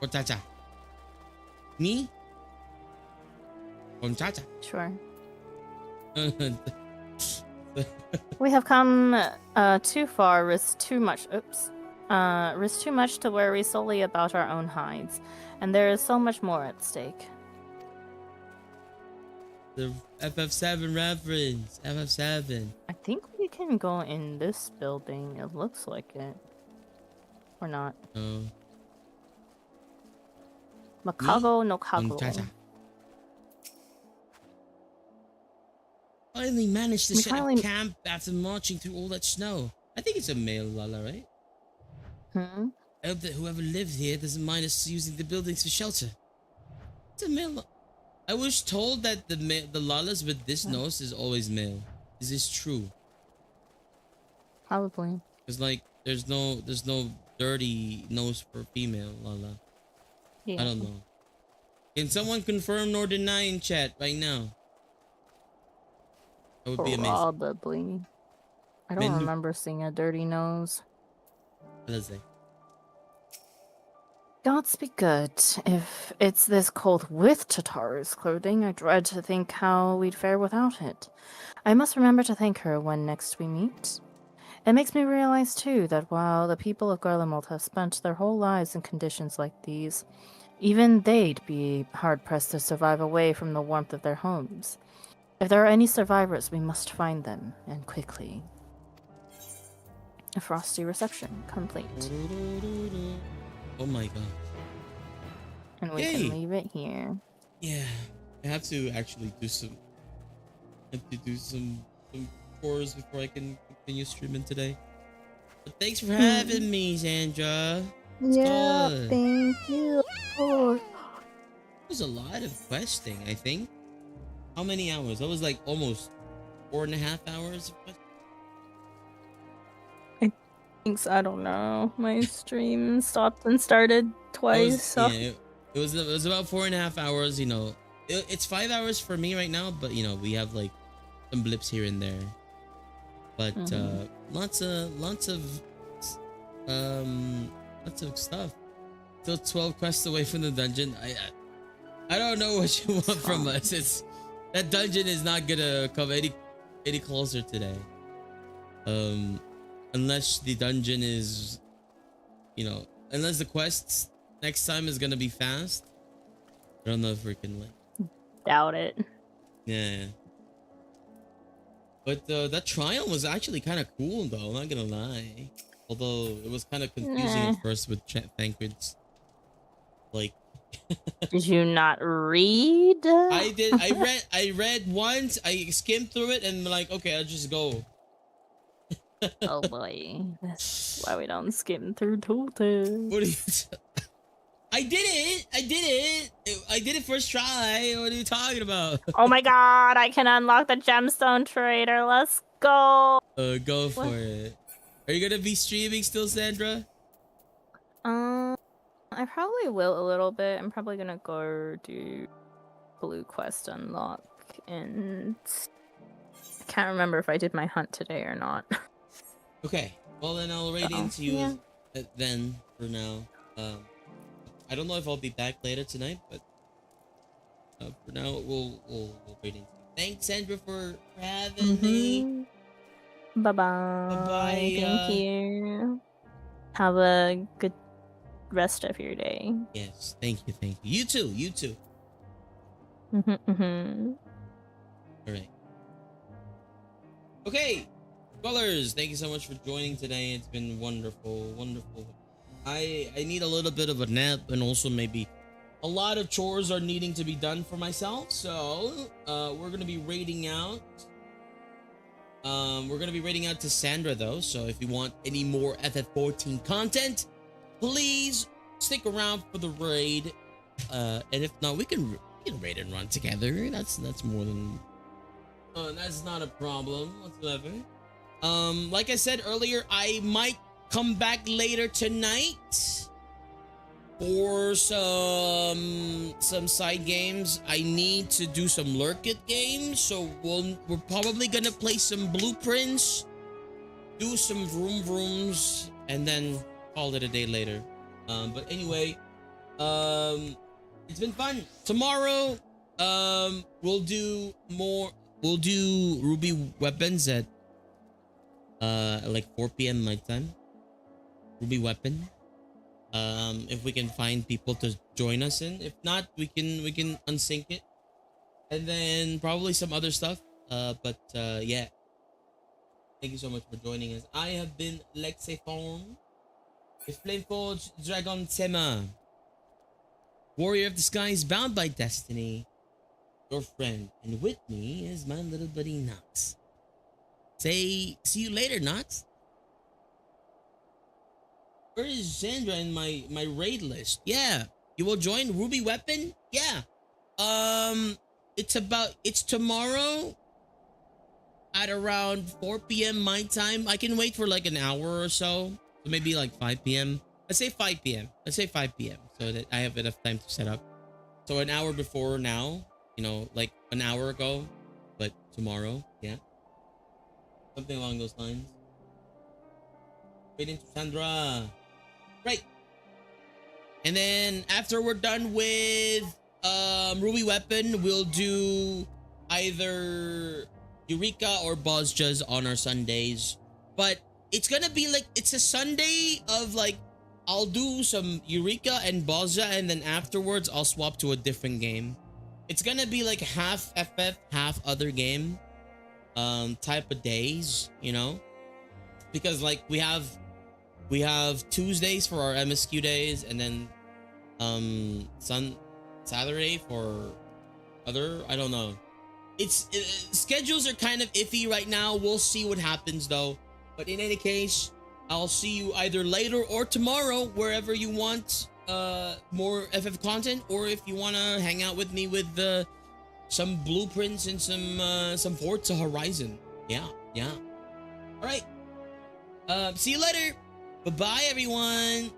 Kotacha. Me? Kotacha. Sure. We have come too far, risked too much. Risked too much to worry solely about our own hides, and there is so much more at stake. The FF7 reference. FF7. I think we can go in this building. It looks like it. Or not. Oh. Makago no Kago. Finally managed to set up camp after marching through all that snow. I think it's a male Lala, right? Hmm? I hope that whoever lives here doesn't mind us using the buildings for shelter. It's a male. I was told that the Lalas with this nose is always male. Is this true? Probably. Cause like there's no dirty nose for female Lala. Yeah. I don't know. Can someone confirm nor deny in chat right now? That would be amazing. Probably. I don't remember seeing a dirty nose. Let's say. Gods be good. If it's this cold with Tataru's clothing, I dread to think how we'd fare without it. I must remember to thank her when next we meet. It makes me realize, too, that while the people of Garlemald have spent their whole lives in conditions like these, even they'd be hard-pressed to survive away from the warmth of their homes. If there are any survivors, we must find them, and quickly. A frosty reception complete. Oh my god. And we can leave it here. Yeah. I have to actually do some chores before I can continue streaming today. But thanks for having me, Sandra. Thank you. It was a lot of questing, I think. How many hours? That was like almost 4.5 hours of questing. Thanks, I don't know. My stream stopped and started twice. It was about 4.5 hours. You know, it's 5 hours for me right now, but you know we have like some blips here and there. But lots of stuff. Still 12 quests away from the dungeon. I don't know what you want from us. That dungeon is not gonna come any closer today. Unless the dungeon is, you know, unless the quests next time is gonna be fast. I don't know if we can like. Doubt it. Yeah. But that trial was actually kind of cool though, I'm not gonna lie. Although it was kind of confusing at first with Thancred's. Like. Did you not read? I did. I read once. I skimmed through it and like, okay, I'll just go. Oh boy, that's why we don't skim through tooltips. What are you? I did it. I did it first try. What are you talking about? Oh my god, I can unlock the gemstone trader. Let's go. Go for it. Are you gonna be streaming still, Sandra? I probably will a little bit. I'm probably gonna go do blue quest unlock, and I can't remember if I did my hunt today or not. Okay, well then I'll raid into you then for now. I don't know if I'll be back later tonight, but for now we'll raid into you. Thanks, Sandra, for having me. Bye bye. Bye. Thank you. Have a good rest of your day. Yes, thank you. You too. All right. Okay. Scholars, thank you so much for joining today. It's been wonderful. I need a little bit of a nap, and also maybe a lot of chores are needing to be done for myself. So we're gonna be raiding out. We're gonna be raiding out to Sandra though. So if you want any more FF14 content, please stick around for the raid. And if not, we can raid and run together. That's more than. That's not a problem whatsoever. Like I said earlier, I might come back later tonight for some side games, I need to do some lurk it games. So we're probably gonna play some blueprints, do some vroom vrooms, and then call it a day later. But anyway, it's been fun. Tomorrow, we'll do Ruby weapons at like 4 p.m. my time. Ruby weapon. If we can find people to join us in. If not, we can unsync it. And then probably some other stuff. But yeah. Thank you so much for joining us. I have been Lexaetharn with Flameforge Dragon Tema, Warrior of the Skies, bound by destiny, your friend. And with me is my little buddy Nox. Say, see you later, Nox. Where is Sandra in my raid list? Yeah, you will join Ruby Weapon? Yeah. It's tomorrow at around 4 p.m. my time. I can wait for like an hour or so. So maybe like 5 p.m. Let's say 5 p.m. Let's say 5 p.m. so that I have enough time to set up. So an hour before now, you know, like an hour ago, but tomorrow, yeah. Something along those lines. Waiting to Sandra. Right. And then after we're done with Ruby Weapon, we'll do either Eureka or Bozjas on our Sundays. But it's gonna be like, it's a Sunday of like, I'll do some Eureka and Bozja, and then afterwards I'll swap to a different game. It's gonna be like half FF, half other game type of days, you know? Because like we have Tuesdays for our MSQ days, and then Saturday for other, I don't know. Schedules are kind of iffy right now. We'll see what happens though. But in any case, I'll see you either later or tomorrow, wherever you want more FF content, or if you want to hang out with me with some blueprints and some Forza Horizon. Yeah. All right. See you later. Bye-bye, everyone.